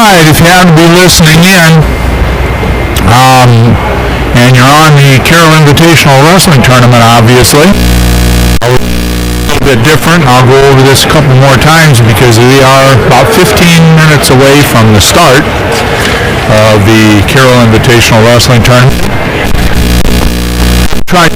right, if you happen to be listening in, and you're on the Carroll Invitational Wrestling Tournament, obviously, a little bit different. I'll go over this a couple more times because we are about 15 minutes away from the start of the Carroll Invitational Wrestling Tournament. Try.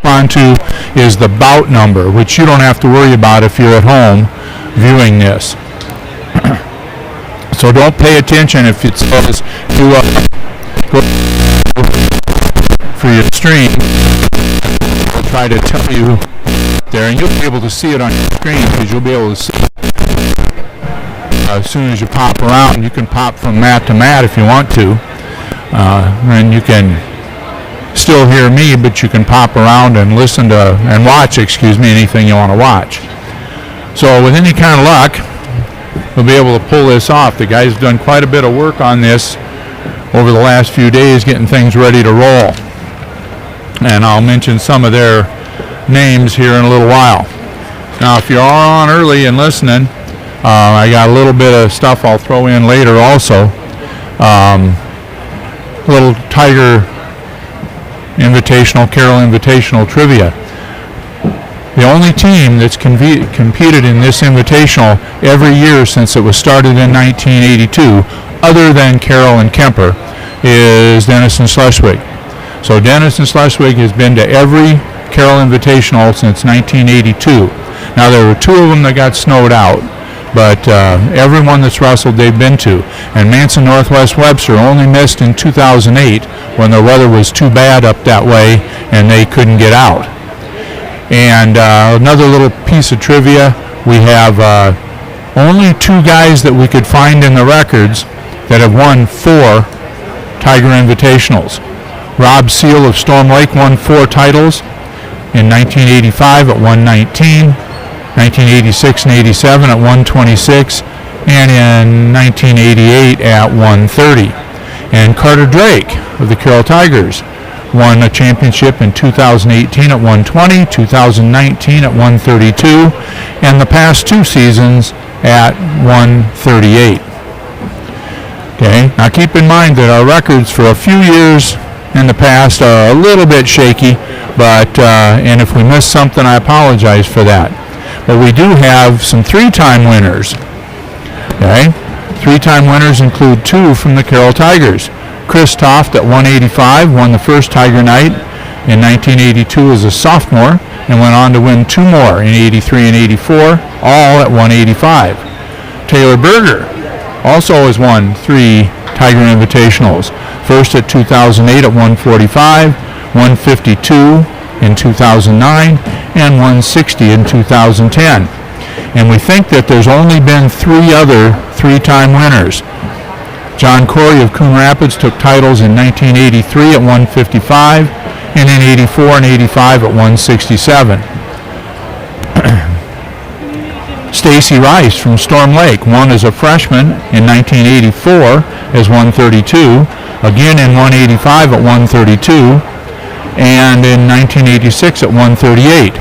Onto is the bout number, which you don't have to worry about if you're at home viewing this. So don't pay attention if it says you go for your stream. I'll try to tell you there, and you'll be able to see it on your screen because you'll be able to see as soon as you pop around. You can pop from mat to mat if you want to, and you can still hear me, but you can pop around and listen to and watch, anything you want to watch. So with any kind of luck, we'll be able to pull this off. The guy's done quite a bit of work on this over the last few days, getting things ready to roll. And I'll mention some of their names here in a little while. Now, if you are on early and listening, I got a little bit of stuff I'll throw in later also. Little Tiger Carroll Invitational trivia. The only team that's competed in this Invitational every year since it was started in 1982, other than Carroll and Kemper, is Dennis and Schleswig. So Dennis and Schleswig has been to every Carroll Invitational since 1982. Now there were two of them that got snowed out. but everyone that's wrestled they've been to. And Manson Northwest Webster only missed in 2008 when the weather was too bad up that way and they couldn't get out. And another little piece of trivia, we have only 2 guys that we could find in the records that have won 4 Tiger Invitationals. Rob Seal of Storm Lake won 4 titles in 1985 at 119, 1986 and 87 at 126, and in 1988 at 130. And Carter Drake of the Carroll Tigers won a championship in 2018 at 120, 2019 at 132, and the past 2 seasons at 138. Okay, now keep in mind that our records for a few years in the past are a little bit shaky, but and if we miss something, I apologize for that. But we do have some 3-time winners. Okay, 3-time winners include 2 from the Carroll Tigers. Chris Toft at 185 won the first Tiger Night in 1982 as a sophomore and went on to win 2 more in 83 and 84, all at 185. Taylor Berger also has won 3 Tiger Invitationals. First at 2008 at 145, 152 in 2009, and 160 in 2010. And we think that there's only been 3 other 3-time winners. John Corey of Coon Rapids took titles in 1983 at 155, and in 84 and 85 at 167. Stacy Rice from Storm Lake won as a freshman in 1984 as 132, again in 185 at 132, and in 1986 at 138.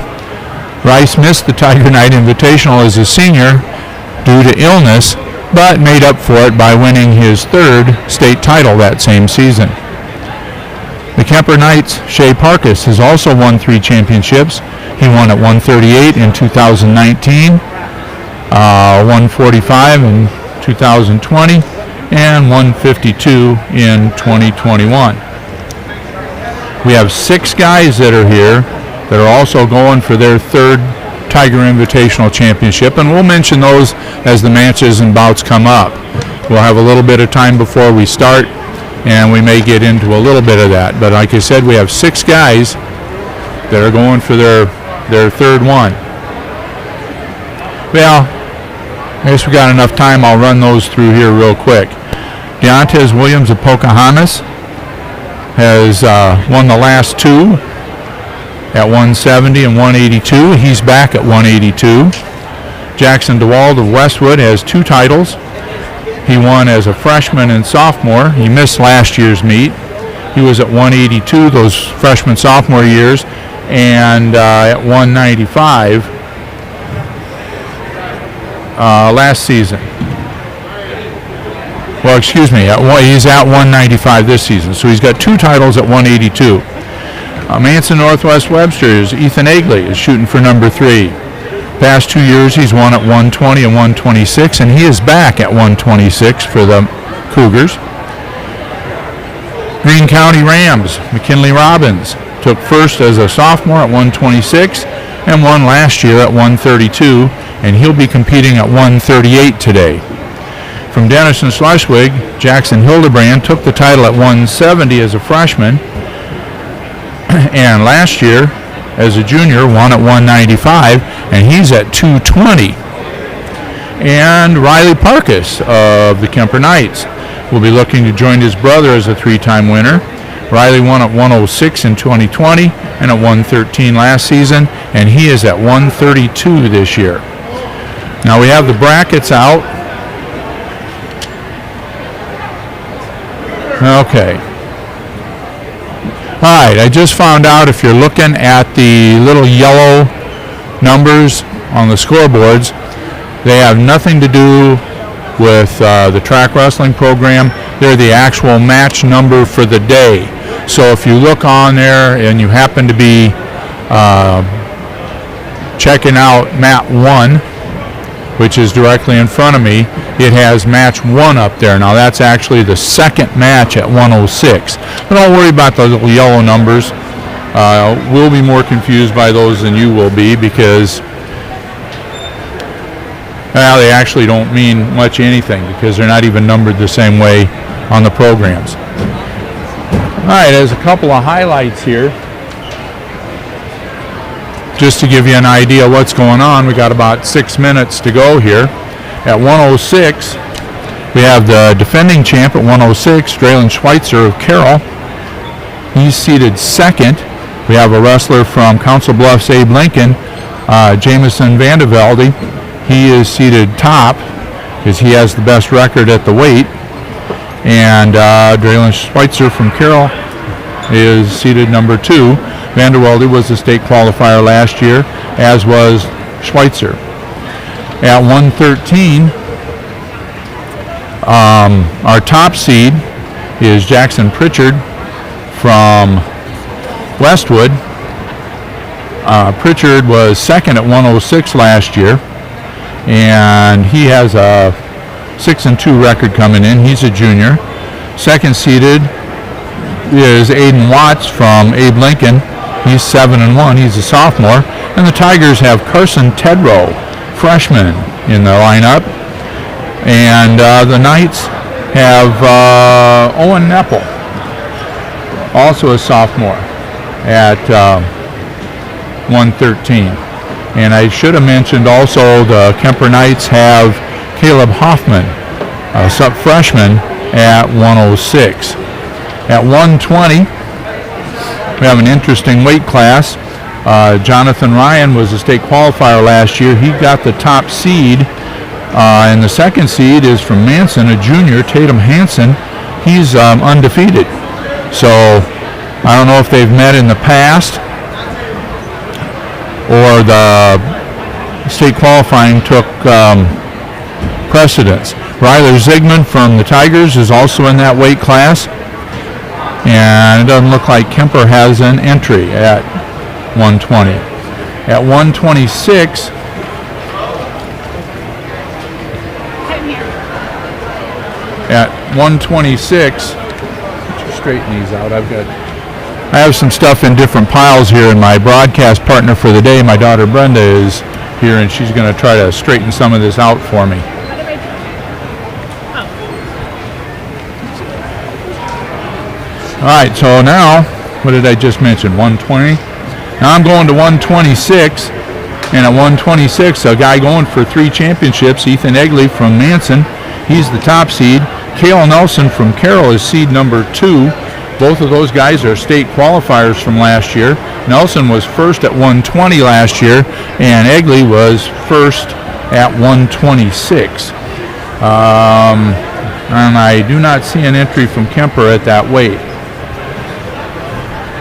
Rice missed the Tiger Night Invitational as a senior due to illness, but made up for it by winning his 3rd state title that same season. The Kemper Knights' Shea Parkus has also won 3 championships. He won at 138 in 2019, 145 in 2020, and 152 in 2021. We have 6 guys that are here that are also going for their 3rd Tiger Invitational Championship, and we'll mention those as the matches and bouts come up. We'll have a little bit of time before we start, and we may get into a little bit of that. But like I said, we have 6 guys that are going for their 3rd one. Well, I guess we got enough time. I'll run those through here real quick. Deontez Williams of Pocahontas has won the last 2 at 170 and 182. He's back at 182. Jackson DeWald of Westwood has 2 titles. He won as a freshman and sophomore. He missed last year's meet. He was at 182 those freshman-sophomore years, and at 195 last season. Well, excuse me, he's at 195 this season, so he's got 2 titles at 182. Manson Northwest Webster's Ethan Agley is shooting for number 3. Past 2 years he's won at 120 and 126, and he is back at 126 for the Cougars. Greene County Rams, McKinley Robbins took first as a sophomore at 126 and won last year at 132, and he'll be competing at 138 today. From Denison Schleswig, Jackson Hildebrand took the title at 170 as a freshman, and last year as a junior won at 195, and he's at 220. And Riley Parkus of the Kemper Knights will be looking to join his brother as a 3-time winner. Riley won at 106 in 2020 and at 113 last season, and he is at 132 this year. Now we have the brackets out. Okay. All right, I just found out, if you're looking at the little yellow numbers on the scoreboards, they have nothing to do with the track wrestling program. They're the actual match number for the day. So if you look on there and you happen to be checking out mat 1, which is directly in front of me, it has match 1 up there. Now that's actually the second match at 106. But don't worry about the little yellow numbers. We'll be more confused by those than you will be, because Well, they actually don't mean much anything because they're not even numbered the same way on the programs. All right, there's a couple of highlights here. Just to give you an idea of what's going on, we got about 6 minutes to go here. At 106, we have the defending champ at 106, Draylen Schweitzer of Carroll. He's seated second. We have a wrestler from Council Bluffs, Abe Lincoln, Jameson Vandevelde. He is seated top because he has the best record at the weight. And Draylen Schweitzer from Carroll is seated number 2. Vandevelde was the state qualifier last year, as was Schweitzer. At 113, our top seed is Jackson Pritchard from Westwood. Pritchard was second at 106 last year, and he has a 6-2 record coming in. He's a junior. Second seeded is Aiden Watts from Abe Lincoln. He's 7-1. He's a sophomore. And the Tigers have Carson Tedrow, freshman, in the lineup. And the Knights have Owen Neppel, also a sophomore, at 113. And I should have mentioned also the Kemper Knights have Caleb Hoffman, a freshman, at 106. At 120, we have an interesting weight class. Jonathan Ryan was a state qualifier last year. He got the top seed. And the second seed is from Manson, a junior, Tatum Hansen. He's undefeated. So I don't know if they've met in the past or the state qualifying took precedence. Ryler Zigman from the Tigers is also in that weight class. And it doesn't look like Kemper has an entry at 120. At 126, at 126, straighten these out. I have some stuff in different piles here, and my broadcast partner for the day, my daughter Brenda, is here, and she's going to try to straighten some of this out for me. All right, so now, what did I just mention? 120. Now I'm going to 126, and at 126, a guy going for 3 championships, Ethan Egley from Manson. He's the top seed. Cale Nelson from Carroll is seed number 2. Both of those guys are state qualifiers from last year. Nelson was first at 120 last year, and Egley was first at 126. And I do not see an entry from Kemper at that weight.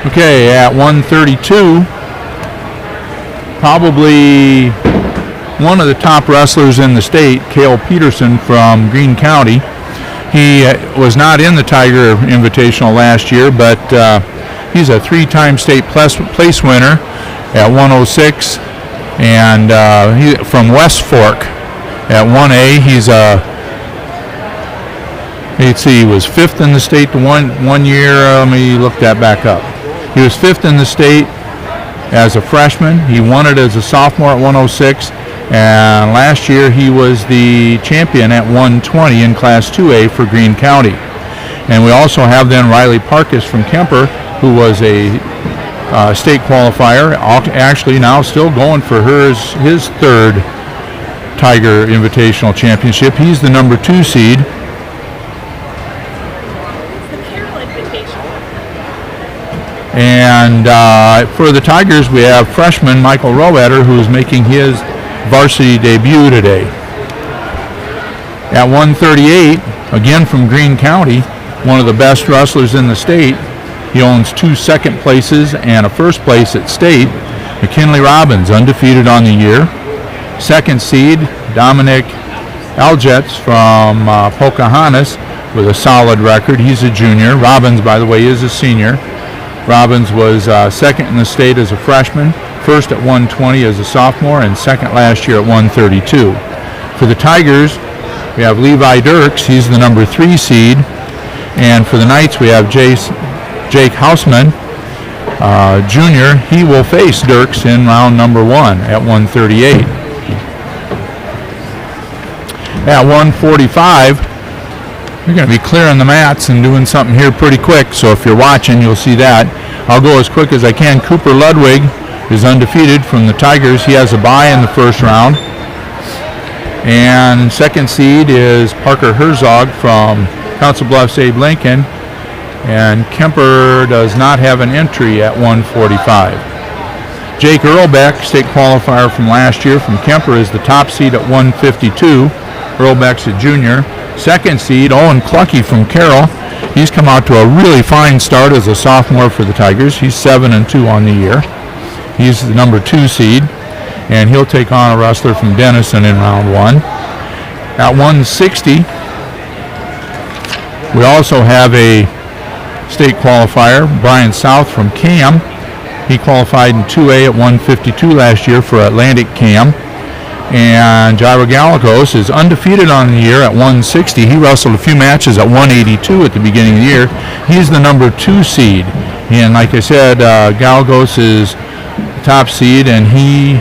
Okay, at 132, probably one of the top wrestlers in the state, Cale Peterson from Greene County. He was not in the Tiger Invitational last year, but he's a 3-time state place winner at 106, and he from West Fork at 1A. He's he was 5th in the state one year. Let me look that back up. He was 5th in the state as a freshman. He won it as a sophomore at 106. And last year he was the champion at 120 in Class 2A for Greene County. And we also have then Riley Parkus from Kemper, who was a state qualifier, actually now still going for his 3rd Tiger Invitational Championship. He's the number 2 seed. The Carroll Invitational. And for the Tigers, we have freshman Michael Rowetter, who's making his varsity debut today. At 138, again from Greene County, one of the best wrestlers in the state. He owns 2 second places and a first place at state. McKinley Robbins, undefeated on the year. Second seed, Dominic Algetz from Pocahontas with a solid record. He's a junior. Robbins, by the way, is a senior. Robbins was second in the state as a freshman, first at 120 as a sophomore, and second last year at 132. For the Tigers, we have Levi Dirks. He's the number 3 seed. And for the Knights, we have Jake Hausman, junior. He will face Dirks in round number 1 at 138. At 145, you're going to be clearing the mats and doing something here pretty quick. So if you're watching, you'll see that. I'll go as quick as I can. Cooper Ludwig is undefeated from the Tigers. He has a bye in the first round. And second seed is Parker Herzog from Council Bluffs Abe Lincoln. And Kemper does not have an entry at 145. Jake Earlbeck, state qualifier from last year from Kemper, is the top seed at 152. Earlbeck's a junior. Second seed, Owen Clucky from Carroll. He's come out to a really fine start as a sophomore for the Tigers. He's 7-2 on the year. He's the number 2 seed, and he'll take on a wrestler from Denison in round 1. At 160, we also have a state qualifier, Brian South from Cam. He qualified in 2A at 152 last year for Atlantic Cam. And Jairo Gallegos is undefeated on the year at 160. He wrestled a few matches at 182 at the beginning of the year. He's the number 2 seed. And like I said, Gallegos is top seed, and he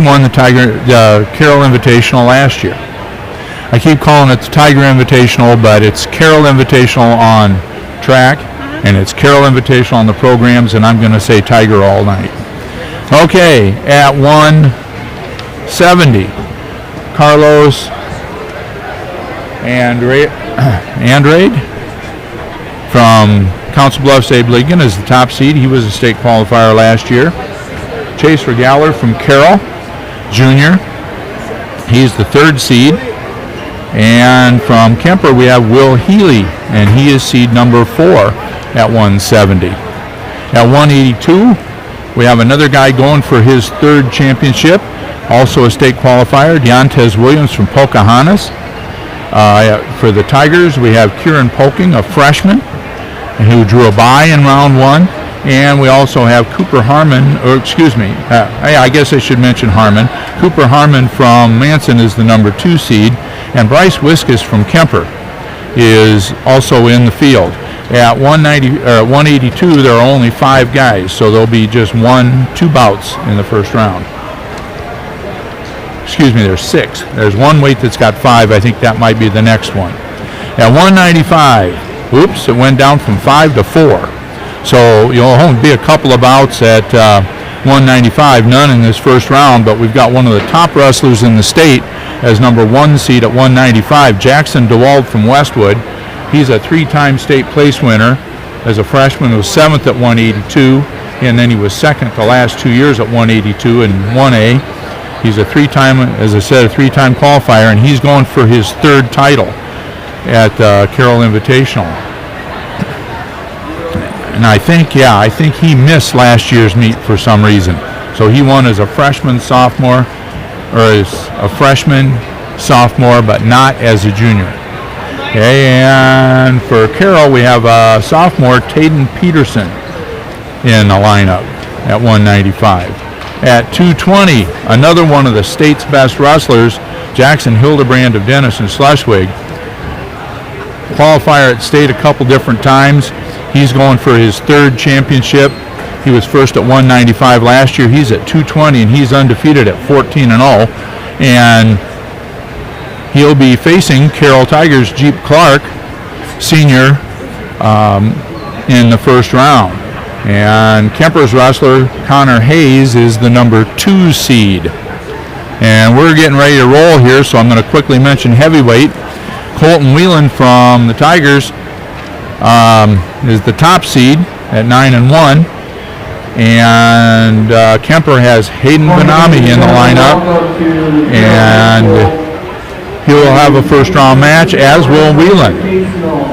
won the Carroll Invitational last year. I keep calling it the Tiger Invitational, but it's Carroll Invitational on track, and it's Carroll Invitational on the programs, and I'm going to say Tiger all night. Okay, at 170, Carlos Andrade from Council Bluffs Abe Lincoln is the top seed. He was a state qualifier last year. Chase Regaller from Carroll, junior. He's the 3rd seed. And from Kemper, we have Will Healy, and he is seed number 4 at 170. At 182, we have another guy going for his 3rd championship, also a state qualifier, Deontez Williams from Pocahontas. For the Tigers, we have Kieran Poking, a freshman, who drew a bye in round 1. And we also have Cooper Harmon, I guess I should mention Harmon. Cooper Harmon from Manson is the number 2 seed. And Bryce Wiskus from Kemper is also in the field. At 182, there are only 5 guys, so there'll be just 2 bouts in the first round. There's 6. There's one weight that's got 5. I think that might be the next one. At 195, it went down from 5 to 4. So you'll only be a couple of bouts at 195, none in this first round, but we've got one of the top wrestlers in the state as number 1 seed at 195, Jackson DeWald from Westwood. He's a 3-time state place winner. As a freshman, he was 7th at 182, and then he was 2nd the last 2 years at 182 in 1A. He's a 3-time qualifier, and he's going for his 3rd title at Carroll Invitational. And I think he missed last year's meet for some reason. So he won as a freshman, sophomore, but not as a junior. Okay, and for Carroll, we have sophomore Tayden Peterson in the lineup at 195. At 220, another one of the state's best wrestlers, Jackson Hildebrand of Denison Schleswig. Qualifier at state a couple different times. He's going for his 3rd championship. He was first at 195 last year. He's at 220, and he's undefeated at 14-0. And he'll be facing Carroll Tigers' Jeep Clark, senior, in the first round. And Kemper's wrestler, Connor Hayes, is the number 2 seed. And we're getting ready to roll here, so I'm going to quickly mention heavyweight. Colton Whelan from the Tigers is the top seed at 9-1. And Kemper has Hayden Benami in the lineup. And he'll have a first-round match, as will Whelan.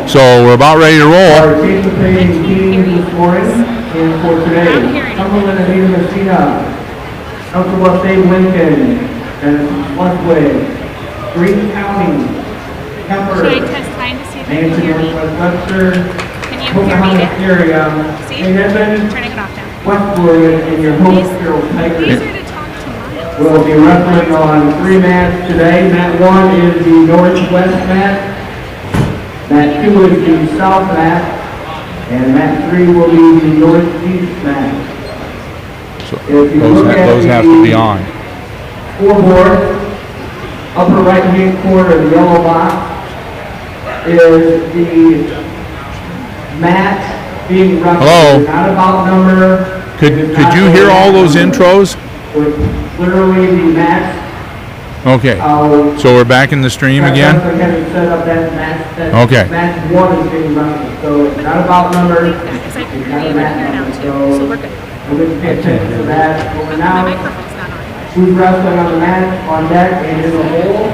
So we're about ready to roll. Council Bluffs Abe Lincoln and Westwood, Green County, Kemper, Should I test mine to see if I can Manson, hear me? Northwest Webster, Can you hear me Pocahontas now? area, See? St. Edmund, Turning it off now. Westwood, and your home Carroll These Tigers are to talk to Miles. will be wrestling on 3 mats today. Mat 1 is the northwest mat, Mat 2 is the south mat, and Mat 3 will be the northeast mat. So those have to be on. Scoreboard, upper right-hand corner of the yellow box is the match being wrestled. Hello? Not about number. Could you hear all those intros? Literally the match. Okay. So we're back in the stream again? Set up that match. Okay. Match 1 is being wrestled. So it's not about numbers. Because I can hear you in here now too, so we're good. We're going to pay attention to that. But My now, microphone's not on. who's wrestling on the mat, on deck, and in the hole?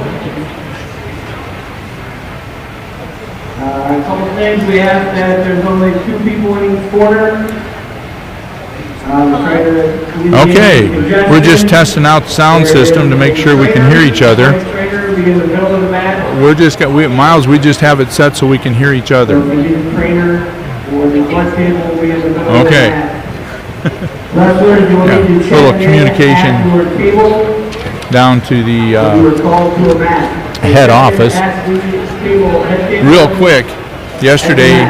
A couple things. We ask that there's only 2 people in each corner. Okay, we're just testing out the sound system to make sure we can hear each other. We're just Miles, we just have it set so we can hear each other. Okay. Yeah, little communication down to the head office. Real quick, yesterday,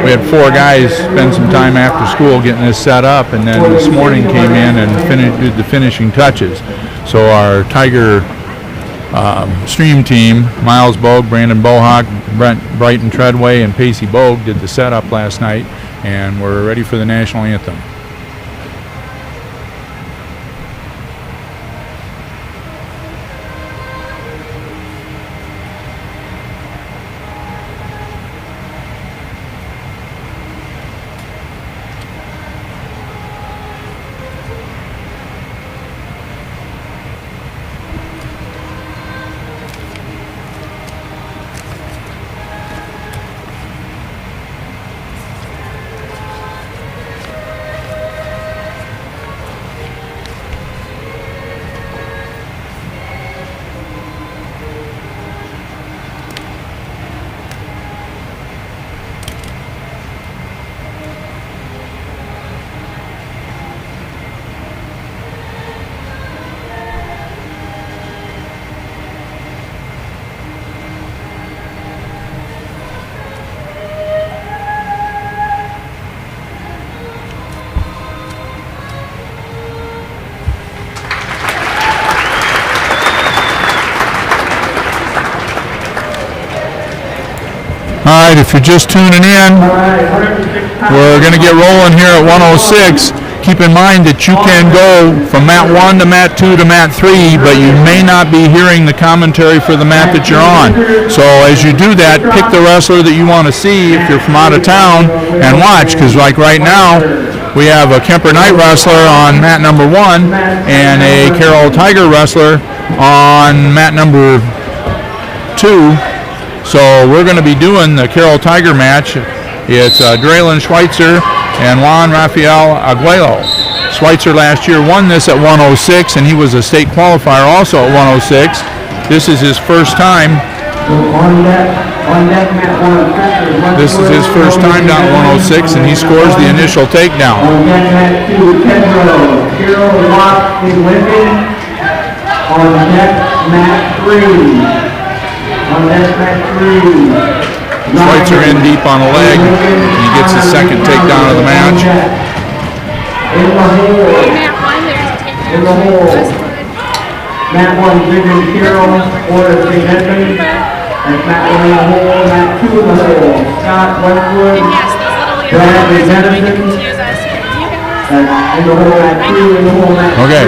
we had 4 guys spend some time after school getting this set up, and then this morning came in and did the finishing touches. So our Tiger stream team, Miles Bogue, Brandon Bohawk, Brent Brighton Treadway, and Pacey Bogue did the setup last night, and we're ready for the national anthem. All right, if you're just tuning in, we're going to get rolling here at 106. Keep in mind that you can go from mat 1 to mat 2 to mat 3, but you may not be hearing the commentary for the mat that you're on. So as you do that, pick the wrestler that you want to see if you're from out of town and watch, because like right now, we have a Kemper Knight wrestler on mat number 1 and a Carroll Tiger wrestler on mat number 2. So we're going to be doing the Carroll Tiger match. It's Draylen Schweitzer and Juan Rafael Aguelo. Schweitzer last year won this at 106, and he was a state qualifier also at 106. This is his first time. This is his first time down at 106, and he scores the initial takedown. On deck mat 3. On that mat 3. Schweitzer in deep on a leg. He gets his second takedown of the match. In the hole. In the hole. Mat 1, Vivian Carroll, or St. Edmund. And mat 1 in the hole, mat 2 in the hole. Scott Westwood, Bradley Dennison. And in the hole, mat 2 in the hole, mat 3. Okay.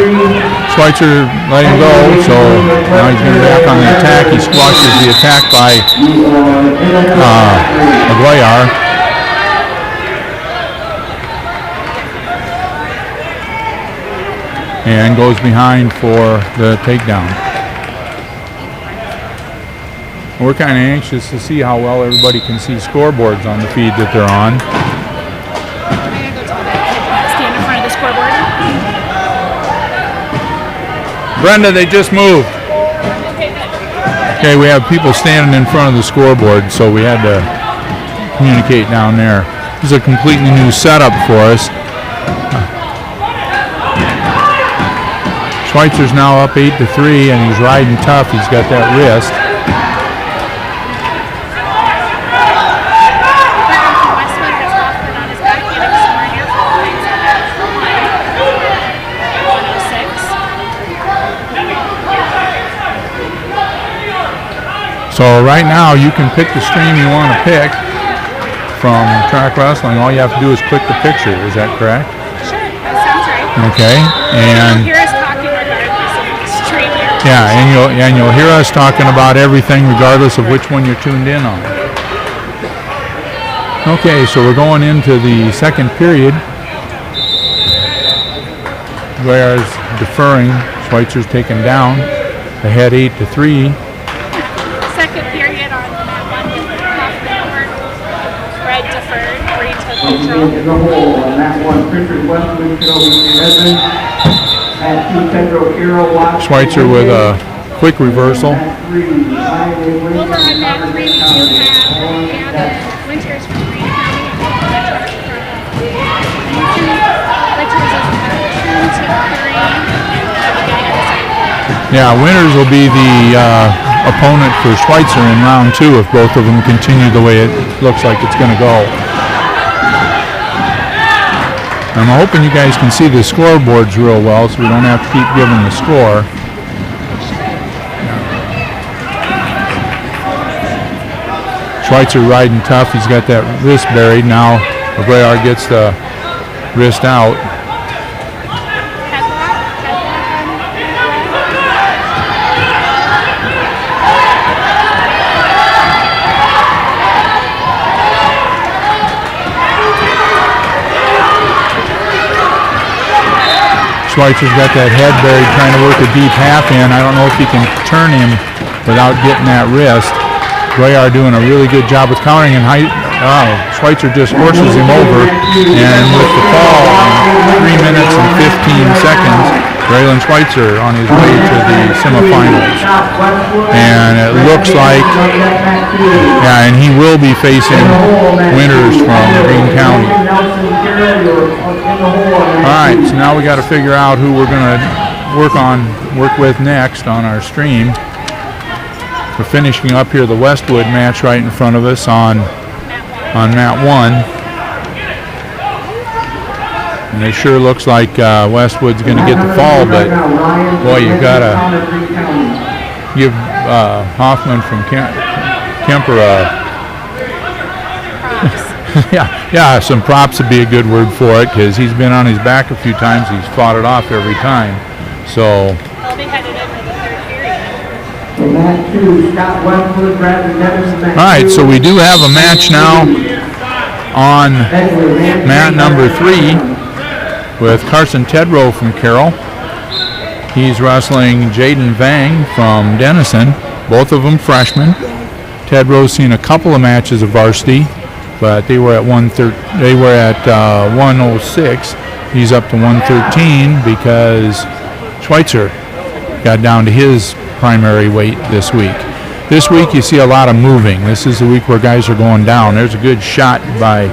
Schweitzer letting go, so now he's going to be back on the attack. He squashes the attack by Aguilar. And goes behind for the takedown. We're kind of anxious to see how well everybody can see scoreboards on the feed that they're on. Stand in front of the scoreboard. Brenda, they just moved. Okay, we have people standing in front of the scoreboard, so we had to communicate down there. This is a completely new setup for us. Schweitzer's now up 8-3, and he's riding tough. He's got that wrist. So right now you can pick the stream you want to pick from track wrestling. All you have to do is click the picture. Is that correct? Sure, that sounds right. Okay. And You'll hear us talking regardless of the stream you're yeah, and you'll hear us talking about everything regardless of which one you're tuned in on. Okay, so we're going into the second period. Guayar's deferring. Schweitzer's taken down. Ahead 8-3. second period on that one half hour. Red deferred, green took control. In the hole on that one, Richard Westwood, Kenobi Evans, at 2, Pedro Carroll, Watts. Schweitzer with a quick reversal. Over on that 3, we do have Anna Winters from Green County. Winters is about 2 to 3. Yeah, Winters will be the opponent for Schweitzer in round 2 if both of them continue the way it looks like it's going to go. I'm hoping you guys can see the scoreboards real well so we don't have to keep giving the score. Schweitzer riding tough. He's got that wrist buried. Now Guayar gets the wrist out. Schweitzer's got that head buried, trying to work a deep half in. I don't know if he can turn him without getting that wrist. Guayar doing a really good job with countering, and Schweitzer just forces him over. And with the fall in 3 minutes and 15 seconds, Braylon Schweitzer on his way to the semifinals. And it looks like, yeah, and he will be facing Winters from Green County. All right, so now we got to figure out who we're going to work with next on our stream. We're finishing up here the Westwood match right in front of us on mat 1. And it sure looks like Westwood's going to get the fall, but boy, you got to give Hoffman from Kemper yeah, some props would be a good word for it, because he's been on his back a few times. He's fought it off every time. So. They'll be headed into the third period. All right, so we do have a match now on mat number 3 with Carson Tedrow from Carroll. He's wrestling Jaden Vang from Denison, both of them freshmen. Tedrow's seen a couple of matches of varsity, but they were at 106. He's up to 113 because Schweitzer got down to his primary weight this week. This week you see a lot of moving. This is the week where guys are going down. There's a good shot by.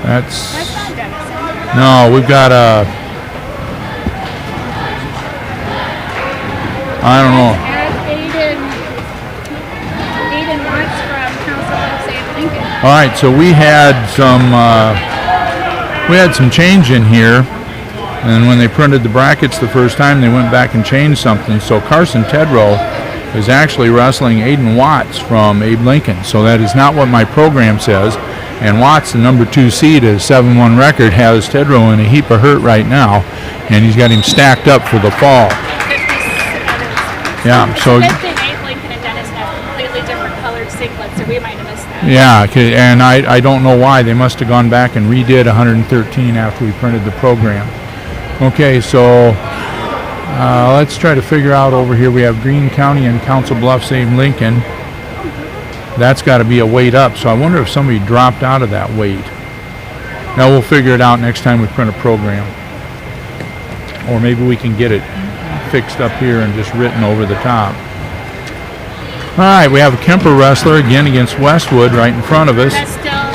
That's not Denison. no. We've got a. I don't know. Aiden Watts from Council of St. Lincoln. All right, so we had some change in here, and when they printed the brackets the first time, they went back and changed something. So Carson Tedrow is actually wrestling Aiden Watts from Abe Lincoln. So that is not what my program says. And Watts, the number 2 seed, is 7-1 record, has Tedrow in a heap of hurt right now, and he's got him stacked up for the fall. Yeah, so. Good thing Abe Lincoln and Denison have completely different colored singlets, so we might have missed that. Yeah, and I don't know why. They must have gone back and redid 113 after we printed the program. Okay, so let's try to figure out over here. We have Greene County and Council Bluffs, Abe Lincoln. That's got to be a weight up, so I wonder if somebody dropped out of that weight. Now we'll figure it out next time we print a program. Or maybe we can get it fixed up here and just written over the top. All right, we have a Kemper wrestler again against Westwood right in front of us. That's still.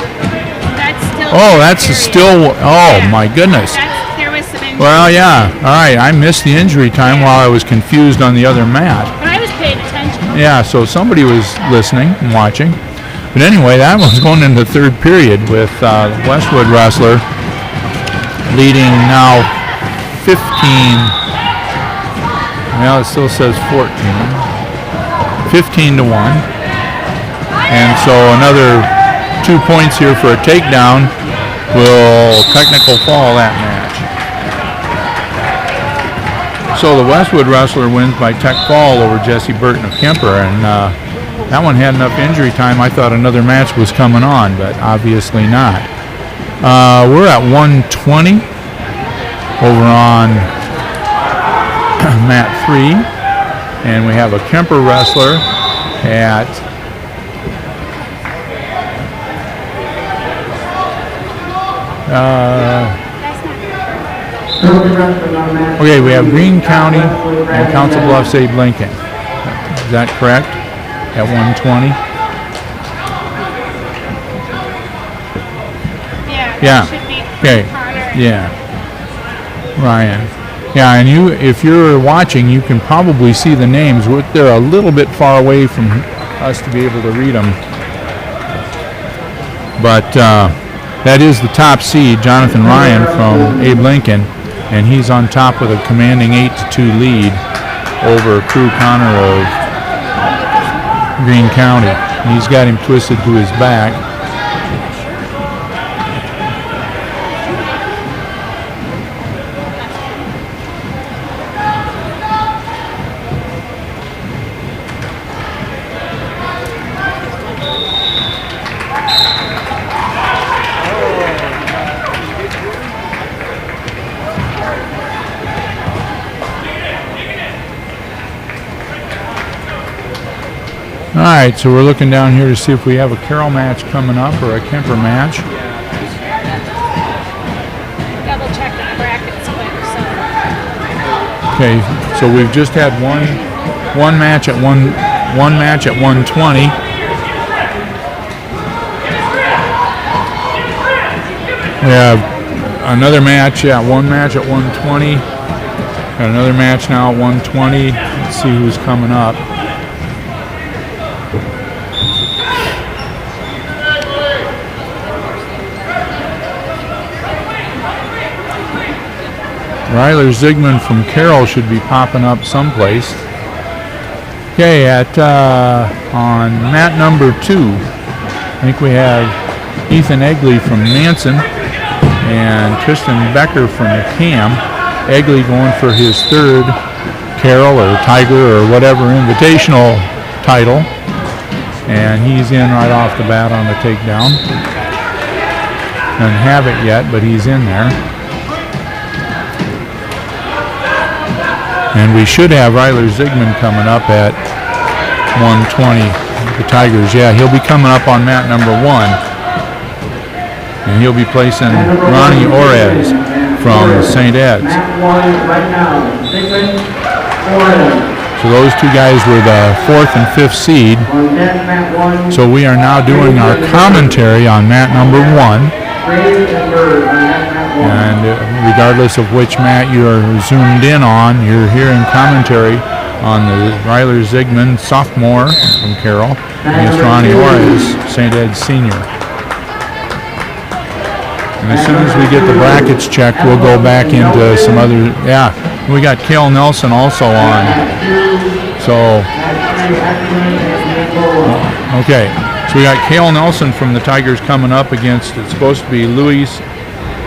Oh, that's still. Oh yeah. My goodness. There was some injury. Well, yeah. All right, I missed the injury time while I was confused on the other mat. But I was paying attention. Yeah, so somebody was listening and watching. But anyway, that one's going into the third period with Westwood wrestler leading now 15. Well, it still says 14. 15 to 1. And so another 2 points here for a takedown will technical fall that match. So the Westwood wrestler wins by tech fall over Jesse Burton of Kemper, and that one had enough injury time. I thought another match was coming on, but obviously not. We're at 120 over on mat 3, and we have a Kemper wrestler at okay, we have Greene County and Council Bluffs Abe Lincoln. Is that correct? At 120? Yeah. Should be Okay. Connor. Yeah. Ryan. Yeah, and if you're watching, you can probably see the names. They're a little bit far away from us to be able to read them. But that is the top seed, Jonathan Ryan from Abe Lincoln, and he's on top with a commanding 8-2 lead over Crew Connor of Greene County. He's got him twisted to his back. All right, so we're looking down here to see if we have a Carroll match coming up or a Kemper match. Double check the brackets quick. Okay, so we've just had one match at one match at 120. We have another match, one match at 120. Got another match now at 120. Let's see who's coming up. Ryler Zigman from Carroll should be popping up someplace. Okay, on mat number 2, I think we have Ethan Egley from Manson and Tristan Becker from McCam. Egley going for his third Carroll or Tiger or whatever invitational title, and he's in right off the bat on the takedown. Doesn't have it yet, but he's in there. And we should have Ryler Zigman coming up at 120. The Tigers, yeah, he'll be coming up on mat number 1. And he'll be placing Ronnie Orez from St. Ed's. So those two guys were the 4th and 5th seed. So we are now doing our commentary on mat number 1. And regardless of which mat you're zoomed in on, you're hearing commentary on the Ryler Zigman, sophomore from Carroll, against Ronnie Orez, St. Ed's senior. And as soon as we get the brackets checked, we'll go back into some other, we got Cale Nelson also on. So, okay, so we got Cale Nelson from the Tigers coming up against, it's supposed to be Luis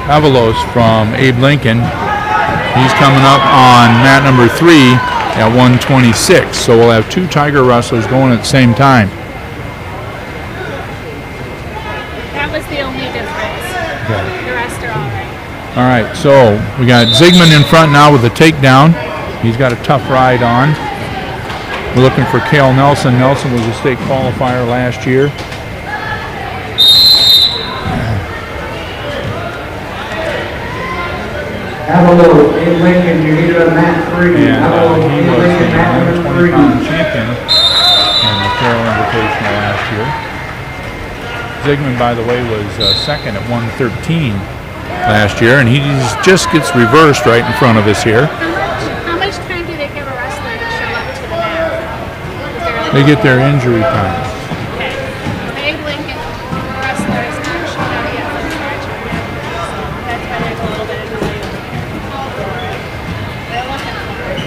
Avalos from Abe Lincoln. He's coming up on mat number 3 at 126. So we'll have 2 Tiger wrestlers going at the same time. That was the only difference. Okay. The rest are all right. All right, so we got Zigman in front now with a takedown. He's got a tough ride on. We're looking for Cale Nelson. Nelson was a state qualifier last year. Hello, Abe Lincoln, you're here at mat 3. And Hello, he Abe was Lincoln, the mat number 3. 120-pound champion in the Carroll Invitational last year. Zigman, by the way, was second at 113 last year, and he just gets reversed right in front of us here. How much time do they give a wrestler to show up to the mat? Is there like They get their injury time. Okay. The Abe Lincoln wrestler is not showing up yet for the match. So that's why there's a little bit of delay. They're looking for it.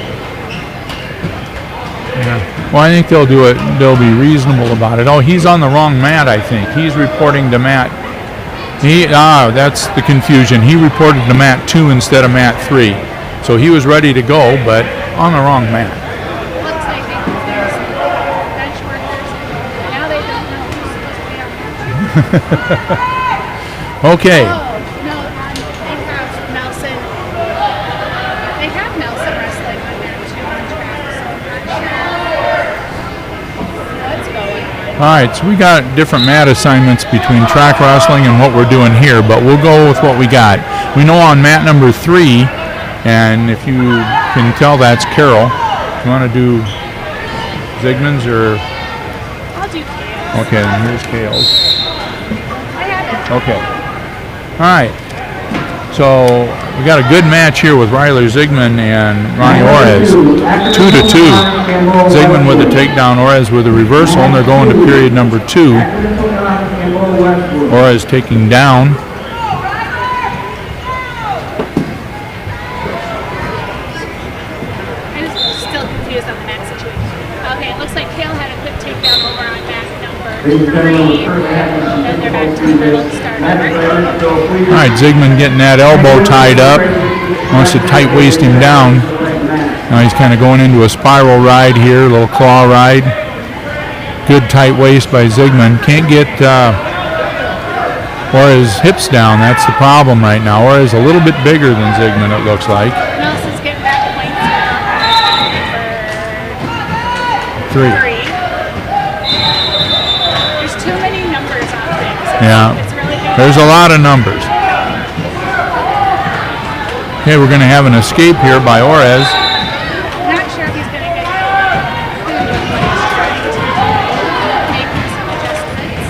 Yeah. Well, I think they'll do it. They'll be reasonable about it. Oh, he's on the wrong mat, I think. He's reporting to mat. That's the confusion. He reported to mat 2 instead of mat 3. So he was ready to go, but on the wrong mat. Looks like there's bench workers, and now they don't know who's supposed to be on that. Okay. Oh, no, they have Nelson. They have Nelson wrestling on there too on track, so I'm not sure what's going on. All right, so we got different mat assignments between track wrestling and what we're doing here, but we'll go with what we got. We know on mat number 3, and if you can tell, that's Carroll. You want to do Zygmunt's or? I'll do Kale's. Okay, then here's Kale's. I have it. Okay. All right. So we got a good match here with Ryler Zygmunt and Ronnie Orez. 2-2. Zygmunt with a takedown, Orez with a reversal, and they're going to period number 2. Orez taking down. I'm still confused on the mat situation. Okay, it looks like Kale had a quick takedown over on mat number 3. Then they're back to the middle to start over. All right, Zygmunt getting that elbow tied up. Wants to tight waist him down. Now he's kind of going into a spiral ride here, a little claw ride. Good tight waist by Zygmunt. Can't get Orez's hips down. That's the problem right now. Orez a little bit bigger than Zygmunt, it looks like. Nelson's getting back points for 3. 3. There's too many numbers on things. Yeah. It's really good. There's a lot of numbers. Okay, we're going to have an escape here by Orez. Not sure if he's going to get food with what he's trying to make some adjustments.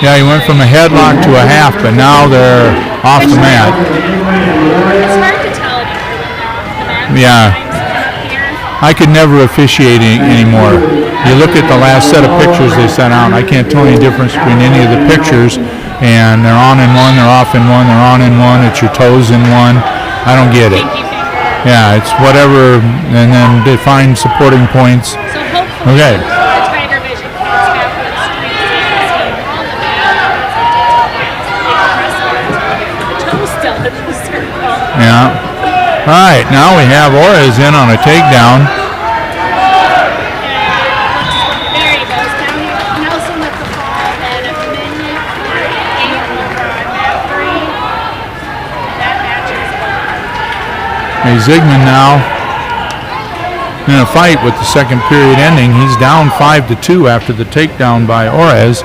Yeah, he went from a headlock to a half, but now they're off the mat. It's hard to tell anymore when they're off the mat. Yeah. Sometimes come up here. I could never officiate anymore. You look at the last set of pictures they sent out, I can't tell any difference between any of the pictures, and they're on in one, they're off in one, they're on in one, it's your toes in one. I don't get it. Pinky finger. Yeah, it's whatever, and then define supporting points. So hopefully Okay. the Tiger Vision kids have good streams and all the mat. The toes still in the circle. Yeah. All right, now we have Orez in on a takedown. There he goes. Down here, Nelson with the ball, and a minute 48 over on mat 3. That match is over. Hey, Zygmunt now in a fight with the second period ending. He's down 5-2 after the takedown by Orez.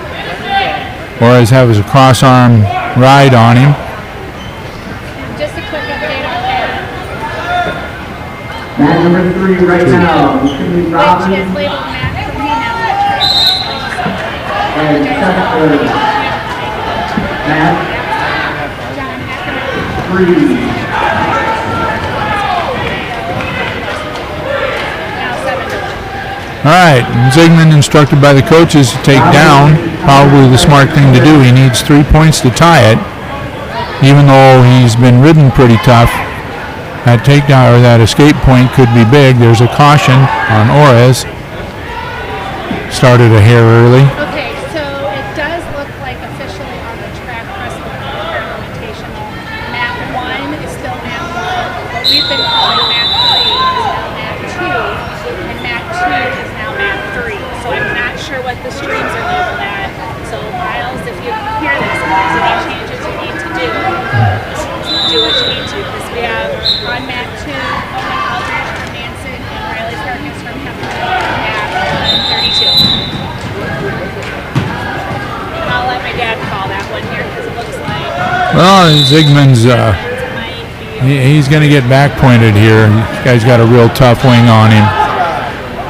Orez has a cross-arm ride on him. Just a quick update on that, Mat number 3 right now, which is labeled mat 3 now at Track Wrestling. and second, Mat John Ackerman. 3. Now 7-1. All right, Zygmunt instructed by the coaches to take down. Probably the smart thing to do. He needs 3 points to tie it. Even though he's been ridden pretty tough, that takedown or that escape point could be big. There's a caution on Orez. Started a hair early. Okay, so it does look like officially on the Track Wrestling Carroll Invitational, mat 1 is still mat 1, but we've been calling mat 3 is now mat 2, and mat 2 is now mat 3. So I'm not sure what the streams are labeled at. So Miles, if you hear this, if there's any changes you need to do what you need to, because we have on mat 2, Owen Aldridge from Nansen and Riley Sarkis from Pembroke at 32. I'll let my dad call that one here because it looks like Well, Zygmunt's it might be. he's going to get back pointed here. This guy's got a real tough wing on him.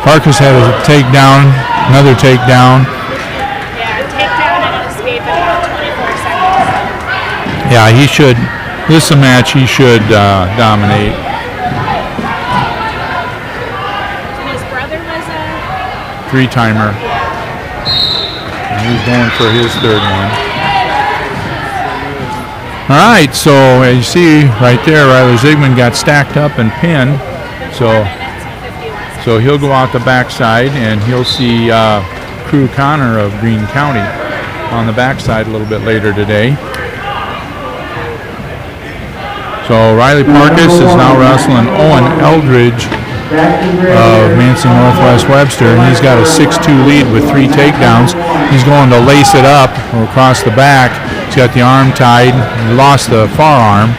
Farkas had a takedown, another takedown. Yeah, takedown and an escape in about 24 seconds. Yeah, he should. This is a match he should dominate. And his brother was a 3-timer. And he's going for his 3rd one. All right, so as you see right there, Ryler Zygmunt got stacked up and pinned. So 4 minutes and 51 So he'll go out the backside, and he'll see Crew Connor of Greene County on the backside a little bit later today. So Riley Parkus is now wrestling Owen Eldridge of Manson Northwest Webster, and he's got a 6-2 lead with 3 takedowns. He's going to lace it up across the back. He's got the arm tied. He lost the forearm.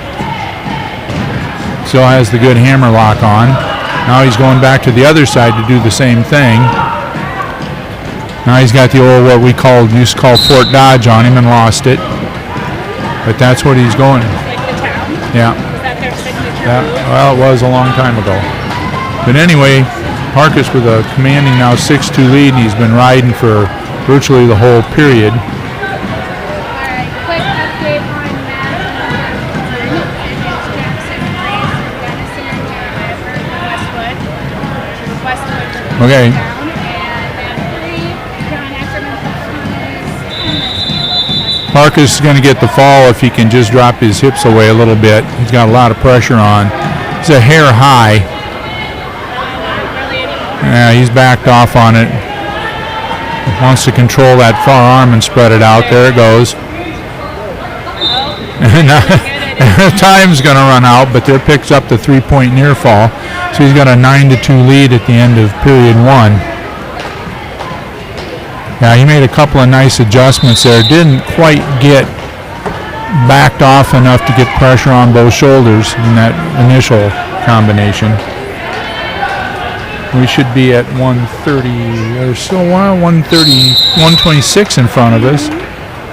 Still has the good hammer lock on. Now he's going back to the other side to do the same thing. Now he's got the old, what we used to call Fort Dodge on him, and lost it. But that's what he's going. Yeah. Is that their signature? Yeah. Well, it was a long time ago. But anyway, Parkus with a commanding now 6-2 lead, and he's been riding for virtually the whole period. All right, quick update on Matt. It's Jackson, Grace, Denison, Westwood. Okay. Down, and then 3, John Ackerman, Parkus is going to get the fall if he can just drop his hips away a little bit. He's got a lot of pressure on. He's a hair high. Yeah, he's backed off on it. Wants to control that far arm and spread it out. There it goes. Time's going to run out, but there picks up the 3-point near fall. So he's got a 9-2 lead at the end of period 1. Yeah, he made a couple of nice adjustments there. Didn't quite get backed off enough to get pressure on both shoulders in that initial combination. We should be at 130. There's still 130, 126 in front of us.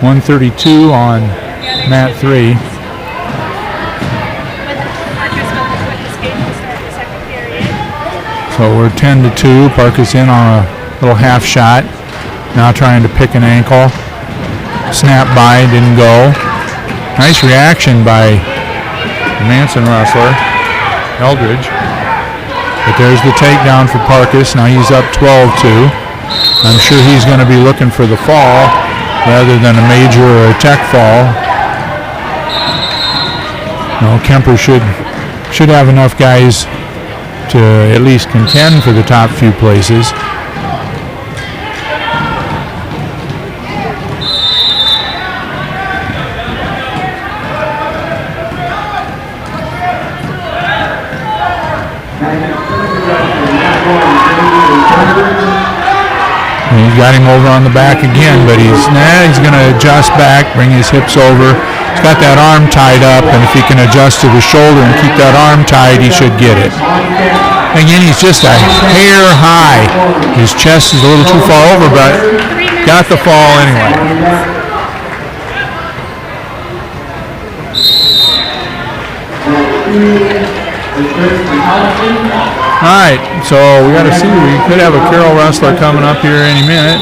132 on mat 3. So we're 10-2. Parkus in on a little half shot. Now trying to pick an ankle. Snap by, didn't go. Nice reaction by the Manson wrestler, Eldridge. But there's the takedown for Parkus. Now he's up 12-2. I'm sure he's going to be looking for the fall rather than a major or a tech fall. No, Kemper should have enough guys to at least contend for the top few places. He's got him over on the back again, but he's going to adjust back, bring his hips over. He's got that arm tied up, and if he can adjust to the shoulder and keep that arm tied, he should get it. Again, he's just a hair high. His chest is a little too far over, but got the fall anyway. All right, so we got to see. We could have a Carroll wrestler coming up here any minute.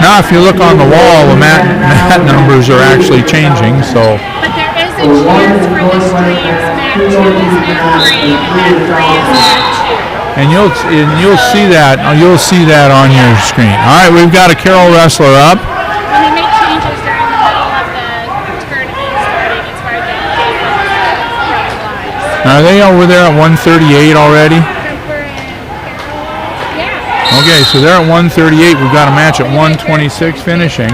Now, if you look on the wall, the mat numbers are actually changing. So. But there is a chance for the streams. Mat 2 is mat 3, mat 3 is mat 2. And you'll see that on your screen. All right, we've got a Carroll wrestler up. When we make changes during the middle of the tournament starting, it's hard to update the Are they over there at 138 already? Yeah. Okay, so they're at 138. We've got a match at 126 finishing,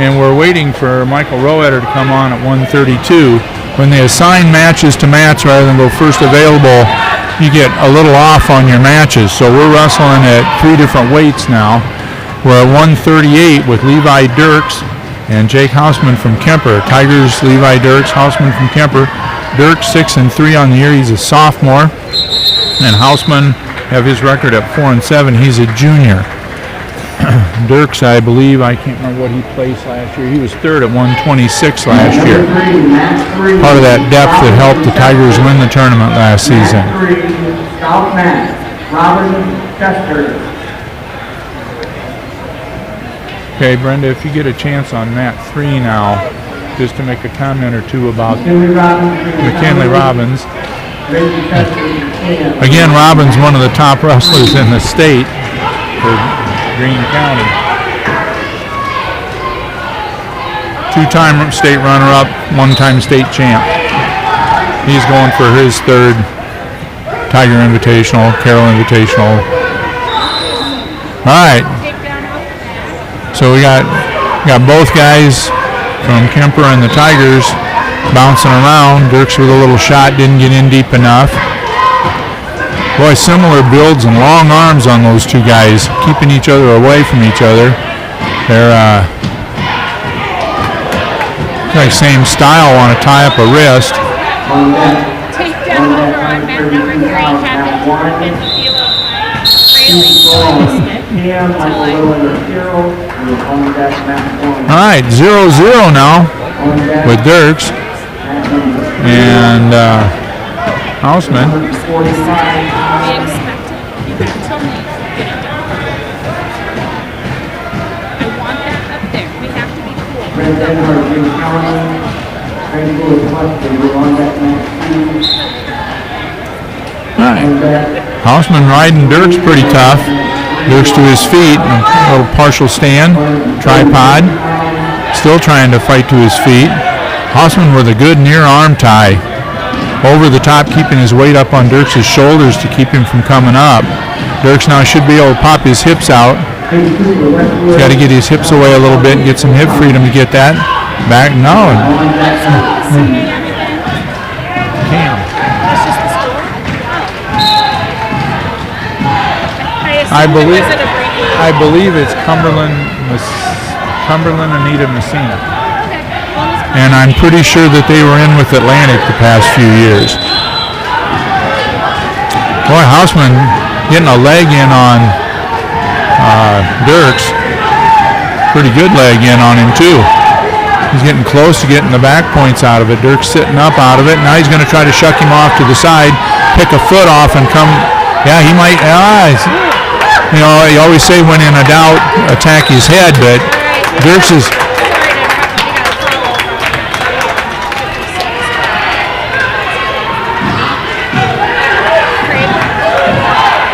and we're waiting for Michael Roeder to come on at 132. When they assign matches to mats rather than go first available, you get a little off on your matches. So we're wrestling at 3 different weights now. We're at 138 with Levi Dirks and Jake Hausman from Kemper. Tigers, Levi Dirks, Hausman from Kemper. Dirks 6-3 on the year. He's a sophomore. And Hausman have his record at 4-7. He's a junior. Dirks, I believe, I can't remember what he placed last year. He was 3rd at 126 last year. Part of that depth that helped the Tigers win the tournament last season. Okay, Brenda, if you get a chance on mat 3 now, just to make a comment or two about McKinley Robbins. Again, Robbins, one of the top wrestlers in the state for Greene County. two-time state runner-up, one-time state champ. He's going for his third Tiger Invitational, Carroll Invitational. All right. So we got both guys from Kemper and the Tigers bouncing around. Dirks with a little shot, didn't get in deep enough. Boy, similar builds and long arms on those two guys, keeping each other away from each other. They're like same style, want to tie up a wrist. Takedown over on mat number 3 happened in the field of All right, 0-0 now with Dirks and Hausman. We expected. You have till me to get it done. I want that up there. We have to be cool. All right. Hausman riding Dirks pretty tough. Dirks to his feet, a little partial stand, tripod. Still trying to fight to his feet. Hausman with a good near arm tie. Over the top, keeping his weight up on Dirks' shoulders to keep him from coming up. Dirks now should be able to pop his hips out. He's got to get his hips away a little bit and get some hip freedom to get that back. No. Cam. I believe it's Cumberland Anita Messina. And I'm pretty sure that they were in with Atlantic the past few years. Boy, Hausman getting a leg in on Dirks. Pretty good leg in on him too. He's getting close to getting the back points out of it. Dirks sitting up out of it. Now he's going to try to shuck him off to the side, pick a foot off and come. Yeah, he might. You know, you always say when in a doubt, attack his head, but Dirks is.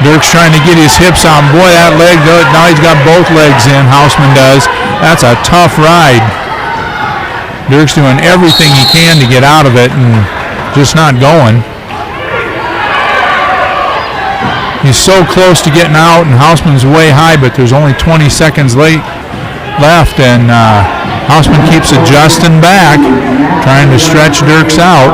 Dirks trying to get his hips out. Boy, that leg, now he's got both legs in, Hausman does. That's a tough ride. Dirks doing everything he can to get out of it and just not going. He's so close to getting out, and Hausman's way high, but there's only 20 seconds left, and Hausman keeps adjusting back, trying to stretch Dirks out.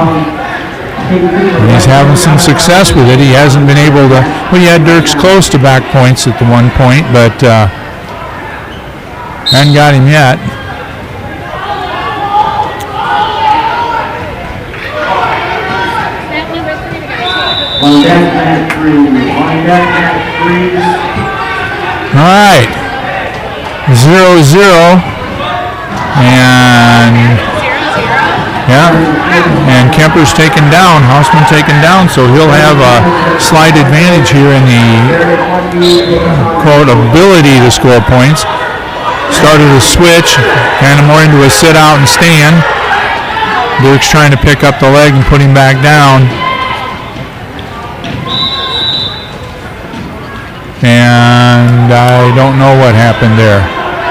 And he's having some success with it. He hasn't been able to. Well, he had Dirks close to back points at the one point, but hadn't got him yet. All right, 0-0, and and Kemper's taken down, Hausman taken down, so he'll have a slight advantage here in the quote ability to score points. Started a switch, kind of more into a sit out and stand. Dirks trying to pick up the leg and put him back down. And I don't know what happened there.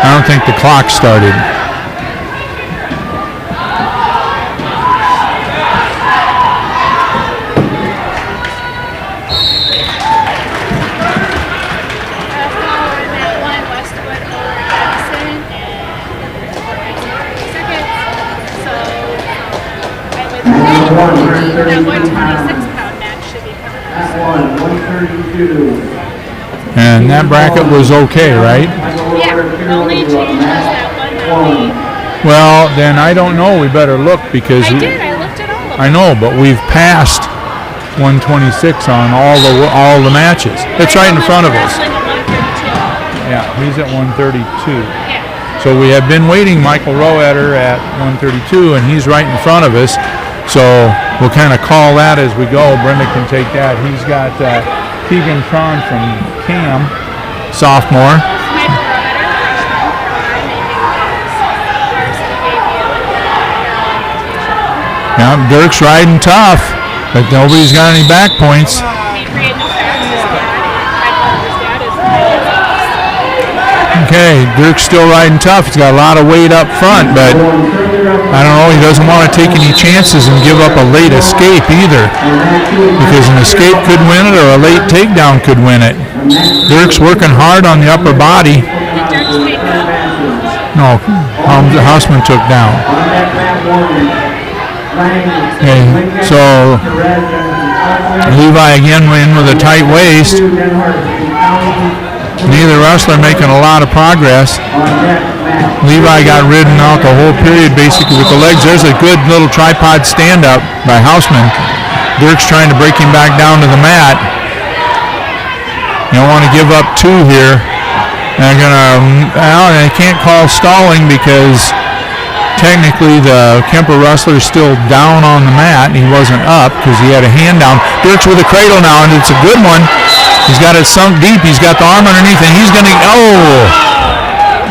I don't think the clock started. That 126-pound match should be coming. 132. And that bracket was okay, right? Yeah, the only change was that one that we... Well, then I don't know. We better look because... I looked at all of them. I know, but we've passed 126 on all the matches. It's right in front of us. Yeah, he's at 132. Yeah. So we have been waiting Michael Roetter at 132, and he's right in front of us. So we'll kind of call that as we go. Brenda can take that. He's got Keegan Cron from Cam, sophomore. Michael Roetter, freshman, Yeah, Dirk's riding tough, but nobody's got any back points. Okay, Dirk's still riding tough. He's got a lot of weight up front, but I don't know, he doesn't want to take any chances and give up a late escape either, because an escape could win it or a late takedown could win it. Dirk's working hard on the upper body. No, Hausman took down. Okay, so Levi again went in with a tight waist. Neither wrestler making a lot of progress. Levi got ridden out the whole period basically with the legs. There's a good little tripod stand-up by Hausman. Dirk's trying to break him back down to the mat. You don't want to give up two here. They can't call stalling because technically the Kemper wrestler is still down on the mat. He wasn't up because he had a hand down. Dirk's with a cradle now, and it's a good one. He's got it sunk deep. He's got the arm underneath, and he's going to, oh,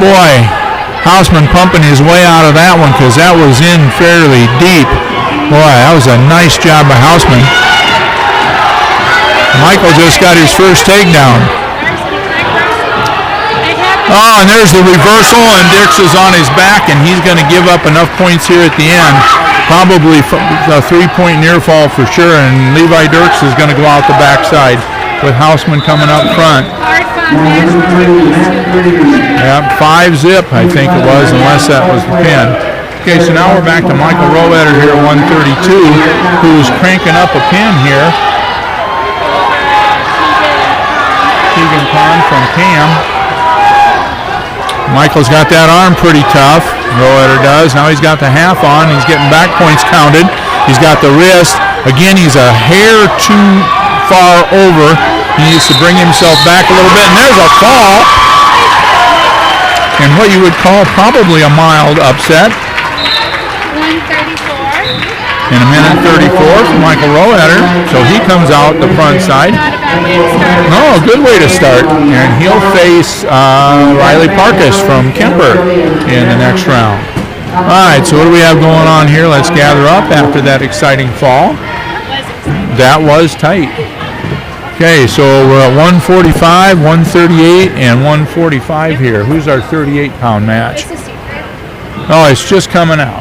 boy. Hausman pumping his way out of that one because that was in fairly deep. Boy, that was a nice job by Hausman. Michael just got his first takedown. Oh, and there's the reversal, and Dirks is on his back, and he's going to give up enough points here at the end. Probably a 3-point near fall for sure, and Levi Dirks is going to go out the backside with Hausman coming up front. Yeah, 5-zip, I think it was, unless that was the pin. Okay, so now we're back to Michael Rowetter here at 132, who's cranking up a pin here. Keegan Pond from Cam. Michael's got that arm pretty tough. Rowetter does. Now he's got the half on. He's getting back points counted. He's got the wrist. Again, he's a hair too far over. He needs to bring himself back a little bit. And there's a fall. And what you would call probably a mild upset. 134. In a minute 34 for Michael Rowetter. So he comes out the front side. No, good way to start. And he'll face Riley Parkus from Kemper in the next round. All right, so what do we have going on here? Let's gather up after that exciting fall. That was tight. Okay, so we're at 145, 138, and 145 here. Who's our 38-pound match? Oh, it's just coming out.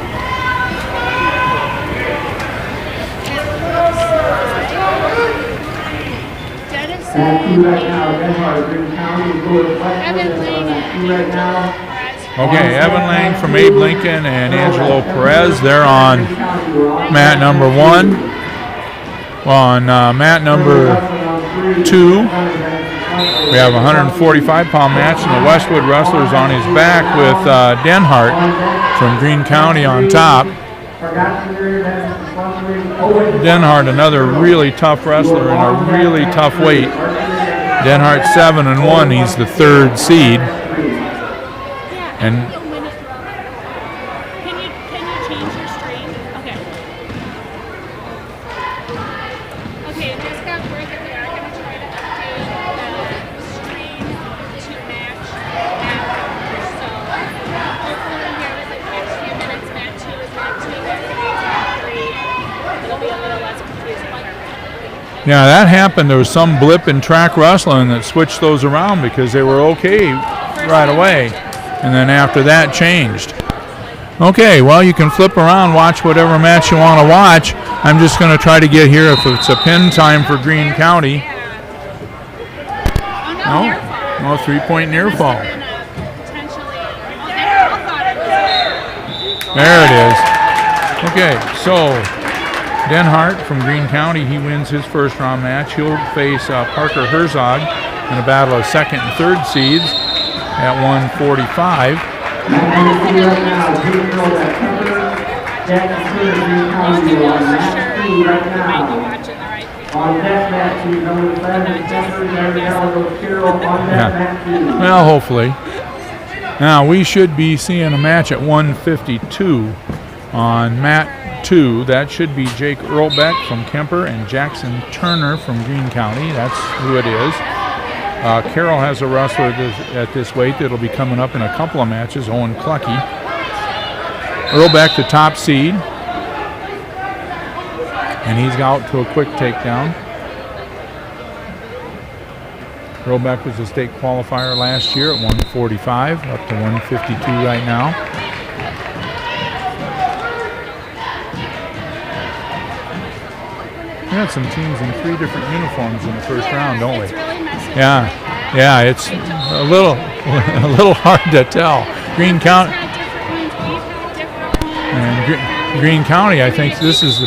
Okay, Evan Lang from Abe Lincoln and Angelo Perez. They're on mat number 1. On mat number 2, we have a 145-pound match, and the Westwood wrestler's on his back with Denhart from Greene County on top. Denhart, another really tough wrestler in a really tough weight. Denhart 7-1. He's the 3rd seed. And Can you change your stream? Okay. Okay, just got word that we are going to try to update the stream to match that. So hopefully here with like the next few minutes, mat 2 is mat 2, mat 3 is mat 3. It'll be a little less confusing. yeah, that happened. There was some blip in track wrestling that switched those around because they were okay right away. And then after that changed. Okay, well, you can flip around, watch whatever match you want to watch. I'm just going to try to get here if it's a pin time for Greene County. No, 3-point near fall. There it is. Okay, so Denhart from Greene County, he wins his first round match. He'll face Parker Herzog in a battle of 2nd and 3rd seeds at 145. Yeah. Well, hopefully. Now we should be seeing a match at 152 on mat 2. That should be Jake Earlbeck from Kemper and Jackson Turner from Greene County. That's who it is. Carroll has a wrestler at this weight that'll be coming up in a couple of matches, Owen Clucky. Earlbeck, the top seed. And he's out to a quick takedown. Earlbeck was a state qualifier last year at 145, up to 152 right now. We had some teams in 3 different uniforms in the first round, don't we? It's really messy. Yeah, it's a little a little hard to tell. Greene County and Greene County. I think this is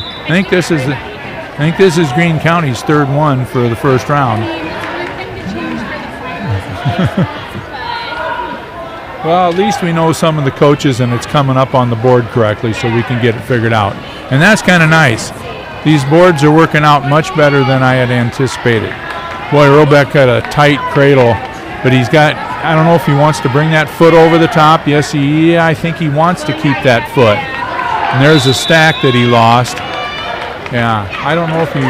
Greene County's 3rd one for the first round. Well, at least we know some of the coaches and it's coming up on the board correctly so we can get it figured out. And that's kind of nice. These boards are working out much better than I had anticipated. Boy, Robeck had a tight cradle, but he's got, I don't know if he wants to bring that foot over the top. Yes, I think he wants to keep that foot. And there's a stack that he lost. Yeah, I don't know if he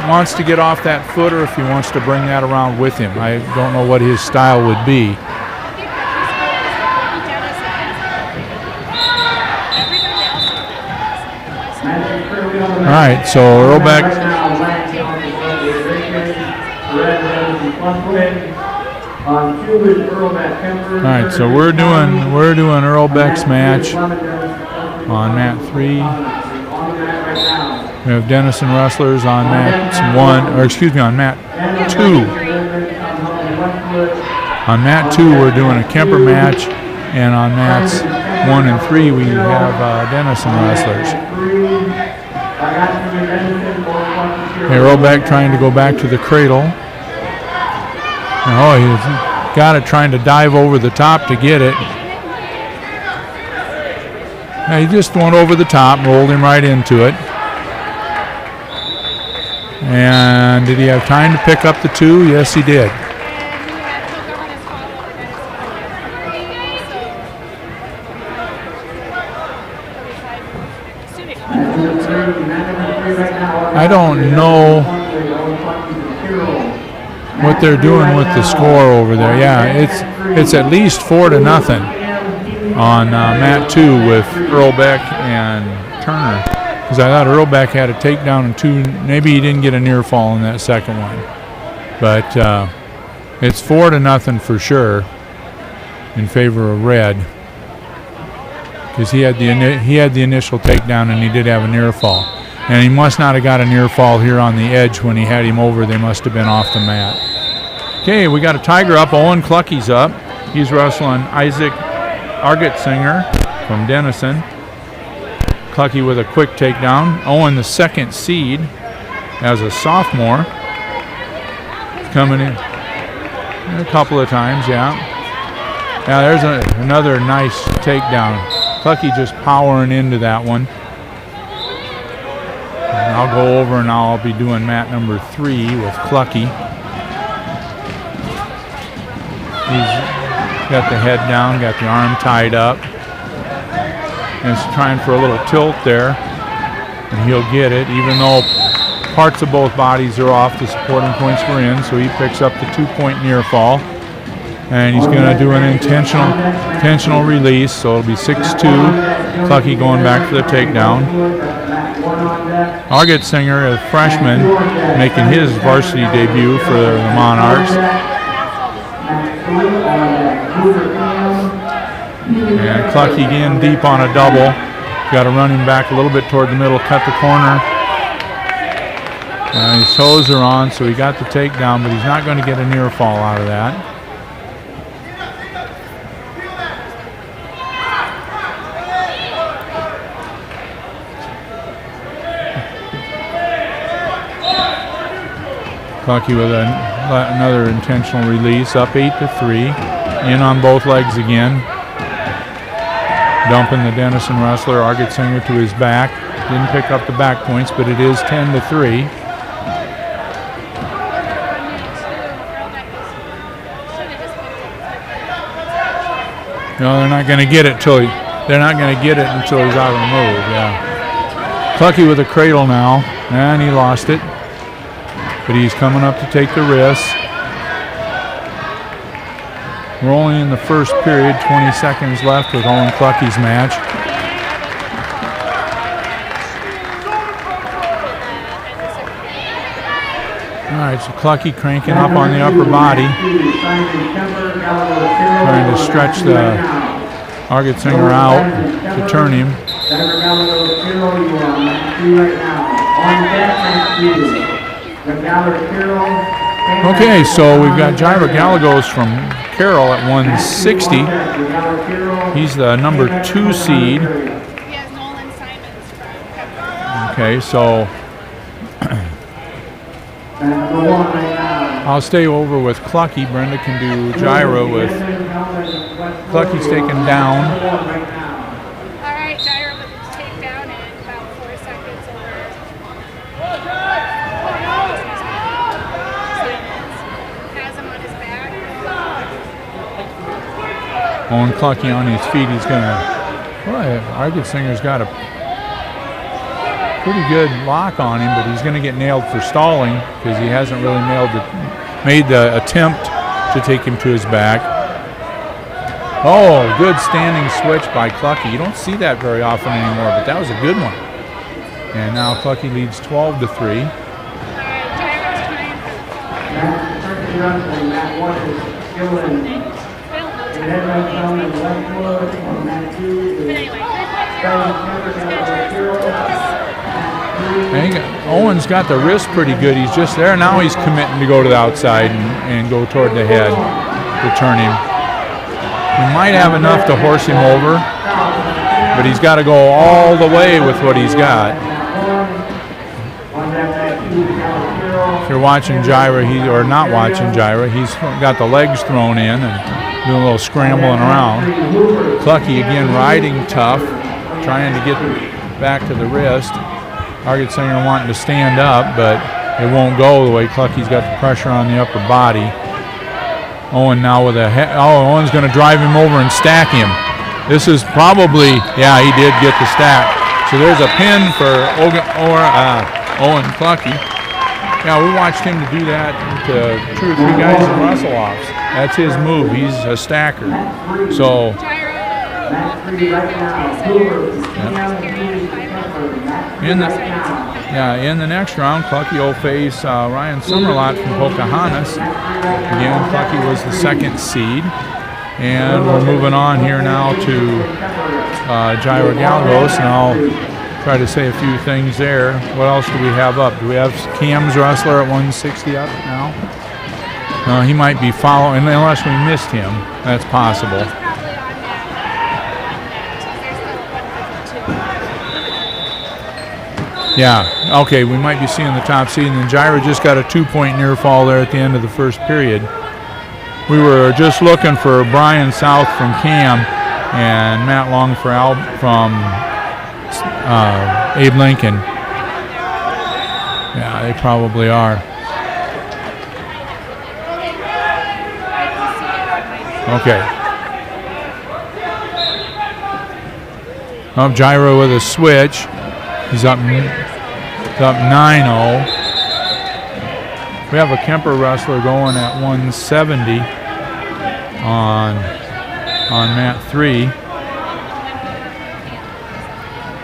wants to get off that foot or if he wants to bring that around with him. I don't know what his style would be. All right, so Robeck. All right, so we're doing Earl-Beck's match on mat 3. We have Denison Wrestlers on mat 1, on mat 2. On mat 2, we're doing a Kemper match, and on mats 1 and 3, we have Denison Wrestlers. Hey, Robeck trying to go back to the cradle. Oh, he's got it, trying to dive over the top to get it. Now, he just went over the top, rolled him right into it. And did he have time to pick up the 2? Yes, he did. I don't know what they're doing with the score over there. Yeah, it's at least 4-0 on mat 2 with Earl-Beck and Turner. Because I thought Earl-Beck had a takedown in 2. Maybe he didn't get a near fall in that second one. But it's 4-0 for sure in favor of Red. Because he had the initial takedown and he did have a near fall. And he must not have got a near fall here on the edge when he had him over. They must have been off the mat. Okay, we got a Tiger up. Owen Clucky's up. He's wrestling Isaac Argetsinger from Denison. Clucky with a quick takedown. Owen, the 2nd seed, as a sophomore, coming in a couple of times, yeah. Yeah, there's another nice takedown. Clucky just powering into that one. And I'll go over and I'll be doing mat number 3 with Clucky. He's got the head down, got the arm tied up. And he's trying for a little tilt there. And he'll get it, even though parts of both bodies are off, the supporting points were in, so he picks up the 2-point near fall. And he's going to do an intentional release, so it'll be 6-2. Clucky going back for the takedown. Argetsinger, a freshman, making his varsity debut for the Monarchs. And Clucky again deep on a double. Got to run him back a little bit toward the middle, cut the corner. And his toes are on, so he got the takedown, but he's not going to get a near fall out of that. Clucky with another intentional release, up 8-3. In on both legs again. Dumping the Denison wrestler, Argetsinger, to his back. Didn't pick up the back points, but it is 10-3. No, they're not going to get it until he's out of the move. Yeah. Clucky with a cradle now, and he lost it. But he's coming up to take the wrist. We're only in the first period, 20 seconds left with Owen Clucky's match. All right, so Clucky cranking up on the upper body. Trying to stretch the Argetsinger out to turn him. On deck, Matt 2. Regaller Carroll. Okay, so we've got Gyra Gallegos from Carroll at 160. He's the number 2 seed. He has Nolan Simons from Pepper. Okay, so Number 1 right now. I'll stay over with Clucky. Brenda can do Gyra with Clucky's taken down. All right, Gyra with his takedown in about 4 seconds over. Has him on his back. Owen Clucky on his feet. He's gonna. Well, Argetsinger's got a pretty good lock on him, but he's gonna get nailed for stalling because he hasn't really made the attempt to take him to his back. Oh, good standing switch by Clucky. You don't see that very often anymore, but that was a good one. And now Clucky leads 12-3. All right, Gyra's trying for the fall. Matt 1 is still in. But anyway, Owen's got the wrist pretty good. He's just there. Now he's committing to go to the outside and go toward the head to turn him. He might have enough to horse him over, but he's got to go all the way with what he's got. If you're watching Gyra, or not watching Gyra, he's got the legs thrown in and doing a little scrambling around. Clucky again riding tough, trying to get back to the wrist. Argetsinger wanting to stand up, but it won't go the way Clucky's got the pressure on the upper body. Owen now with a Owen's going to drive him over and stack him. This is probably, yeah, he did get the stack. So there's a pin for Owen Clucky. Yeah, we watched him to do that to 2 or 3 guys in wrestle-offs. That's his move. He's a stacker. So in the next round, Clucky will face Ryan Summerlot from Pocahontas. Again, Clucky was the 2nd seed. And we're moving on here now to Gyra Gallegos, and I'll try to say a few things there. What else do we have up? Do we have Cam's wrestler at 160 up now? No, he might be following, unless we missed him. That's possible. Yeah, okay, we might be seeing the top seed, and then Gyra just got a 2-point near fall there at the end of the first period. We were just looking for Brian South from Cam and Matt Long from Abe Lincoln. Yeah, they probably are. Okay. Gyra with a switch. He's up 9-0. We have a Kemper wrestler going at 170 on mat 3.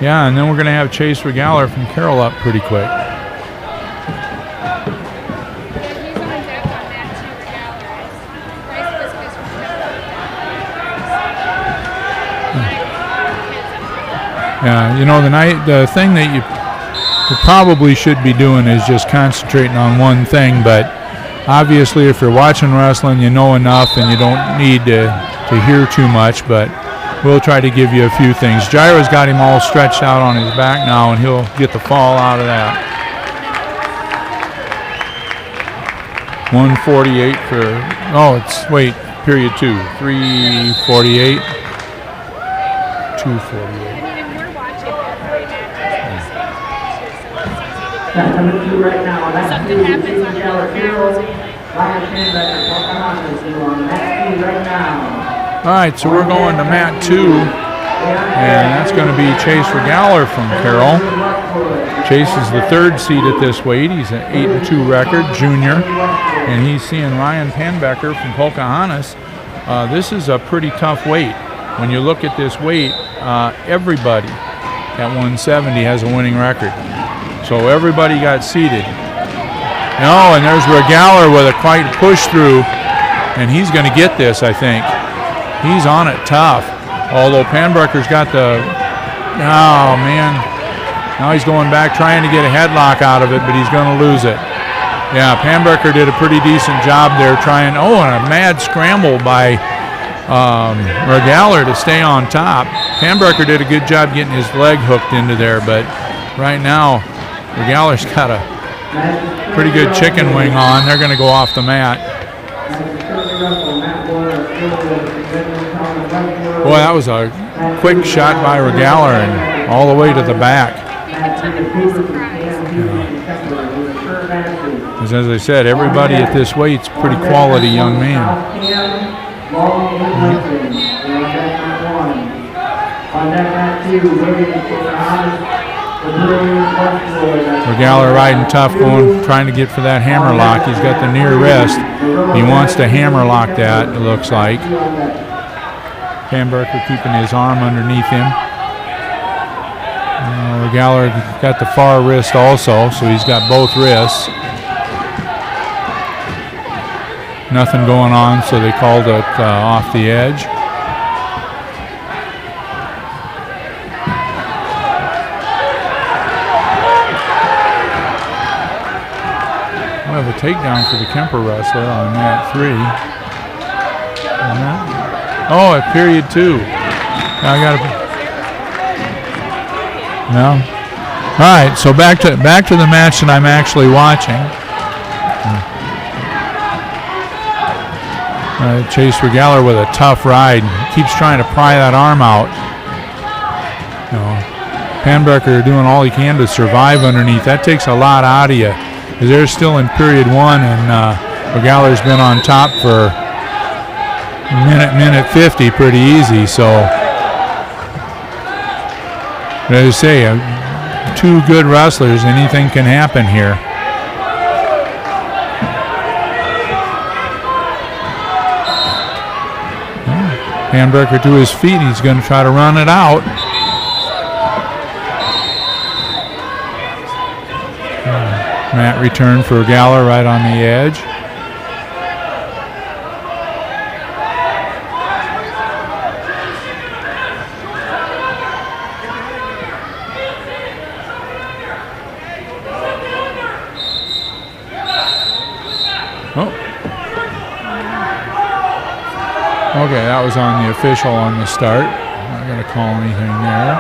Yeah, and then we're going to have Chase Regaller from Carroll up pretty quick. Yeah, you know, the thing that you probably should be doing is just concentrating on one thing, but obviously if you're watching wrestling, you know enough and you don't need to hear too much, but we'll try to give you a few things. Gyra's got him all stretched out on his back now, and he'll get the fall out of that. 148 for, period 2. 348. 248. Right now. Something happens on the All right, so we're going to mat 2, and that's going to be Chase Regaller from Carroll. Chase is the 3rd seed at this weight. He's an 8-2 record, junior, and he's seeing Ryan Panbecker from Pocahontas. This is a pretty tough weight. When you look at this weight, everybody at 170 has a winning record. So everybody got seated. Oh, and there's Regaller with a quite push through, and he's going to get this, I think. He's on it tough. Although Panbrecker's got the, oh man, Now he's going back trying to get a headlock out of it, but he's going to lose it. Yeah, Pamberger did a pretty decent job there trying. Oh, and a mad scramble by Regaller to stay on top. Pamberger did a good job getting his leg hooked into there, but right now Regaller's got a pretty good chicken wing on. They're going to go off the mat. Boy, that was a quick shot by Regaller and all the way to the back. As I said, everybody at this weight's pretty quality young man. Regaller riding tough, trying to get for that hammer lock. He's got the near wrist. He wants to hammer lock that, it looks like. Pamberger keeping his arm underneath him. Regaller got the far wrist also, so he's got both wrists. Nothing going on, so they called it off the edge. We'll have a takedown for the Kemper wrestler on mat 3. Oh, at period 2. Now I got to. No. All right, so back to the match that I'm actually watching. Chase Regaller with a tough ride. Keeps trying to pry that arm out. Pamberger doing all he can to survive underneath. That takes a lot out of you. Because they're still in period 1, and Regaller's been on top for minute 50 pretty easy. So, as I say, two good wrestlers, anything can happen here. Pamberger to his feet. He's going to try to run it out. Mat return for Regaller right on the edge. Okay, that was on the official on the start. Not going to call anything there.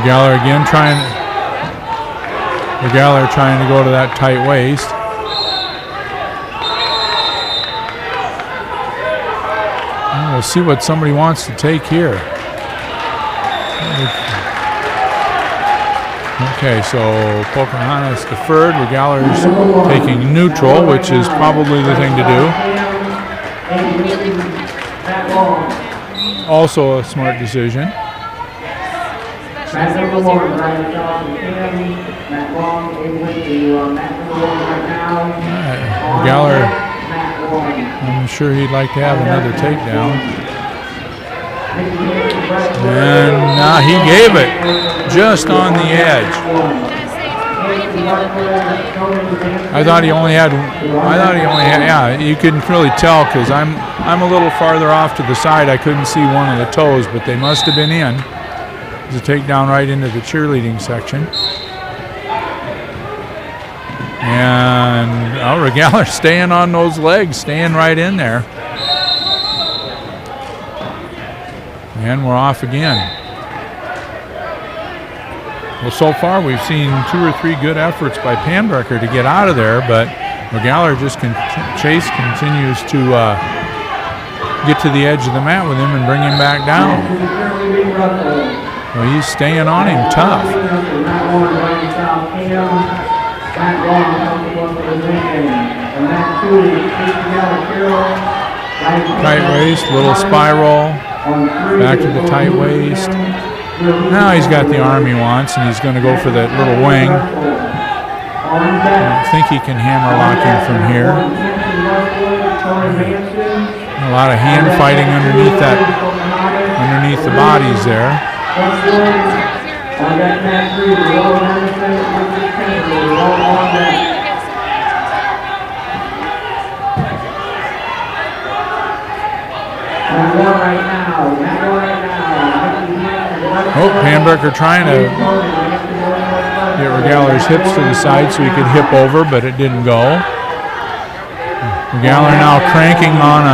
Regaller again trying to go to that tight waist. We'll see what somebody wants to take here. Okay, so Pocahontas deferred. Regaller's taking neutral, which is probably the thing to do. Also a smart decision. Regaller, I'm sure he'd like to have another takedown. And he gave it just on the edge. I thought he only had, yeah, you couldn't really tell because I'm a little farther off to the side. I couldn't see one of the toes, but they must have been in. It's a takedown right into the cheerleading section. And Regaller staying on those legs, staying right in there. And we're off again. Well, so far we've seen 2 or 3 good efforts by Pamberger to get out of there, but Regaller Chase continues to get to the edge of the mat with him and bring him back down. Well, he's staying on him tough. Tight waist, little spiral. Back to the tight waist. Now he's got the arm he wants, and he's going to go for that little wing. I don't think he can hammer lock him from here. A lot of hand fighting underneath the bodies there. Matt 1 right now. Matt 1 right now. Oh, Panberger trying to get Regaler's hips to the side so he could hip over, but it didn't go. Regaler now cranking on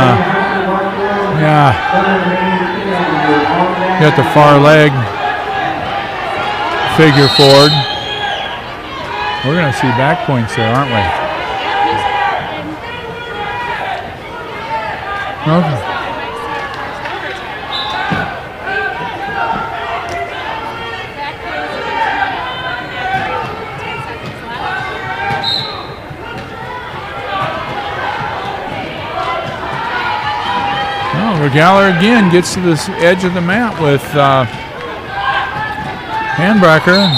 got the far leg figure forward. We're going to see back points there, aren't we? Okay. Regaler again gets to this edge of the mat with Panberger.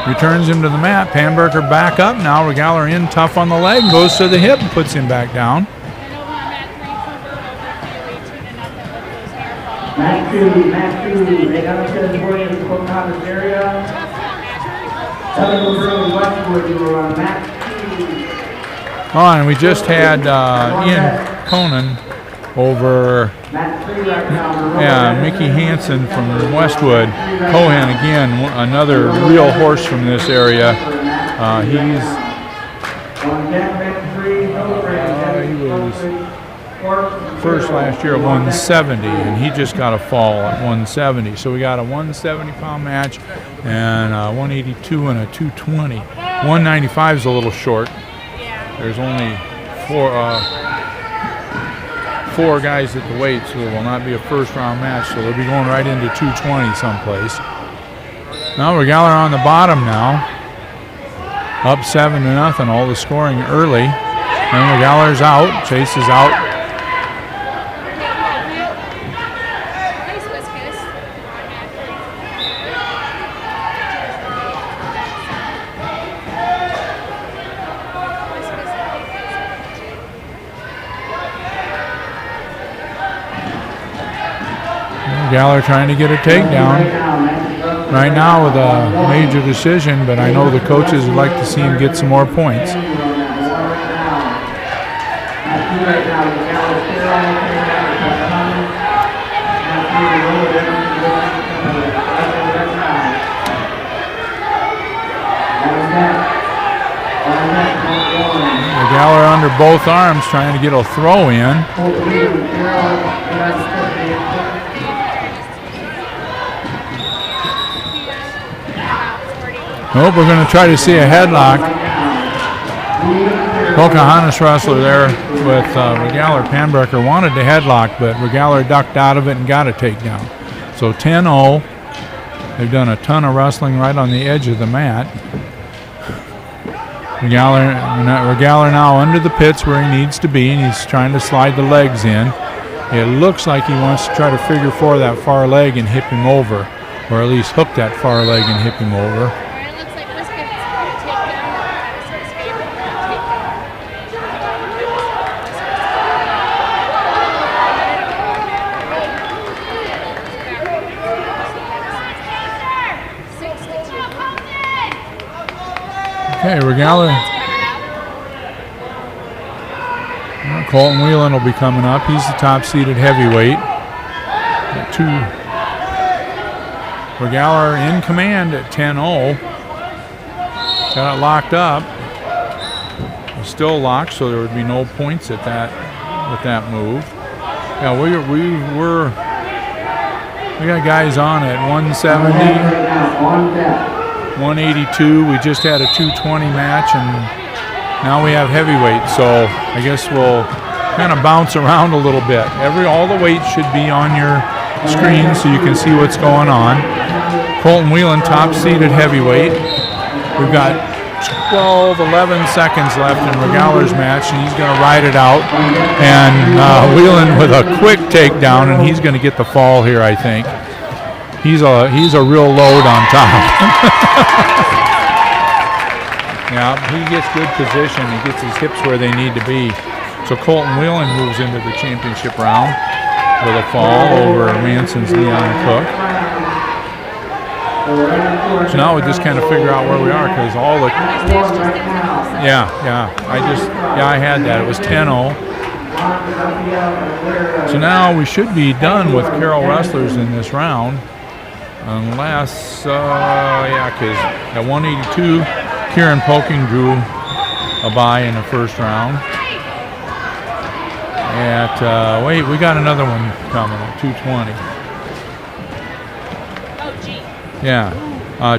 Returns him to the mat. Panberger back up now. Regaler in tough on the leg. Goes to the hip and puts him back down. Mat 2. They got up to the Williams, Pocahontas area. Westwood, you were on mat 2. Oh, and we just had Ian Conan over Mickey Hansen from Westwood. Cohan again, another real horse from this area. He was first last year at 170, and he just got a fall at 170. So we got a 170-pound match and a 182 and a 220. 195 is a little short. There's only four guys at the weight, so it will not be a first-round match. So they'll be going right into 220 someplace. Now Regaler on the bottom now, up 7-0. All the scoring early, and Regaler's out. Chase is out. Regaler trying to get a takedown right now with a major decision, but I know the coaches would like to see him get some more points. Regaler under both arms trying to get a throw in. Nope, we're going to try to see a headlock. Pocahontas wrestler there with Regaler. Panberger wanted to headlock, but Regaler ducked out of it and got a takedown. So 10-0. They've done a ton of wrestling right on the edge of the mat. Regaler now under the pits where he needs to be, and he's trying to slide the legs in. It looks like he wants to try to figure for that far leg and hip him over, or at least hook that far leg and hip him over. Okay, Regaler. Colton Whelan will be coming up. He's the top-seeded heavyweight. Regaler in command at 10-0. Got it locked up. It's still locked, so there would be no points at that with that move. Yeah, we got guys on at 170. 182. We just had a 220 match, and now we have heavyweight. So I guess we'll kind of bounce around a little bit. All the weights should be on your screen so you can see what's going on. Colton Whelan, top-seeded heavyweight. We've got 11 seconds left in Regaler's match, and he's going to ride it out. And Whelan with a quick takedown, and he's going to get the fall here, I think. He's a real load on top. Yeah, he gets good position. He gets his hips where they need to be. So Colton Whelan moves into the championship round with a fall over Manson's Leon Cook. So now we just kind of figure out where we are, because all the I had that. It was 10-0. So now we should be done with Carroll wrestlers in this round, unless, because at 182, Kieran Poking drew a bye in the first round. At, we got another one coming at 220. Oh, gee. Yeah.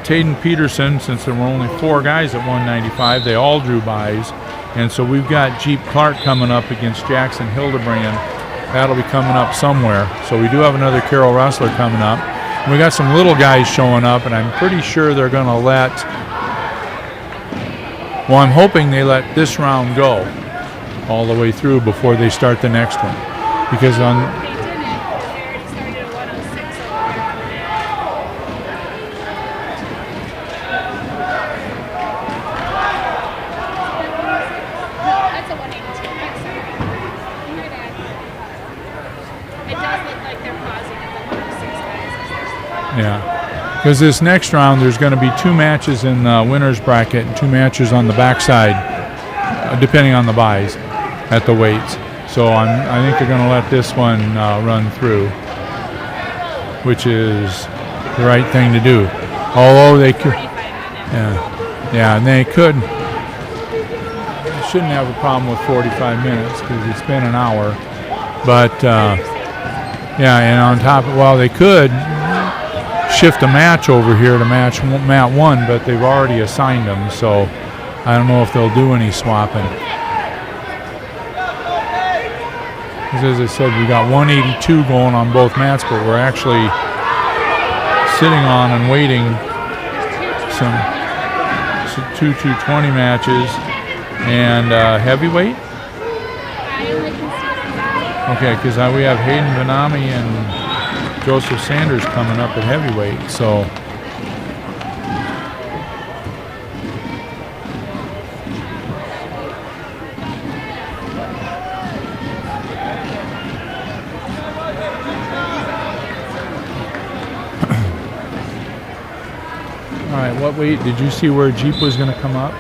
Taden Peterson, since there were only 4 guys at 195, they all drew byes. And so we've got Jeep Clark coming up against Jackson Hildebrand. That'll be coming up somewhere. So we do have another Carroll wrestler coming up. And we got some little guys showing up, and I'm pretty sure they're going to I'm hoping they let this round go all the way through before they start the next one. Because They didn't. They already started at 106 over there on the That's a 182. I'm sorry. You're that. It does look like they're pausing at the 106 guys. Yeah. Because this next round, there's going to be 2 matches in the winner's bracket and 2 matches on the backside, depending on the buys at the weights. So I think they're going to let this one run through, which is the right thing to do. Although they could, and they could. Shouldn't have a problem with 45 minutes because it's been an hour. But and on top of, they could shift a match over here to match Mat 1, but they've already assigned them, so I don't know if they'll do any swapping. As I said, we got 182 going on both mats, but we're actually sitting on and waiting some 2 220 matches and heavyweight. Okay, because we have Hayden Benami and Joseph Sanders coming up at heavyweight, so all right, what weight did you see where Jeep was going to come up?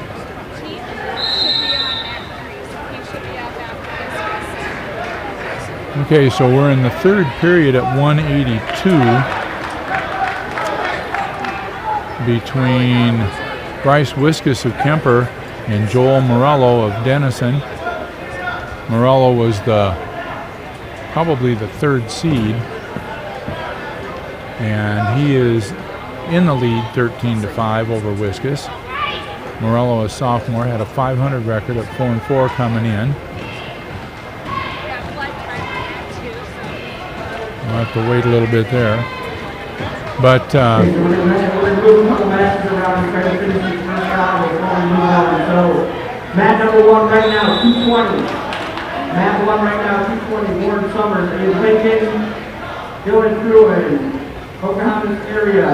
Jeep should be on Mat 3, so he should be up after this. Okay, so we're in the third period at 182 between Bryce Wiskus of Kemper and Joel Morello of Denison. Morello was probably the 3rd seed, and he is in the lead 13-5 over Wiskus. Morello, a sophomore, had a 500 record at 4-4 coming in. We'll have to wait a little bit there. But We're going to move a couple matches around and try to finish this first round before we move on. So, mat number 1 right now, 220. Mat 1 right now, 220. Warren Summers is Lincoln, Dylan Crew, Pocahontas area.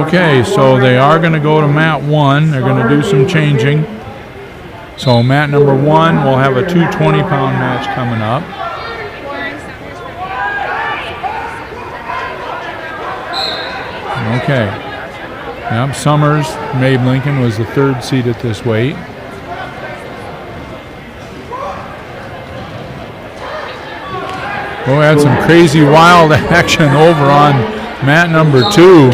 okay, so they are going to go to mat 1. They're going to do some changing. So mat number 1 will have a 220-pound match coming up. Okay. Yep, Summers, Mabe Lincoln was the 3rd seed at this weight. We had some crazy wild action over on mat number 2.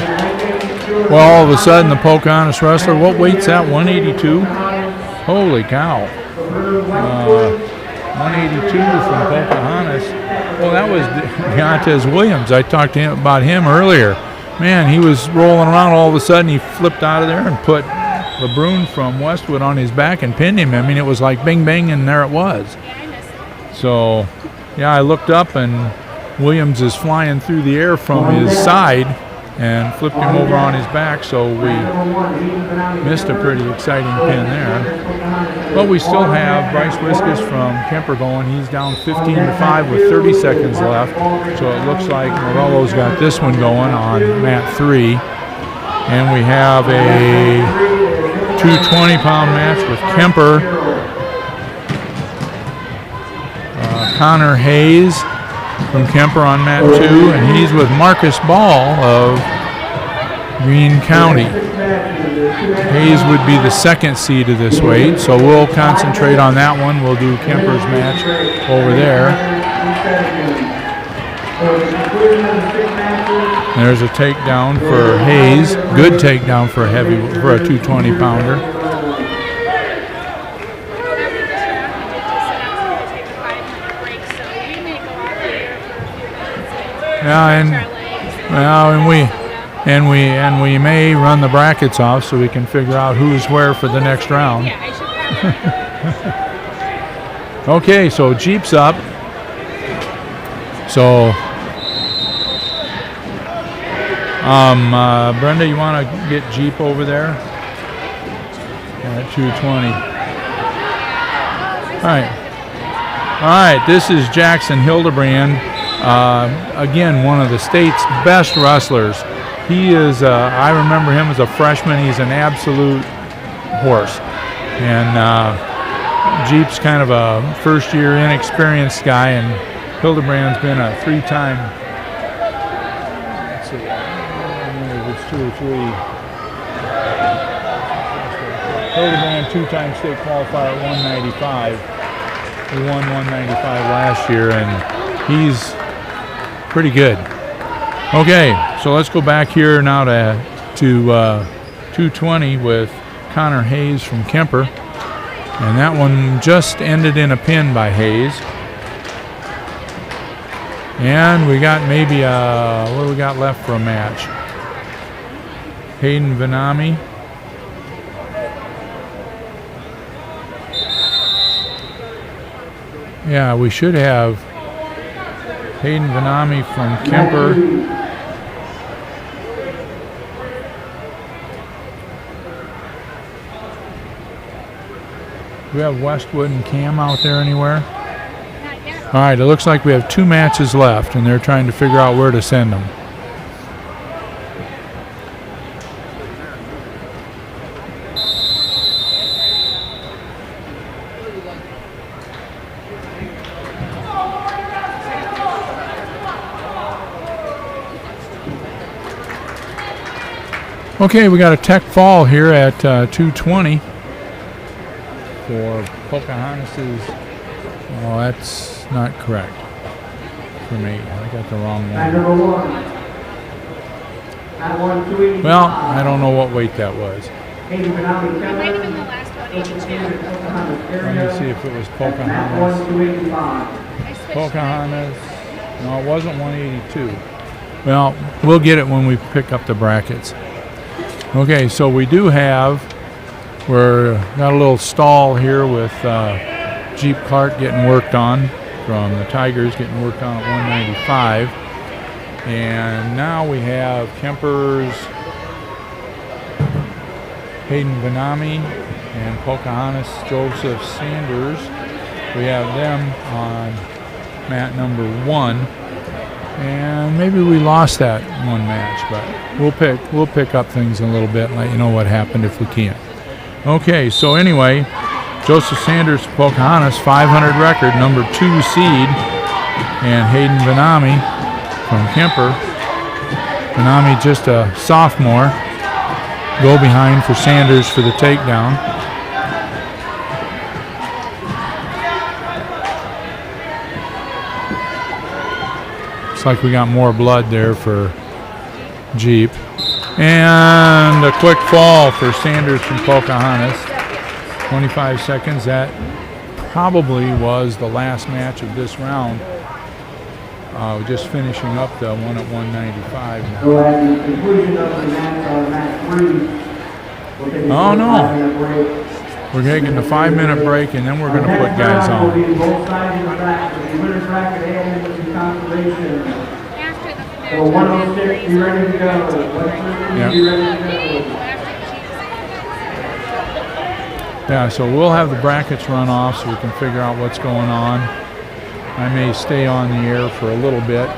Well, all of a sudden the Pocahontas wrestler, what weight's that, 182? Holy cow. 182 from Pocahontas. Well, that was Deontez Williams. I talked to him about him earlier. Man, he was rolling around. All of a sudden, he flipped out of there and put LeBrun from Westwood on his back and pinned him. I mean, it was like bing, bang, and there it was. So, I looked up, and Williams is flying through the air from his side and flipped him over on his back, so we missed a pretty exciting pin there. But we still have Bryce Wiskus from Kemper going. He's down 15-5 with 30 seconds left, so it looks like Morello's got this one going on mat 3. And we have a 220-pound match with Kemper. Connor Hayes from Kemper on mat 2, and he's with Marcus Ball of Greene County. Hayes would be the second seed of this weight, so we'll concentrate on that one. We'll do Kemper's match over there. There's a takedown for Hayes. Good takedown for a 220 pounder. Yeah, and we may run the brackets off so we can figure out who's where for the next round. Okay, so Jeep's up. So, Brenda, you want to get Jeep over there at 220? All right. This is Jackson Hildebrand. Again, one of the state's best wrestlers. He is, I remember him as a freshman. He's an absolute horse. And Jeep's kind of a first-year inexperienced guy, and Hildebrand's been a three-time, let's see, I don't know if it's 2 or 3. Hildebrand, two-time state qualifier at 195. He won 195 last year, and he's pretty good. Okay, so let's go back here now to 220 with Connor Hayes from Kemper. And that one just ended in a pin by Hayes. And we got maybe what do we got left for a match? Hayden Vanami. Yeah, we should have Hayden Vanami from Kemper. Do we have Westwood and Cam out there anywhere? Not yet. All right, it looks like we have 2 matches left, and they're trying to figure out where to send them. Okay, we got a tech fall here at 220 for Pocahontas's. Oh, that's not correct for me. I got the wrong one. Well, I don't know what weight that was. It might have been the last 182. Let me see if it was Pocahontas. I switched Pocahontas. No, it wasn't 182. Well, we'll get it when we pick up the brackets. Okay, so we do have, got a little stall here with Jeep Clark getting worked on from the Tigers, getting worked on at 195. And now we have Kemper's Hayden Vanami and Pocahontas Joseph Sanders. We have them on mat number 1. And maybe we lost that one match, but we'll pick up things in a little bit and let you know what happened if we can. Okay, so anyway, Joseph Sanders, Pocahontas, 500 record, number 2 seed, and Hayden Vanami from Kemper. Vanami just a sophomore. Go behind for Sanders for the takedown. Looks like we got more blood there for Jeep. And a quick fall for Sanders from Pocahontas. 25 seconds. That probably was the last match of this round. Just finishing up the one at 195 now. So at the conclusion of the match 3, we'll take a Oh, no. 5-minute break. We're taking a 5-minute break, and then we're going to put guys Will on. be both sides of the bracket. The winner's bracket and the consolation. After the match, So 106, be ready to go. 113, Yep. be ready to go. Yeah, so we'll have the brackets run off so we can figure out what's going on. I may stay on the air for a little bit.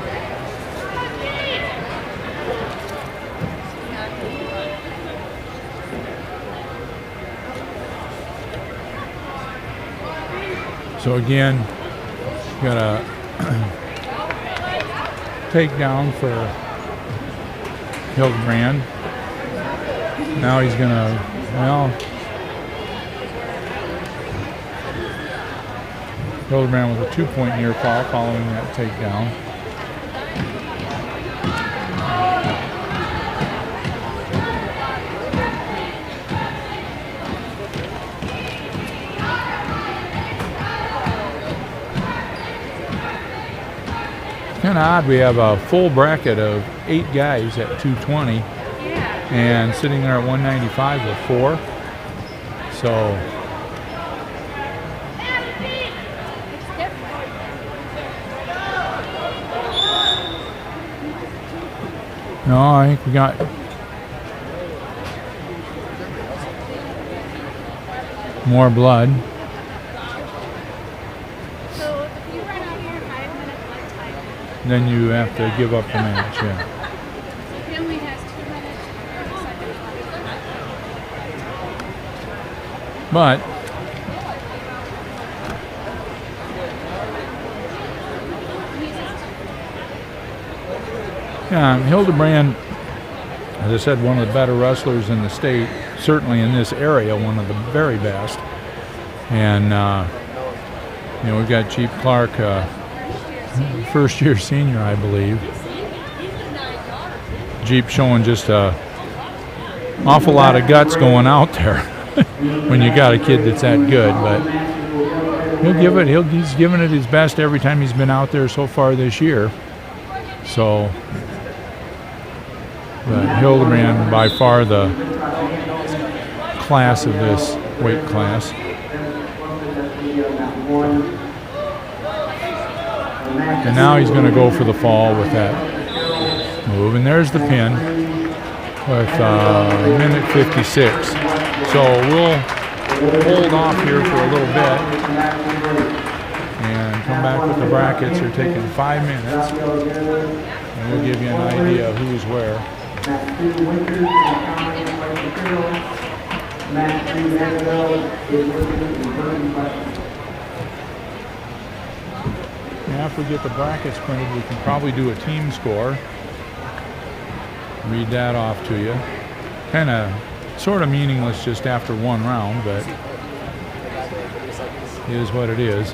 So again, got a takedown for Hildebrand. Now he's gonna, well, Hildebrand with a 2-point near fall following that takedown. Kind of odd, we have a full bracket of 8 guys at 220 and sitting there at 195 with 4. So no, I think we got more blood. So if you run out your 5-minute blood time, Then you have to give up the match, yeah. he only has 2 minutes and 30 seconds left. But yeah, Hildebrand, as I said, one of the better wrestlers in the state, certainly in this area, one of the very best. And you know, we've got Jeep Clark, first-year senior, I believe. Jeep showing just a awful lot of guts going out there when you got a kid that's that good. But he'll give it. He's given it his best every time he's been out there so far this year. So, but Hildebrand by far the class of this weight class. And now he's going to go for the fall with that move. And there's the pin with minute 56. So we'll hold off here for a little bit and come back with the brackets. They're taking 5 minutes. And we'll give you an idea of who's where. After we get the brackets printed, we can probably do a team score. Read that off to you. Kind of, sort of meaningless just after one round, but it is what it is.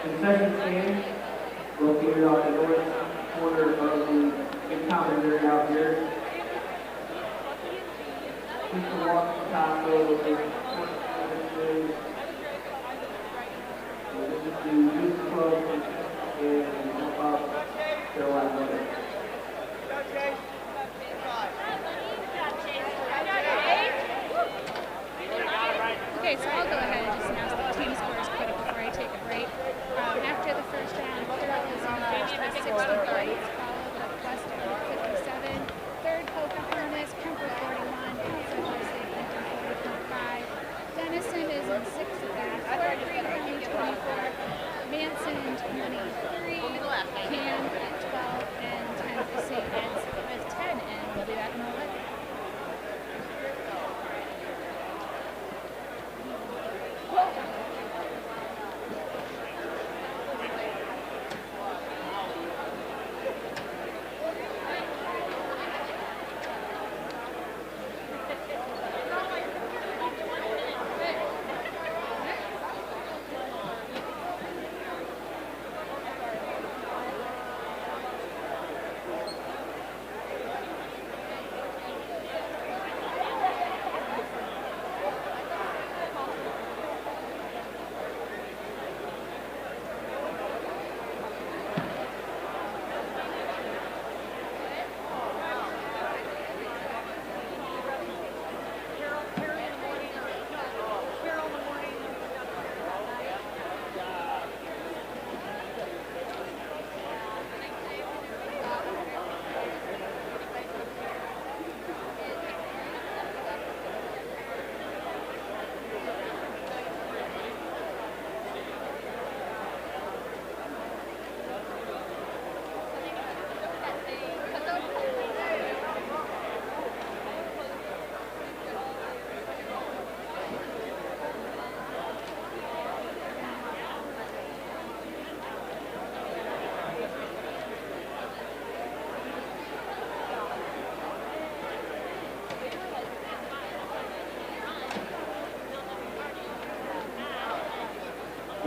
Concession stand located on the north corner of the big common area out here. You can walk to the top of the this is the youth club and help out Carroll Invitational. Okay, so I'll go ahead and just announce the team scores quick before I take a break. After the first round, Carroll is engaged with 60 points, followed with Western with 57. Third, Pocahontas, Kemper 41, Council Wesley, Clinton 40.5. Denison is in 6th at 4, Green County 24, Manson 23, Cam at 12, and 10 for St. Ed's with 10. And we'll be back in a little bit.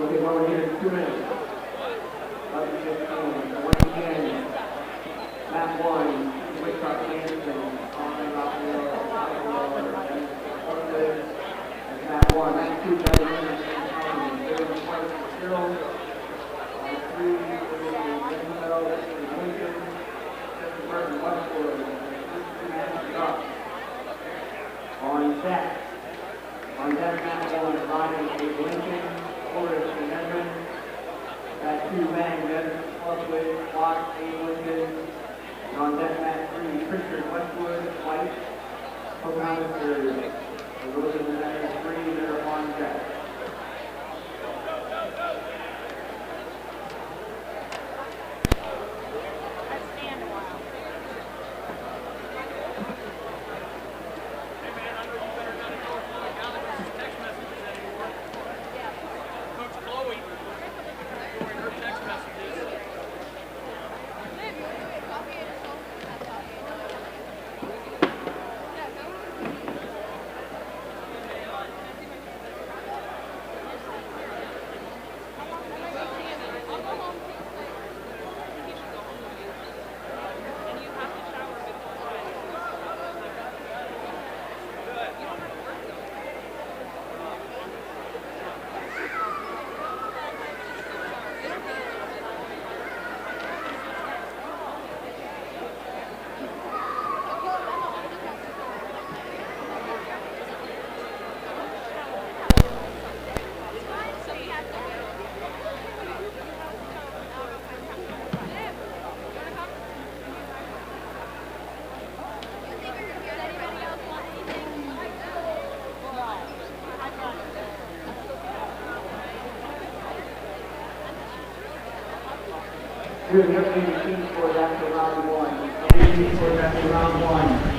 Okay, well, we're here 2 minutes. Up to 15. Once again, map 1, Quick Truck Dancing, on Rock Hill, map 1, map 2, Carroll, 3, Lincoln, Westwood, on deck map 1, Ryan, Lincoln, Forest, and Edmund. Map 2, Magnet, Westwood, Fox, Lincoln. And on deck map 3, Pritchard, Westwood, White, Pocahontas area. Those are the next 3 that are on deck.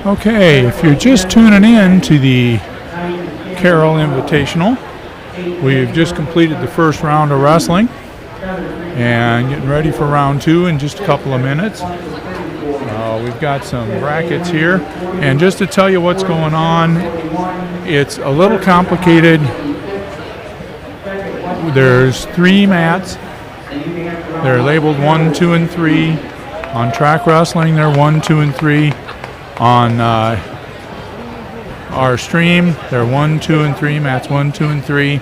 Okay, if you're just tuning in to the Carroll Invitational, we've just completed the first round of wrestling and getting ready for round 2 in just a couple of minutes. We've got some brackets here, and just to tell you what's going on, it's a little complicated. There's 3 mats. They're labeled 1, 2, and 3. On track wrestling, they're 1, 2, and 3. On our stream, they're 1, 2, and 3. Mats 1, 2, and 3.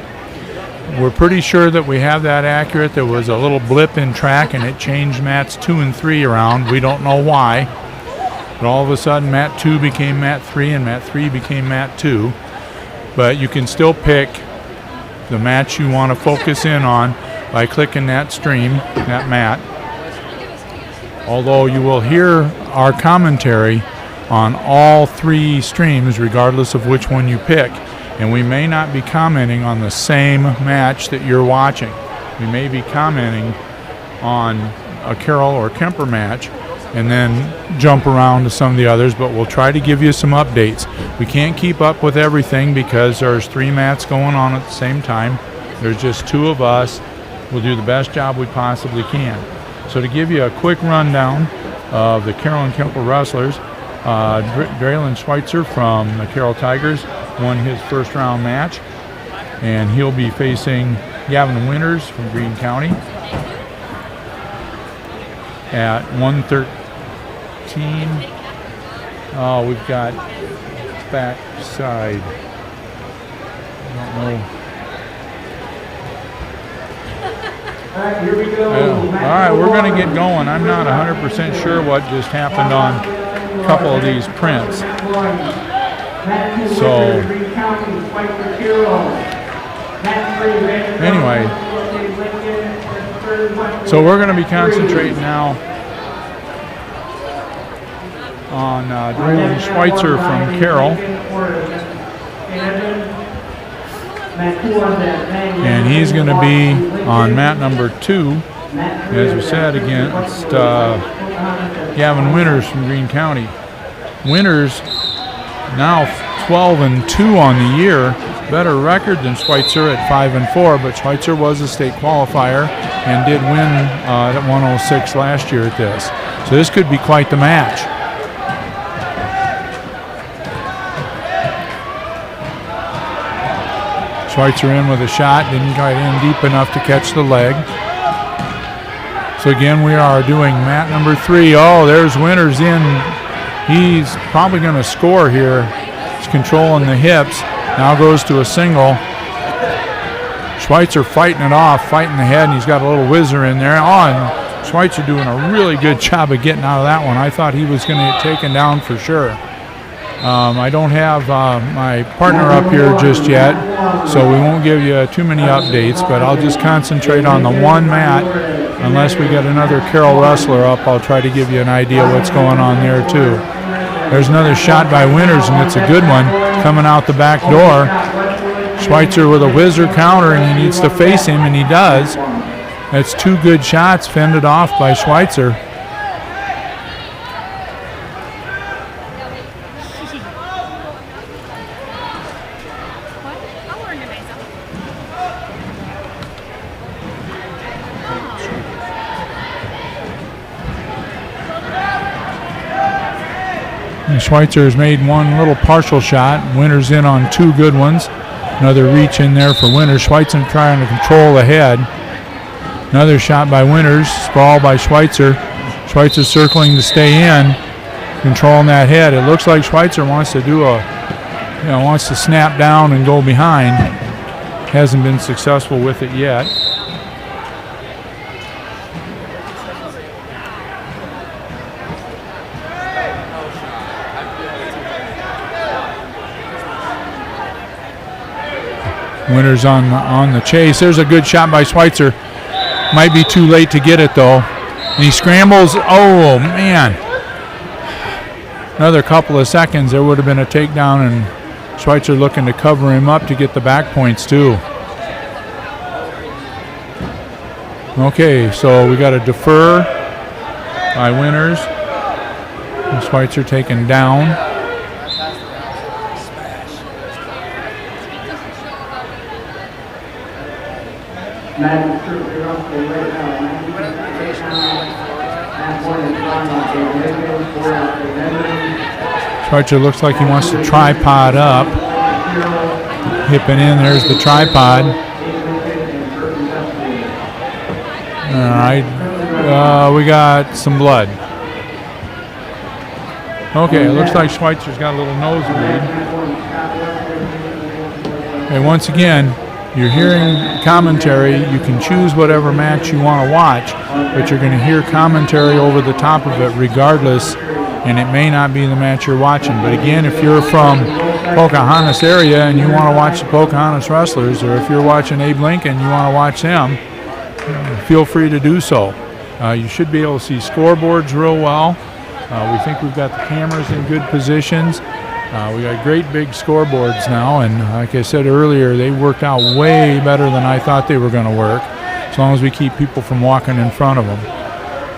We're pretty sure that we have that accurate. There was a little blip in track, and it changed mats 2 and 3 around. We don't know why. But all of a sudden, mat 2 became mat 3, and mat 3 became mat 2. But you can still pick the match you want to focus in on by clicking that stream, that mat. Although you will hear our commentary on all 3 streams regardless of which one you pick, and we may not be commenting on the same match that you're watching. We may be commenting on a Carroll or Kemper match and then jump around to some of the others, but we'll try to give you some updates. We can't keep up with everything because there's 3 mats going on at the same time. There's just 2 of us. We'll do the best job we possibly can. So to give you a quick rundown of the Carroll and Kemper wrestlers, Draylen Schweitzer from the Carroll Tigers won his first round match, and he'll be facing Gavin Winters from Greene County at 113. Oh, we've got backside. I don't know. All right, here we go. All right, we're going to get going. I'm not 100% sure what just happened on a couple of these prints. So, anyway, so we're going to be concentrating now on Draylen Schweitzer from Carroll. And he's going to be on mat number 2, as we said, against Gavin Winters from Greene County. Winters now 12-2 on the year, better record than Schweitzer at 5-4, but Schweitzer was a state qualifier and did win at 106 last year at this. So this could be quite the match. Schweitzer in with a shot, didn't get in deep enough to catch the leg. So again, we are doing mat number 3. Oh, there's Winters in. He's probably going to score here. He's controlling the hips. Now goes to a single. Schweitzer fighting it off, fighting the head, and he's got a little whizzer in there. Oh, and Schweitzer doing a really good job of getting out of that one. I thought he was going to get taken down for sure. I don't have my partner up here just yet, so we won't give you too many updates, but I'll just concentrate on the one mat. Unless we get another Carroll wrestler up, I'll try to give you an idea what's going on there too. There's another shot by Winters, and it's a good one coming out the back door. Schweitzer with a whizzer counter, and he needs to face him, and he does. That's 2 good shots fended off by Schweitzer. And Schweitzer has made one little partial shot. Winters in on 2 good ones. Another reach in there for Winters. Schweitzer trying to control the head. Another shot by Winters. Sprawl by Schweitzer. Schweitzer circling to stay in. Controlling that head. It looks like Schweitzer wants to do wants to snap down and go behind. Hasn't been successful with it yet. Winters on the chase. There's a good shot by Schweitzer. Might be too late to get it though. And he scrambles. Oh man. Another couple of seconds, there would have been a takedown, and Schweitzer looking to cover him up to get the back points too. Okay, so we got a defer by Winters. And Schweitzer taken down. Schweitzer looks like he wants to tripod up. Hipping in, there's the tripod. All right, we got some blood. Okay, it looks like Schweitzer's got a little nosebleed. Okay, once again, you're hearing commentary. You can choose whatever match you want to watch, but you're going to hear commentary over the top of it regardless, and it may not be the match you're watching. But again, if you're from Pocahontas area and you want to watch the Pocahontas wrestlers, or if you're watching Abe Lincoln and you want to watch them, feel free to do so. You should be able to see scoreboards real well. We think we've got the cameras in good positions. We got great big scoreboards now, and like I said earlier, they worked out way better than I thought they were going to work, as long as we keep people from walking in front of them.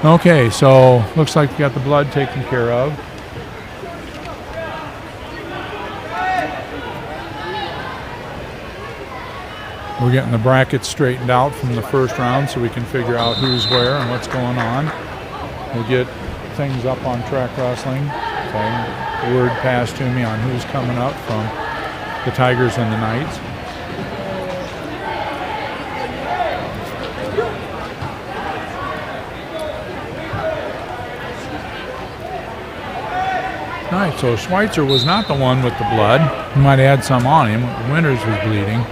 Okay, so looks like we got the blood taken care of. We're getting the brackets straightened out from the first round so we can figure out who's where and what's going on. We'll get things up on Track Wrestling. Okay. Word passed to me on who's coming up from the Tigers and the Knights. All right, so Schweitzer was not the one with the blood. He might have had some on him. Winters was bleeding.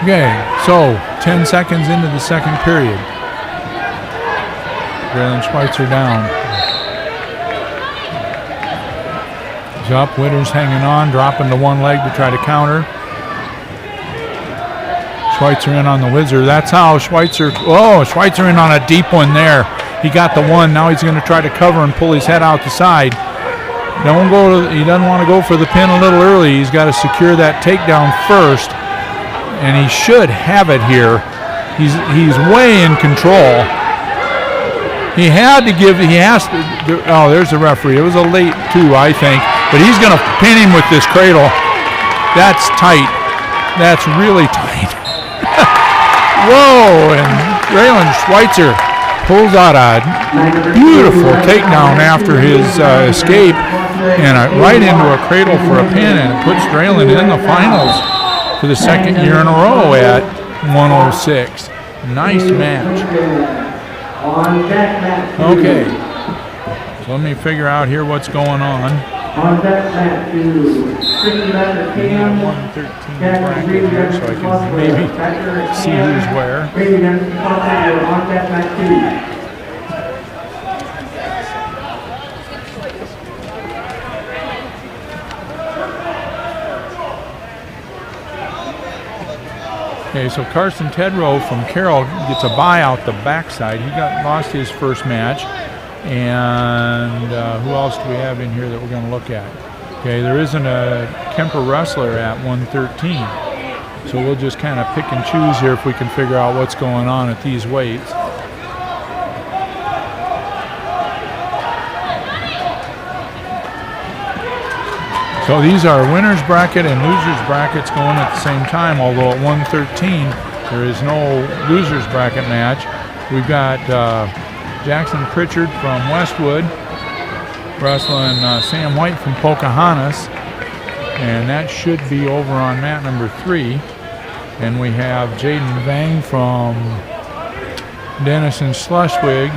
Okay, so 10 seconds into the second period. Braylon Schweitzer down. He's up, Winters hanging on, dropping to one leg to try to counter. Schweitzer in on the whizzer. That's how Schweitzer in on a deep one there. He got the one, now he's going to try to cover and pull his head out the side. He doesn't want to go for the pin a little early. He's got to secure that takedown first, and he should have it here. He's way in control. There's the referee. It was a late two, I think. But he's going to pin him with this cradle. That's tight. That's really tight. Whoa, and Braylon Schweitzer pulls out a beautiful takedown after his escape. and right into a cradle for a pin, and it puts Draylen in the finals for the second year in a row at 106. Nice match. Okay, so let me figure out here what's going on. On that match to 113 bracket here, so I can maybe see who's where. On that match too. Okay, so Carson Tedrow from Carroll gets a bye out the backside. He lost his first match. And who else do we have in here that we're going to look at? Okay, there isn't a Kemper wrestler at 113. So we'll just kind of pick and choose here if we can figure out what's going on at these weights. So these are winners bracket and losers brackets going at the same time, although at 113 there is no losers bracket match. We've got Jackson Pritchard from Westwood wrestling Sam White from Pocahontas, and that should be over on mat number 3. And we have Jaden Vang from Denison Schleswig.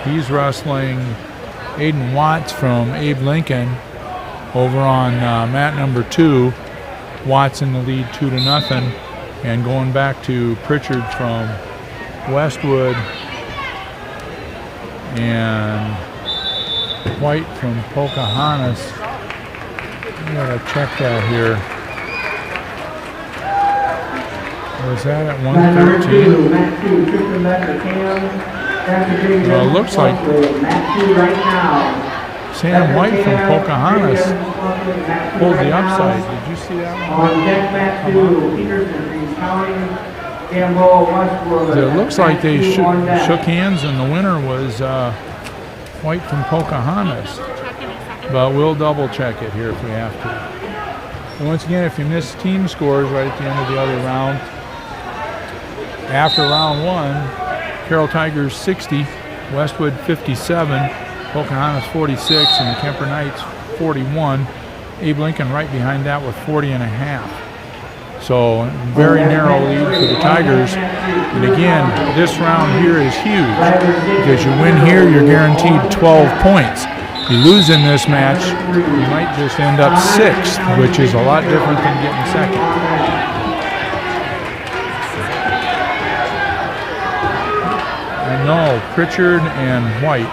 He's wrestling Aiden Watts from Abe Lincoln over on mat number 2. Watts in the lead 2-0, and going back to Pritchard from Westwood and White from Pocahontas. I gotta check that here. Was that at 113? Well, it looks like Sam White from Pocahontas pulled the upside. Did you see that one? It looks like they shook hands, and the winner was White from Pocahontas. But we'll double check it here if we have to. And once again, if you miss team scores right at the end of the other round, after round 1, Carroll Tigers 60, Westwood 57, Pocahontas 46, and the Kemper Knights 41. Abe Lincoln right behind that with 40.5. So very narrow lead for the Tigers. And again, this round here is huge because you win here, you're guaranteed 12 points. You lose in this match, you might just end up 6th, which is a lot different than getting second. And no, Pritchard and White.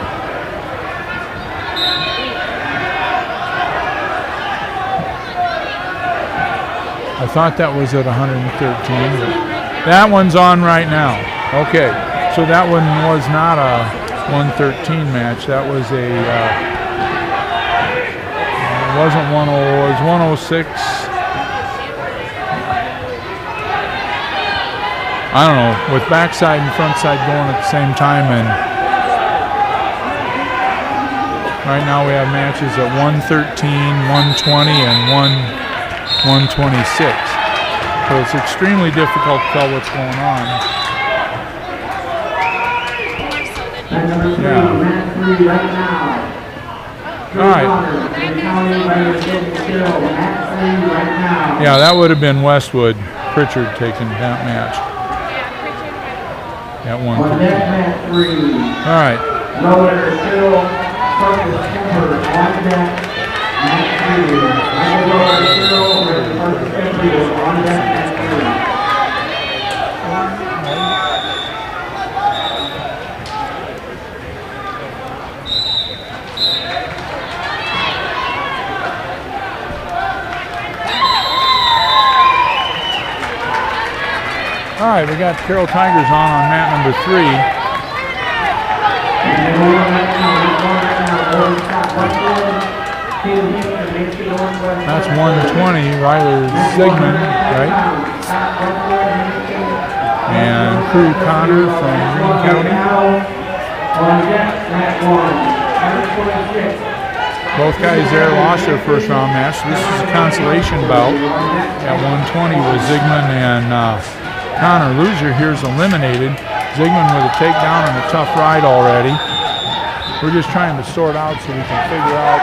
I thought that was at 113, but that one's on right now. Okay, so that one was not a 113 match. That was a, it wasn't 10, it was 106. I don't know, with backside and front side going at the same time, and right now we have matches at 113, 120, and 126. So it's extremely difficult to tell what's going on. Yeah. All right. Yeah, that would have been Westwood. Pritchard taking that match. At 113. All right. All right, we got Carroll Tigers on mat number 3. That's 120, Ryler Zigman, right? And Crew Connor from Greene County. Both guys there lost their first round match. This is a consolation bout at 120 with Zigman and Connor. Loser here is eliminated. Zigman with a takedown and a tough ride already. We're just trying to sort out so we can figure out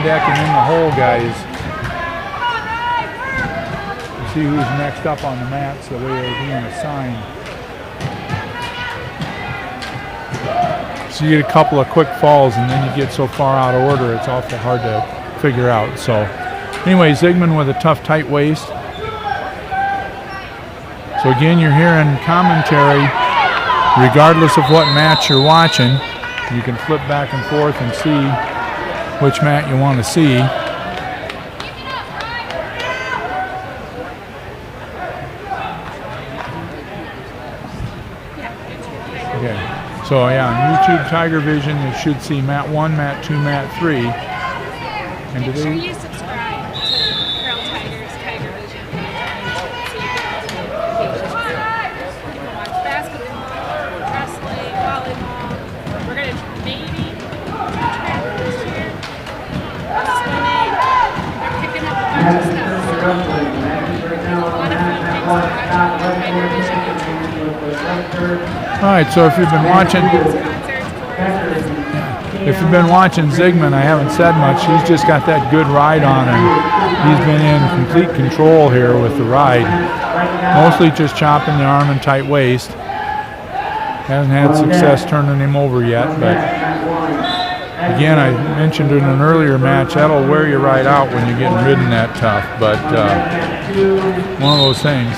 on deck and in the hole, guys. See who's next up on the mats, the way they're being assigned. So you get a couple of quick falls and then you get so far out of order it's awful hard to figure out. So anyway, Zygmunt with a tough, tight waist. So again, you're hearing commentary regardless of what match you're watching. You can flip back and forth and see which mat you want to see. Okay, so yeah, on YouTube Tiger Vision, you should see mat 1, mat 2, mat 3. And Make sure you subscribe to Carroll Tigers Tiger Vision. So you get notifications. You can watch basketball, wrestling, volleyball. We're going to maybe track this year. Swimming. They're picking up a bunch of stuff. So a lot of fun things to watch on Tiger Vision. all right, so if you've been watching, Zygmunt, I haven't said much. He's just got that good ride on him. He's been in complete control here with the ride. Mostly just chopping the arm and tight waist. Hasn't had success turning him over yet, but again, I mentioned in an earlier match, that'll wear you right out when you're getting ridden that tough, but one of those things.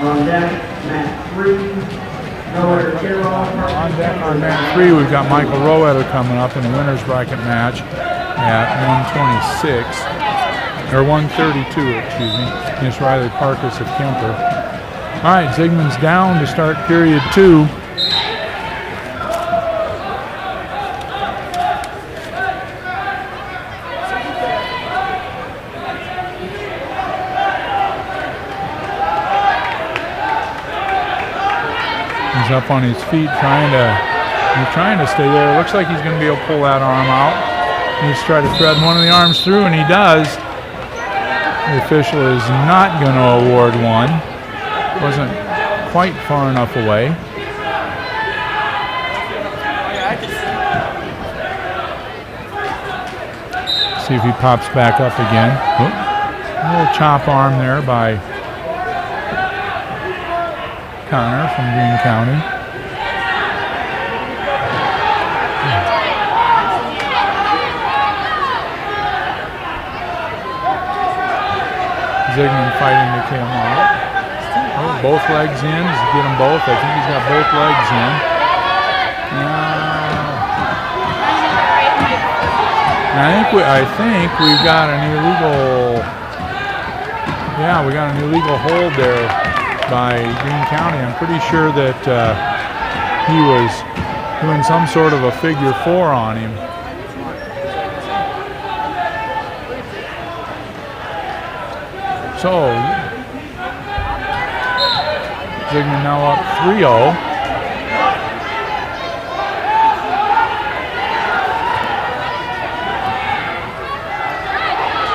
On deck, mat 3, Carroll. On deck on mat 3, we've got Michael Roeder coming up in the winner's bracket match at 126, or 132, excuse me, against Riley Parkus of Kemper. All right, Zygmunt's down to start period 2. He's up on his feet trying to stay there. Looks like he's going to be able to pull that arm out. He's trying to thread one of the arms through, and he does. The official is not going to award one. Wasn't quite far enough away. See if he pops back up again. Oh, a little chop arm there by Connor from Greene County. Zygmunt fighting to come out. Oh, both legs in. Does he get them both? I think he's got both legs in. I think we've got an illegal. Yeah, we got an illegal hold there by Greene County. I'm pretty sure that he was doing some sort of a figure 4 on him. So Zygmunt now up 3-0.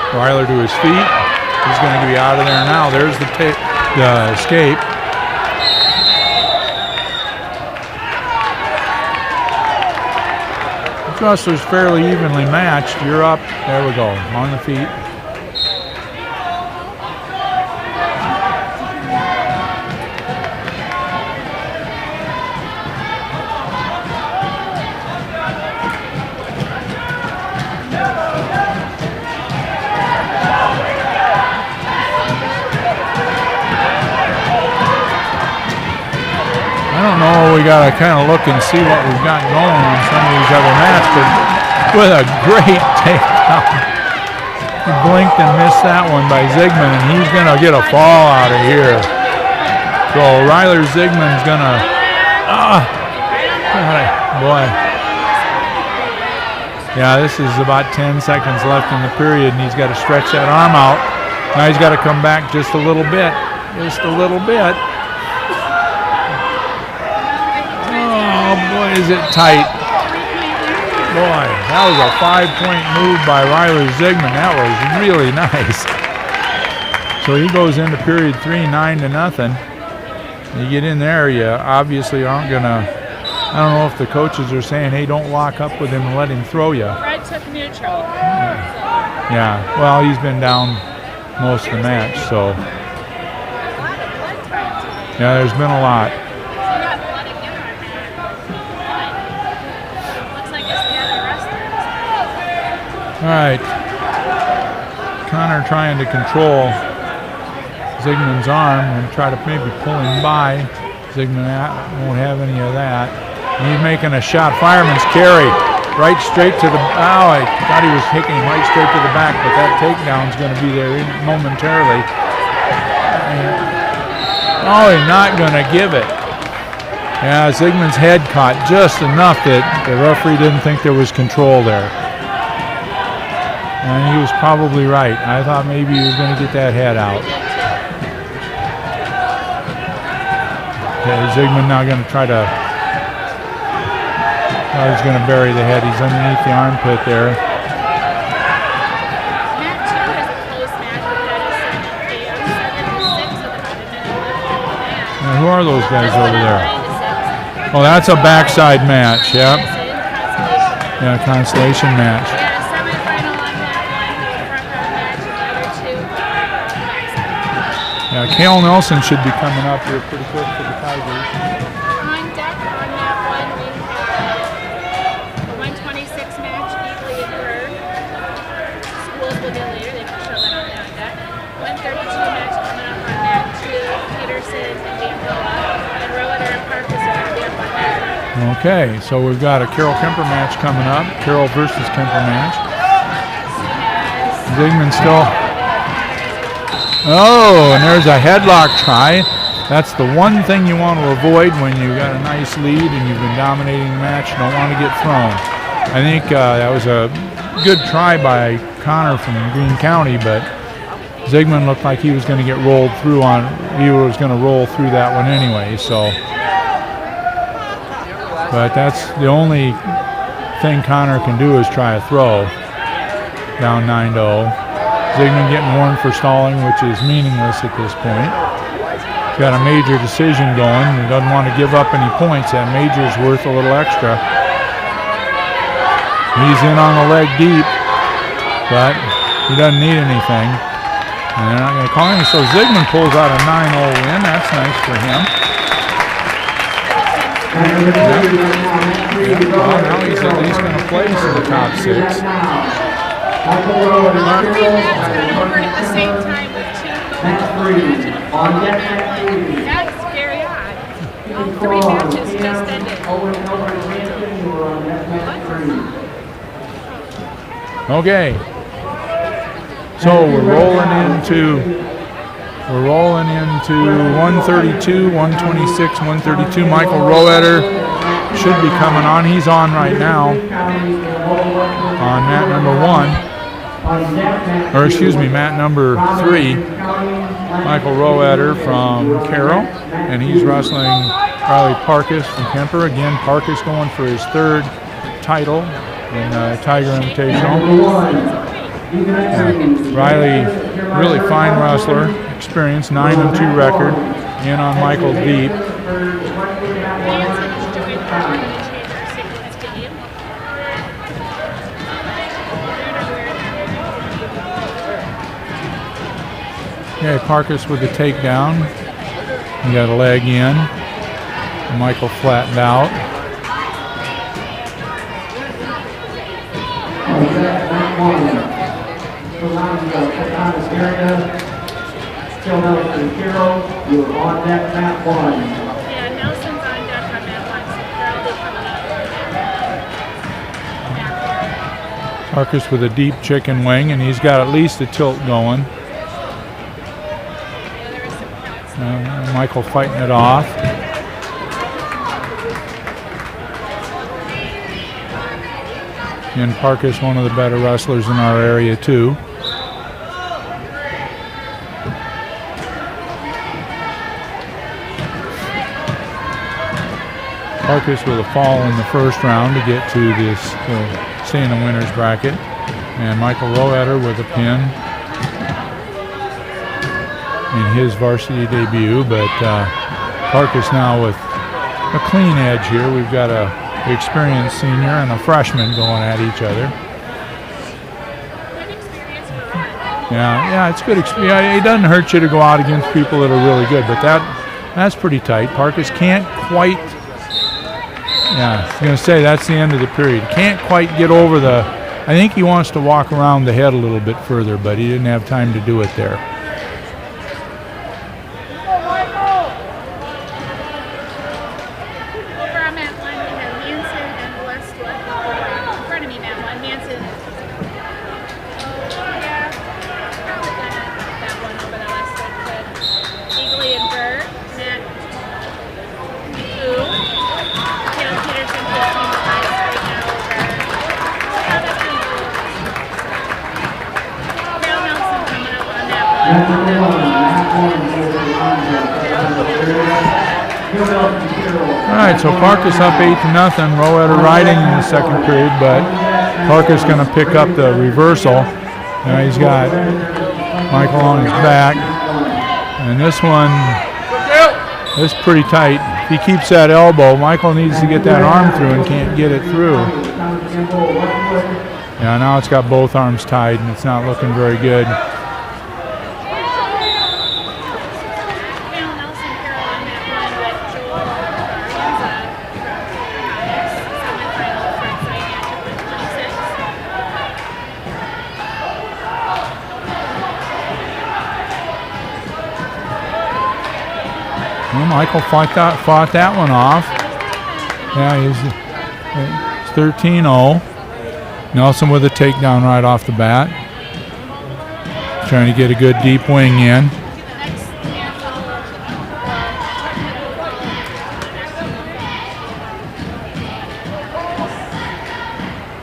Ryler to his feet. He's going to be out of there now. There's the escape. The wrestler's fairly evenly matched. You're up. There we go. On the feet. We got to kind of look and see what we've got going on some of these other matches, but with a great takedown. He blinked and missed that one by Zygmunt, and he's going to get a fall out of here. So Ryler Zygmunt's going to, boy. Yeah, this is about 10 seconds left in the period, and he's got to stretch that arm out. Now he's got to come back just a little bit, Oh, boy, is it tight. Boy, that was a 5-point move by Ryler Zygmunt. That was really nice. So he goes into period 3, 9-0. You get in there, you obviously aren't going to I don't know if the coaches are saying, hey, don't lock up with him and let him throw you. Fred took neutral. Yeah, well, he's been down most of the match, so. A lot of blood time today. Yeah, there's been a lot. We got blood again on that. Looks like it's the other wrestlers. All right. Connor trying to control Zygmun's arm and try to maybe pull him by. Zygmun won't have any of that. And he's making a shot. Fireman's carry right straight to the. Oh, I thought he was kicking him right straight to the back, but that takedown's going to be there momentarily. Oh, he's not going to give it. Yeah, Zygmun's head caught just enough that the referee didn't think there was control there. And he was probably right. I thought maybe he was going to get that head out. Okay, Zygmun now going to try to. Oh, he's going to bury the head. He's underneath the armpit there. Match 2 is a close match with Edison and Theo. 7-6 with about a minute left in the match. Now, who are those guys This one over is there? 9-6. Oh, that's a backside match. Yep. Consolation match. Yeah, constellation match. We got a semifinal on that one, the front row match, and the other two are backside. Yeah, Cale Nelson should be coming up here pretty quick for the Tigers. On deck on that one, we have the 126 match, Eagley and Burr. Schools will get later, they can show that on the on deck. 132 match coming up on that too, Peterson and Gamboa. And Rowan and Park is going to be up on that. Okay, so we've got a Carroll Kemper match coming up. Carroll versus Kemper match. Zygmun still. Oh, and there's a headlock try. That's the one thing you want to avoid when you've got a nice lead and you've been dominating the match. You don't want to get thrown. I think that was a good try by Connor from Greene County, but Zygmun looked like he was going to get rolled through on. He was going to roll through that one anyway. So, but that's the only thing Connor can do is try a throw. Down 9-0. Zygmun getting warned for stalling, which is meaningless at this point. He's got a major decision going and doesn't want to give up any points. That major's worth a little extra. He's in on the leg deep, but he doesn't need anything. And they're not going to call him. So Zygmun pulls out a 9-0 win. That's nice for him. Well, now he's at least going to place in the top 6. All three matches go over at the same time with 2 going to the match. That's very odd. All 3 matches just ended. Okay. So we're rolling into 132, 126, 132. Michael Roeder should be coming on. He's on right now on mat number 1. Or excuse me, mat number 3. Michael Roeder from Carroll, and he's wrestling Riley Parkus from Kemper. Again, Parkus going for his 3rd title in Tiger Invitational. Riley, really fine wrestler, experience, 9-2 record, in on Michael deep. Okay, Parkus with the takedown. He got a leg in. Michael flattened out. You're on deck, mat 1. Yeah, Nelson's on deck on that one, so Parkus with a deep chicken wing, and he's got at least a tilt going. Michael fighting it off. And Parkus, one of the better wrestlers in our area too. Parkus with a fall in the first round to get to this, stay in the winner's bracket. And Michael Roeder with a pin in his varsity debut, but Parkus now with a clean edge here. We've got a experienced senior and a freshman going at each other. Good experience for fun. Yeah, it's good. Yeah, it doesn't hurt you to go out against people that are really good, but that's pretty tight. Parkus can't quite. Yeah, I was going to say that's the end of the period. Can't quite get over the. I think he wants to walk around the head a little bit further, but he didn't have time to do it there. Over on mat 1, we have Hanson and Westwood. In front of me, mat 1, Hanson. Yeah, probably gonna that one over the Westwood kid. Eagley and Burr, mat 2. Caleb Peterson, 15 points right now over. How that's gonna go. Carroll Nelson coming up on that one. All right, so Parkus up 8-0. Roetter riding in the second period, but Parkus going to pick up the reversal. Now he's got Michael on his back, and this one is pretty tight. If he keeps that elbow, Michael needs to get that arm through and can't get it through. Yeah, now it's got both arms tied, and it's not looking very good. Carroll Nelson, Carroll on that one with Joel Arianza. Semifinal front side match at 126. Well, Michael fought that one off. Yeah, he's 13-0. Nelson with a takedown right off the bat. Trying to get a good deep wing in.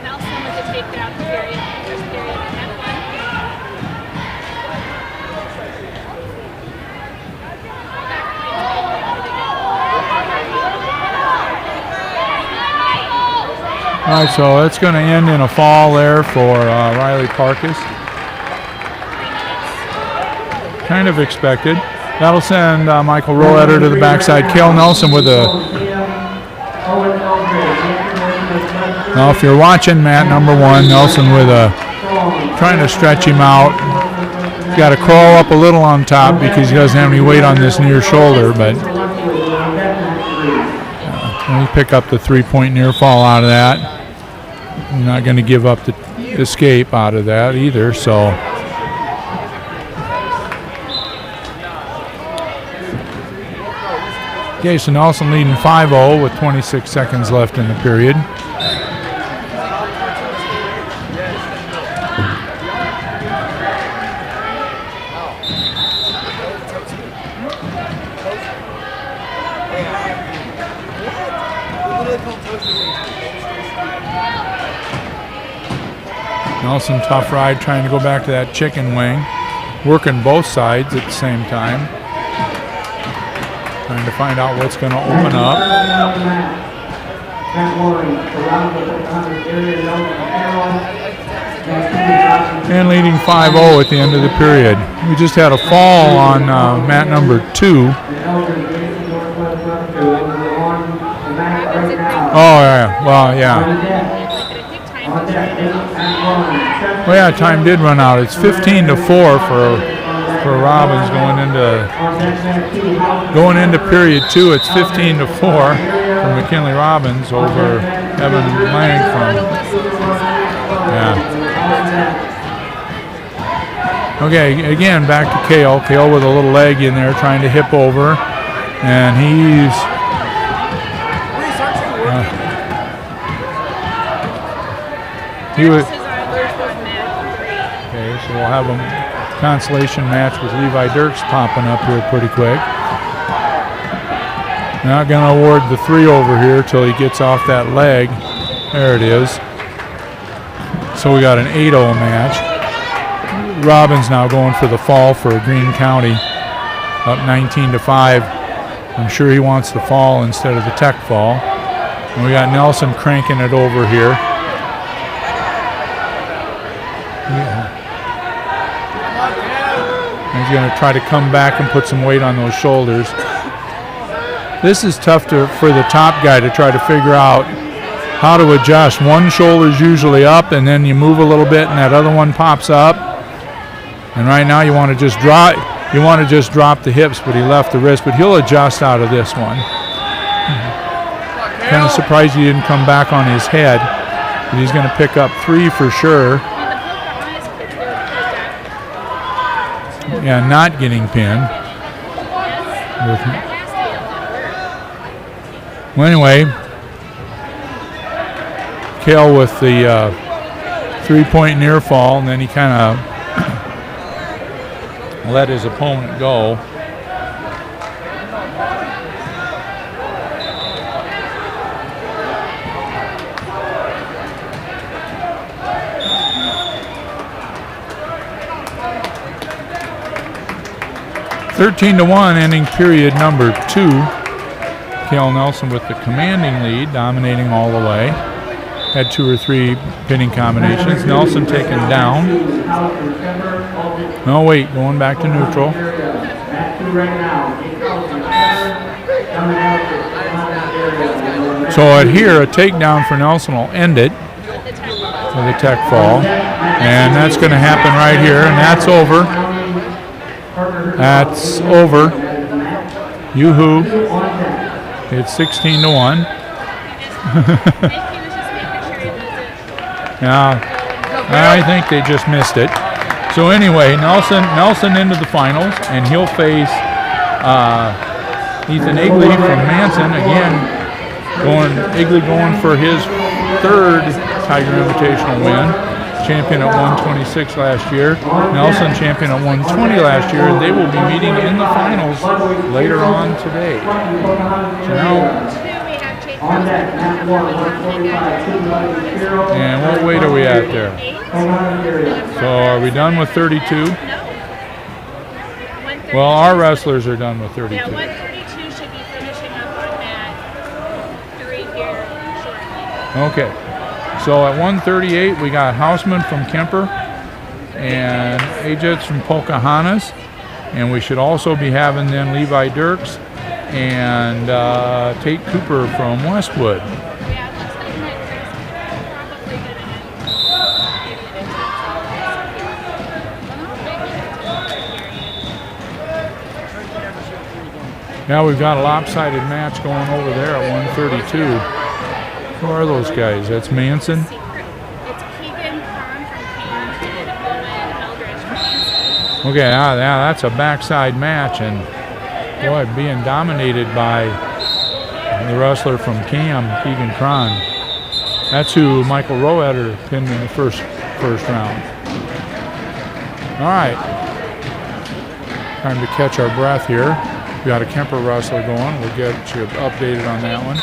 Nelson with the takedown period, first period on that All right, so it's going to end in a fall there for Riley Parkus. Kind of expected. That'll send Michael Roetter to the backside. Cale Nelson with a. Now, if you're watching Matt number 1, Nelson with a. Trying to stretch him out. He's got to crawl up a little on top because he doesn't have any weight on this near shoulder, but. We pick up the 3-point near fall out of that. I'm not going to give up the escape out of that either, so. Okay, so Nelson leading 5-0 with 26 seconds left in the period. Nelson, tough ride, trying to go back to that chicken wing. Working both sides at the same time. Trying to find out what's going to open up. And leading 5-0 at the end of the period. We just had a fall on mat number 2. Oh, yeah. Well, yeah. Well, yeah, time did run out. It's 15-4 for Robbins going into period 2. It's 15-4 for McKinley Robbins over Evan Lang from. Yeah. Okay, again back to Cale. Cale with a little leg in there, trying to hip over, and he's. He was. Okay, so we'll have a consolation match with Levi Dirks popping up here pretty quick. Not going to award the 3 over here till he gets off that leg. There it is. So we got an 8-0 match. Robbins now going for the fall for Greene County, up 19-5. I'm sure he wants the fall instead of the tech fall. And we got Nelson cranking it over here. He's going to try to come back and put some weight on those shoulders. This is tough for the top guy to try to figure out how to adjust. One shoulder's usually up, and then you move a little bit, and that other one pops up. And right now, you want to just drop. You want to just drop the hips, but he left the wrist. But he'll adjust out of this one. Kind of surprised he didn't come back on his head, but he's going to pick up 3 for sure. Yeah, not getting pinned. Well, anyway, Cale with the 3-point near fall, and then he kind of let his opponent go. (13-1) ending period number 2. Cale Nelson with the commanding lead, dominating all the way. Had 2 or 3 pinning combinations. Nelson taken down. No, wait, going back to neutral. So at here, a takedown for Nelson will end it with a tech fall. And that's going to happen right here, and that's over. That's over. Yoo-hoo. It's 16-1. Yeah, I think they just missed it. So anyway, Nelson into the finals, and he'll face Ethan Igley from Manson again. Igley going for his 3rd Tiger Invitational win. Champion at 126 last year. Nelson champion at 120 last year, and they will be meeting in the finals later on today. So now, and what weight are we at there? So are we done with 32? Well, our wrestlers are done with 32. Yeah, 132 should be finishing up on that 3 here shortly. Okay. So at 138, we got Hausman from Kemper and Ajets from Pocahontas. And we should also be having then Levi Dirks and Tate Cooper from Westwood. Yeah, it looks like Mike Chris probably going to Now we've got a lopsided match going over there at 132. Who are those guys? That's Manson? It's Keegan Cron from Kane and Owen Eldridge from Manson. Okay, yeah, that's a backside match, and boy, being dominated by the wrestler from Cam, Keegan Cron. That's who Michael Roeder pinned in the first round. All right, time to catch our breath here. We got a Kemper wrestler going. We'll get you updated on that one.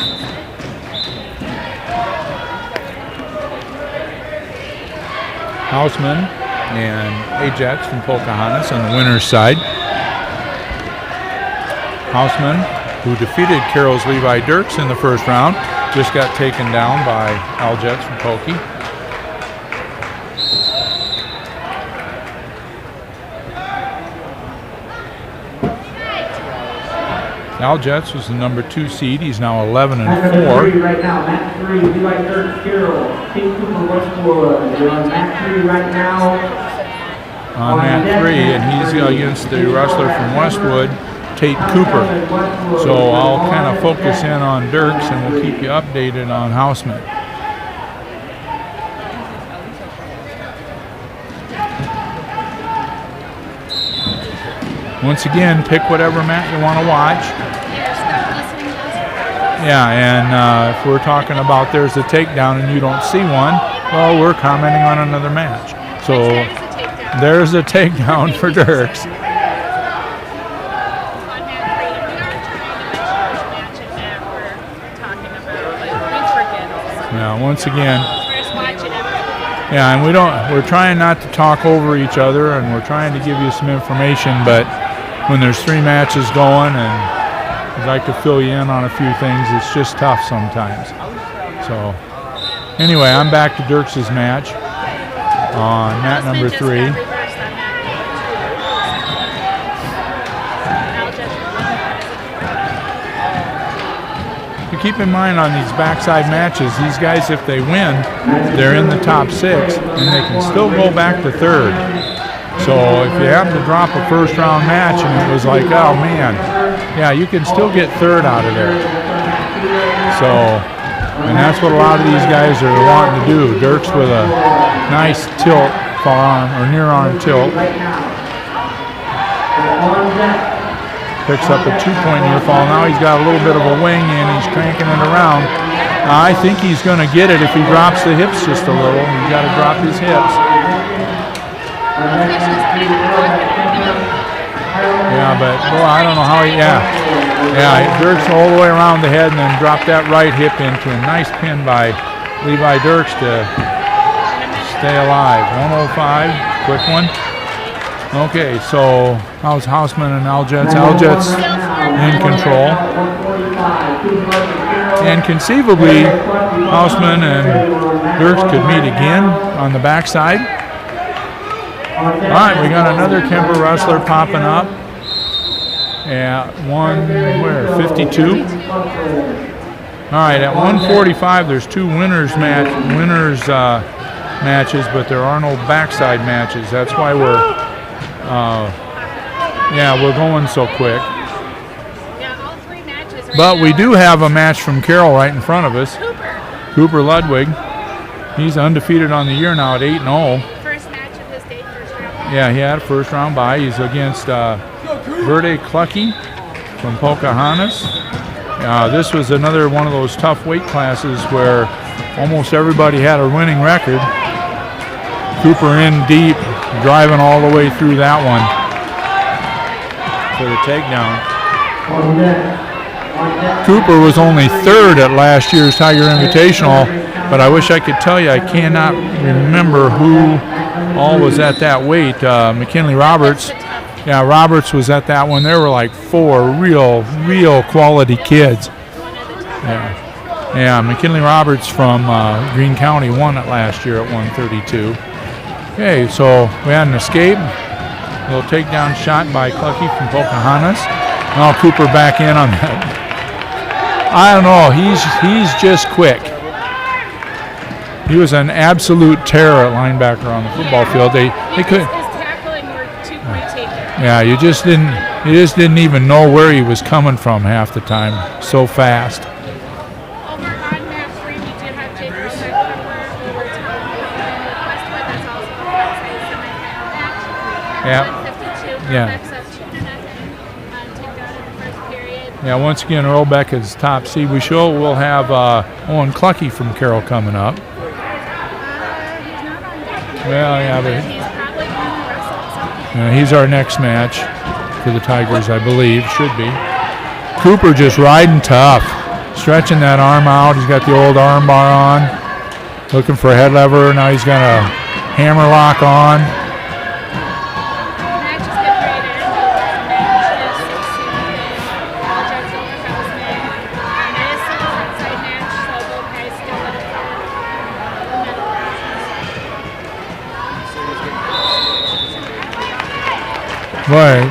Hausman and Ajax from Pocahontas on the winner's side. Hausman, who defeated Carroll's Levi Dirks in the first round, just got taken down by Aljets from Pokey. Aljets was the number 2 seed. He's now 11-4. Right now, Matt 3, Levi Dirks, Carroll, Tate Cooper, Westwood. You're on Matt 3 right now. On Matt 3, and he's against the wrestler from Westwood, Tate Cooper. So I'll kind of focus in on Dirks, and we'll keep you updated on Hausman. Once again, pick whatever match you want to watch. Yeah, and if we're talking about there's a takedown and you don't see one, well, we're commenting on another match. So there's a takedown for Dirks. Yeah, once again. Yeah, and we're trying not to talk over each other, and we're trying to give you some information, but when there's 3 matches going and I'd like to fill you in on a few things, it's just tough sometimes. So anyway, I'm back to Dirks' match on mat number 3. keep in mind on these backside matches, these guys, if they win, they're in the top 6, and they can still go back to 3rd. So if you happen to drop a first-round match and it was like, oh man, yeah, you can still get 3rd out of there. So, and that's what a lot of these guys are wanting to do. Dirks with a nice tilt, forearm or near arm tilt. Picks up a 2-point near fall. Now he's got a little bit of a wing and he's cranking it around. I think he's going to get it if he drops the hips just a little. He's got to drop his hips. Yeah, but boy, I don't know how he. Yeah, Dirks all the way around the head and then dropped that right hip into a nice pin by Levi Dirks to stay alive. 105, quick one. Okay, so how's Hausman and Aljets? Aljets in control. And conceivably, Hausman and Dirks could meet again on the backside. All right, we got another Kemper wrestler popping up at 52. All right, at 145, there's 2 winners matches, but there are no backside matches. That's why we're going so quick. Yeah, all 3 matches. But we do have a match from Carroll right in front of us. Cooper Ludwig. He's undefeated on the year now at 8-0. First match of his day, first round. Yeah, he had a first round bye. He's against Verde Clucky from Pocahontas. This was another one of those tough weight classes where almost everybody had a winning record. Cooper in deep, driving all the way through that one for the takedown. Cooper was only 3rd at last year's Tiger Invitational, but I wish I could tell you. I cannot remember who all was at that weight. McKinley Roberts. Yeah, Roberts was at that one. There were like 4 real quality kids. Yeah, McKinley Roberts from Greene County won it last year at 132. Okay, so we had an escape. A little takedown shot by Clucky from Pocahontas. Now Cooper back in on that. I don't know. He's just quick. He was an absolute terror at linebacker on the football field. They couldn't. His tackling were 2-point taken. Yeah, you just didn't even know where he was coming from half the time. So fast. Over on map 3, we do have Jake Rosa over top. Westwood, that's also a outside semifinal match. Yeah. 152. Yeah. Next up, 2-0. Takedown in the first period. Yeah, once again, Earlbeck is top seed. We'll have Owen Clucky from Carroll coming up. He's not on deck. Well, yeah, but He's probably going to wrestle something. he's our next match for the Tigers, I believe. Should be. Cooper just riding tough, stretching that arm out. He's got the old arm bar on, looking for a head lever. Now he's got a hammer lock on. Right.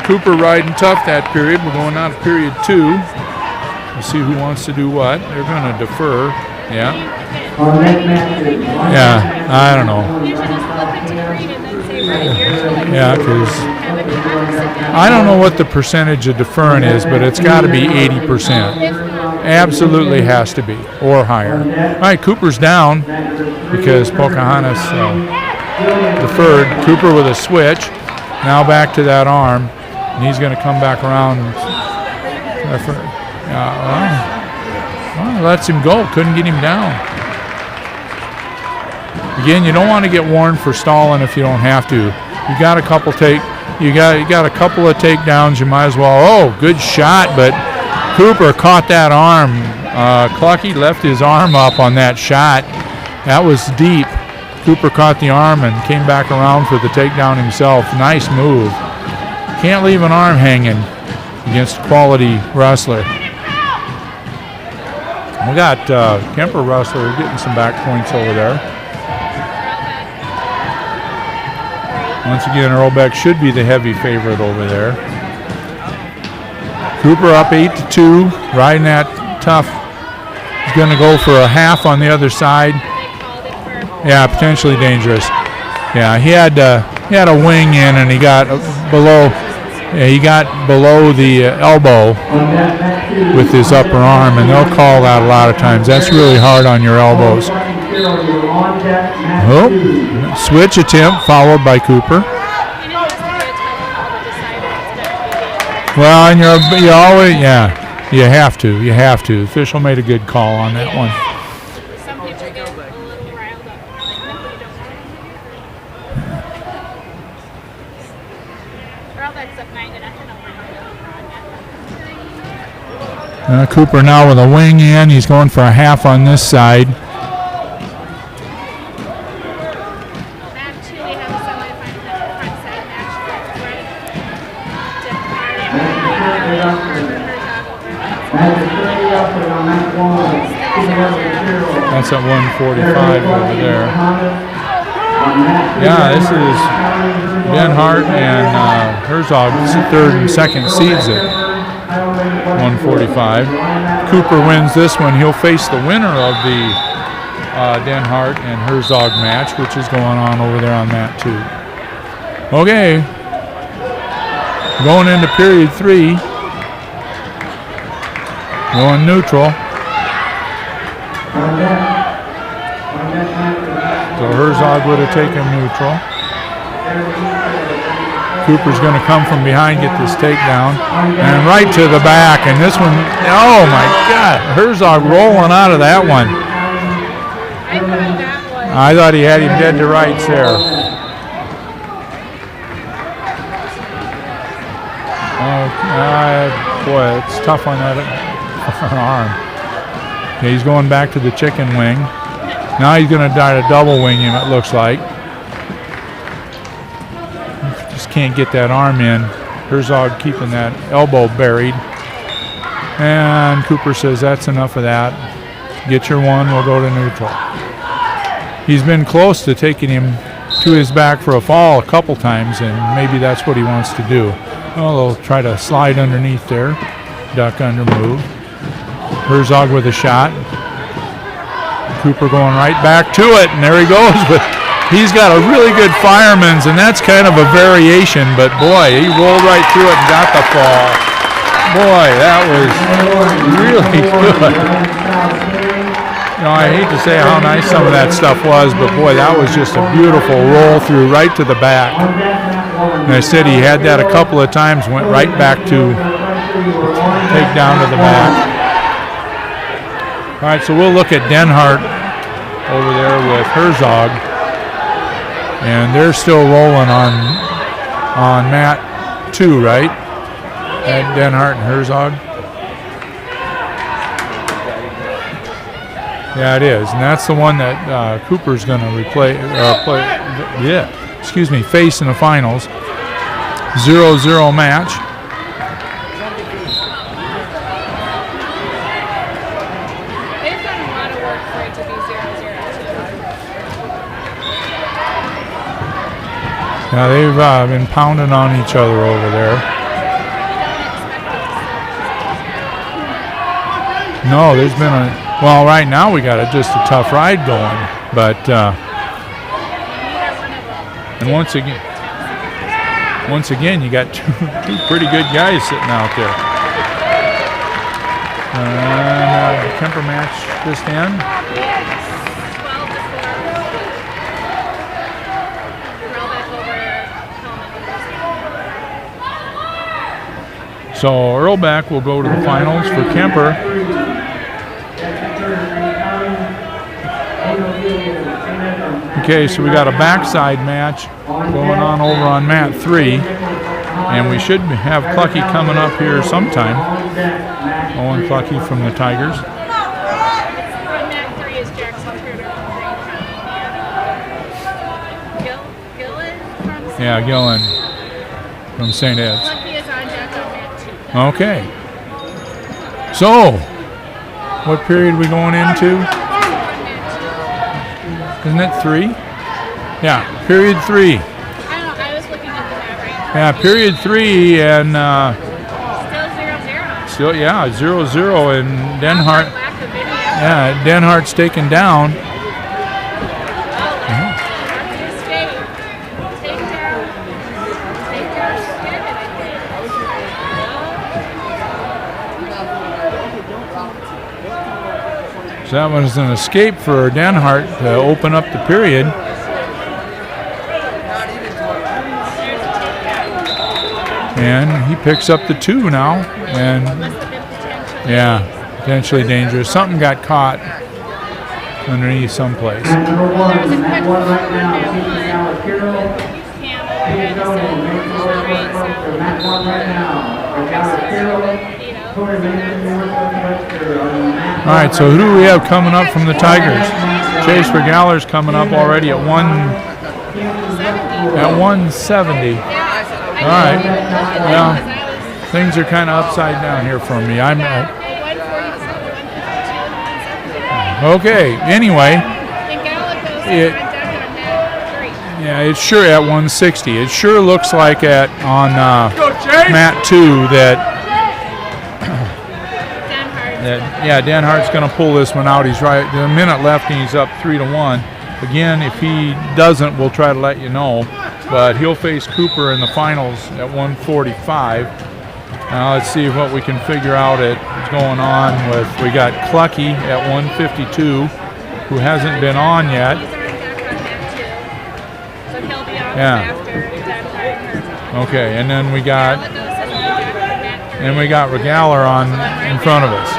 Cooper riding tough that period. We're going out of period 2. We'll see who wants to do what. They're going to defer. Yeah. Yeah, I don't know. Yeah, because I don't know what the percentage of deferring is, but it's got to be 80%. Absolutely has to be, or higher. All right, Cooper's down because Pocahontas deferred. Cooper with a switch. Now back to that arm, and he's going to come back around. Lets him go. Couldn't get him down. Again, you don't want to get warned for stalling if you don't have to. You got a couple you got a couple of takedowns. You might as well. Oh, good shot, but Cooper caught that arm. Clucky left his arm up on that shot. That was deep. Cooper caught the arm and came back around for the takedown himself. Nice move. Can't leave an arm hanging against a quality wrestler. We got Kemper wrestler getting some back points over there. Once again, Earlbeck should be the heavy favorite over there. Cooper up 8-2, riding that tough. He's going to go for a half on the other side. They called it for Yeah, potentially dangerous. Yeah, he had a wing in, and he got below. Yeah, he got below the elbow with his upper arm, and they'll call that a lot of times. That's really hard on your elbows. Oh, switch attempt followed by Cooper. and it has to be a tough call to decide if it's going to be dangerous. Well, and you always, you have to. The official made a good call on that one. Some people get a little riled up. Well, that's up 9-0 over Cooper now with a wing in. He's going for a half on this side. Match 2, we have a semifinal front side match. That's at 145 over there. Yeah, this is Denhart and Herzog, third and second seeds at 145. Cooper wins this one. He'll face the winner of the Denhart and Herzog match, which is going on over there on mat 2. Okay, going into period 3. Going neutral. So Herzog would have taken neutral. Cooper's going to come from behind, get this takedown, and right to the back. And this one, oh my God, Herzog rolling out of that one. I thought that was. I thought he had him dead to rights there. Boy, it's tough on that arm. Okay, he's going back to the chicken wing. Now he's going to try to double wing him, it looks like. Just can't get that arm in. Herzog keeping that elbow buried. And Cooper says that's enough of that. Get your one, we'll go to neutral. He's been close to taking him to his back for a fall a couple times, and maybe that's what he wants to do. Well, they'll try to slide underneath there. Duck under move. Herzog with a shot. Cooper going right back to it, and there he goes. But he's got a really good fireman's, and that's kind of a variation. But boy, he rolled right through it and got the fall. Boy, that was really good. You know, I hate to say how nice some of that stuff was, but boy, that was just a beautiful roll through right to the back. And I said he had that a couple of times, went right back to take down to the back. All right, so we'll look at Denhart over there with Herzog, and they're still rolling on mat 2, right? And Denhart and Herzog. Yeah, it is, and that's the one that Cooper's going to face in the finals. 0-0 match. They've done a lot of work for it to be 0-0. Yeah, they've been pounding on each other over there. No, there's been well, right now we got just a tough ride going, but and once again, you got two pretty good guys sitting out there. Kemper match just end. So Earlback will go to the finals for Kemper. Okay, so we got a backside match going on over on mat 3, and we should have Clucky coming up here sometime. Owen Clucky from the Tigers. Mat 3 is Jackson Truder from Gillen from Yeah, Gillen from St. Ed's. Clucky is on deck on mat 2. Okay. So, what period are we going into? Isn't it 3? Yeah, period 3. I don't know, I was looking at the map right now. Yeah, period 3, and Still, yeah, 0-0, and Denhart. Lack of video. Yeah, Denhart's taken down. Escape. Take down. Take down. Spin it, I think. So that was an escape for Denhart to open up the period. And he picks up the 2 now. And Must have been potentially. yeah, potentially dangerous. Something got caught underneath someplace. Mat number 1, Mat 1 right now, Team Dallas Carroll. Please go and make the way for Mat 1 right now. Dallas Carroll, Corey Manson, Northwest Webster on Mat 1. All right, so who do we have coming up from the Tigers? Chase Regaler's coming up already at 170. All right. Well, things are kind of upside down here for me. I'm okay. Anyway, yeah, it's sure at 160. It sure looks like on Mat 2 that Denhart's going to pull this one out. He's right. There's a minute left, and he's up 3-1. Again, if he doesn't, we'll try to let you know. But he'll face Cooper in the finals at 145. Now let's see what we can figure out what's going on with. We got Clucky at 152, who hasn't been on yet. Yeah. Okay, and then we got Regaler on in front of us.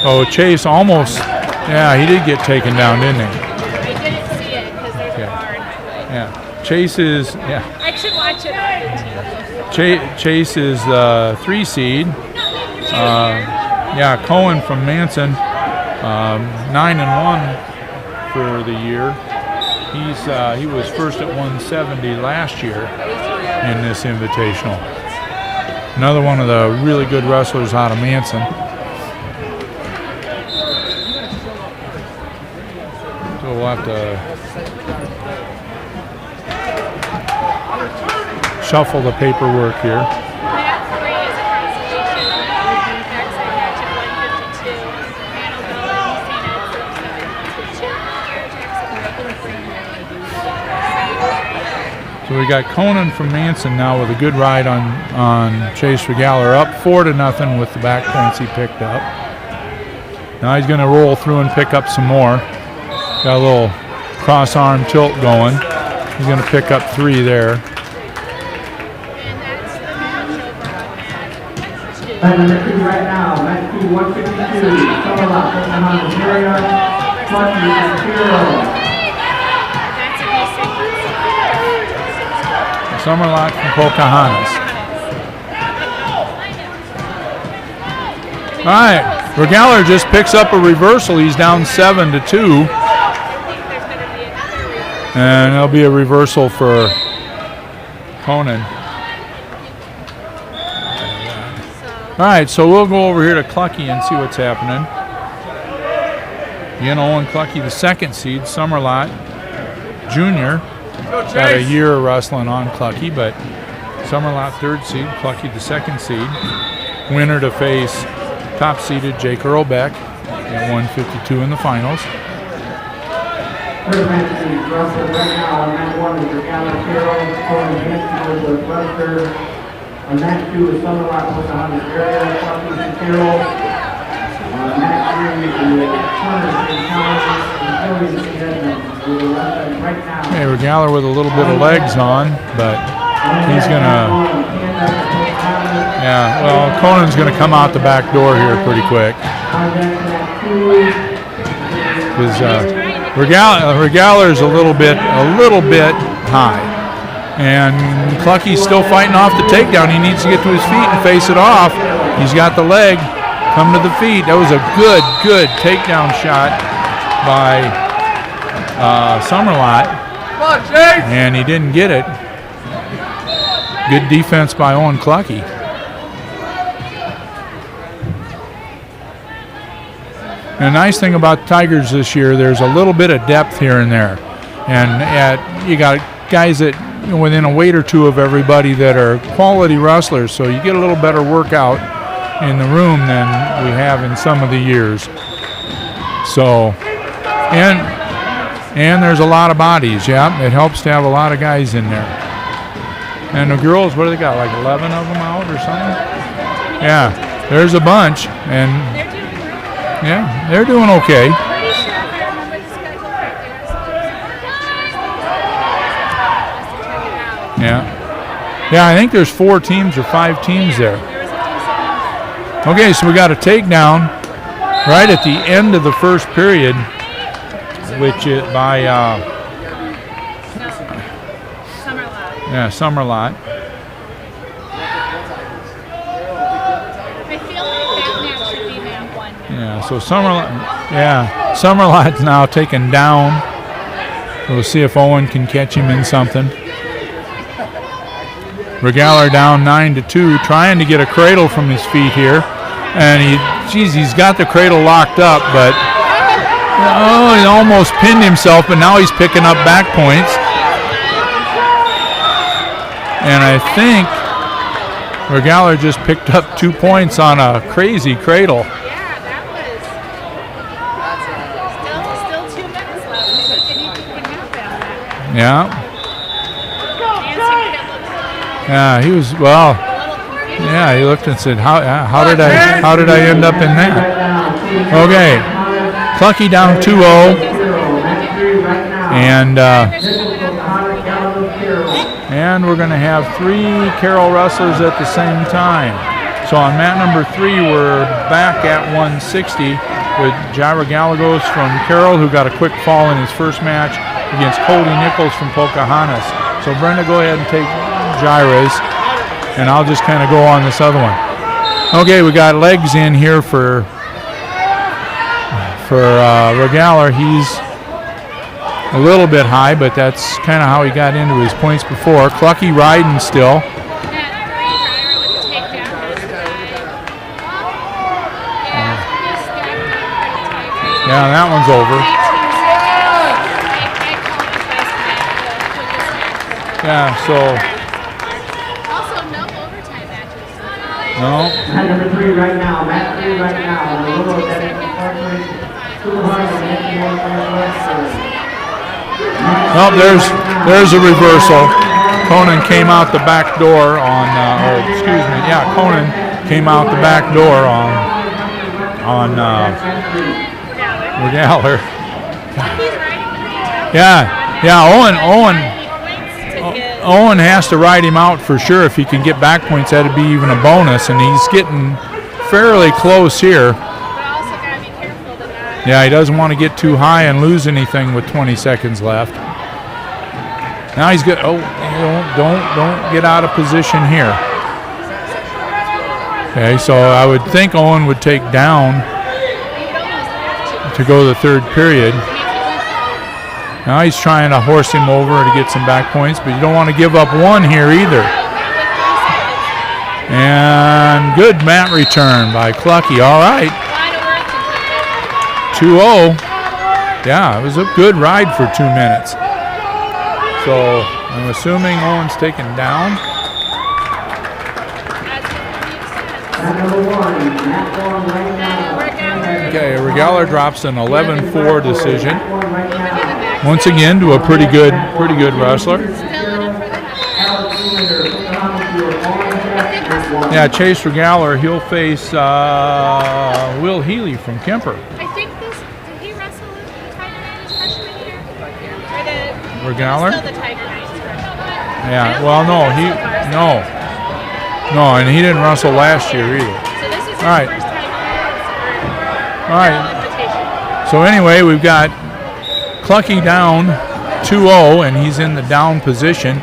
Oh, Chase almost. Yeah, he did get taken down, didn't he? I didn't see it because there's a bar in my way. Yeah. Chase is, yeah. I should watch it on the TV. Chase is the 3 seed. Yeah, Cohen from Manson, 9-1 for the year. He was first at 170 last year in this invitational. Another one of the really good wrestlers out of Manson. So we'll have to shuffle the paperwork here. Mat 3 is a consolation. Backside match at 152. Randall Bell, Cena at 07. So we got Conan from Manson now with a good ride on Chase Regaler, up 4-0 with the back points he picked up. Now he's going to roll through and pick up some more. Got a little cross arm tilt going. He's going to pick up 3 there. Mat number 2 right now, Mat 2, 152, Summerlock, Pocahontas area, Clucky and Carroll. That's a decent. Summerlock from Pocahontas. All right, Regaler just picks up a reversal. He's down 7-2. And there'll be a reversal for Conan. All right, so we'll go over here to Clucky and see what's happening. Again, Owen Clucky, the 2nd seed, Summerlot Jr. Got a year of wrestling on Clucky, but Summerlot 3rd seed, Clucky the 2nd seed. Winner to face top-seeded Jake Earlbeck at 152 in the finals. Third match is wrestled right now on Mat 1 is Regaler Carroll, Corey Manson, Northwest Webster. On Mat 2 is Summerlock, Pocahontas area, Clucky and Carroll. On Mat 3 is Turner and Collins and Phillies and Edmonds. We will wrestle right now. Okay, Regaler with a little bit of legs on, but he's gonna. Yeah, well, Conan's gonna come out the back door here pretty quick. Because Regaler's a little bit high, and Clucky's still fighting off the takedown. He needs to get to his feet and face it off. He's got the leg, come to the feet. That was a good takedown shot by Summerlot, and he didn't get it. Good defense by Owen Clucky. And the nice thing about Tigers this year, there's a little bit of depth here and there. And you got guys that within a weight or two of everybody that are quality wrestlers, so you get a little better workout in the room than we have in some of the years. So, and there's a lot of bodies. Yeah, it helps to have a lot of guys in there. And the girls, what do they got? Like 11 of them out or something? Yeah, there's a bunch, and yeah, they're doing okay. Pretty sure if I remember the schedule right, there was to check it out. Yeah. Yeah, I think there's 4 teams or 5 teams there. There was a decent number. Okay, so we got a takedown right at the end of the first period, which is by Summerlot. I feel like that match should be map 1 now. Yeah, so Summerlot's now taken down. We'll see if Owen can catch him in something. Regaler down 9-2, trying to get a cradle from his feet here. And he's got the cradle locked up, but he almost pinned himself, but now he's picking up back points. And I think Regaler just picked up 2 points on a crazy cradle. Yeah, that was still 2 minutes left. So anything can happen. Yeah. Nancy, He was Yeah, he looked and said, "How did I end up in that?" Okay, Clucky down 2-0, and we're going to have 3 Carroll wrestlers at the same time. So on mat number 3, we're back at 160 with Jaira Gallegos from Carroll, who got a quick fall in his first match against Cody Nichols from Pocahontas. So Brenda, go ahead and take Jaira's, and I'll just kind of go on this other one. Okay, we got legs in here for Regaler. He's a little bit high, but that's kind of how he got into his points before. Clucky riding still. Yeah, that one's over. Yeah, so. Also, no overtime matches. No. Mat number 3 right now. Mat 3 right now. The little Oh, there's a reversal. Conan came out the back door on, Conan came out the back door on Regaler. Owen has to ride him out for sure. If he can get back points, that'd be even a bonus, and he's getting fairly close here. Yeah, he doesn't want to get too high and lose anything with 20 seconds left. Now he's good. Oh, don't get out of position here. Okay, so I would think Owen would take down to go the third period. Now he's trying to horse him over to get some back points, but you don't want to give up one here either. And good mat return by Clucky. All right. 2-0. Yeah, it was a good ride for 2 minutes. So I'm assuming Owen's taken down. Okay, Regaler drops an 11-4 decision. Once again to a pretty good wrestler. Yeah, Chase Regaler, he'll face Will Healy from Kemper. I think did he wrestle with the Tiger Knights freshman year? Regaler? Still the Tiger Knights freshman. Yeah, well, no, and he didn't wrestle last year either. So this is his All right. first time All right. So anyway, we've got Clucky down 2-0, and he's in the down position.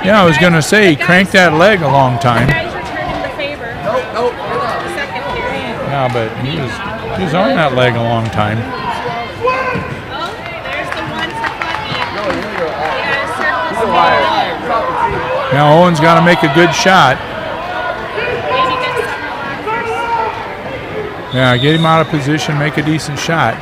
Yeah, I was going to say, he cranked that leg a long time. Guys returning the favor. The second period. Yeah, but he was on that leg a long time. Oh, there's the one for Clucky. He got a surplus. Now Owen's got to make a good shot. Maybe get some first. Yeah, get him out of position, make a decent shot.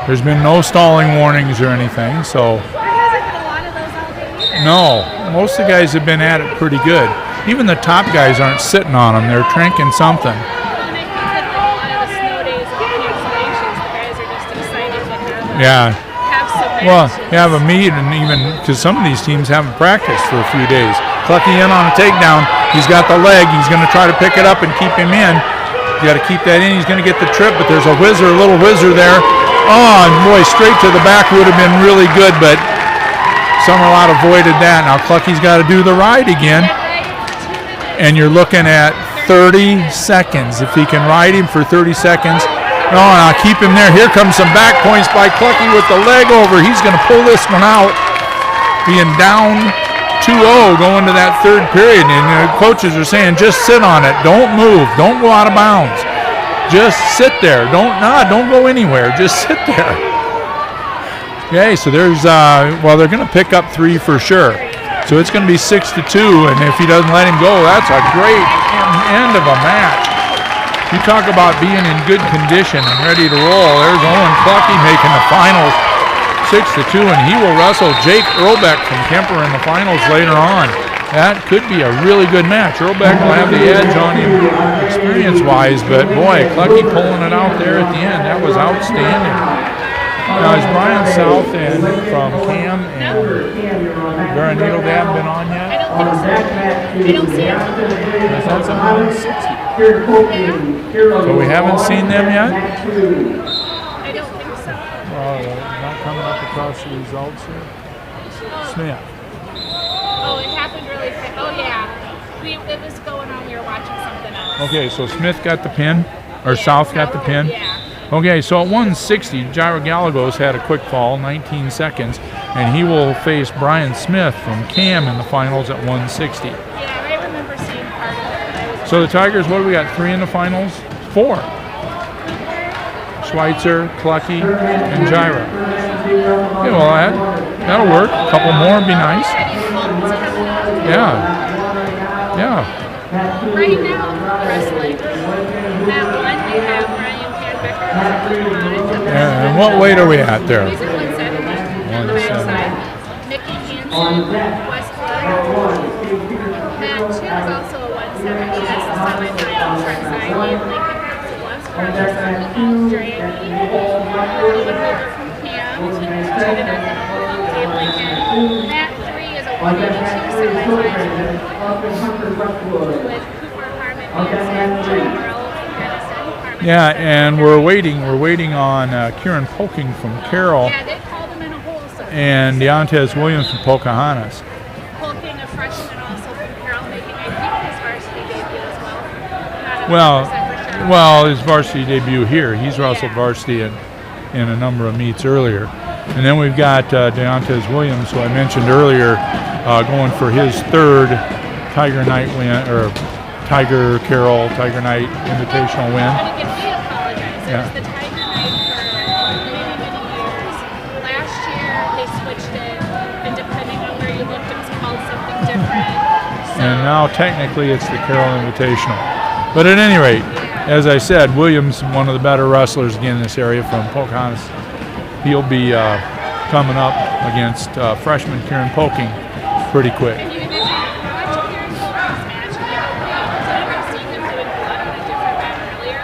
There's been no stalling warnings or anything, so. There hasn't been a lot of those all day either. No, most of the guys have been at it pretty good. even the top guys aren't sitting on them. They're drinking something. Well, and I think that like a lot of the snow days and the cancellations, the guys are just excited to have some matches. Well, have a meet, and even because some of these teams haven't practiced for a few days. Clucky in on a takedown. He's got the leg. He's going to try to pick it up and keep him in. You got to keep that in. He's going to get the trip, but there's a little whizzer there. Oh, and boy, straight to the back would have been really good, but Summerlot avoided that. Now Clucky's got to do the ride again, and you're looking at 30 seconds. If he can ride him for 30 seconds. Oh, and I'll keep him there. Here comes some back points by Clucky with the leg over. He's going to pull this one out, being down 2-0 going to that third period. And the coaches are saying, just sit on it. Don't move. Don't go out of bounds. Just sit there. Don't go anywhere. Just sit there. Okay, so there's, they're going to pick up 3 for sure. So it's going to be 6-2, and if he doesn't let him go, that's a great end of a match. You talk about being in good condition and ready to roll. There's Owen Clucky making the finals 6-2, and he will wrestle Jake Earlbeck from Kemper in the finals later on. That could be a really good match. Earlbeck will have the edge on him experience-wise, but boy, Clucky pulling it out there at the end. That was outstanding. Now, is Brian South and from Cam and Vera Needledab been on yet? I don't think so. I don't see it. That's 160. So we haven't seen them yet? I don't think so. Not coming up across the results here. Smith. Oh, it happened really quick. Oh, yeah. It was going on. We were watching something else. Okay, so Smith got the pin, or South got the pin? Yeah. Okay, so at 160, Jairo Gallegos had a quick fall, 19 seconds, and he will face Brian Smith from Cam in the finals at 160. Yeah, I remember seeing part of it. So the Tigers, what do we got? 3 in the finals? 4. Schweitzer, Clucky, and Jairo. Okay, well that'll work. A couple more would be nice. Yeah. Right now, wrestling, that one we have Ryan Canbecker. And what weight are we at there? He's at 170 on the male side. Mickey Hansen, Westwood. Matt 2 is also a 170. That's the semi-final front side. Ian Lincoln comes to Westwood. Dre and Owen Hoover from Cam. Cheated on Dave Lincoln. Matt 3 is a 182 semi-final. With Cooper, Harmon, Hansen, Jim Earl, Denison, Yeah, and we're waiting on Kieran Polking from Carroll. Yeah, they called him in a hole. So and Deontez Williams from Pocahontas. Polking, a freshman, also from Carroll, making I think his varsity debut as well. Not 100% for sure. Well, his varsity debut here. He's wrestled varsity in a number of meets earlier. And then we've got Deontez Williams, who I mentioned earlier, going for his 3rd Tiger Night win, or Tiger Carroll Tiger Night Invitational win. And again, we apologize. It was the Tiger Night for many, many years. Last year, they switched it, and depending on where you looked, it was called something different. So, And now technically it's the Carroll Invitational. But at any rate, as I said, Williams, one of the better wrestlers again in this area from Pocahontas, he'll be coming up against freshman Kieran Polking pretty quick. and you can watch Kieran Polking's match, and I've seen them doing blood on a different match earlier.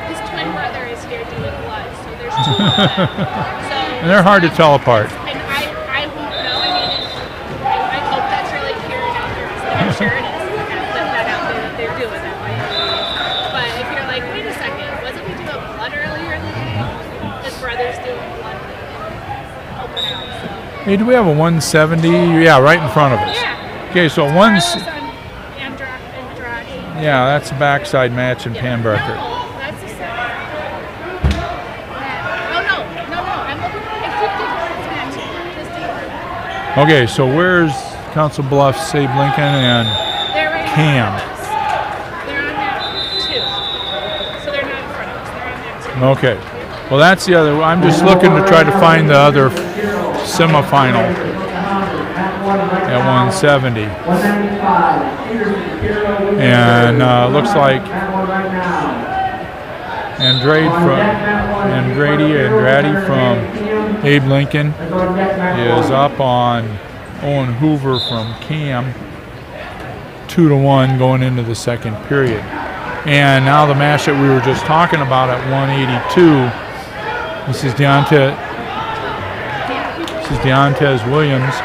His twin brother is here doing blood, so there's 2 of them. And they're hard to tell apart. And I won't know. I mean, I hope that's really Kieran out there. I'm sure it is. Kind of put that out there that they're doing that way. But if you're like, wait a second, wasn't we doing blood earlier in the day? His brother's doing blood open out. So. Hey, do we have a 170? Yeah, right in front of us. Yeah. Okay, so Carlos on Andrade. yeah, that's a backside match in Pamberger. No, that's the second. No. I'm looking at I keep thinking this match. Okay, so where's Council Bluffs, Abe Lincoln, and They're right Cam? in front of us. They're on that 2. So they're not in front of us. They're on that 2. Okay. Well, that's the other. I'm just looking to try to find the other semifinal at 170. And looks like Andrade from Abe Lincoln is up on Owen Hoover from Cam. 2 2-1 going into the second period. And now the match that we were just talking about at 182. This is Deontez Williams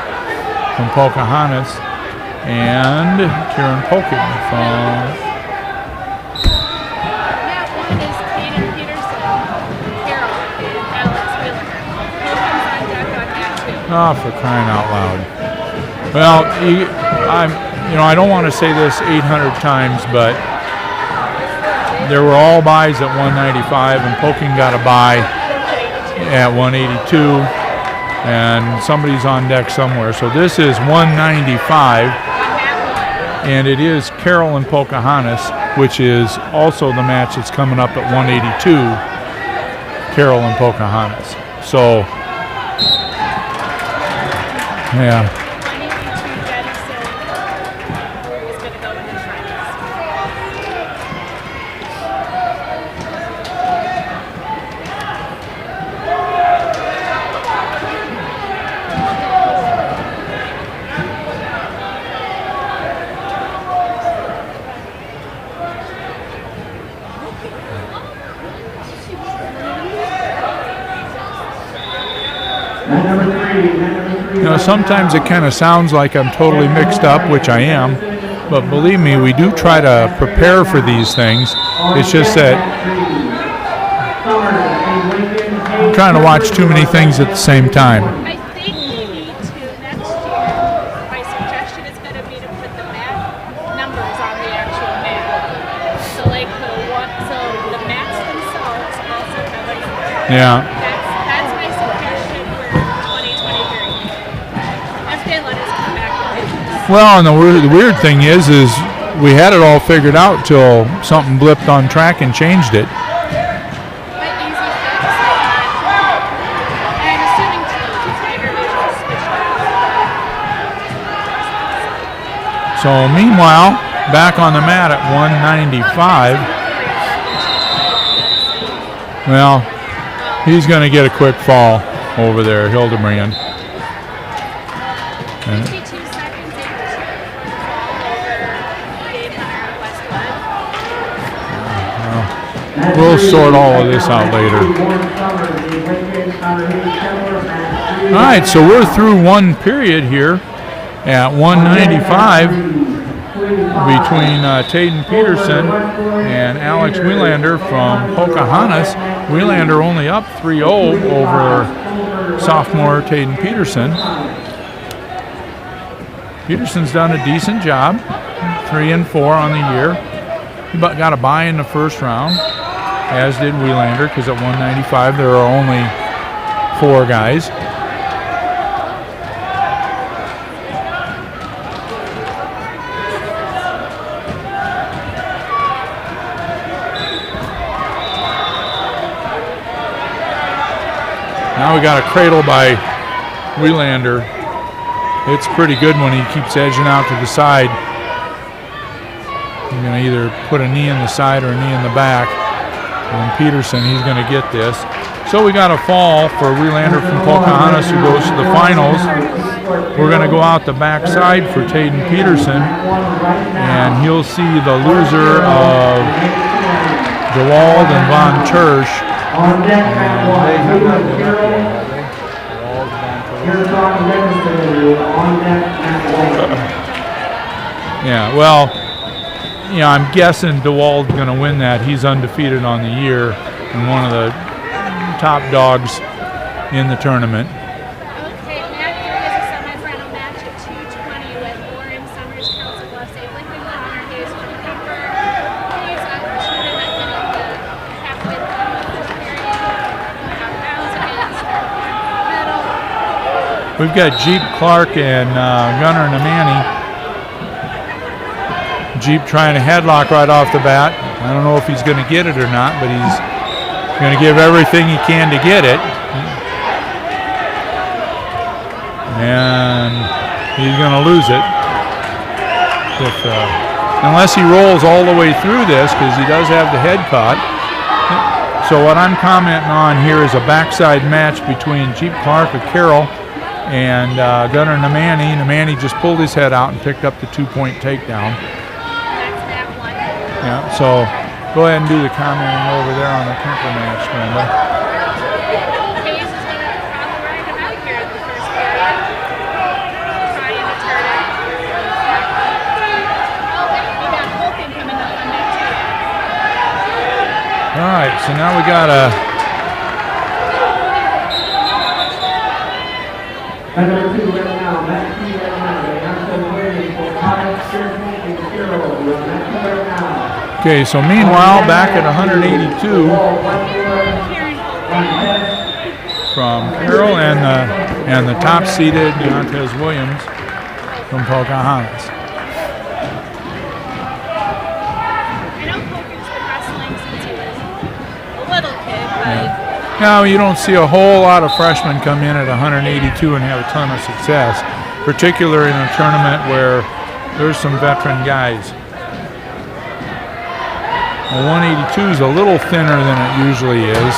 from Pocahontas and Kieran Poking from Matt 1 is Hayden Peterson, Carroll, and Alex Wheeler. Poken's on deck on Matt 2. Oh, for crying out loud. Well, I don't want to say this 800 times, but there were all buys at 195, and Poking got a buy at 182, and somebody's on deck somewhere. So this is 195, and it is Carroll and Pocahontas, which is also the match that's coming up at 182, Carroll and Pocahontas. So, yeah. 182 Jensen is going to go in the front. Sometimes it kind of sounds like I'm totally mixed up, which I am, but believe me, we do try to prepare for these things. It's just that I'm trying to watch too many things at the same time. I think we need to next year. My suggestion is going to be to put the map numbers on the actual map. So like the maps themselves also have a number. Yeah. That's my suggestion for 2023. FJ let us come back with this. Well, and the weird thing is we had it all figured out till something blipped on track and changed it. But easy fix. And I'm assuming Tiger just switched out. So meanwhile, back on the mat at 195. Well, he's going to get a quick fall over there, Hildebrand. 52 seconds into the fall over Dave Hunter of Westwood. We'll sort all of this out later. All right, so we're through one period here at 195 between Tayden Peterson and Alex Wheelander from Pocahontas. Wheelander only up 3-0 over sophomore Tayden Peterson. Peterson's done a decent job, 3-4 on the year. He got a bye in the first round, as did Wheelander, because at 195 there are only 4 guys. Now we got a cradle by Wheelander. It's pretty good when he keeps edging out to the side. He's going to either put a knee in the side or a knee in the back. On Peterson, he's going to get this. So we got a fall for Wheelander from Pocahontas, who goes to the finals. We're going to go out the back side for Tayden Peterson, and he'll see the loser of DeWald and Von Tersch. Yeah, well, I'm guessing DeWald's going to win that. He's undefeated on the year and one of the top dogs in the tournament. Okay, Matt 3 is a semifinal match at 220 with Warren Summers, Council Bluffs, Abe Lincoln, Connor Hayes from Kemper. Hayes up 2-0 in the halfway through the period. Out bounds against middle. We've got Jeep Clark and Gunnar Namani. Jeep trying a headlock right off the bat. I don't know if he's going to get it or not, but he's going to give everything he can to get it. And he's going to lose it. Unless he rolls all the way through this, because he does have the head caught. So what I'm commenting on here is a backside match between Jeep Clark of Carroll and Gunnar Namani. Namani just pulled his head out and picked up the 2-point takedown. Yeah, so go ahead and do the commenting over there on the Kemper match, Brenda. Hayes is going to probably ride him out here in the first period. Trying to turn it. We got Holton coming up on that too. All right, so now we got a Number 2 right now, Matt 2 right now. They have some waiting for Carroll and Carroll. Matt 2 right now. okay. So meanwhile, back at 182 from Carroll and the top seeded Deontez Williams from Pocahontas. I know Holton's been wrestling since he was a little kid, but Now, you don't see a whole lot of freshmen come in at 182 and have a ton of success, particularly in a tournament where there's some veteran guys. Well, 182 is a little thinner than it usually is.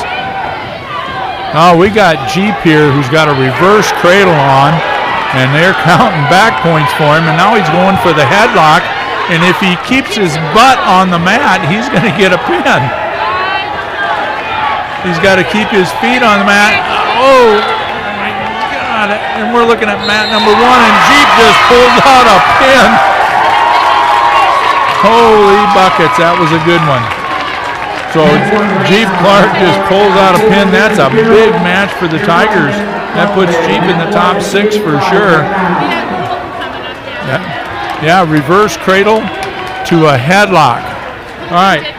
Oh, we got Jeep here who's got a reverse cradle on, and they're counting back points for him, and now he's going for the headlock, and if he keeps his butt on the mat, he's going to get a pin. He's got to keep his feet on the mat. Oh, my God. And we're looking at mat number 1, and Jeep just pulled out a pin. Holy buckets, that was a good one. So Jeep Clark just pulls out a pin. That's a big match for the Tigers. That puts Jeep in the top 6 for sure. Yeah, reverse cradle to a headlock. All right.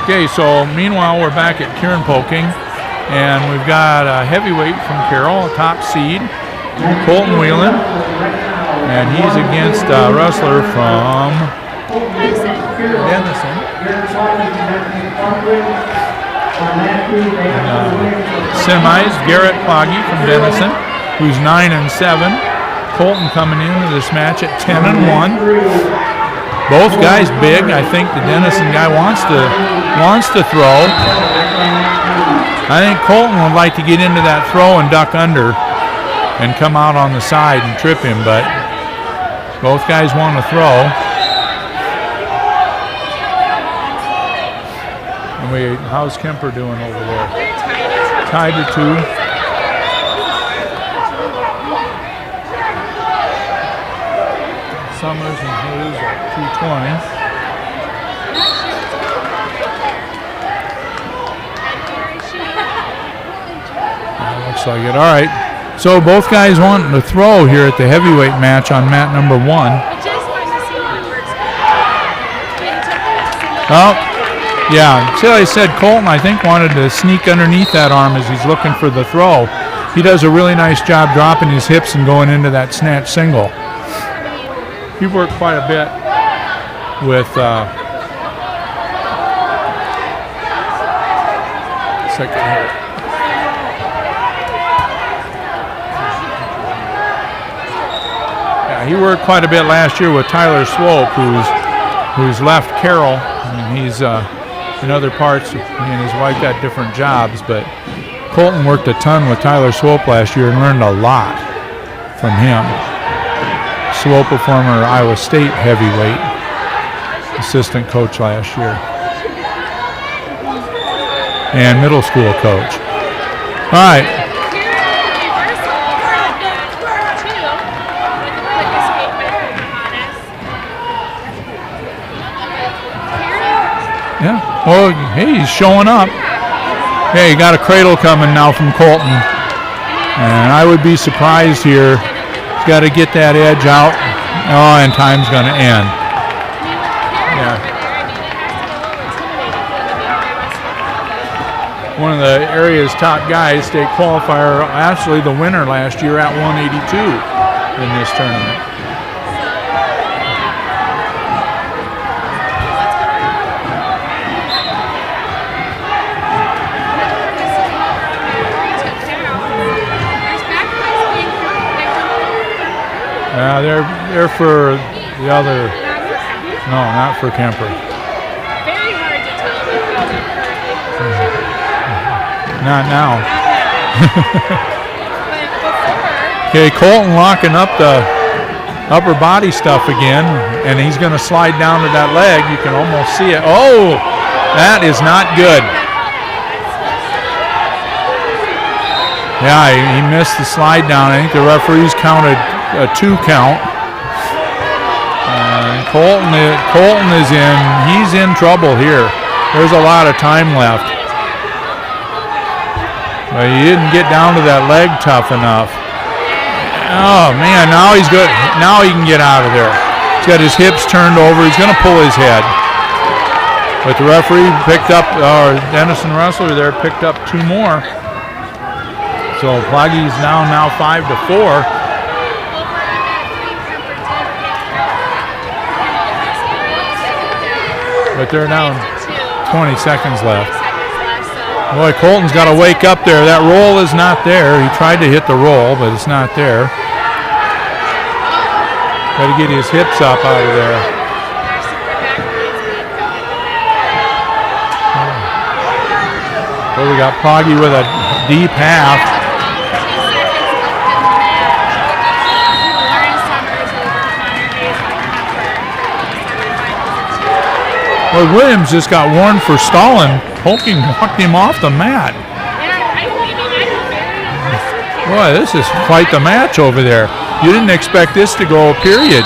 Okay, so meanwhile we're back at Kieran Poking, and we've got a heavyweight from Carroll, a top seed, Colton Whelan, and he's against a wrestler from Denison. Semis, Garrett Poggy from Denison, who's 9-7. Colton coming into this match at 10-1. Both guys big. I think the Denison guy wants to throw. I think Colton would like to get into that throw and duck under and come out on the side and trip him, but both guys want to throw. And how's Kemper doing over there? Tied to 2. Summers and Hayes at 220. Looks like it. All right. So both guys wanting to throw here at the heavyweight match on mat number 1. Oh, yeah. See, I said Colton, I think, wanted to sneak underneath that arm as he's looking for the throw. He does a really nice job dropping his hips and going into that snatch single. He worked quite a bit with second hit. Yeah, he worked quite a bit last year with Tyler Swope, who's left Carroll, and he's in other parts. He and his wife got different jobs, but Colton worked a ton with Tyler Swope last year and learned a lot from him. Swope, a former Iowa State heavyweight assistant coach last year and middle school coach. All right. Yeah. Oh, hey, he's showing up. Hey, you got a cradle coming now from Colton, and I would be surprised here. Got to get that edge out. Oh, and time's going to end. Yeah. One of the area's top guys, state qualifier, actually the winner last year at 182 in this tournament. They're for the other. No, not for Kemper. Very hard to tell how they're currently. Not now. But before. Okay, Colton locking up the upper body stuff again, and he's going to slide down to that leg. You can almost see it. Oh, that is not good. Yeah, he missed the slide down. I think the referees counted a 2 count. Colton is in. He's in trouble here. There's a lot of time left. But he didn't get down to that leg tough enough. Oh man, now he's good. Now he can get out of there. He's got his hips turned over. He's going to pull his head. But the referee picked up, or Denison wrestler there picked up 2 more. So Pluggy's now 5-4. But they're down 20 seconds left. Boy, Colton's got to wake up there. That roll is not there. He tried to hit the roll, but it's not there. Got to get his hips up out of there. Well, we got Pluggy with a deep half. Well, Williams just got warned for stalling. Holking walked him off the mat. Boy, this is quite the match over there. You didn't expect this to go a period.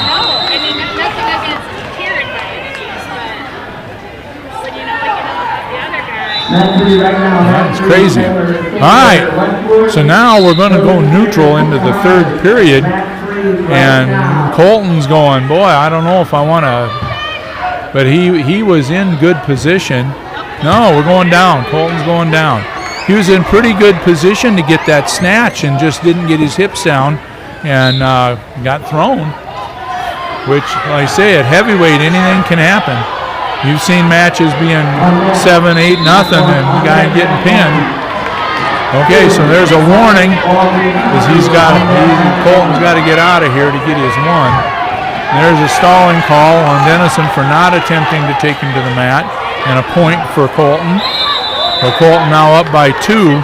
That's crazy. All right, so now we're going to go neutral into the 3rd period. And Colton's going, boy, I don't know if I want to. But he was in good position. No, we're going down. Colton's going down. He was in pretty good position to get that snatch and just didn't get his hips down and got thrown. Which, like I say, at heavyweight, anything can happen. You've seen matches being 7-8 nothing and the guy getting pinned. Okay, so there's a warning because Colton's got to get out of here to get his 1. There's a stalling call on Denison for not attempting to take him to the mat, and a point for Colton. So Colton now up by 2.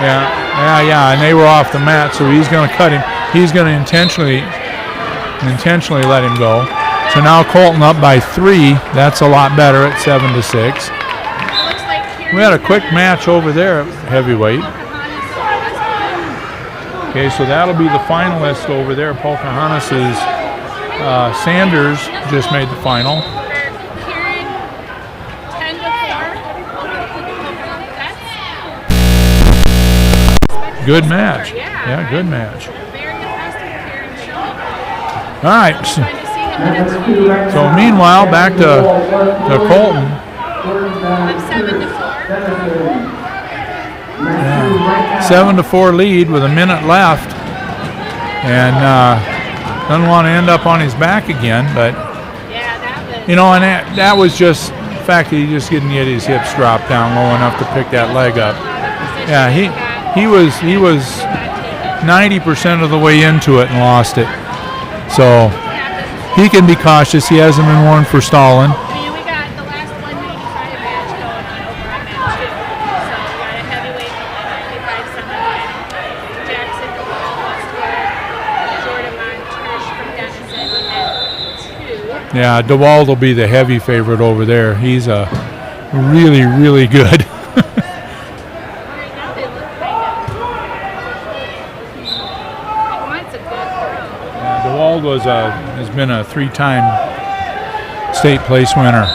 Yeah, and they were off the mat, so he's going to cut him. He's going to intentionally let him go. So now Colton up by 3. That's a lot better at 7-6. We had a quick match over there at heavyweight. Okay, so that'll be the finalist over there. Pocahontas's Sanders just made the final. Good match. Yeah, good match. All right. So meanwhile, back to Colton. 7-4 lead with a minute left, and doesn't want to end up on his back again. But you know, and that was just the fact that he just didn't get his hips dropped down low enough to pick that leg up. Yeah, he was 90% of the way into it and lost it. So he can be cautious. He hasn't been warned for stalling. Yeah, DeWald will be the heavy favorite over there. He's really, really good. DeWald has been a 3-time state place winner.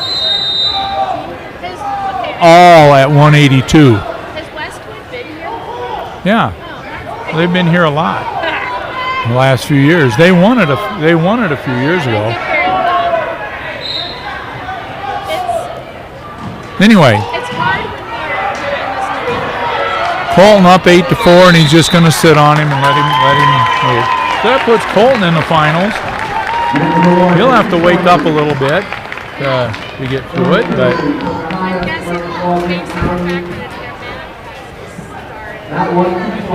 All at 182. Has Westwood been here? Yeah, they've been here a lot in the last few years. They won it a few years ago. Anyway, Colton up 8-4, and he's just going to sit on him and let him move. So that puts Colton in the finals. He'll have to wake up a little bit to get through it, but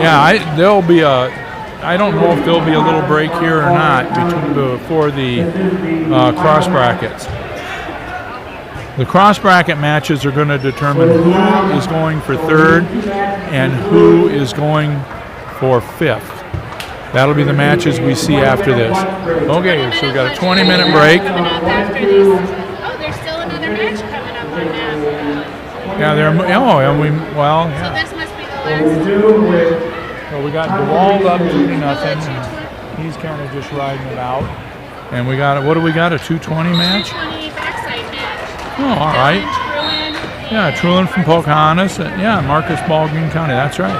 yeah, there'll be I don't know if there'll be a little break here or not before the cross brackets. The cross bracket matches are going to determine who is going for 3rd and who is going for 5th. That'll be the matches we see after this. Okay, so we got a 20-minute break. Coming up after these. Oh, there's still another match coming up on that. Yeah, and So yeah. this must be the last. So we got DeWald up 2-0. And he's kind of just riding it out. And we got, what do we got, a 220 match? 220 backside match. Oh, all right. Truin, Yeah, Trulin from Pocahontas. Yeah, Marcus Ball, Greene County. That's right.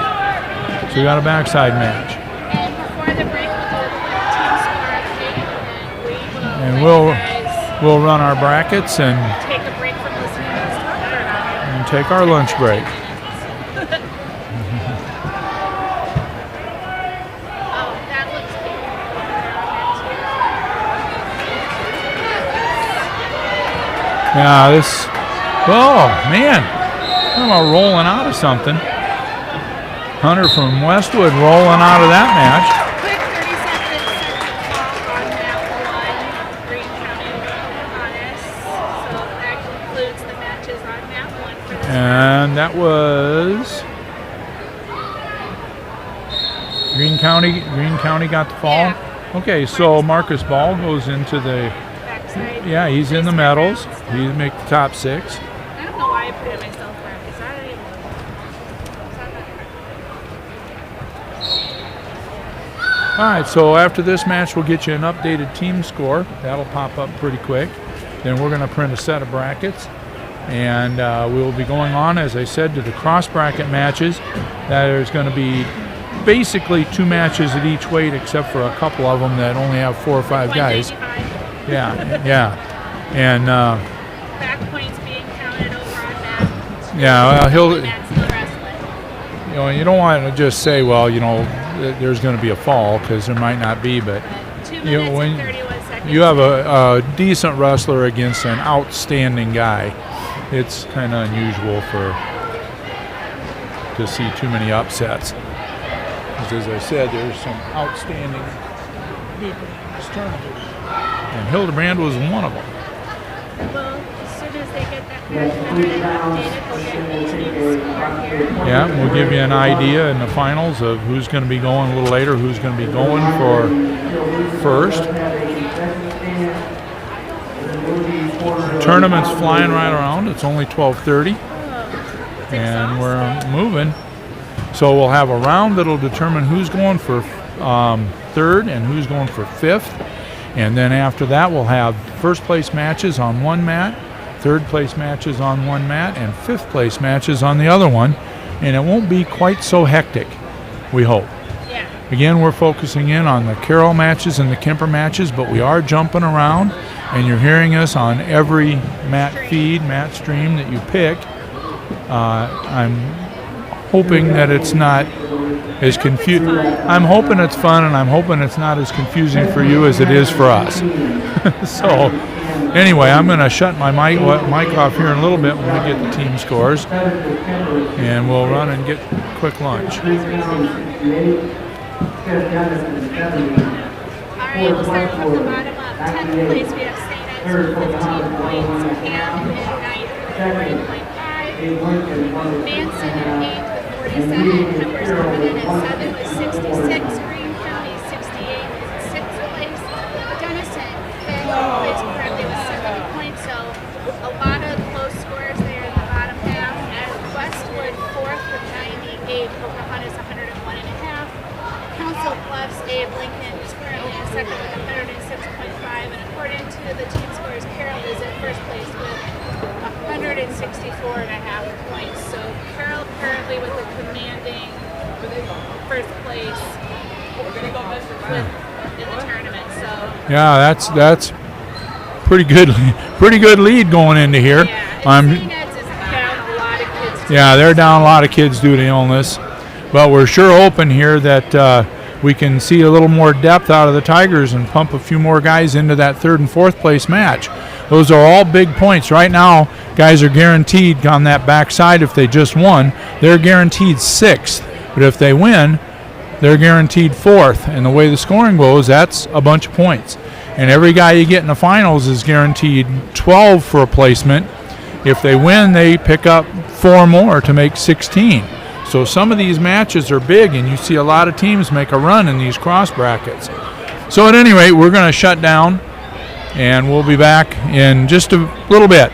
So we got a backside match. And before the break, we'll do a quick team score update, And and we'll run our brackets and take a break from listening to this talk. and take our lunch break. Oh, that looks good. Yeah, this. Oh man, I'm about rolling out of something. Hunter from Westwood rolling out of that match. Quick 30-second call on map 1, Greene County, Pocahontas. So that concludes the matches on map 1 for this round. And that was Greene County. Greene County got the fall. Yeah. Okay, so Marcus Ball goes into the. Backside. Yeah, he's in the medals. He make the top 6. I don't know why I put it myself there because I don't even know. All right, so after this match, we'll get you an updated team score. That'll pop up pretty quick. Then we're going to print a set of brackets, and we will be going on, as I said, to the cross bracket matches. There's going to be basically 2 matches at each weight, except for a couple of them that only have 4 or 5 guys. 195. Yeah, and Back points being counted over on that. yeah, he'll. Matt's still wrestling. You know, you don't want to just say, well, you know, there's going to be a fall, because there might not be, but 2 you minutes know, when and 31 seconds. you have a decent wrestler against an outstanding guy, it's kind of unusual to see too many upsets. Because as I said, there's some outstanding people in this tournament, and Hildebrand was one of them. Well, as soon as they get that match numbered and updated, we'll get the team score here. Yeah, we'll give you an idea in the finals of who's going to be going a little later, who's going to be going for first. The tournament's flying right around. It's only 12:30, and we're moving. So we'll have a round that'll determine who's going for third and who's going for 5th. And then after that, we'll have first place matches on one mat, third place matches on one mat, and 5th place matches on the other one. And it won't be quite so hectic, we hope. Yeah. Again, we're focusing in on the Carroll matches and the Kemper matches, but we are jumping around, and you're hearing us on every mat feed, mat stream that you pick. I'm hoping that it's not as confusing. I'm hoping it's fun, and I'm hoping it's not as confusing for you as it is for us. So, anyway, I'm going to shut my mic off here in a little bit when we get the team scores, and we'll run and get quick lunch. All right, we'll start from the bottom up. 10th place, we have St. Ed's with 15 points, Camp in 9th with 40.5, Manson in 8th with 47, Peppers coming in at 7th with 66, Greene County 68 is 6th place, Denison 5th place currently with 70 points, so a lot of close scores there in the bottom half, and Westwood 4th with 98, Pocahontas 101.5, Council Bluffs, Abe Lincoln is currently in 2nd with 106.5, and according to the team scores, Carroll is in 1st place with 164.5 points. So Carroll currently with a commanding 1st place in the tournament. So Yeah, that's pretty good lead going into here. yeah, and St. Ed's is down a lot of kids. Yeah, they're down a lot of kids due to illness, but we're sure hoping here that we can see a little more depth out of the Tigers and pump a few more guys into that 3rd and 4th place match. Those are all big points. Right now, guys are guaranteed on that backside if they just won. They're guaranteed 6th, but if they win, they're guaranteed 4th. And the way the scoring goes, that's a bunch of points. And every guy you get in the finals is guaranteed 12 for a placement. If they win, they pick up 4 more to make 16. So some of these matches are big, and you see a lot of teams make a run in these cross brackets. So at any rate, we're going to shut down, and we'll be back in just a little bit.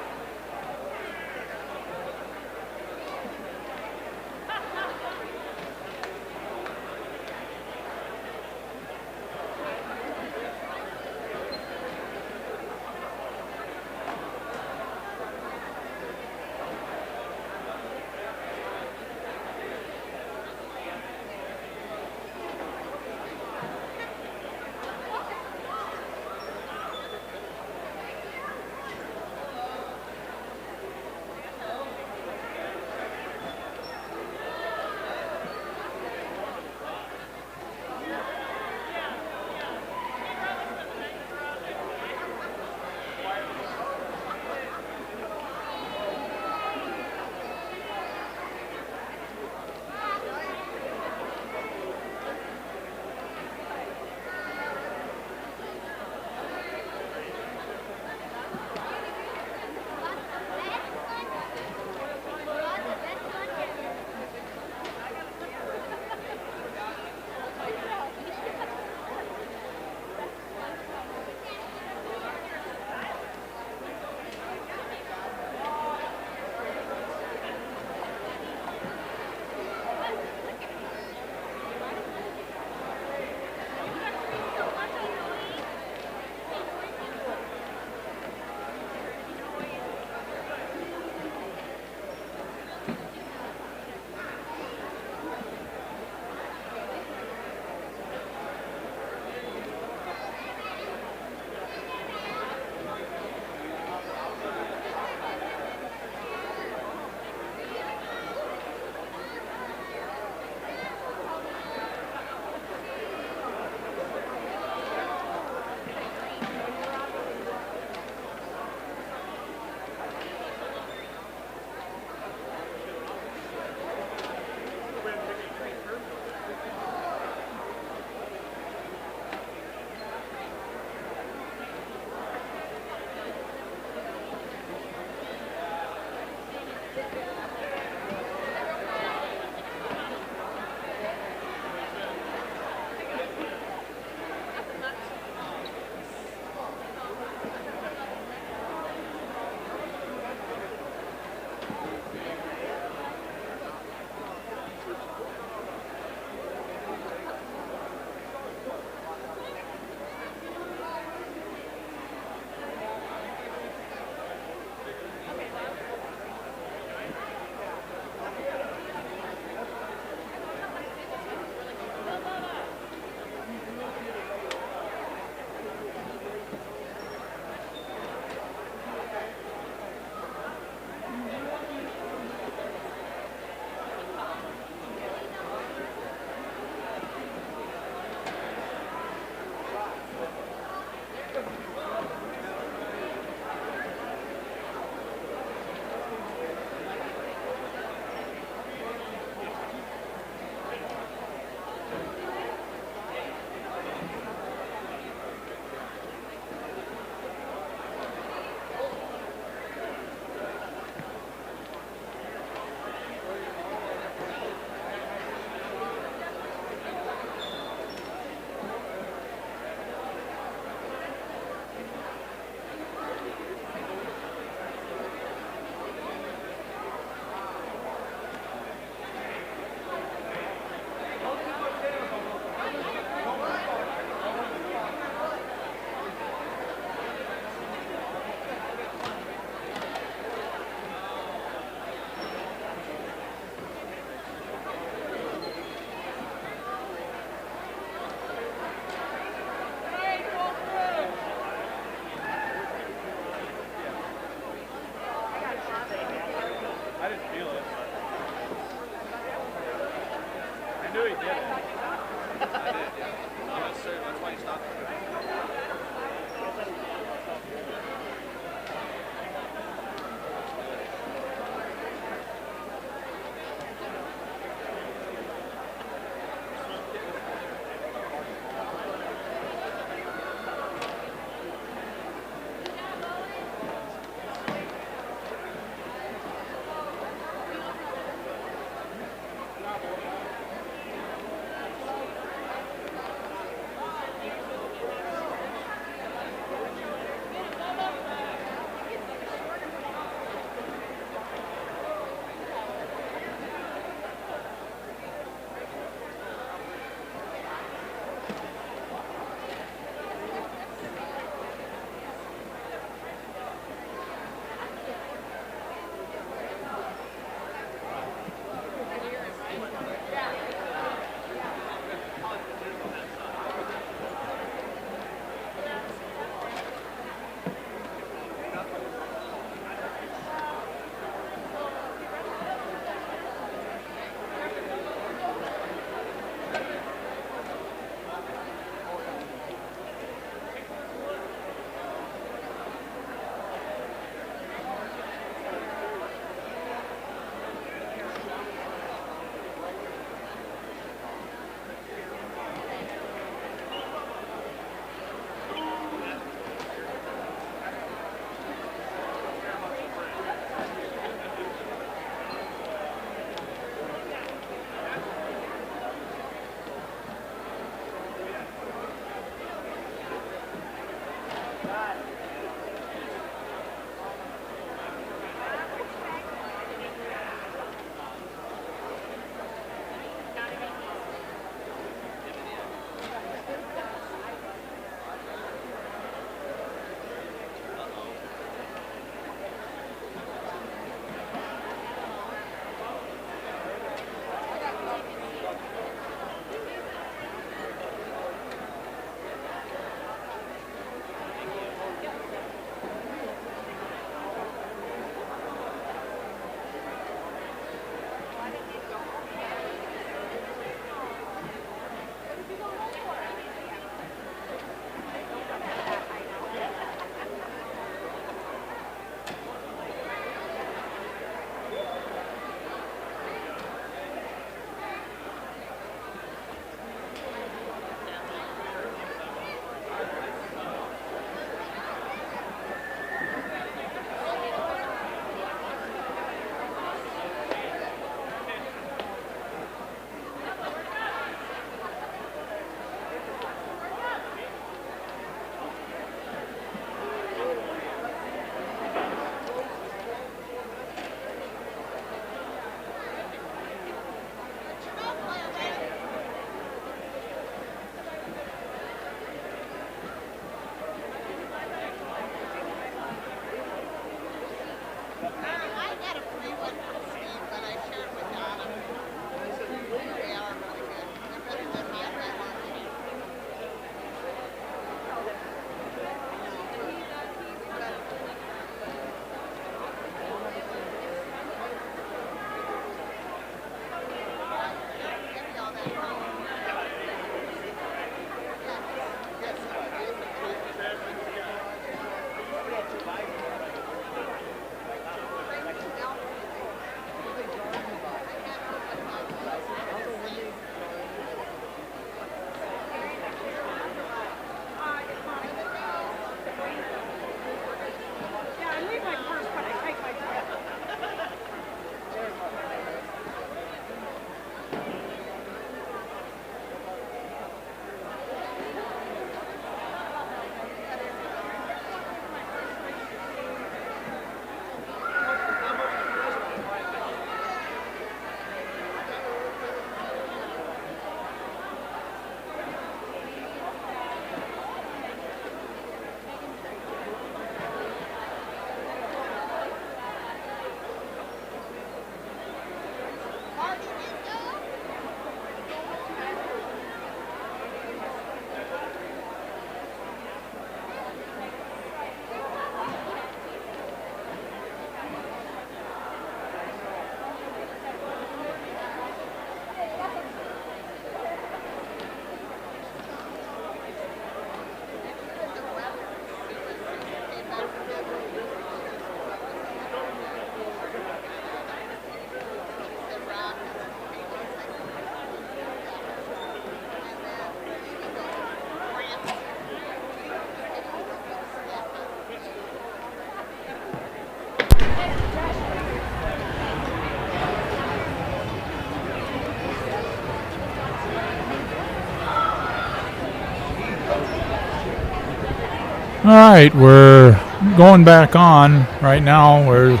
All right, we're going back on right now. We're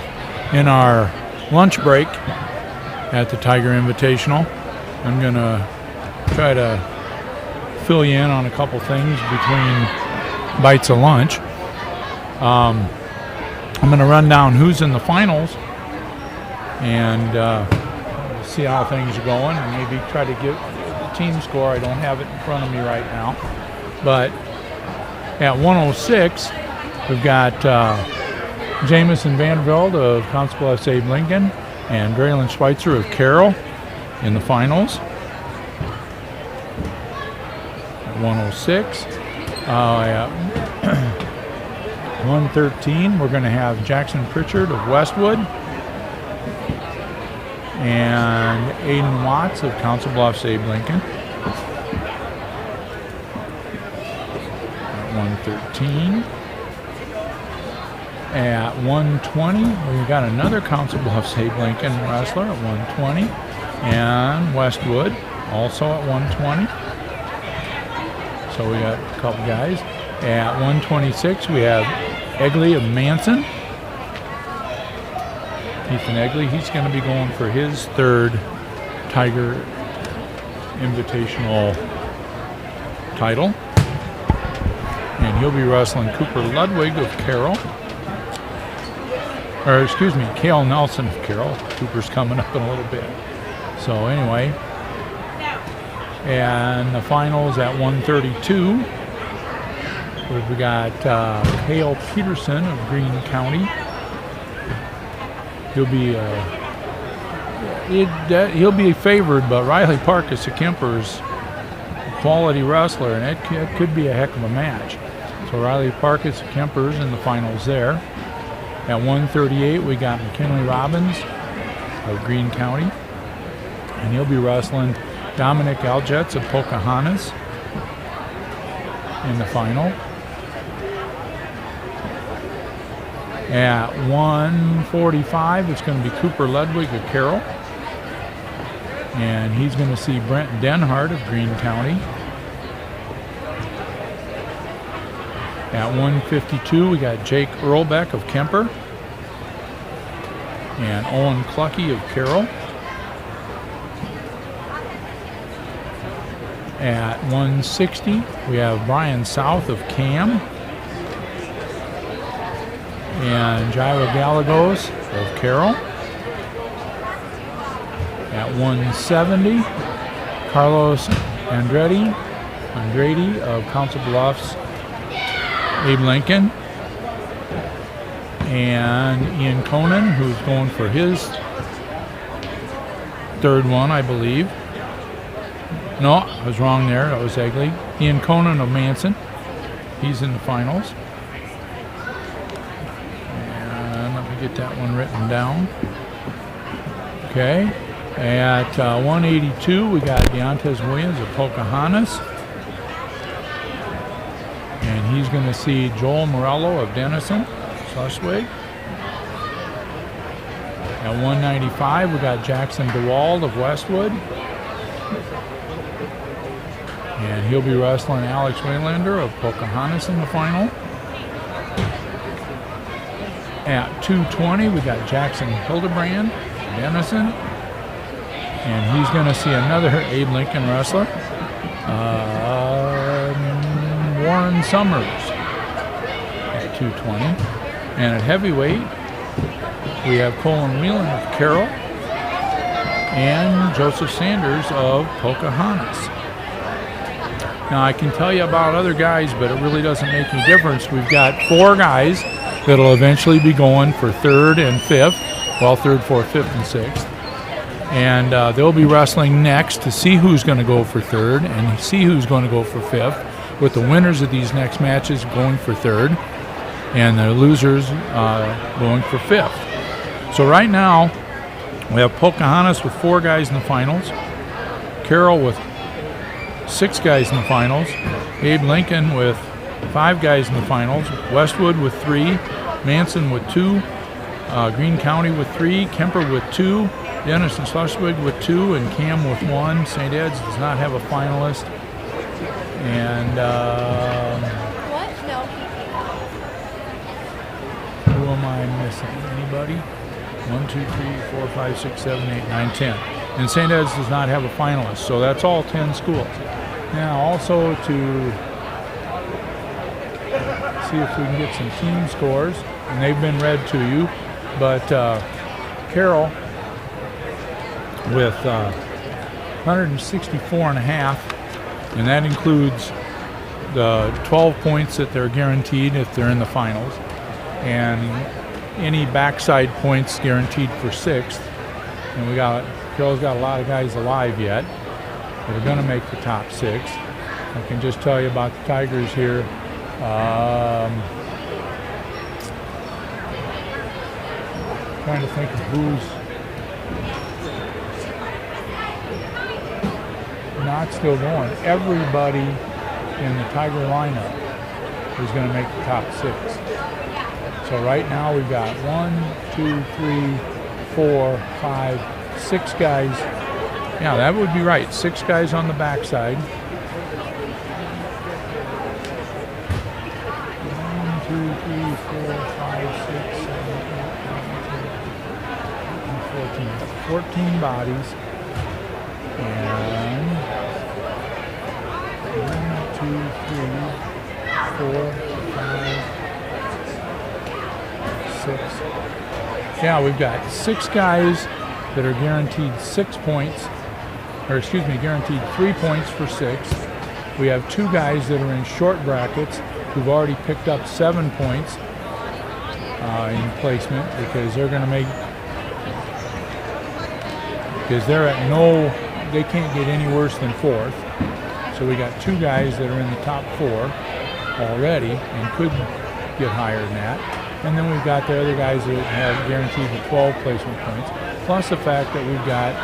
in our lunch break at the Tiger Invitational. I'm going to try to fill you in on a couple things between bites of lunch. I'm going to run down who's in the finals and see how things are going, and maybe try to get the team score. I don't have it in front of me right now, but at 106, we've got Jamison Vandervelde of Constable F.A. Lincoln and Braylon Schweitzer of Carroll in the finals. At 106. At 113, we're going to have Jackson Pritchard of Westwood and Aiden Watts of Council Bluffs, Abe Lincoln. 113. At 120, we got another Council Bluffs Abe Lincoln wrestler at 120, and Westwood also at 120. So we got a couple guys. At 126, we have Egley of Manson. Ethan Egley, he's going to be going for his third Tiger Invitational title. And he'll be wrestling Cooper Ludwig of Carroll. Or, excuse me, Cale Nelson of Carroll. Cooper's coming up in a little bit. So, anyway. And the finals at 132. We got Hale Peterson of Greene County. He'll be favored, but Riley Parkus of Kemper's a quality wrestler, and it could be a heck of a match. So Riley Parkus of Kemper's in the finals there. At 138, we got McKinley Robbins of Greene County, and he'll be wrestling Dominic Algetz of Pocahontas in the final. At 145, it's going to be Cooper Ludwig of Carroll. And he's going to see Brent Denhart of Greene County. At 152, we got Jake Earlbeck of Kemper. And Owen Clucky of Carroll. At 160, we have Brian South of Cam. And Jairo Gallegos of Carroll. At 170, Carlos Andrade of Council Bluffs, Abe Lincoln. And Ian Conan, who's going for his third one, I believe. No, I was wrong there. That was Egley. Ian Conan of Manson. He's in the finals. Get that one written down. Okay. At 182, we got Deontez Williams of Pocahontas. And he's going to see Joel Morello of Denison, Schleswig. At 195, we got Jackson DeWald of Westwood. And he'll be wrestling Alex Waylander of Pocahontas in the final. At 220, we got Jackson Hildebrand, Denison. And he's going to see another Abe Lincoln wrestler, Warren Summers, at 220. And at heavyweight, we have Colin Whelan of Carroll and Joseph Sanders of Pocahontas. Now, I can tell you about other guys, but it really doesn't make any difference. We've got 4 guys that'll eventually be going for third and fifth. Well, third, fourth, fifth, and sixth. And they'll be wrestling next to see who's going to go for third and see who's going to go for fifth, with the winners of these next matches going for third and the losers going for fifth. So right now, we have Pocahontas with 4 guys in the finals, Carroll with 6 guys in the finals, Abe Lincoln with 5 guys in the finals, Westwood with 3, Manson with 2, Greene County with 3, Kemper with 2, Dennis and Schleswig with 2, and Cam with 1. St. Ed's does not have a finalist. And What? No. who am I missing? Anybody? 1, 2, 3, 4, 5, 6, 7, 8, 9, 10. And St. Ed's does not have a finalist, so that's all 10 schools. Now, also to see if we can get some team scores, and they've been read to you, but Carroll with 164.5, and that includes the 12 points that they're guaranteed if they're in the finals, and any backside points guaranteed for 6th. And Carroll's got a lot of guys alive yet that are going to make the top 6. I can just tell you about the Tigers here. Trying to think of who's not still going. Everybody in the Tiger lineup is going to make the top 6. So right now we've got 1, 2, 3, 4, 5, 6 guys. Yeah, that would be right. 6 guys on the backside. 3, 4, 5, 6, 7, 8, 9, 10, 14 bodies. And 1, 2, 3, 4, 5, 6. Yeah, we've got 6 guys that are guaranteed 6 points, or excuse me, guaranteed 3 points for 6. We have 2 guys that are in short brackets who've already picked up 7 points in placement because they're going to make, because they're at no, they can't get any worse than 4th. So we got 2 guys that are in the top 4 already and could get higher than that. And then we've got the other guys that have guaranteed the 12 placement points, plus the fact that we've got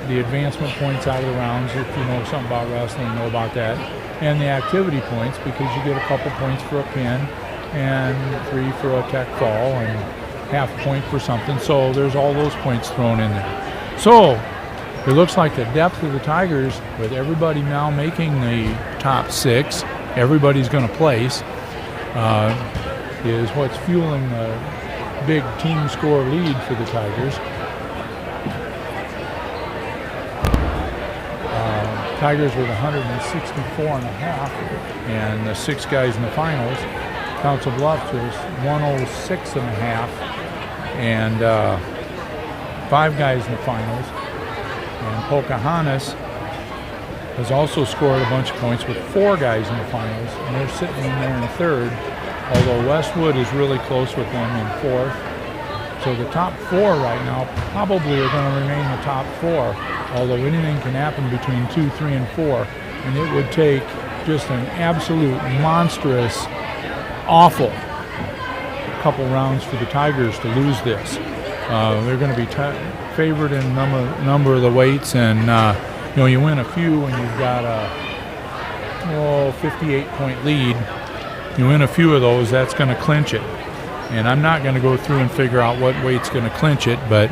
the advancement points out of the rounds, if you know something about wrestling, you know about that, and the activity points, because you get a couple points for a pin and 3 for a tech fall and half a point for something. So there's all those points thrown in there. So it looks like the depth of the Tigers, with everybody now making the top 6, everybody's going to place, is what's fueling the big team score lead for the Tigers. Tigers with 164.5, and the 6 guys in the finals. Council Bluffs was 106.5, and 5 guys in the finals. And Pocahontas has also scored a bunch of points with 4 guys in the finals, and they're sitting in there in 3rd, although Westwood is really close with them in 4th. So the top 4 right now probably are going to remain the top 4, although anything can happen between 2, 3, and 4. And it would take just an absolute monstrous, awful couple rounds for the Tigers to lose this. They're going to be favored in a number of the weights, and you know, you win a few when you've got a 58-point lead. You win a few of those, that's going to clinch it. And I'm not going to go through and figure out what weight's going to clinch it, but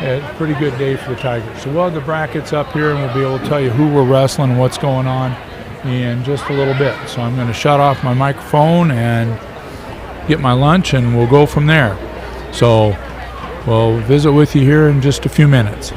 it's a pretty good day for the Tigers. So we'll have the brackets up here, and we'll be able to tell you who we're wrestling and what's going on in just a little bit. So I'm going to shut off my microphone and get my lunch, and we'll go from there. So we'll visit with you here in just a few minutes.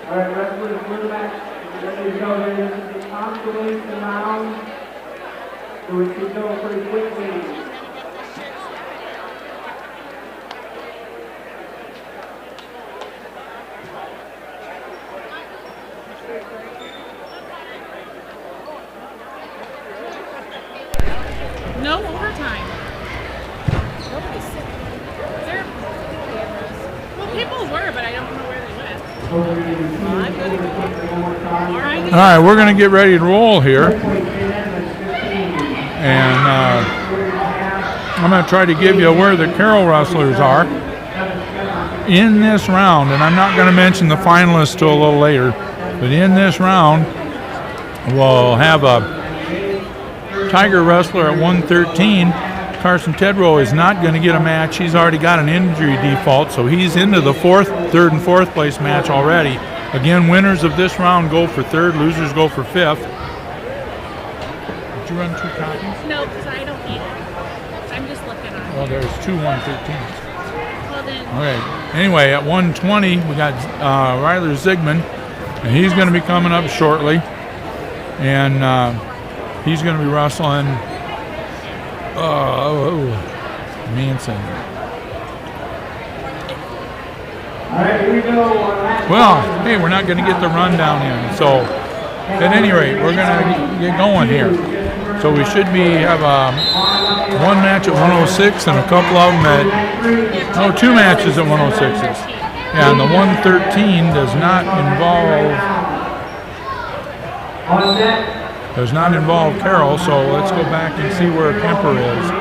All right, wrestlers, we're back. Ready to go here. This is the consolation round. So we should go pretty quickly. No overtime. Nobody's sitting. There. Well, people were, but I don't know where they went. All right. All right, we're going to get ready to roll here. And I'm going to try to give you where the Carroll wrestlers are in this round. And I'm not going to mention the finalists till a little later. But in this round, we'll have a Tiger wrestler at 113. Carson Tedrow is not going to get a match. He's already got an injury default, so he's into the third and fourth place match already. Again, winners of this round go for third, losers go for fifth. Did you run 2 copies? No, because I don't need it. I'm just looking on it. Well, there's 2 113s. Well, then. Okay. Anyway, at 120, we got Ryler Zigman, and he's going to be coming up shortly. And he's going to be wrestling Manson. All right, here we go. Well, hey, we're not going to get the rundown in. So, at any rate, we're going to get going here. So we should have one match at 106 and a couple of them at, 2 matches at 106s. Yeah, and the 113 does not involve Carroll, so let's go back and see where Kemper is.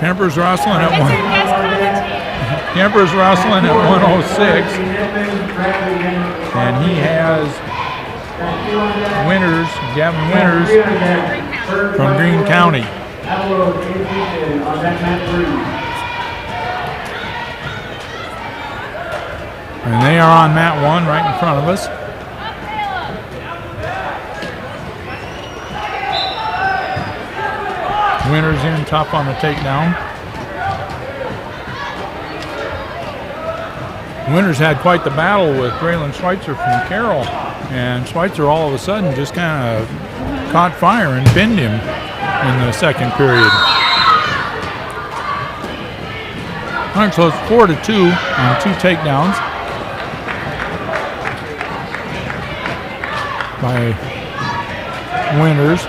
Kemper's wrestling at Kemper's wrestling at 106, and he has Gavin Winters from Greene County. And they are on mat 1 right in front of us. Winters in tough on the takedown. Winters had quite the battle with Braylon Schweitzer from Carroll, and Schweitzer all of a sudden just kind of caught fire and pinned him in the second period. All right, so it's 4-2 on 2 takedowns by Winters.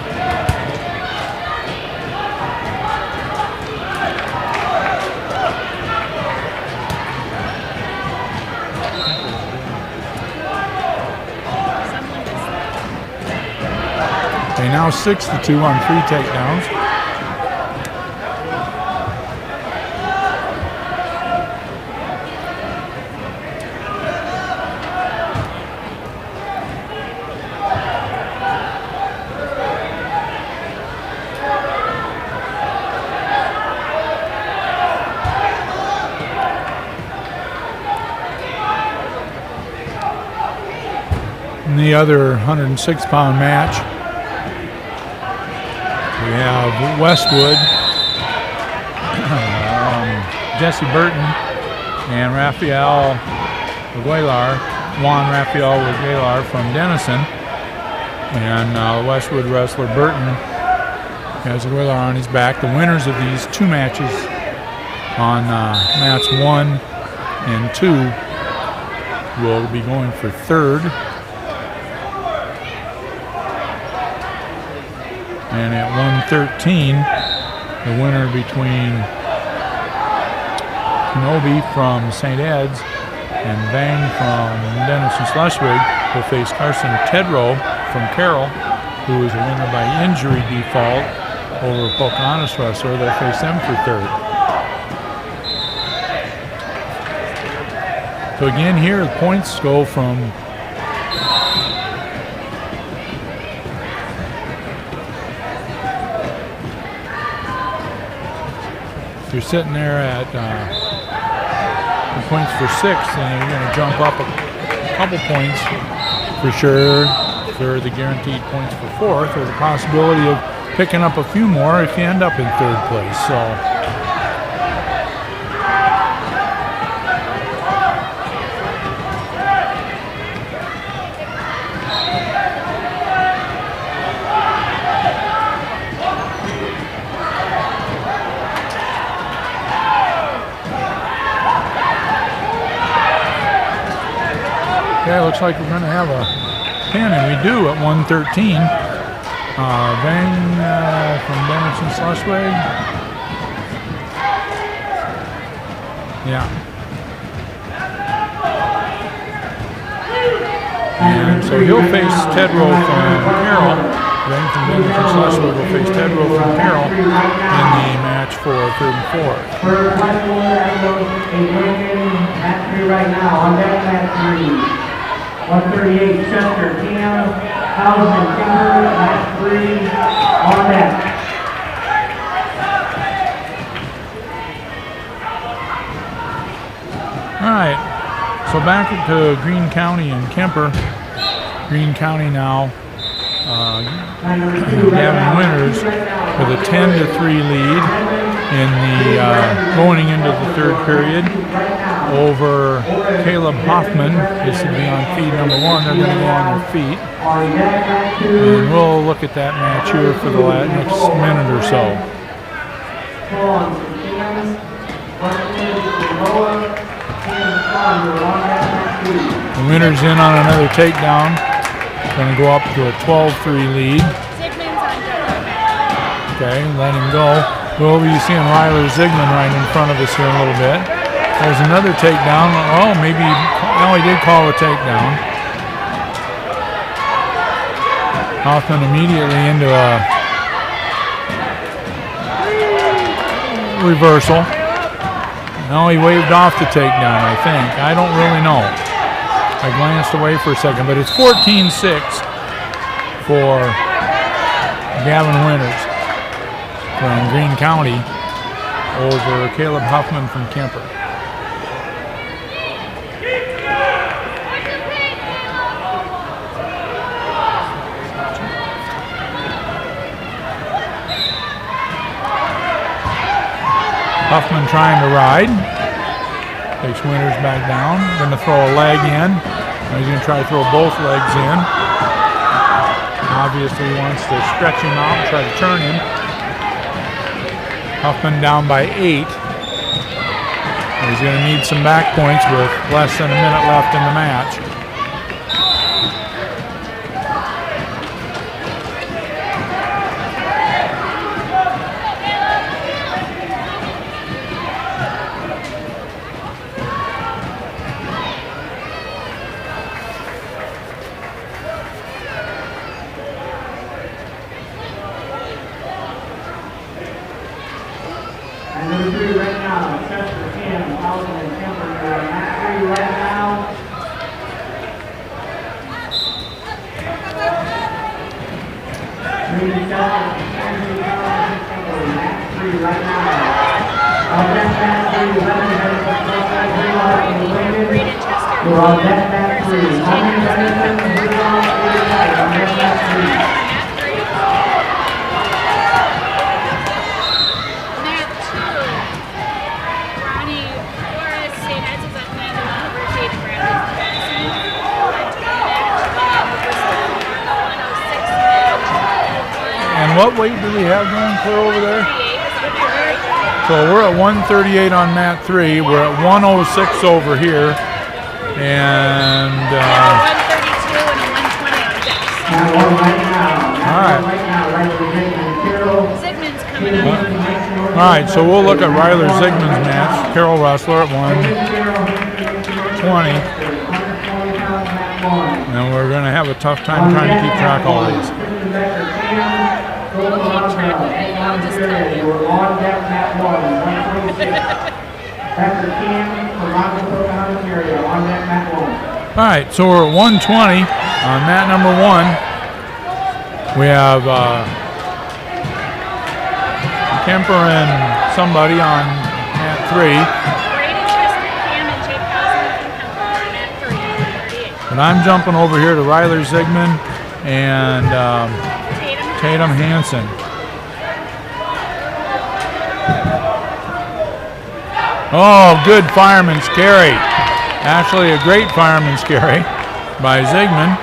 Okay, now 6-2 on 3 takedowns. In the other 106-pound match, we have Westwood, Jesse Burton, and Rafael Aguilar, Juan Rafael Aguilar from Denison. And Westwood wrestler Burton has Aguilar on his back. The winners of these 2 matches on mats 1 and 2 will be going for third. And at 113, the winner between Kenobi from St. Ed's and Bang from Denison Schleswig will face Carson Tedrow from Carroll, who is a winner by injury default over Pocahontas wrestler. They'll face them for third. So again here, the points go from if you're sitting there at the points for 6th, and you're going to jump up a couple points for sure for the guaranteed points for 4th. There's a possibility of picking up a few more if you end up in 3rd place. So Okay, looks like we're going to have a pin, and we do at 113. Bang from Bennington Schleswig. Yeah. And so he'll face Tedrow from Carroll. Bang from Bennington Schleswig will face Tedrow from Carroll in the match for 3rd and 4th. For Westwood, I go a women match 3 right now. On that match 3, 138 Chester, Cam, Housen, Timber, match 3 on that. All right, so back to Greene County and Kemper. Greene County now, Gavin Winters with a 10-3 lead in the going into the 3rd period over Caleb Hoffman. This will be on feed number 1. They're going to go on their feet. And we'll look at that match here for the next minute or so. The Winters in on another takedown. Going to go up to a 12-3 lead. Zygmunt's on double. Okay, let him go. We'll be seeing Ryler Zygmunt right in front of us here in a little bit. There's another takedown. Oh, maybe, no, he did call a takedown. Hoffman immediately into a reversal. No, he waved off the takedown, I think. I don't really know. I glanced away for a second, but it's 14-6 for Gavin Winters from Greene County over Caleb Huffman from Kemper. Huffman trying to ride. Takes Winters back down. Going to throw a leg in. Now he's going to try to throw both legs in. Obviously he wants to stretch him out and try to turn him. Huffman down by 8. He's going to need some back points with less than a minute left in the match. What weight do we have going clear over there? So we're at 138 on mat 3. We're at 106 over here. And 132 and a 120 on this. all right. Zygmunt's coming up. All right, so we'll look at Ryler Zygmunt's match. Carroll wrestler at 120. And we're going to have a tough time trying to keep track of all these. We'll keep track of it. I'll just tell you. We're on deck mat 1, 126. Dr. Cam from Rockville, Pocahontas area, on deck mat 1. All right, so we're at 120 on mat number 1. We have Kemper and somebody on mat 3. Brady, Chester, Cam, and Jake Housen from Kemper on mat 3, 138. But I'm jumping over here to Ryler Zygmunt and Tatum Hansen. Oh, good fireman's carry. Actually, a great fireman's carry by Zygmunt.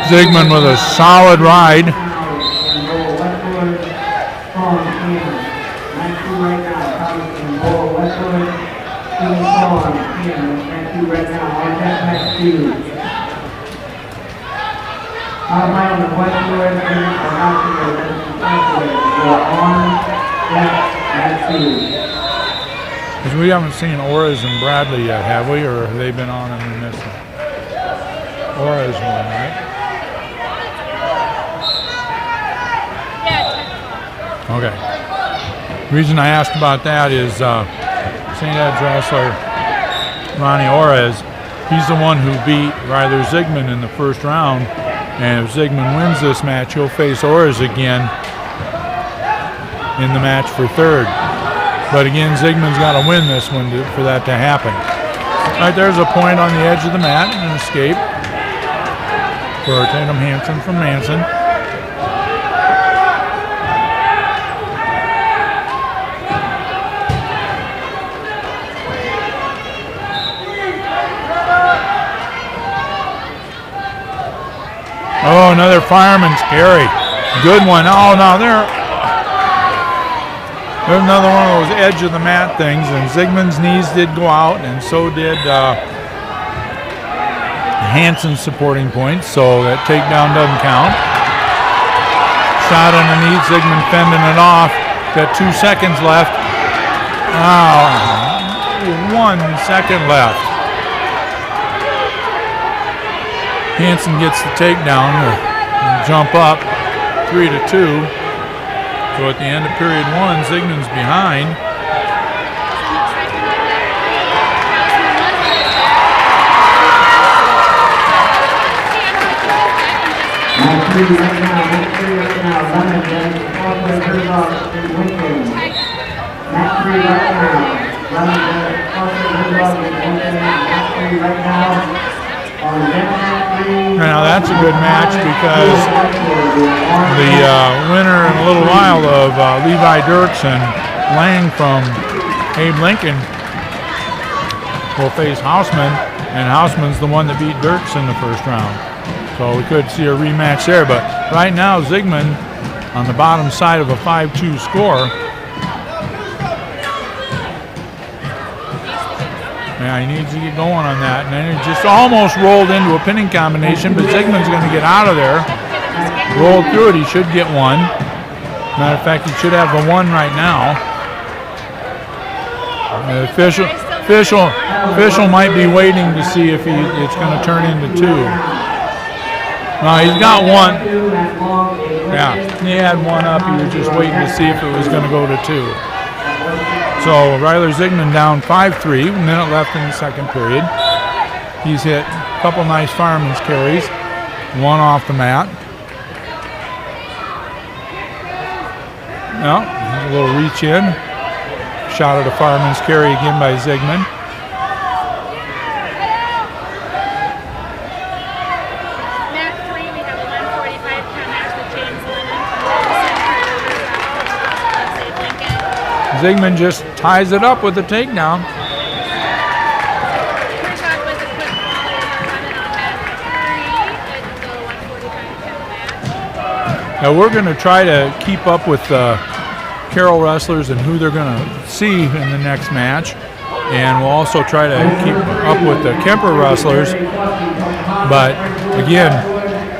Zygmunt with a solid ride. Because we haven't seen Orez and Bradley yet, have we? Or have they been on and we missed them? Orez one, right? Yeah. Okay. The reason I asked about that is St. Ed's wrestler Ronnie Orez, he's the one who beat Ryler Zygmunt in the first round. And if Zygmunt wins this match, he'll face Orez again in the match for third. But again, Zygmunt's got to win this one for that to happen. All right, there's a point on the edge of the mat, an escape for Tatum Hansen from Manson. Oh, another fireman's carry. Good one. Oh, no, there's another one of those edge of the mat things, and Zygmunt's knees did go out, and so did Hansen's supporting points, so that takedown doesn't count. Shot underneath, Zygmunt fending it off. Got 2 seconds left. 1 second left. Hansen gets the takedown and jump up 3-2. So at the end of period 1, Zygmunt's behind. Now that's a good match because the winner in a little while of Levi Dirks and Lang from Abe Lincoln will face Hausman, and Hausman's the one that beat Dirks in the first round. So we could see a rematch there, but right now Zygmunt on the bottom side of a 5-2 score. Yeah, he needs to get going on that. And then it just almost rolled into a pinning combination, but Zygmunt's going to get out of there. Rolled through it. He should get one. Matter of fact, he should have the one right now. The official might be waiting to see if it's going to turn into 2. No, he's got one. Yeah, he had one up. He was just waiting to see if it was going to go to 2. So Ryler Zygmunt down 5-3, minute left in the second period. He's hit a couple nice fireman's carries, one off the mat. Well, a little reach in. Shot at a fireman's carry again by Zygmunt. Zygmunt just ties it up with a takedown. Now we're going to try to keep up with the Carroll wrestlers and who they're going to see in the next match. And we'll also try to keep up with the Kemper wrestlers. But again,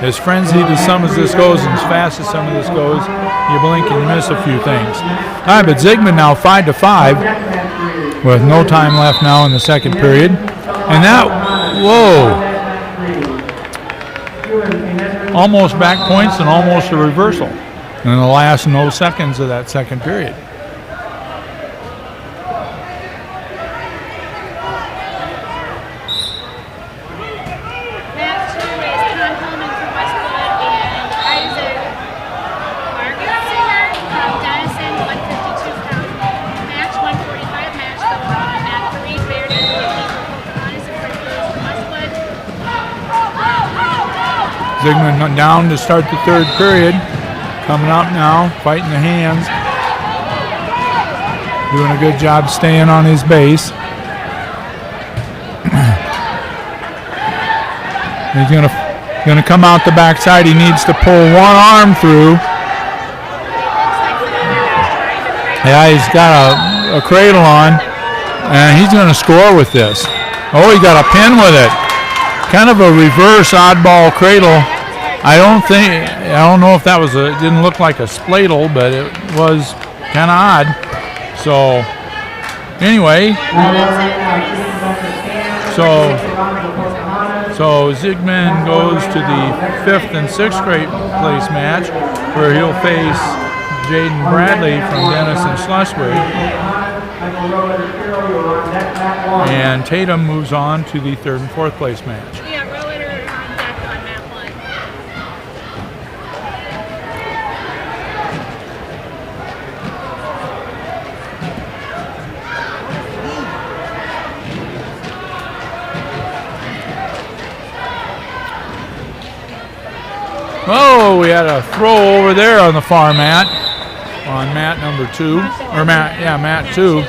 as frenzied as some of this goes and as fast as some of this goes, you blink and you miss a few things. All right, but Zygmunt now 5-5 with no time left now in the second period. And that, whoa, almost back points and almost a reversal in the last no seconds of that second period. Zygmunt down to start the third period. Coming up now, fighting the hands. Doing a good job staying on his base. He's going to Going to come out the backside. He needs to pull one arm through. Yeah, he's got a cradle on, and he's going to score with this. Oh, he got a pin with it. Kind of a reverse oddball cradle. I don't know if that was it didn't look like a spladle, but it was kind of odd. So, anyway, so Zygmunt goes to the 5th and 6th grade place match where he'll face Jaden Bradley from Denison Schleswig. And Tatum moves on to the 3rd and 4th place match. Yeah, Roller on deck on mat 1. Oh, we had a throw over there on the far mat, on mat number 2, or mat 2.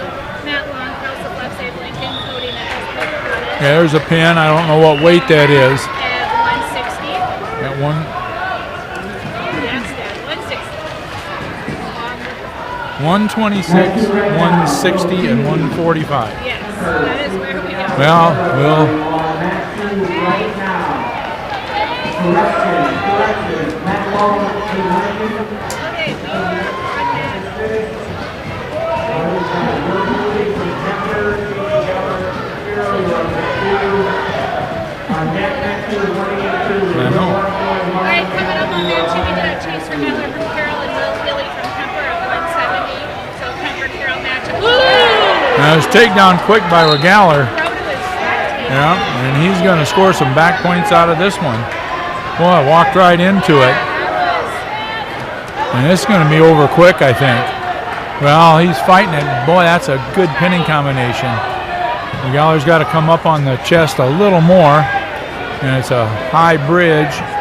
Matt Long, cross the left side, Lincoln, Cody Nichols, Yeah, there's a pin. I don't know what weight that is. at 160. At one, Yes, Dad, 160. 126, 160, and 145. Yes, that is where we go. Well, we'll. Right now. Correction. Matt Long to Lincoln. Okay, I know. all right, coming up on that, we did a Chase Regaller from Carroll and Will Billy from Kemper at 170. So Kemper Carroll matchup. Now it's takedown quick by Regaller. Throw to his left hand. Yeah, and he's going to score some back points out of this one. Boy, walked right into it. And this is going to be over quick, I think. Well, he's fighting it. Boy, that's a good pinning combination. Regaller's got to come up on the chest a little more. And it's a high bridge. Oh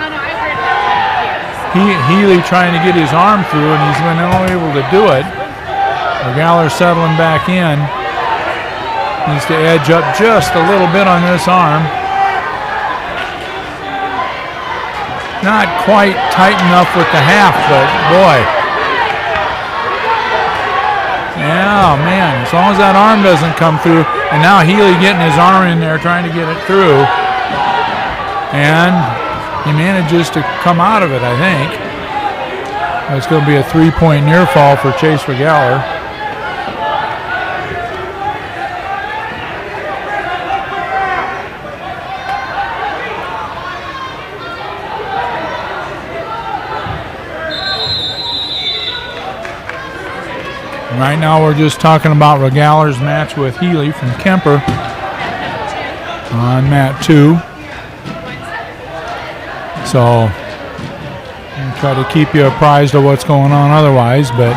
no, I heard that one. Yes. Healy trying to get his arm through, and he's been unable to do it. Regaller settling back in. Needs to edge up just a little bit on this arm. Not quite tight enough with the half, but boy. Yeah, man, as long as that arm doesn't come through. And now Healy getting his arm in there trying to get it through. And he manages to come out of it, I think. It's going to be a 3-point near fall for Chase Regaller. Right now we're just talking about Regaller's match with Healy from Kemper on mat 2. So I'll try to keep you apprised of what's going on otherwise, but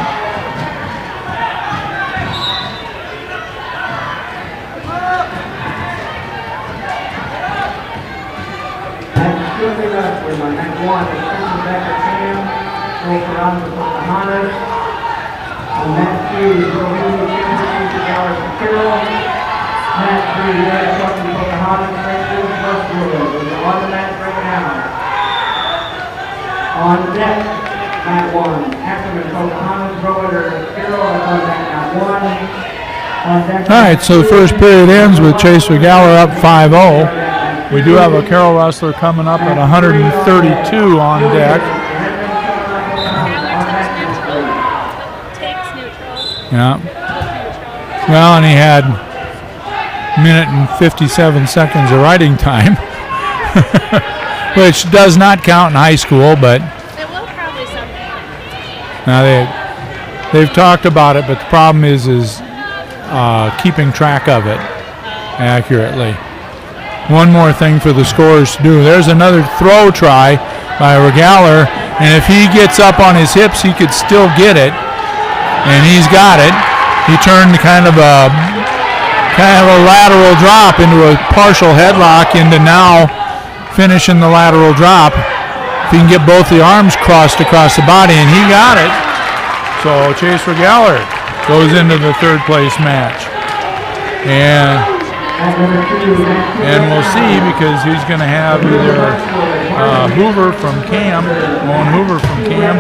On deck, mat 1. Ackerman, Pocahontas, Roeder, Carroll on deck, mat 1. On deck. all right, so the first period ends with Chase Regaller up 5-0. We do have a Carroll wrestler coming up at 132 on deck. Takes neutral. Yeah. Well, and he had a minute and 57 seconds of riding time, which does not count in high school, but It will probably someday. now they've talked about it, but the problem is keeping track of it accurately. One more thing for the scorers to do. There's another throw try by Regaller, and if he gets up on his hips, he could still get it, and he's got it. He turned kind of a lateral drop into a partial headlock into now finishing the lateral drop. If he can get both the arms crossed across the body, and he got it. So Chase Regaller goes into the 3rd place match. And And we'll see, because he's going to have either Hoover from Cam, Owen Hoover from Cam,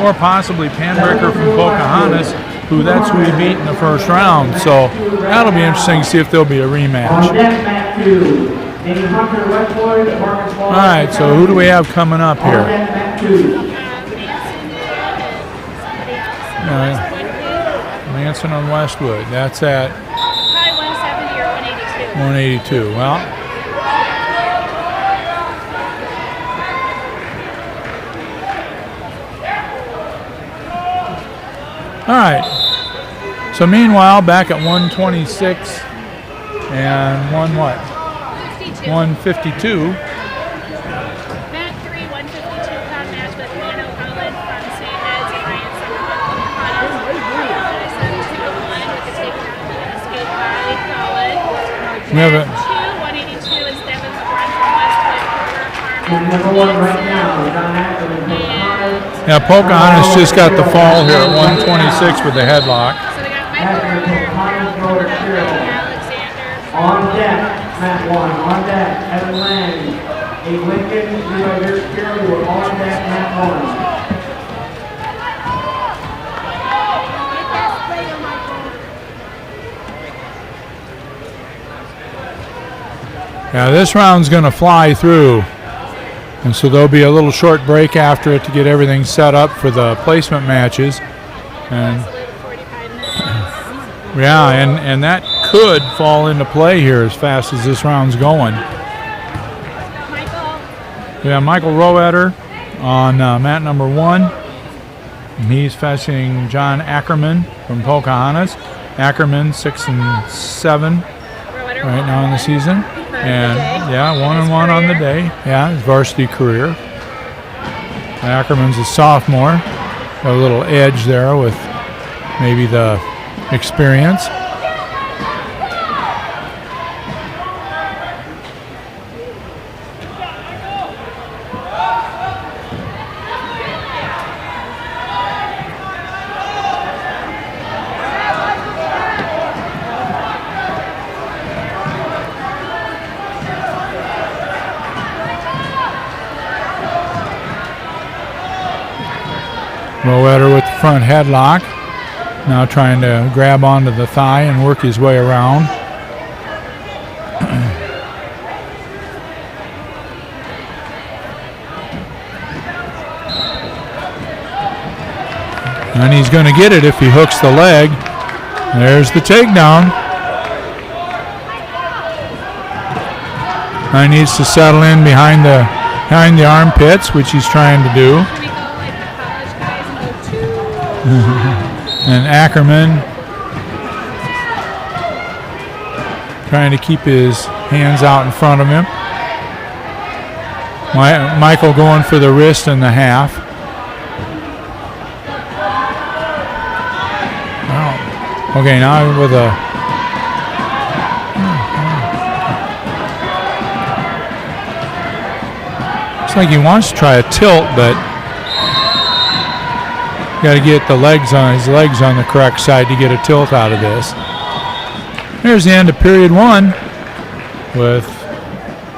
or possibly Panbrecker from Pocahontas, who that's who he beat in the first round. So that'll be interesting to see if there'll be a rematch. All right, so who do we have coming up here? Manson on Westwood. That's at Probably 170 or 182. 182. Well, all right. So meanwhile, back at 126 and 152. Mat 3, 152-pound match with Mano Holland from St. Ed's and Ryan Summerall from Pocahontas. 7-1 with the takedown escape by Holland. We have Mat 2, 182 is Devin LeBron from Westwood. Number one right now, John Ackerman, Pocahontas. Yeah, Pocahontas just got the fall here at 126 with the headlock. So we got Michael Alexander. On deck, Mat 1. On deck, Evan Lang. A Lincoln, Leroy Carroll were on deck, Mat 1. Yeah, this round's going to fly through. And so there'll be a little short break after it to get everything set up for the placement matches. And yeah, and that could fall into play here as fast as this round's going. We have Michael Roetter on mat number 1. And he's facing John Ackerman from Pocahontas. Ackerman 6-7 right now in the season. And yeah, 1-1 on the day. Yeah, his varsity career. Ackerman's a sophomore. Got a little edge there with maybe the experience. Roetter with the front headlock. Now trying to grab onto the thigh and work his way around. And he's going to get it if he hooks the leg. There's the takedown. He needs to settle in behind the armpits, which he's trying to do. And Ackerman trying to keep his hands out in front of him. Michael going for the wrist and the half. Oh. Okay, now with a looks like he wants to try a tilt, but got to get the legs on the correct side to get a tilt out of this. Here's the end of period 1 with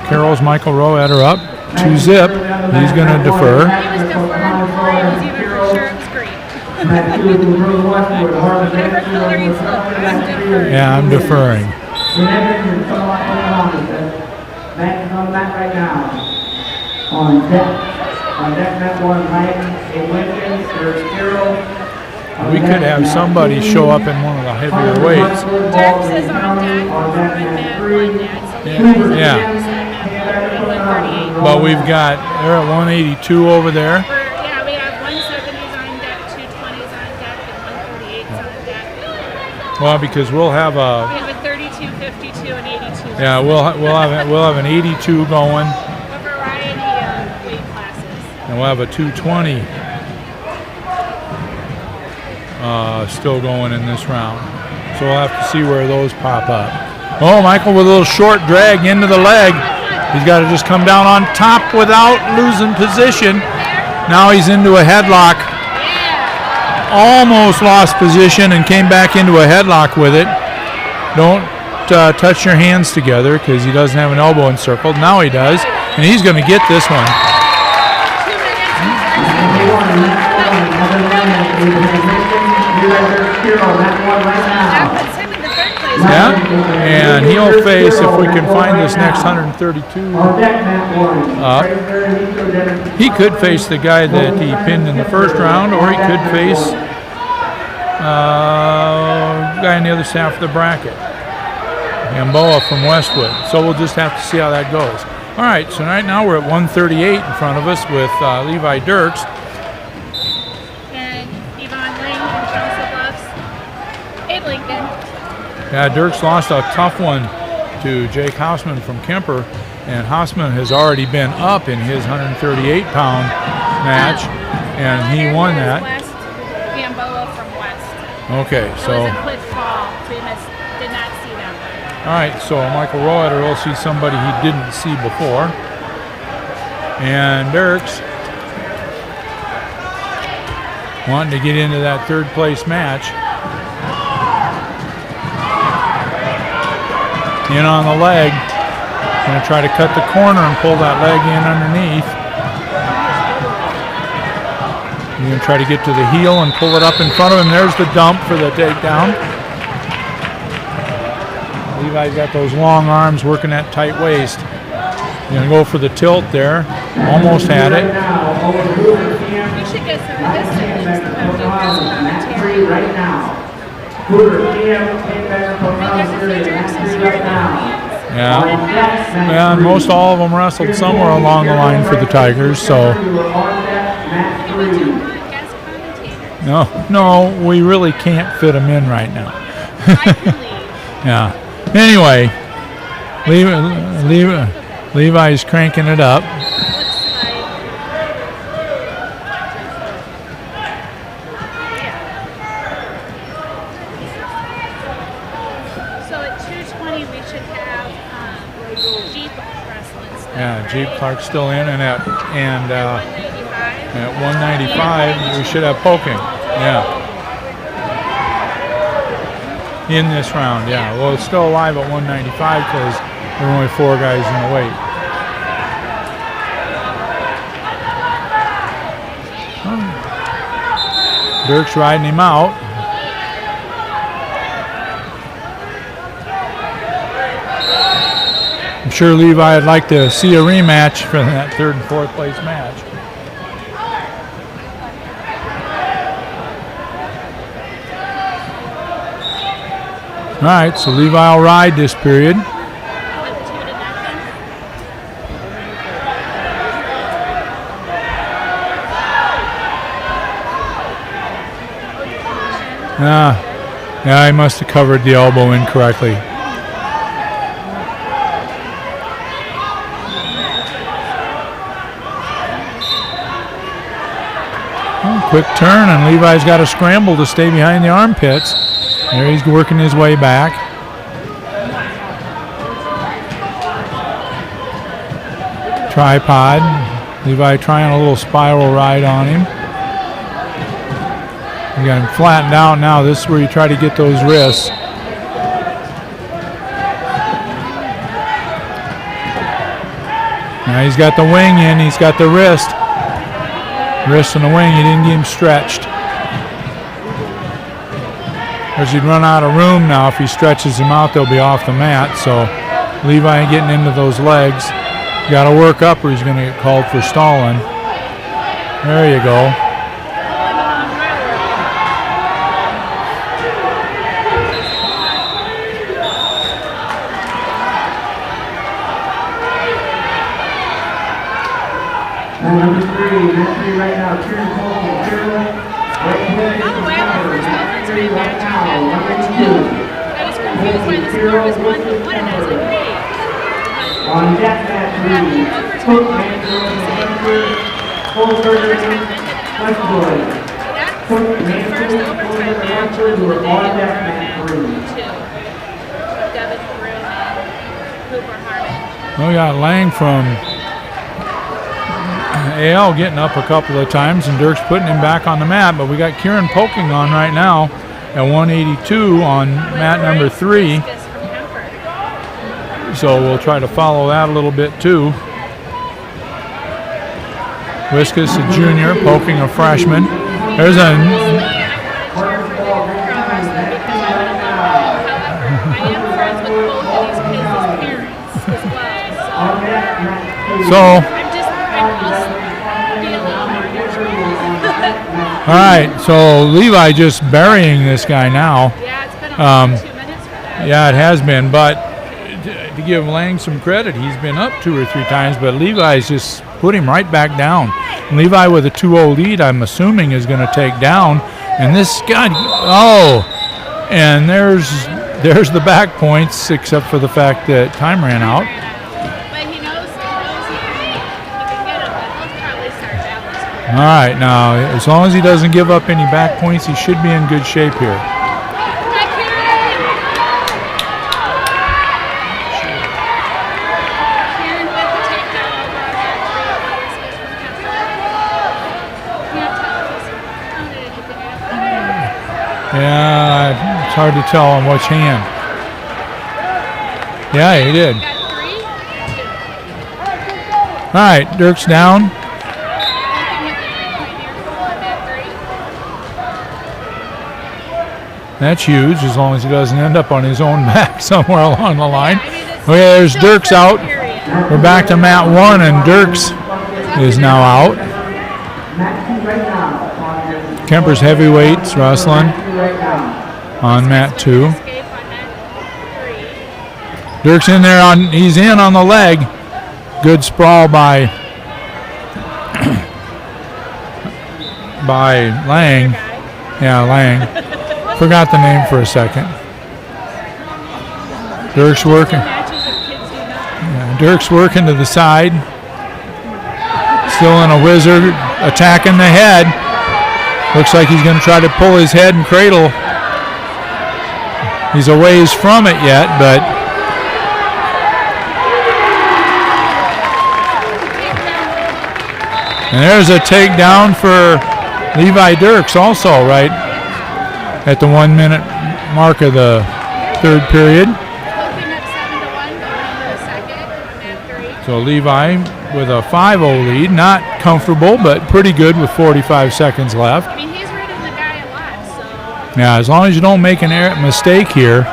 Carroll's Michael Roetter up 2-zip. He's going to defer. He was deferred before he was even for sure it was green. Yeah, I'm deferring. Matt is on the mat right now. On deck, Mat 1, Mike, a Lincoln, there's Carroll. We could have somebody show up in one of the heavier weights. Dex is on deck with Mat 1 next. Yeah. But we've got, they're at 182 over there. Yeah, we have 170s on deck, 220s on deck, and 138s on deck. Well, because we'll have We a, have a 32, 52, and 82. yeah, we'll have an 82 going, A variety of weight classes. and we'll have a 220 still going in this round. So we'll have to see where those pop up. Oh, Michael with a little short drag into the leg. He's got to just come down on top without losing position. Now he's into a headlock. Almost lost position and came back into a headlock with it. touch your hands together because he doesn't have an elbow encircled. Now he does, and he's going to get this one. 2 minutes. Yeah, and he'll face, if we can find this next 132 up, he could face the guy that he pinned in the first round, or he could face guy on the other half of the bracket, Gamboa from Westwood. So we'll just have to see how that goes. All right, so right now we're at 138 in front of us with Levi Dirks. And Yvonne Ling from Council Bluffs in Lincoln. Yeah, Dirks lost a tough one to Jake Hausman from Kemper, and Hausman has already been up in his 138-pound match, and he won that. West, Gamboa from West. Okay, It so was a quick fall, so we did not see that one. all right, so Michael Roeder will see somebody he didn't see before, and Dirks wanting to get into that third place match. In on the leg, going to try to cut the corner and pull that leg in underneath. He's going to try to get to the heel and pull it up in front of him. There's the dump for the takedown. Levi's got those long arms working that tight waist. Going to go for the tilt there. Almost had it. You should get some of this commentary right now. Yeah, and most all of them wrestled somewhere along the line for the Tigers, so no, we really can't fit them in right now. Yeah. Anyway, Levi's cranking it up. Yeah, Jeep Clark's still in, and at 195 we should have poking. Yeah. In this round, yeah. Well, it's still alive at 195 because there are only 4 guys in the weight. Dirk's riding him out. I'm sure Levi would like to see a rematch for that 3rd and 4th place match. All right, so Levi will ride this period. Yeah, he must have covered the elbow incorrectly. Quick turn, and Levi's got to scramble to stay behind the armpits. There he's working his way back. Tripod. Levi trying a little spiral ride on him. You got him flattened out now. This is where you try to get those wrists. Now he's got the wing in. He's got the wrist. Wrist and the wing, he didn't get him stretched. Because he'd run out of room now. If he stretches him out, they'll be off the mat. So Levi ain't getting into those legs. Got to work up or he's going to get called for stalling. There you go. Number 3 right now, Carroll Invitational. Right now, 192. I was confused why the score was 1-1, and I was like, hey. On deck mat 3, Cook Westwood. Cook Westwood were on deck mat 3. Devin Broom and Cooper Harmon. We got Lang from AL getting up a couple of times, and Dirk's putting him back on the mat, but we got Kieran poking on right now at 182 on mat number 3. So we'll try to follow that a little bit too. Wiskus, a junior, poking a freshman. There's a... So... All right, so Levi just burying this guy now. Yeah, it's been about 2 minutes for that. Yeah, it has been, but to give Lang some credit, he's been up 2 or 3 times, but Levi's just put him right back down. And Levi with a 2-0 lead, I'm assuming, is going to take down. And this guy, and there's the back points, except for the fact that time ran out. But he knows he can get him, but he'll probably start balancing. All right, now, as long as he doesn't give up any back points, he should be in good shape here. Yeah, it's hard to tell on which hand. Yeah, he did. All right, Dirk's down. That's huge, as long as he doesn't end up on his own back somewhere along the line. Okay, there's Dirk's out. We're back to mat 1, and Dirk's is now out. Kemper's heavyweights wrestling on mat 2. Dirk's in there he's in on the leg. Good sprawl by Lang. Yeah, Lang. Forgot the name for a second. Dirk's working. Yeah, Dirk's working to the side. Still in a wizard, attacking the head. Looks like he's going to try to pull his head and cradle. He's a ways from it yet, but and there's a takedown for Levi Dirks also right at the 1 minute mark of the 3rd period. So Levi with a 5-0 lead, not comfortable, but pretty good with 45 seconds left. I mean, he's ridden the guy a lot, so. Yeah, as long as you don't make an mistake here.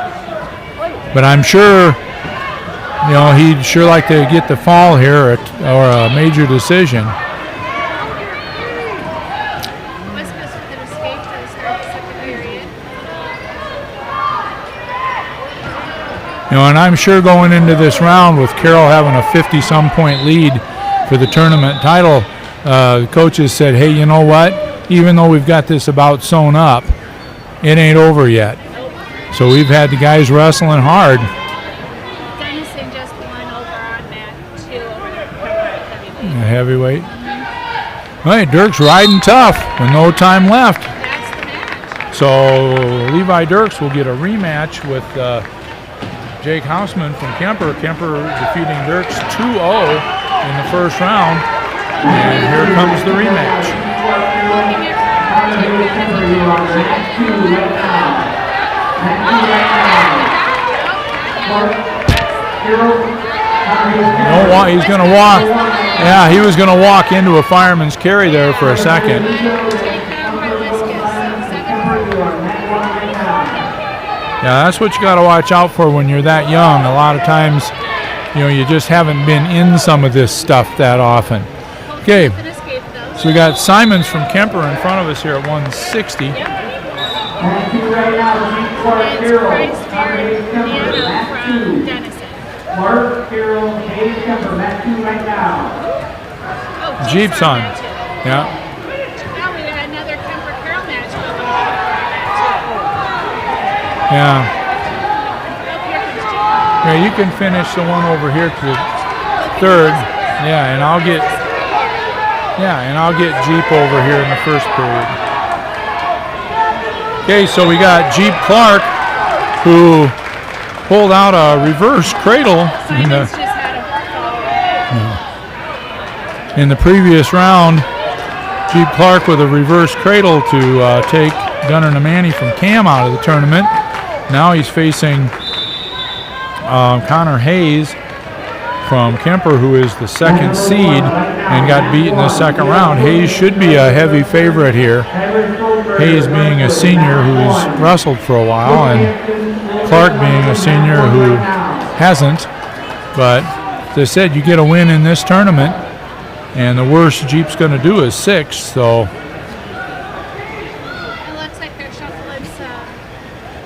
But I'm sure, he'd sure like to get the fall here or a major decision. Wiskus with an escape to start the 2nd period. And I'm sure going into this round with Carroll having a 50-some point lead for the tournament title, the coaches said, hey, you know what? Even though we've got this about sewn up, it ain't over yet. So we've had the guys wrestling hard. Dennison just won over on mat 2 over the heavyweight. All right, Dirk's riding tough with no time left. That's the match. So Levi Dirks will get a rematch with Jake Hausman from Kemper. Kemper defeating Dirks 2-0 in the first round. And here comes the rematch. He's going to walk. Yeah, he was going to walk into a fireman's carry there for a second. Yeah, that's what you got to watch out for when you're that young. A lot of times, you just haven't been in some of this stuff that often. Okay, so we got Simons from Kemper in front of us here at 160. Mark, Carroll, Dave Kemper, mat 2 right now. Jeep's on. Yeah. Now we got another Kemper Carroll match going on. Yeah. Yeah, you can finish the one over here to the 3rd. Yeah, and I'll get Jeep over here in the 1st period. Okay, so we got Jeep Clark, who pulled out a reverse cradle in the previous round. Jeep Clark with a reverse cradle to take Gunnar Nemani from Cam out of the tournament. Now he's facing Connor Hayes from Kemper, who is the second seed and got beat in the second round. Hayes should be a heavy favorite here. Hayes being a senior who's wrestled for a while, and Clark being a senior who hasn't. But as I said, you get a win in this tournament, and the worst Jeep's going to do is 6. So It looks like they're shuffling some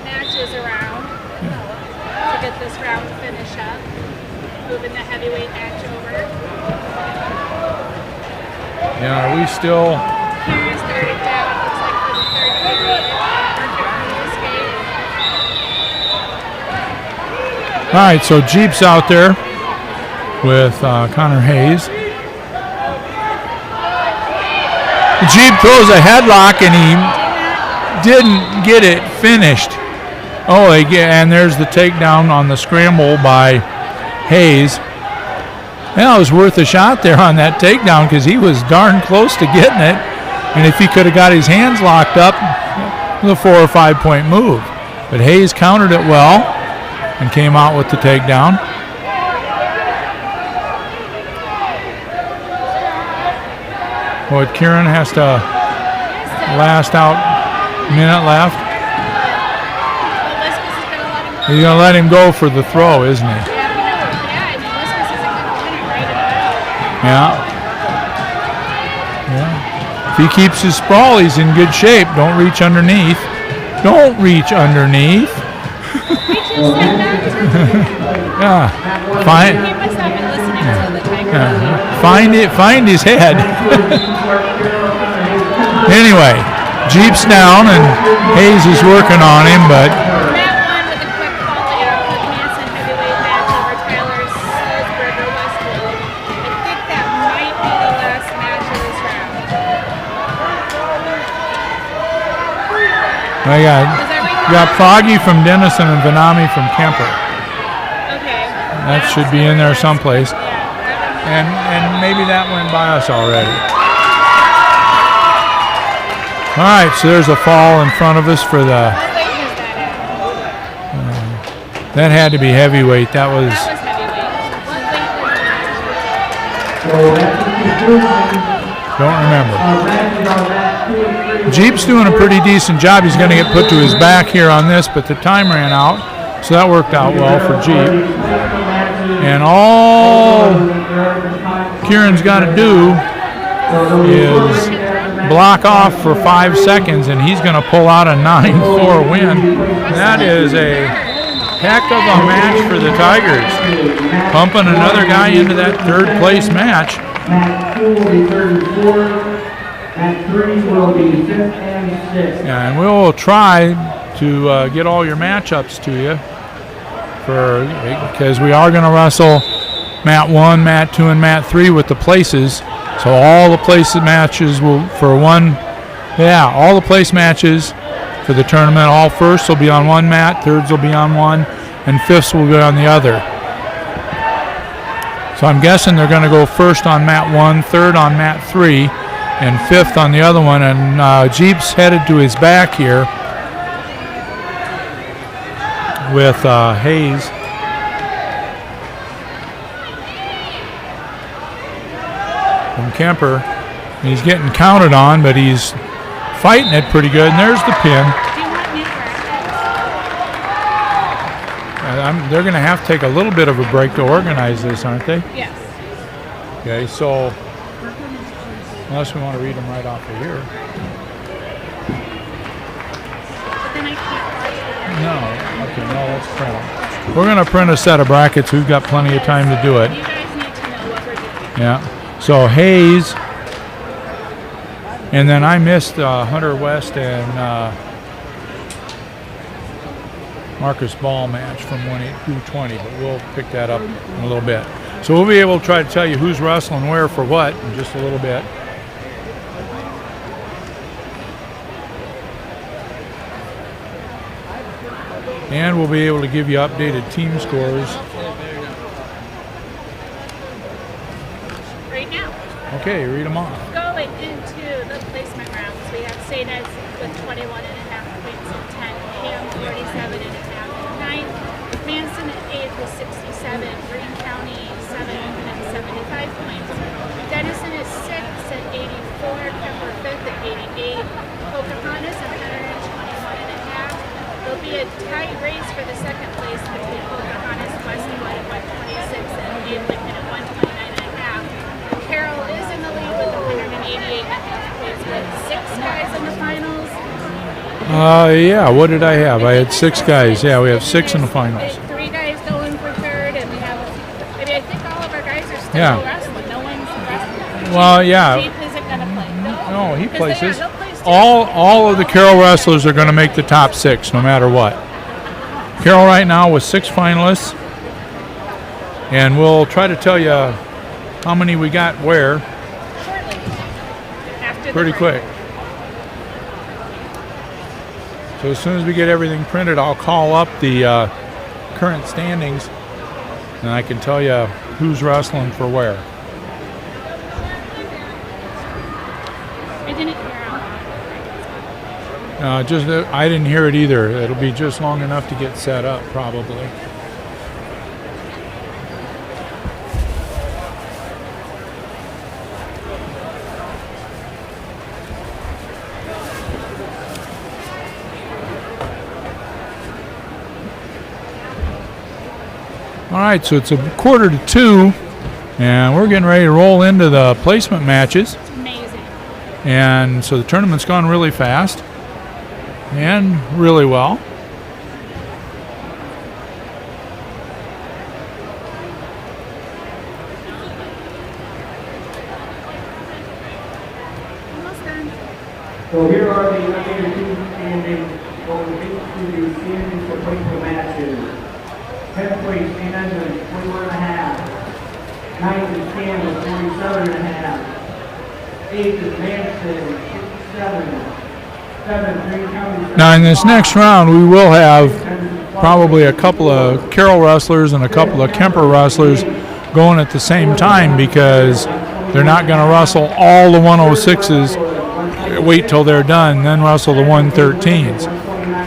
matches around to get this round to finish up. Moving the heavyweight match over. yeah, are we still? Here's third it down. Looks like for the third period. All right, so Jeep's out there with Connor Hayes. Jeep throws a headlock and he didn't get it finished. Oh, and there's the takedown on the scramble by Hayes. Well, it was worth a shot there on that takedown because he was darn close to getting it. And if he could have got his hands locked up, it was a 4 or 5 point move. But Hayes countered it well and came out with the takedown. Boy, Kieran has to last out. Minute left. He's going to let him go for the throw, isn't he? Yeah. If he keeps his sprawl, he's in good shape. Don't reach underneath. Don't reach underneath. Yeah. Find his head. Anyway, Jeep's down and Hayes is working on him, but I got Foggy from Denison and Vanami from Kemper. Okay. That should be in there someplace. And maybe that went by us already. All right, so there's a fall in front of us for the. That had to be heavyweight. That was. Don't remember. Jeep's doing a pretty decent job. He's going to get put to his back here on this, but the time ran out, so that worked out well for Jeep. And all Kieran's got to do is block off for 5 seconds, and he's going to pull out a 9-4 win. That is a heck of a match for the Tigers. Pumping another guy into that third place match. Match 2 will be 34. Match 3 will be 5th and 6th. Yeah, and we'll try to get all your matchups to you because we are going to wrestle Mat 1, Mat 2, and Mat 3 with the places. So all the place matches will all the place matches for the tournament. All firsts will be on one mat, thirds will be on one, and fifths will be on the other. So I'm guessing they're going to go first on Mat 1, third on Mat 3, and fifth on the other one. And Jeep's headed to his back here with Hayes. From Kemper. He's getting counted on, but he's fighting it pretty good. And there's the pin. They're going to have to take a little bit of a break to organize this, aren't they? Yes. Okay, so unless we want to read them right off of here. But then I can't. No, okay, no, let's print them. We're going to print a set of brackets. We've got plenty of time to do it. You guys need to know what we're doing. Yeah. So Hayes, and then I missed Hunter West and Marcus Ball match from 220, but we'll pick that up in a little bit. So we'll be able to try to tell you who's wrestling where for what in just a little bit. And we'll be able to give you updated team scores. Right now. Okay, read them off. Going into the placement rounds, we have St. Ed's with 21.5 points and 10, Ham 47.5 and 9, Manson at 8th with 7, Greene County 775 points. Denison is 6th at 84, Kemper 5th at 88, Pocahontas 121.5. There'll be a tight race for the second place between Pocahontas, Westwood at 126 and Abe Lincoln at 129.5. Carroll is in the lead with 188.5 points with 6 guys in the finals. Yeah, what did I have? I had 6 guys. Yeah, we have 6 in the finals. 3 guys going for third, and we have, I mean, I think all of our guys are still Yeah. wrestling. No one's wrestling. Well, yeah. Chief isn't going to play. No, he 'Cause places. he'll place too. All of the Carroll wrestlers are going to make the top 6 no matter what. Carroll right now with 6 finalists. And we'll try to tell you how many we got where Shortly. After the pretty break. quick. So as soon as we get everything printed, I'll call up the current standings and I can tell you who's wrestling for where. I didn't hear I didn't hear it either. It'll be just long enough to get set up, probably. All right, so it's a 1:45, and we're getting ready to roll into the placement matches. It's amazing. And so the tournament's gone really fast and really well. Almost done. So here are the updated team standings going into the standings for placement matches. 10th place, St. Edmunds, 21.5. 9th is Kansas, 47.5. 8th is Manson, 57. 7th, Greene County. Now in this next round, we will have probably a couple of Carroll wrestlers and a couple of Kemper wrestlers going at the same time because they're not going to wrestle all the 106s, wait till they're done, then wrestle the 113s.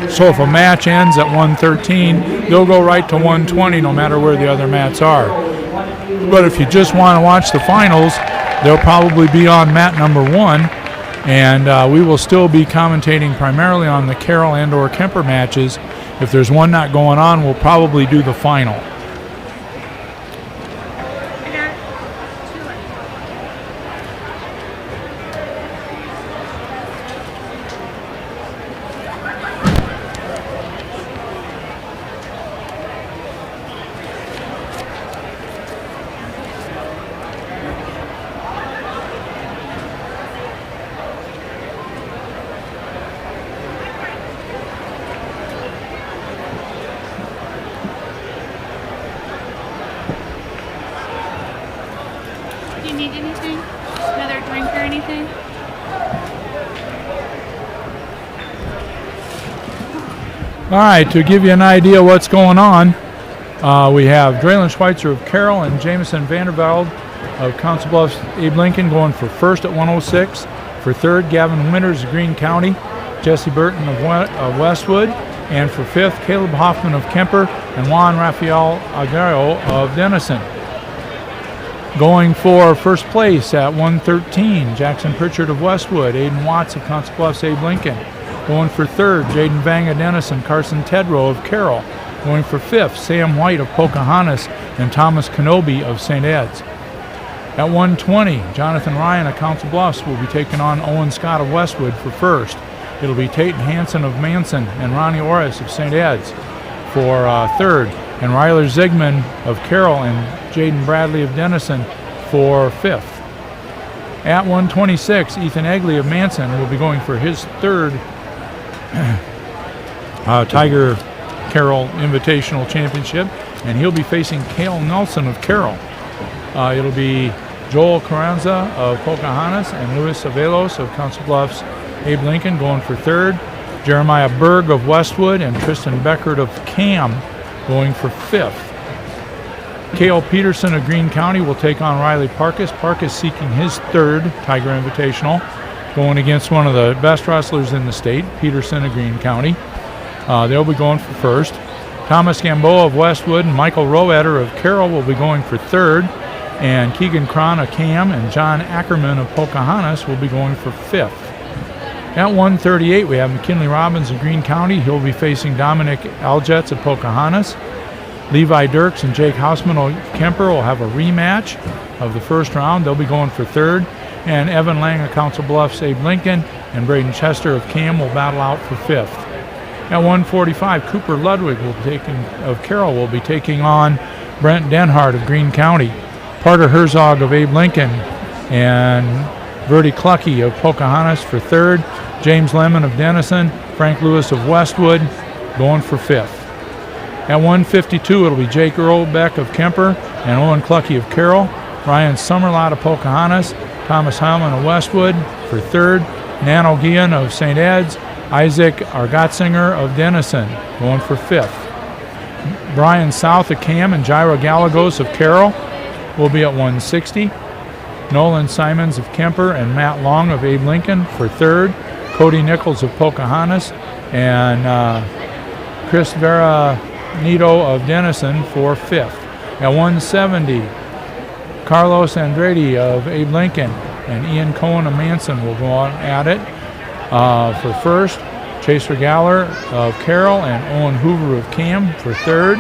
So if a match ends at 113, they'll go right to 120 no matter where the other mats are. But if you just want to watch the finals, they'll probably be on mat number 1, and we will still be commentating primarily on the Carroll and or Kemper matches. If there's one not going on, we'll probably do the final. I got 2 left. Do you need anything? Another drink or anything? All right, to give you an idea what's going on, we have Draylen Schweitzer of Carroll and Jameson Vandervelde of Council Bluffs. Abe Lincoln going for first at 106. For third, Gavin Winters of Greene County, Jesse Burton of Westwood, and for fifth, Caleb Hoffman of Kemper and Juan Rafael Aguero of Denison. Going for first place at 113, Jackson Pritchard of Westwood, Aiden Watts of Council Bluffs, Abe Lincoln. Going for third, Jaden Vang of Denison, Carson Tedrow of Carroll. Going for fifth, Sam White of Pocahontas and Thomas Kenobi of St. Ed's. At 120, Jonathan Ryan of Council Bluffs will be taking on Owen Scott of Westwood for first. It'll be Tate Hansen of Manson and Ronnie Orris of St. Ed's for third, and Ryler Zigman of Carroll and Jaden Bradley of Denison for fifth. At 126, Ethan Egley of Manson will be going for his third Tiger Carroll Invitational Championship, and he'll be facing Cale Nelson of Carroll. It'll be Joel Carranza of Pocahontas and Luis Avelos of Council Bluffs, Abe Lincoln going for third, Jeremiah Berg of Westwood and Tristan Beckert of Cam going for fifth. Cale Peterson of Greene County will take on Riley Parkus. Parkus seeking his third Tiger Invitational, going against one of the best wrestlers in the state, Peterson of Greene County. They'll be going for first. Thomas Gamboa of Westwood and Michael Roetter of Carroll will be going for third. And Keegan Cron of Cam and John Ackerman of Pocahontas will be going for fifth. At 138, we have McKinley Robbins of Greene County. He'll be facing Dominic Aljets of Pocahontas. Levi Dirks and Jake Hausman of Kemper will have a rematch of the first round. They'll be going for third. And Evan Lang of Council Bluffs, Abe Lincoln, and Braden Chester of Cam will battle out for fifth. At 145, Cooper Ludwig of Carroll will be taking on Brent Denhart of Greene County. Parker Herzog of Abe Lincoln and Verdi Clucky of Pocahontas for third. James Lemon of Denison, Frank Lewis of Westwood going for fifth. At 152, it'll be Jake Earlbeck of Kemper and Owen Clucky of Carroll. Ryan Summerlot of Pocahontas, Thomas Heilman of Westwood for third. Nan O'Gean of St. Ed's, Isaac Argotzinger of Denison going for fifth. Brian South of Cam and Jairo Gallegos of Carroll will be at 160. Nolan Simons of Kemper and Matt Long of Abe Lincoln for third. Cody Nichols of Pocahontas and Chris Veranito of Denison for fifth. At 170, Carlos Andrade of Abe Lincoln and Ian Cohen of Manson will go on at it for first. Chase Regaller of Carroll and Owen Hoover of Cam for third.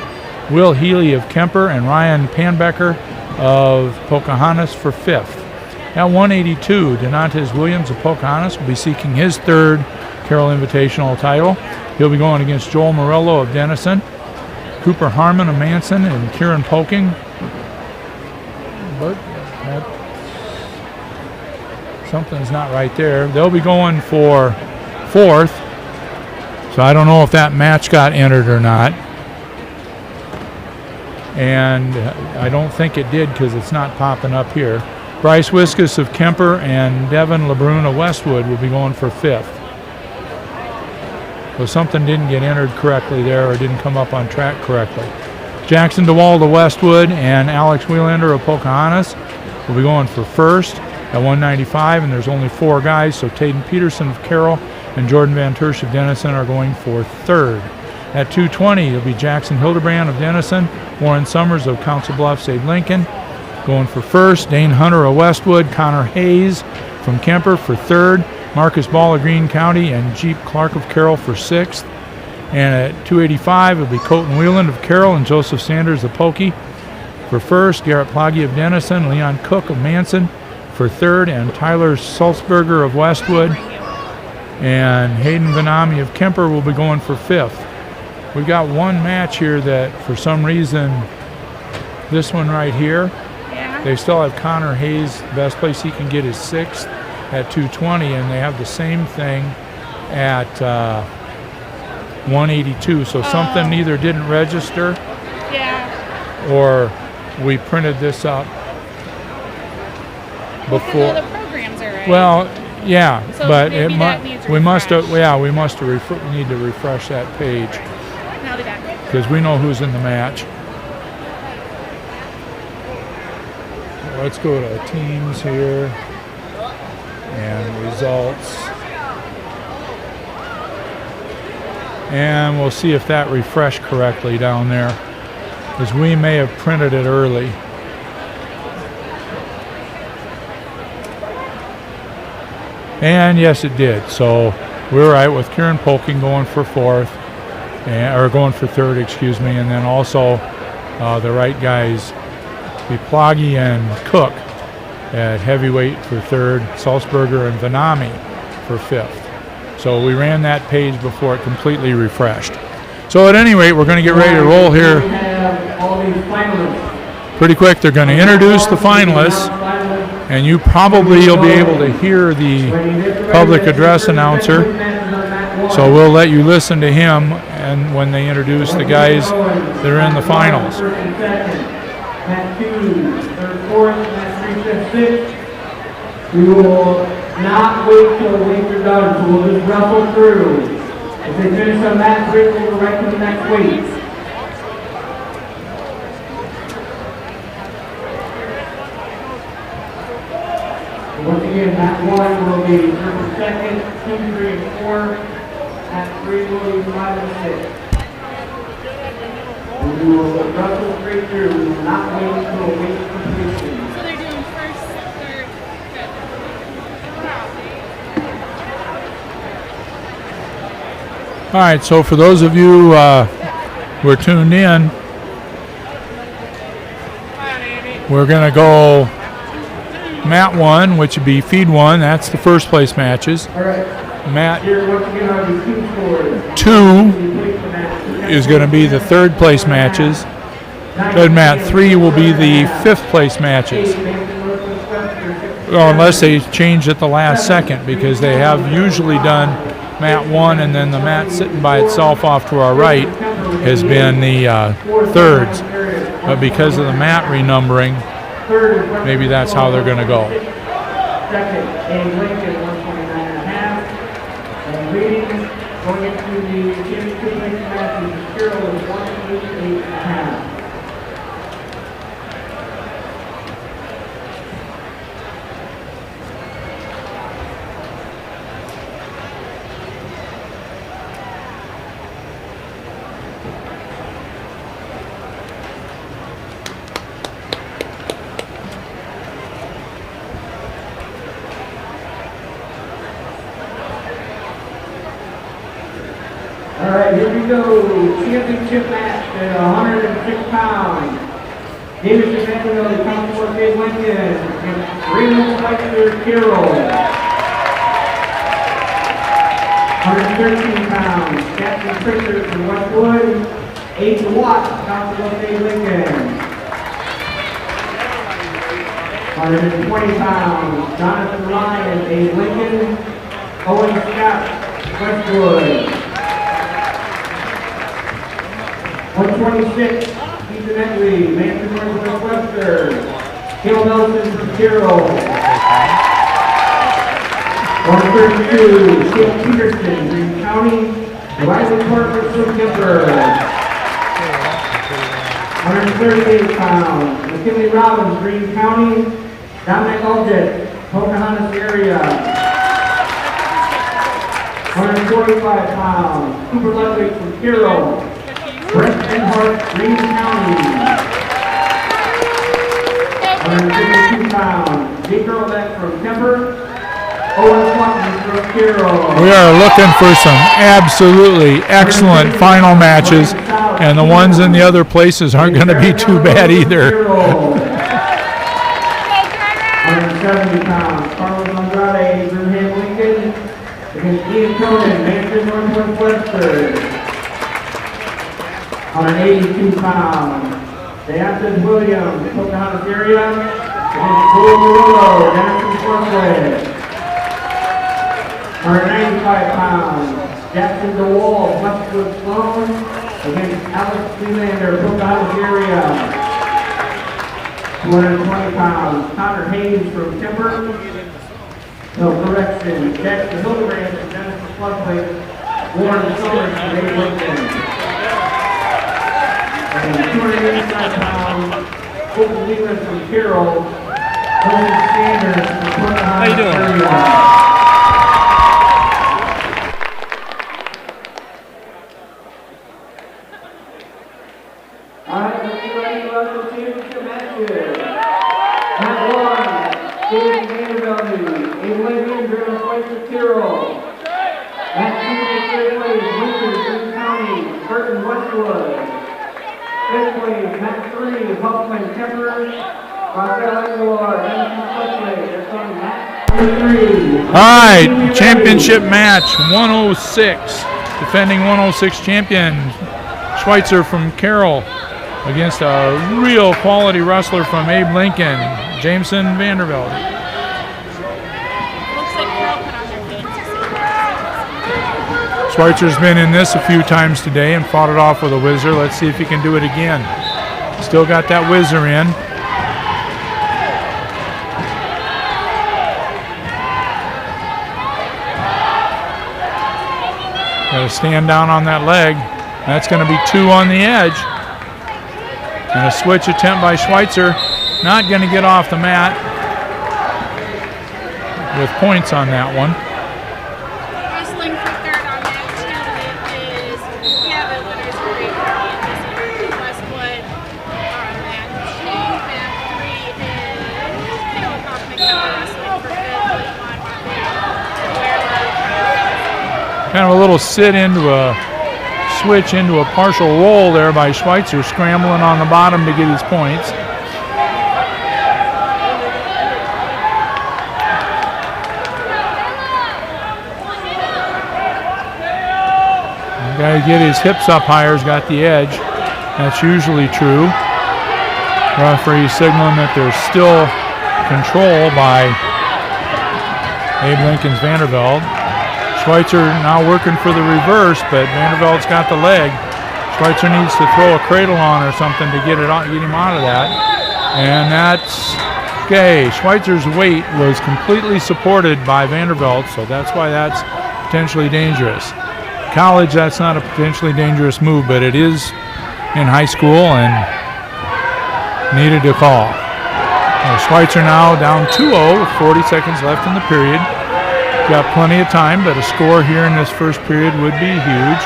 Will Healy of Kemper and Ryan Panbecker of Pocahontas for fifth. At 182, Donantes Williams of Pocahontas will be seeking his third Carroll Invitational title. He'll be going against Joel Morello of Denison, Cooper Harmon of Manson, and Kieran Poking. But something's not right there. They'll be going for fourth. So I don't know if that match got entered or not. And I don't think it did because it's not popping up here. Bryce Wiskus of Kemper and Devin LeBrun of Westwood will be going for fifth. So something didn't get entered correctly there or didn't come up on track correctly. Jackson DeWald of Westwood and Alex Wheelander of Pocahontas will be going for first at 195, and there's only four guys, so Taden Peterson of Carroll and Jordan Van Tersch of Denison are going for third. At 220, it'll be Jackson Hildebrand of Denison, Warren Summers of Council Bluffs, Abe Lincoln going for first. Dane Hunter of Westwood, Connor Hayes from Kemper for third. Marcus Ball of Greene County and Jeep Clark of Carroll for sixth. And at 285, it'll be Colton Wheeland of Carroll and Joseph Sanders of Pokey for first. Garrett Plagge of Denison, Leon Cook of Manson for third, and Tyler Sulzberger of Westwood and Hayden Vanami of Kemper will be going for fifth. We got one match here that for some reason, this one right here, they still have Connor Hayes. The best place he can get is sixth at 220, and they have the same thing at 182. So something either didn't register, or we printed this up before. The programs are right. Well, yeah, so but maybe we must have we need to refresh that page Now they got it. because we know who's in the match. Let's go to teams here and results, and we'll see if that refreshed correctly down there, because we may have printed it early. And yes, it did. So we're right with Kieran Polking going for fourth, or going for third, excuse me, and then also the right guys, be Plagge and Cook at heavyweight for third, Salzberger and Vanami for fifth. So we ran that page before it completely refreshed. So at any rate, we're going to get ready to roll here pretty quick. They're going to introduce the finalists, and you'll be able to hear the public address announcer. So we'll let you listen to him and when they introduce the guys that are in the finals. Match 2, third, fourth, match 3, 5th, 6th. We will not wait till the weights are done, so we'll just ruffle through. If they finish on match 3, we'll go right to the next weight. Once again, match 1 will be 1st, 2nd, 2, 3, and 4. Match 3 will be 5 and 6. And we will wrestle straight through. We will not wait until a weight completion. So they're doing first, third, fifth. All right, so for those of you who are tuned in, we're going to go mat 1, which would be feed 1. That's the first place matches. All right. Mat Here, once again, are the team scores. 2 is going to be the third place matches. Good, mat 3 will be the fifth place matches. Well, unless they change at the last second, because they have usually done mat 1, and then the mat sitting by itself off to our right has been the thirds. But because of the mat renumbering, maybe that's how they're going to go. Second, Abe Lincoln, 129.5. And leading, going into the championship place matches, Carroll is 188.5. All right, here we go. Championship match at 106 pounds. Davis Emmanuel, Councilor Dave Lincoln, and Raymond Schweitzer Carroll. 113 pounds. Captain Pritchard from Westwood. 8 Watts, Councilor Dave Lincoln. 120 pounds. Jonathan Ryan, Dave Lincoln. Owen Scott, Westwood. 126, Ethan Egley, Manson Northwest Webster. Gil Nelson from Carroll. 132, Shane Peterson, Green County. Riley Parker from Kemper. 138 pounds, McKinley Robbins, Green County. Dominic Aldet, Pocahontas area. 145 pounds, Cooper Ludwig from Carroll. Brett Enhart, Green County. 152 pounds, Jake Earlbeck from Kemper. Owen Swanton from Carroll. We are looking for some absolutely excellent final matches, and the ones in the other places aren't going to be too bad either. 170 pounds, Carlos Andrade, Birmingham, Lincoln. Against Ian Cronin, Manchester Northwest Webster. 182 pounds, Deanton Williams, Pocahontas area. Against Bull Morello, Denison Sportsway. 195 pounds, Jackson DeWall, Westwood Sloan. Against Alex Freelander, Pocahontas area. 220 pounds, Connor Hayes from Timber. No, correction, Jackson Hildebrand from Denison Sportsway. Warren Summers from Dave Lincoln. And 285 pounds, Colton Leland from Carroll. Owen Sanders from Pocahontas area. All right, let's get ready for the championship matches. Mat 1, David Vanderbilt, Abe Lincoln, Graham Schweitzer Carroll. Mat 2, third place, Winter, Green County, Burton Westwood. Fifth place, Mat 3, Huffman Kemper. Rafael Aguilar, Denison Sportsway. They're coming Mat 3. All right, championship match 106, defending 106 champion Schweitzer from Carroll against a real quality wrestler from Abe Lincoln, Jameson Vanderbilt. Looks like Carroll put on their pants. Schweitzer's been in this a few times today and fought it off with a whizzer. Let's see if he can do it again. Still got that whizzer in. Got to stand down on that leg. That's going to be 2 on the edge. And a switch attempt by Schweitzer. Not going to get off the mat with points on that one. Wrestling for third on that too is Gavin Winners Green County and this year Kind of a little sit into a switch into a partial roll there by Schweitzer, scrambling on the bottom to get his points. Got to get his hips up higher, has got the edge. That's usually true. Referee signaling that there's still control by Abe Lincoln's Vanderveld. Schweitzer now working for the reverse, but Vanderveld's got the leg. Schweitzer needs to throw a cradle on or something to get him out of that. And that's okay. Schweitzer's weight was completely supported by Vanderveld, so that's why that's potentially dangerous. College, that's not a potentially dangerous move, but it is in high school and needed to call. Schweitzer now down 2-0 with 40 seconds left in the period. Got plenty of time, but a score here in this first period would be huge.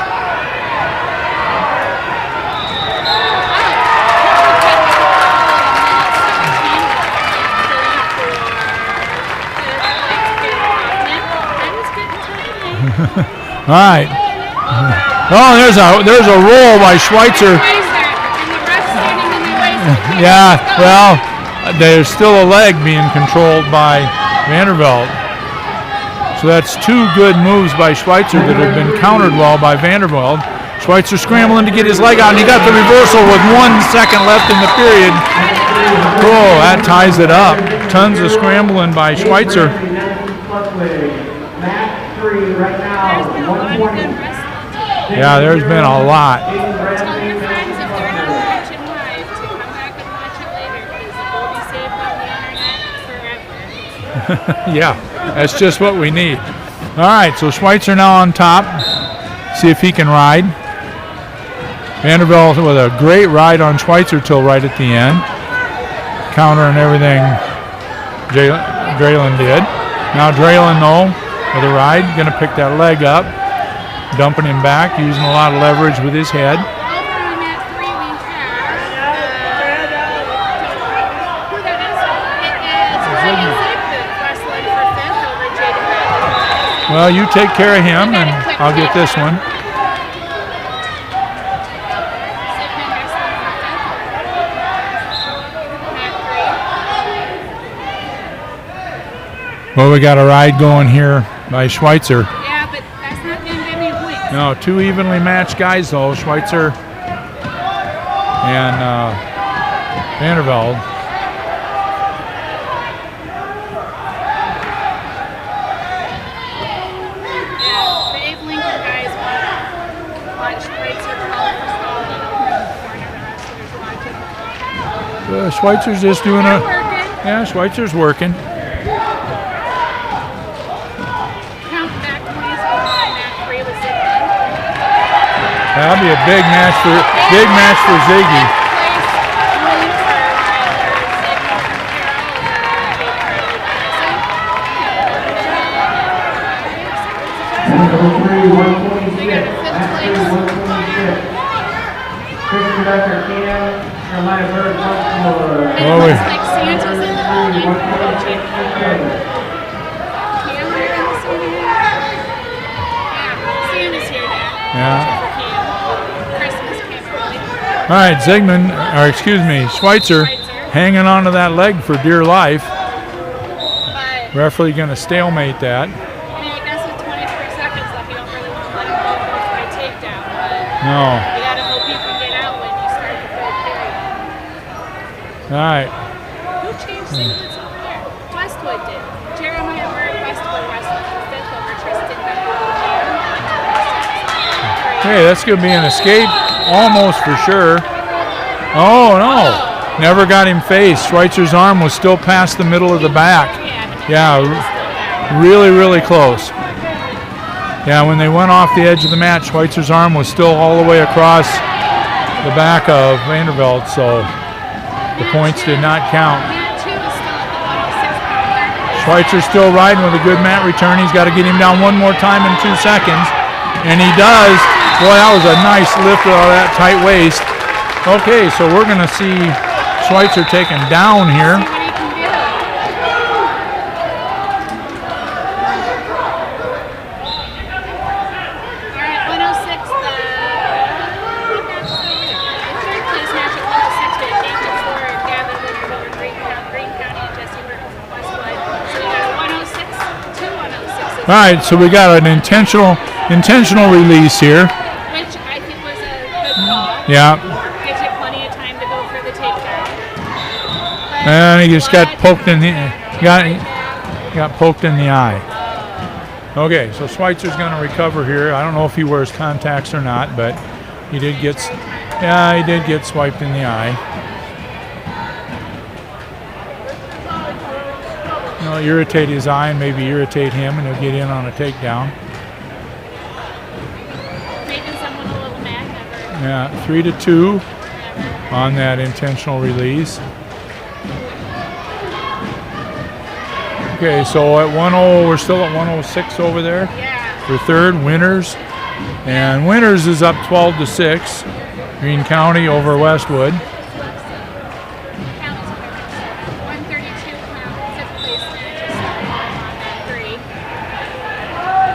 All right. Oh, there's a roll by Schweitzer. Yeah, well, there's still a leg being controlled by Vanderveld. So that's two good moves by Schweitzer that have been countered well by Vanderveld. Schweitzer scrambling to get his leg out, and he got the reversal with 1 second left in the period. Oh, that ties it up. Tons of scrambling by Schweitzer. Yeah, there's been a lot. Tell your friends if they're not watching live to come back and watch it later because it will be saved on the internet forever. Yeah, that's just what we need. All right, so Schweitzer now on top. See if he can ride. Vanderveld with a great ride on Schweitzer till right at the end. Countering everything Draylen did. Now Draylen, though, with a ride, going to pick that leg up. Dumping him back, using a lot of leverage with his head. Over on that 3 we have, who that is? It is Ryan Ziegler wrestling for 5th over Jaden Bradley. Well, you take care of him, and I'll get this one. Ziegler wrestling for 5th. Well, we got a ride going here by Schweitzer. Yeah, but that's not going to give me points. No, two evenly matched guys, though, Schweitzer and Vanderveld. Yeah, the Abe Lincoln guys watch Schweitzer call for stalling over in the corner. The rest of us watching. Schweitzer's just doing They're working. Yeah, Schweitzer's working. Count back 20 seconds on that 3 with Ziegler. That'll be a big match for Ziggy. Number 3, 126. They got a 5th Matt place. 126. Christian Dr. Cam, Carolina Bird, And Oh, it wait. looks like Santa's in the building. Cameron is in here. Yeah, Santa's here, Dad. Yeah. Christmas came early. All right, Schweitzer hanging on to that leg for dear life. But Referee going to stalemate that. I mean, I guess with 24 seconds left, you don't really want to let him go for a takedown. But No. you got to hope you can get out when you start the third period. All right. Who changed singlets over there? Westwood did. Jeremiah Bird Westwood wrestled for 5th over Tristan Becker. Hey, that's going to be an escape almost for sure. Oh, no. Never got him faced. Schweitzer's arm was still past the middle of the back. Yeah, really, really close. Yeah, when they went off the edge of the mat, Schweitzer's arm was still all the way across the back of Vanderveld, so the points did not count. Matt, too, is still at the 106 pounder. Schweitzer's still riding with a good mat return. He's got to get him down one more time in 2 seconds, and he does. Boy, that was a nice lift with all that tight waist. Okay, so we're going to see Schweitzer taken down here. See what he can do. All right, so we got an intentional release here. Which I think was a good call. Yeah. Gives you plenty of time to go for the takedown. And he just got poked in the got poked in the eye. Okay, so Schweitzer's going to recover here. I don't know if he wears contacts or not, but he did get swiped in the eye. You know, irritate his eye and maybe irritate him, and he'll get in on a takedown. Making someone a little mad, never. Yeah, 3-2 on that intentional release. Okay, so at 1-0, we're still at 106 over there Yeah. for third. Winners, and Winners is up 12-6. Greene County over Westwood. 132 pounds, fifth place finish is starting on that 3.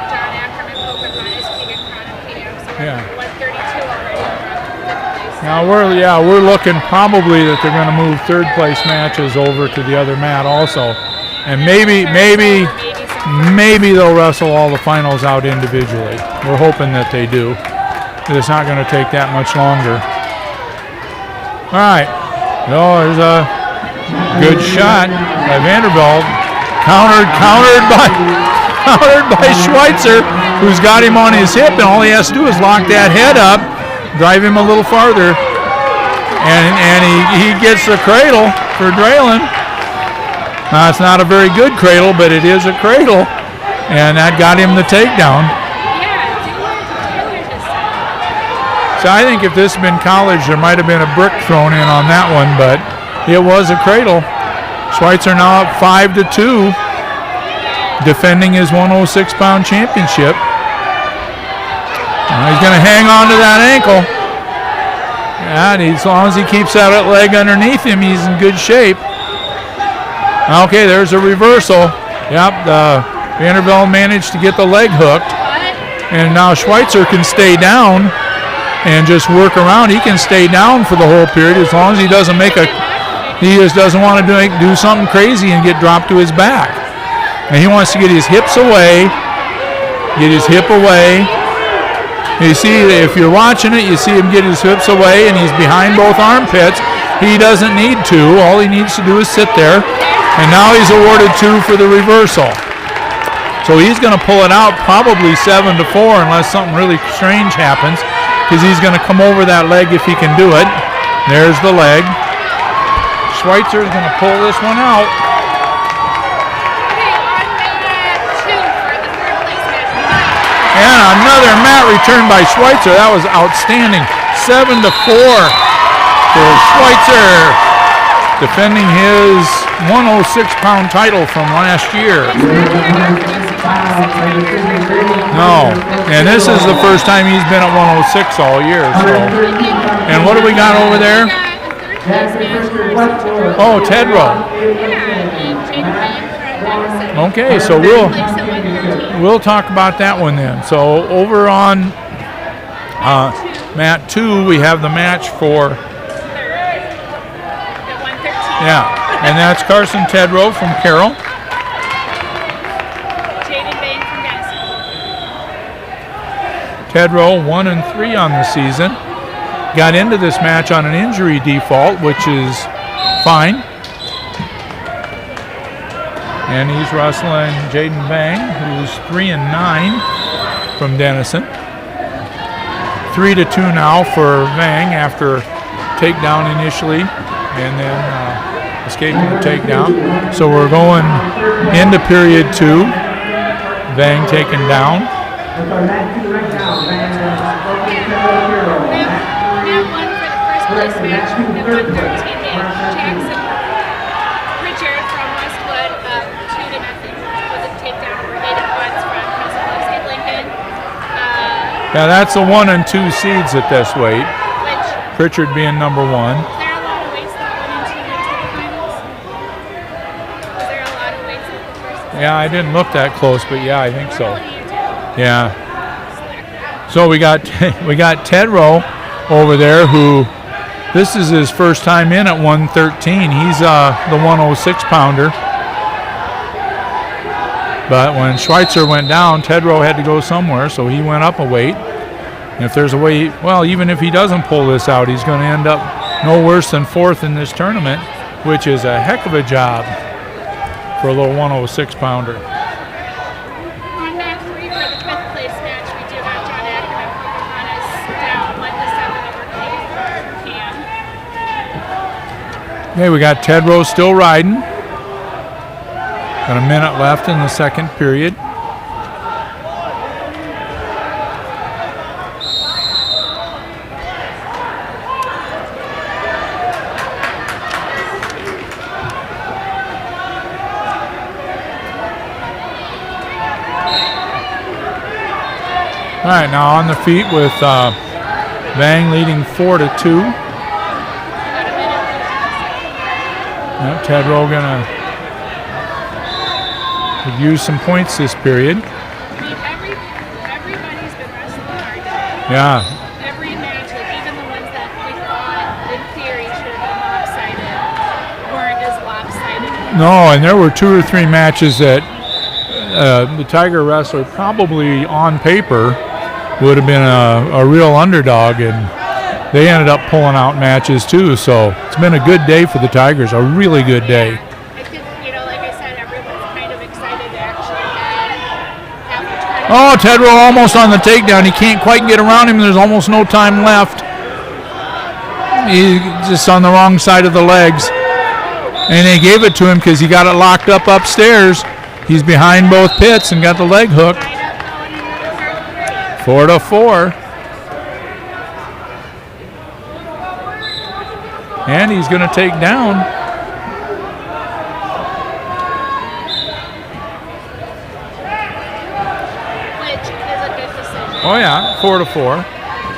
John Ackerman, Pocahontas, Keegan Cronin, PM. So we're Yeah. at 132 already. We're up to 5th place. Now we're looking probably that they're going to move third place matches over to the other mat also, and maybe they'll wrestle all the finals out individually. We're hoping that they do. It's not going to take that much longer. All right, there's a good shot by Vanderbilt, countered by Schweitzer, who's got him on his hip, and all he has to do is lock that head up, drive him a little farther, and he gets the cradle for Draylen. Now, it's not a very good cradle, but it is a cradle, and that got him the takedown. So I think if this had been college, there might have been a brick thrown in on that one, but it was a cradle. Schweitzer now up 5-2, defending his 106-pound championship. Now he's going to hang on to that ankle. And as long as he keeps that leg underneath him, he's in good shape. Okay, there's a reversal. Yep, Vanderbilt managed to get the leg hooked. And now Schweitzer can stay down and just work around. He can stay down for the whole period as long as he doesn't he just doesn't want to do something crazy and get dropped to his back. And he wants to get his hips away, You see, if you're watching it, you see him get his hips away and he's behind both armpits. He doesn't need to. All he needs to do is sit there. And now he's awarded 2 for the reversal. So he's going to pull it out probably 7-4 unless something really strange happens, because he's going to come over that leg if he can do it. There's the leg. Schweitzer is going to pull this one out. And another mat return by Schweitzer. That was outstanding. 7-4 for Schweitzer, defending his 106-pound title from last year. No, and this is the first time he's been at 106 all year. So, and what do we got over there? Oh, Tedrow. Okay, so we'll talk about that one then. So over on mat 2, we have the match for and that's Carson Tedrow from Carroll. Tedrow 1-3 on the season. Got into this match on an injury default, which is fine. And he's wrestling Jaden Bang, who's 3-9 from Denison. 3-2 now for Bang after takedown initially, and then escaping the takedown. So we're going into period 2. Bang taken down. Place match at 113 Jackson Pritchard from Westwood, 2-0 was a takedown over Hayden Woods from Castle Lincoln. Yeah, that's the 1 and 2 seeds at this weight. Pritchard being number 1. Was there a lot of weights that 1 and 2 went to the finals? Was there a lot of weights at the first? Yeah, I didn't look that close, but yeah, I think so. Yeah. So we got Tedrow over there, who this is his first time in at 113. He's the 106-pounder. But when Schweitzer went down, Tedrow had to go somewhere, so he went up a weight. And if there's a way, well, even if he doesn't pull this out, he's going to end up no worse than 4th in this tournament, which is a heck of a job for a little 106-pounder. On mat 3 for the 5th place match, we do have John Ackerman Pocahontas down 1-7 over Cam. Okay, we got Tedrow still riding. Got a minute left in the second period. All right, now on the feet with Vang leading 4-2. Yep, Tedrow gonna use some points this period. I mean, everybody's been wrestling hard today. Yeah. Every match, like even the ones that we thought in theory should have been lopsided, weren't as lopsided. No, and there were 2 or 3 matches that the Tiger wrestler probably on paper would have been a real underdog, and they ended up pulling out matches too. So it's been a good day for the Tigers, a really good day. I think, like I said, everyone's kind of excited to actually have the tournament. Oh, Tedrow almost on the takedown. He can't quite get around him. There's almost no time left. He's just on the wrong side of the legs. And they gave it to him because he got it locked up upstairs. He's behind both pits and got the leg hooked. 4-4. And he's going to take down. Which is a good decision. Oh, yeah, 4-4.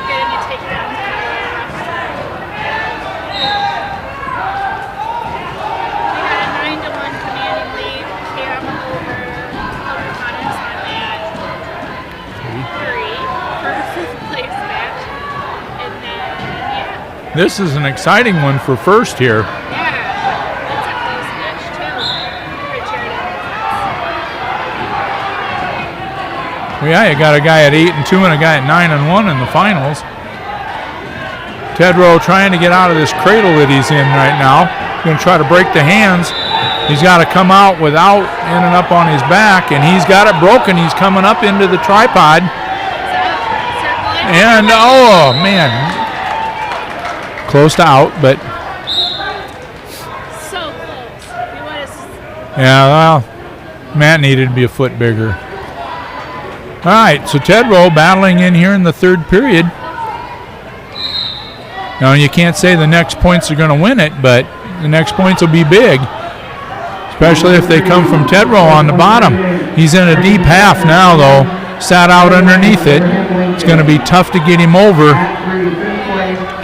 Getting a takedown. We got a 9-1 commanding lead. Cam over Pocahontas on that 3 for a 5th place match. And then, yeah. This is an exciting one for first here. Yeah, that's a close match too. Richard and Well, yeah, you got a guy at 8-2 and a guy at 9-1 in the finals. Tedrow trying to get out of this cradle that he's in right now. He's going to try to break the hands. He's got to come out without ending up on his back, and he's got it broken. He's coming up into the tripod. And, oh, man. Close to out, but. so close. He was. Yeah, well, Matt needed to be a foot bigger. All right, so Tedrow battling in here in the third period. Now, you can't say the next points are going to win it, but the next points will be big, especially if they come from Tedrow on the bottom. He's in a deep half now, though. Sat out underneath it. It's going to be tough to get him over.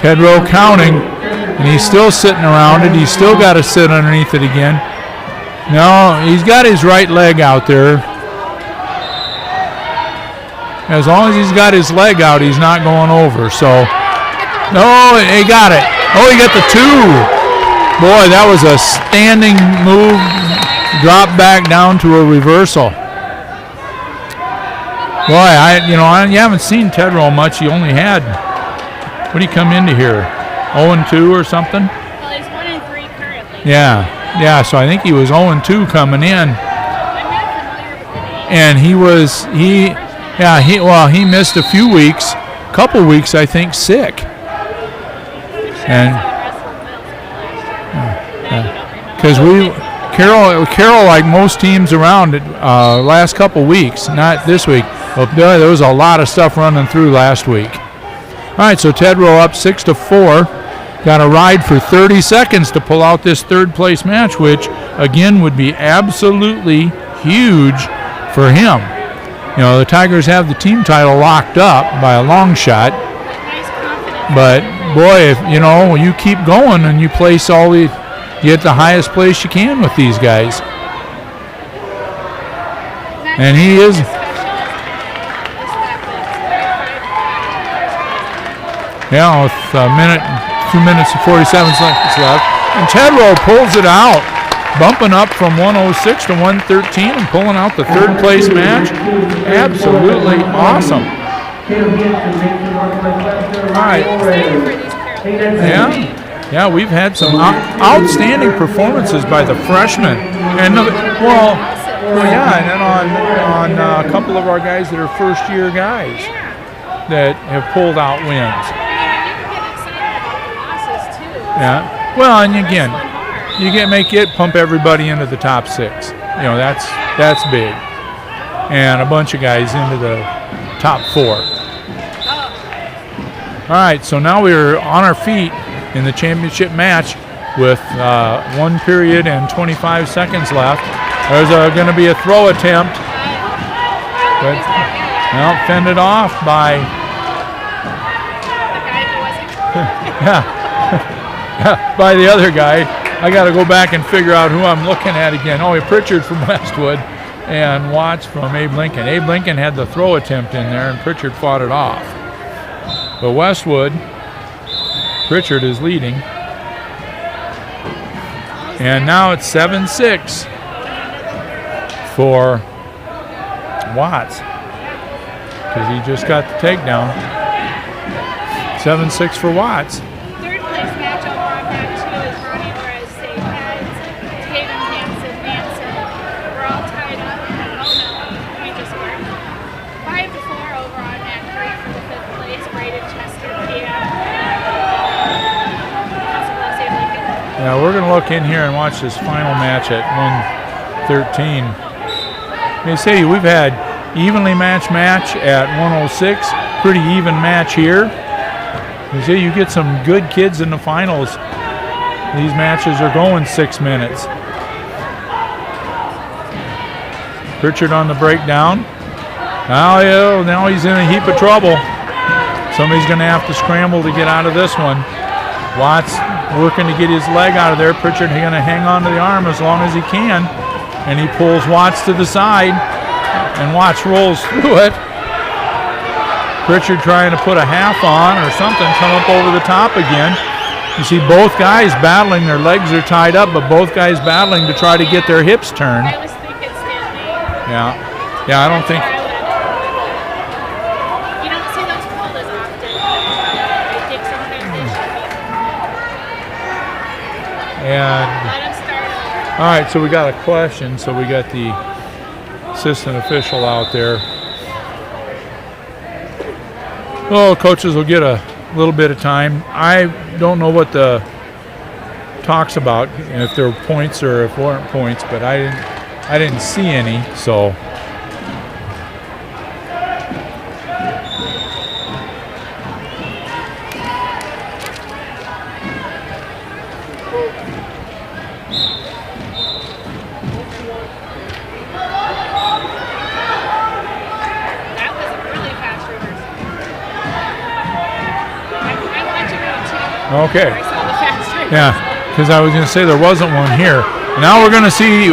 Tedrow counting, and he's still sitting around it. He's still got to sit underneath it again. No, he's got his right leg out there. As long as he's got his leg out, he's not going over. So, no, he got it. Oh, he got the 2. Boy, that was a standing move. Drop back down to a reversal. Boy, you haven't seen Tedrow much. He only had, what did he come into here? 0-2 or something? Well, he's 1-3 currently. Yeah, so I think he was 0-2 coming in. I'm not familiar with the name. And he missed a few weeks, couple weeks, I think, sick. And because Carroll, like most teams around it, last couple weeks, not this week, but there was a lot of stuff running through last week. All right, so Tedrow up 6-4. Got a ride for 30 seconds to pull out this third place match, which again would be absolutely huge for him. The Tigers have the team title locked up by a long shot. But boy, if you keep going and you place you get the highest place you can with these guys. And he is. Yeah, with 2 minutes and 47 seconds left. And Tedrow pulls it out. bumping up from 106 to 113 and pulling out the third place match. Absolutely awesome. All right. Yeah, we've had some outstanding performances by the freshmen. And yeah, and then on a couple of our guys that are first-year guys that have pulled out wins. Yeah. Well, and again, pump everybody into the top 6. You know, that's big. And a bunch of guys into the top 4. All right, so now we're on our feet in the championship match with 1 period and 25 seconds left. There's going to be a throw attempt, but fended off by by the other guy. I got to go back and figure out who I'm looking at again. Oh, Pritchard from Westwood and Watts from Abe Lincoln. Abe Lincoln had the throw attempt in there, and Pritchard fought it off. But Westwood, Pritchard is leading. And now it's 7-6 for Watts because he just got the takedown. 7-6 for Watts. Third place match over on that two is Ronnie Torres, St. Ed's, Tatum, Manson. We're all tied up. Oh no, we just scored. 5-4 over on that three for the fifth place. Braden, Chester, Pia. Yeah, we're going to look in here and watch this final match at 113. They say we've had evenly matched match at 106, pretty even match here. You see, you get some good kids in the finals. These matches are going 6 minutes. Pritchard on the breakdown. Now he's in a heap of trouble. Somebody's going to have to scramble to get out of this one. Watts working to get his leg out of there. Pritchard going to hang on to the arm as long as he can. And he pulls Watts to the side. And Watts rolls through it. Pritchard trying to put a half on or something, come up over the top again. You see both guys battling. Their legs are tied up, but both guys battling to try to get their hips turned. I was thinking Stanley. Yeah, I don't think. You don't see those pulled as often. I think sometimes they should be. And Let him start over. all right, so we got a question. So we got the assistant official out there. Well, coaches will get a little bit of time. I don't know what the talk's about, and if there were points or if weren't points, but I didn't see any. So That was a really fast reversal. I watched it too. okay. I saw the fast reversal. Yeah, because I was going to say there wasn't one here. Now we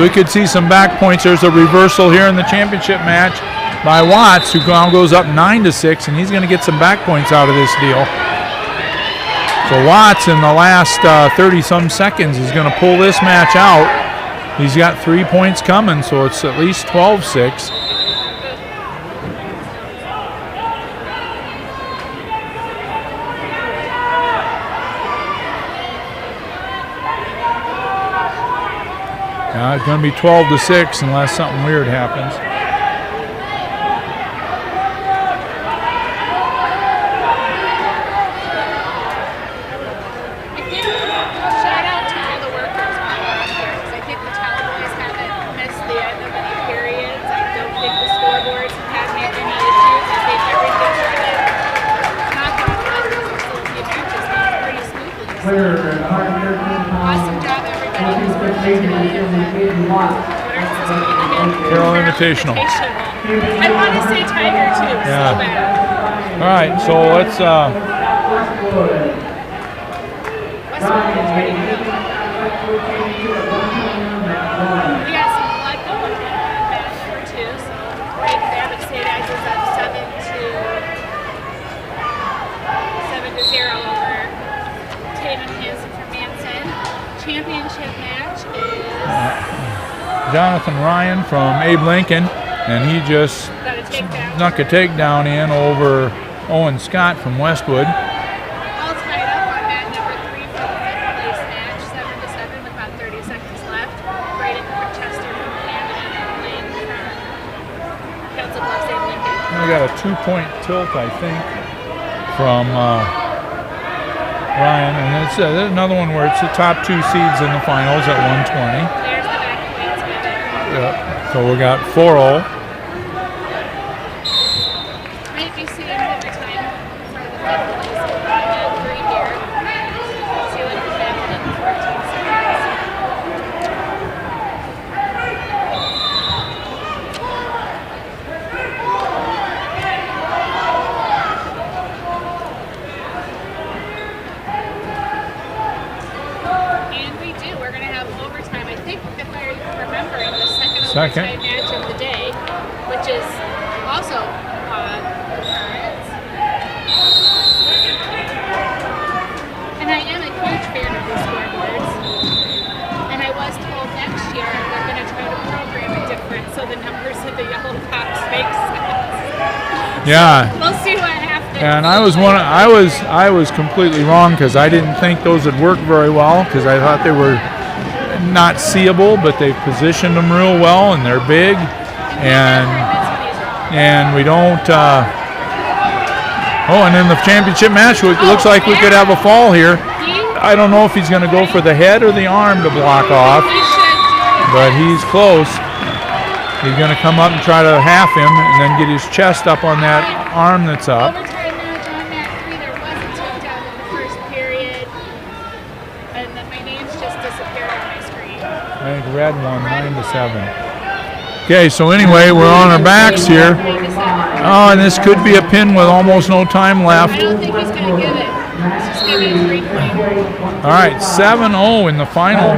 could see some back points. There's a reversal here in the championship match by Watts, who now goes up 9-6, and he's going to get some back points out of this deal. So Watts in the last 30-some seconds is going to pull this match out. He's got 3 points coming, so it's at least 12-6. It's going to be 12-6 unless something weird happens. I think shout out to all the workers around here because I think the Cowboys haven't missed the end of any periods. I don't think the scoreboards have had any issues. I think everything's running. Knock on wood, the matches going pretty smoothly. Awesome job, everybody who's working together. Carroll Invitational. I want to say Tiger too, Yeah. so bad. All right, so let's. Westwood is ready to go. We got some blood going on match number 2, so right there, but St. Ed's is up 7-0 over Tatum Hansen for Manson. Championship match is Jonathan Ryan from Abe Lincoln, and he just Got a takedown. snuck a takedown in over Owen Scott from Westwood. All tied up on mat number 3 for the 5th place match, 7-7 with about 30 seconds left. Braden Chester from Canada and Lane from Council Bluffs, Abe Lincoln. We got a 2-point tilt, I think, from Ryan, and it's another one where it's the top 2 seeds in the finals at 120. There's the back points with it. Yep. So we got 4-0. Might be seeing overtime for the 5th place on mat 3 here. See what can happen in the 14 seconds. And we do. We're going to have overtime. I think, if I'm remembering, the second overtime match of the day, which is also and I am a huge fan of these scoreboards. And I was told next year they're going to try to program it different so the numbers of the yellow tops make sense. Yeah. We'll see what happens. And I was completely wrong because I didn't think those would work very well because I thought they were not seeable, but they've positioned them real well and they're big, and we don't. Oh, and in the championship match, it looks like we could have a fall here. I don't know if he's going to go for the head or the arm to block off, but he's close. He's going to come up and try to half him and then get his chest up on that arm that's up. Overtime match on mat 3, there was a takedown in the first period, and then my names just disappeared on my screen. I think red won 9-7. Okay, so anyway, we're on our backs here. 9-7. Oh, and this could be a pin with almost no time left. I don't think he's going to give it. He's just going to be a 3-point. All right, 7-0 in the final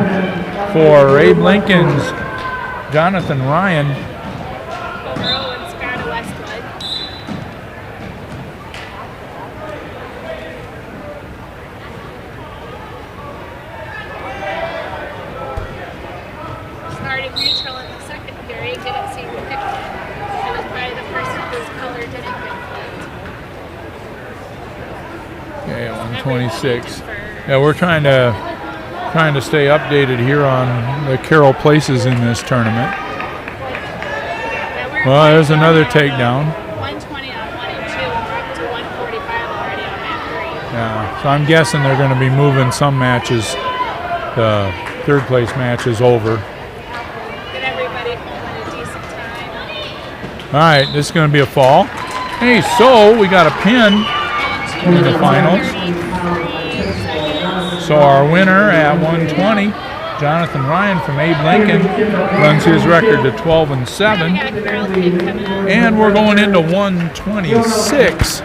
for Abe Lincoln's Jonathan Ryan. Over Owen Scott of Westwood. Starting neutral in the second period, didn't see who picked it. It was probably the person whose color didn't get flipped. Okay, at 126. Yeah, we're trying to stay updated here on the Carroll places in this tournament. Well, there's another takedown. 120 on 1 and 2. We're up to 145 already on mat 3. Yeah, so I'm guessing they're going to be moving some matches. The third place match is over. Get everybody home at a decent time. All right, this is going to be a fall. Hey, so we got a pin in the finals. So our winner at 120, Jonathan Ryan from Abe Lincoln, runs his record to 12-7. And we're going into 126,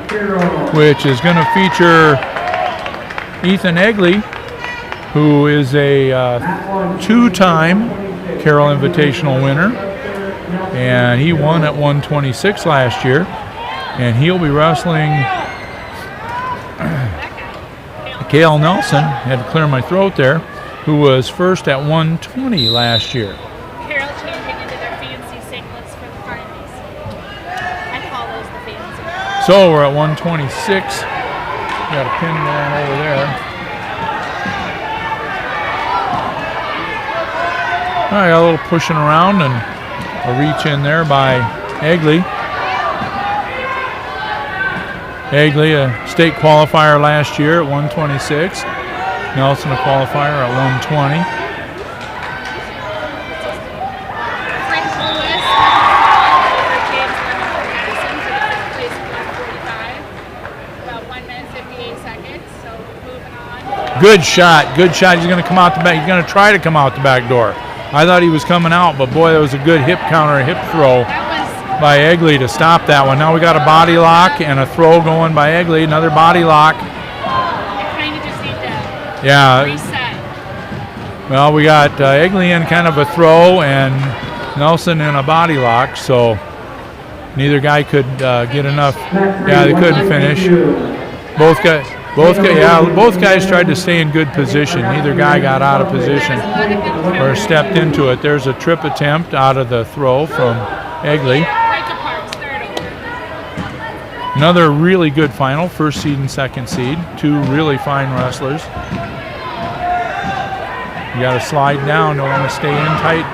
which is going to feature Ethan Egley, who is a 2-time Carroll Invitational winner. And he won at 126 last year. And he'll be wrestling Cale Nelson, had to clear my throat there, who was first at 120 last year. Carroll changing into their fancy singlets for the finals. I call those the fancy. So we're at 126. Got a pin going over there. All right, got a little pushing around and a reach in there by Egley. Egley, a state qualifier last year at 126. Nelson, a qualifier at 120. Frank Lewis over James Madison for the 5th place at 145. About 1 minute 58 seconds. So moving on. Good shot, good shot. He's going to come out the back. He's going to try to come out the back door. I thought he was coming out, but boy, that was a good hip counter, hip throw by Egley to stop that one. Now we got a body lock and a throw going by Egley. Another body lock. I kind of just need to reset. Well, we got Egley in kind of a throw and Nelson in a body lock, so neither guy could get enough. Yeah, they couldn't finish. Both got Both guys tried to stay in good position. Neither guy got out of position or stepped into it. There's a trip attempt out of the throw from Egley. Another really good final, first seed and second seed. Two really fine wrestlers. You got to slide down. Don't want to stay in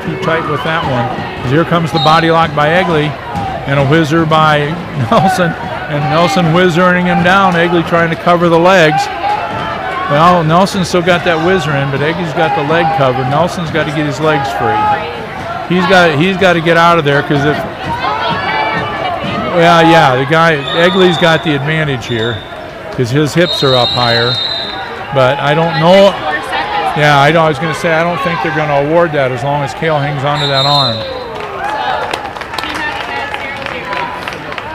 too tight with that one. Here comes the body lock by Egley and a whizzer by Nelson. And Nelson whizzering him down. Egley trying to cover the legs. Well, Nelson's still got that whizzer in, but Egley's got the leg covered. Nelson's got to get his legs free. He's got to get out of there because if the guy Egley's got the advantage here because his hips are up higher. But I don't know. Yeah, I was going to say I don't think they're going to award that as long as Cale hangs onto that arm.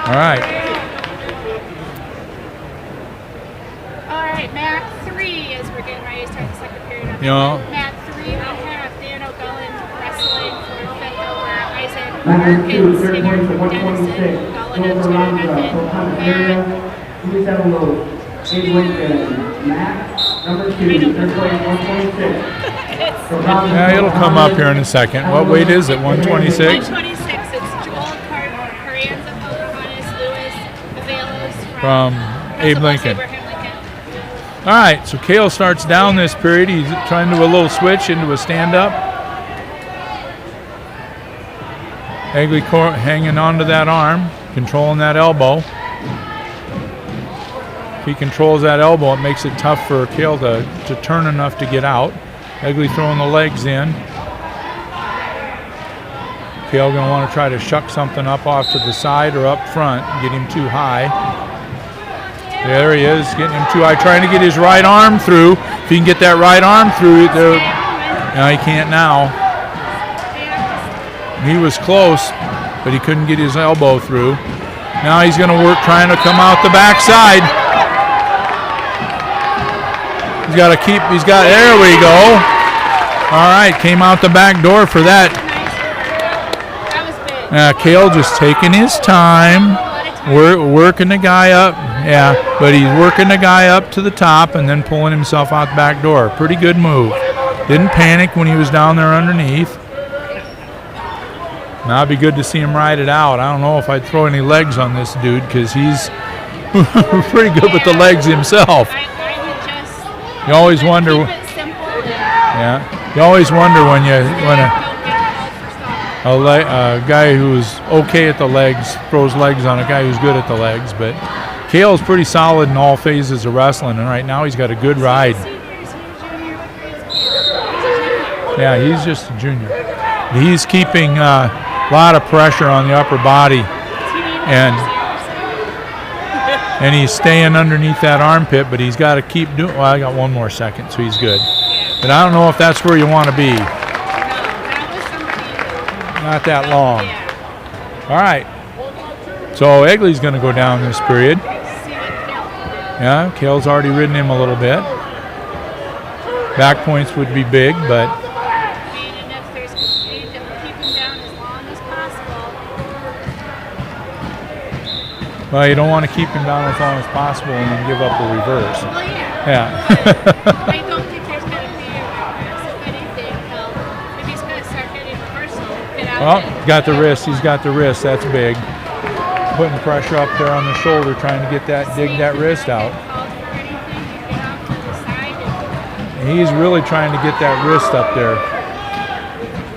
All right. Mat 3 as we're getting ready to start the second period. Mat 3, we have Dan O'Gullen wrestling for fifth over Isaac Perkins, hitter from Denison. O'Gullen up 2-0. Please have a little Matt, number 2, third place, 126. Yeah, it'll come up here in a second. What weight is it, 126? 126. It's Joel Carranza, Pocahontas, Lewis, Avalos from Abe Lincoln. All right, so Cale starts down this period. He's trying to do a little switch into a stand-up. Egley hanging onto that arm, controlling that elbow. If he controls that elbow, it makes it tough for Cale to turn enough to get out. Egley throwing the legs in. Cale going to want to try to shuck something up off to the side or up front, get him too high. There he is, getting him too high, trying to get his right arm through. If he can get that right arm through, no, he can't now. He was close, but he couldn't get his elbow through. Now he's going to work trying to come out the backside. There we go. All right, came out the back door for that. That was big. Cale just taking his time. Working the guy up, but he's working the guy up to the top and then pulling himself out the back door. Pretty good move. Didn't panic when he was down there underneath. Now it'd be good to see him ride it out. I don't know if I'd throw any legs on this dude because he's pretty good with the legs himself. I would just You always wonder. keep it simple and You always wonder when a guy who's okay at the legs throws legs on a guy who's good at the legs. But Cale's pretty solid in all phases of wrestling, and right now he's got a good ride. Yeah, he's just a junior. He's keeping a lot of pressure on the upper body, and he's staying underneath that armpit, but he's got to keep doing. Well, I got one more second, so he's good. But I don't know if that's where you want to be. Not that long. All right. So Egley's going to go down this period. Yeah, Cale's already ridden him a little bit. Back points would be big, but well, you don't want to keep him down as long as possible and then give up a reverse. Well, Yeah. I don't think there's going to be a reverse. If anything, if he's going to start getting reversal, get out. Well, got the wrist. He's got the wrist. That's big. Putting pressure up there on the shoulder, trying to get that, dig that wrist out. He's really trying to get that wrist up there.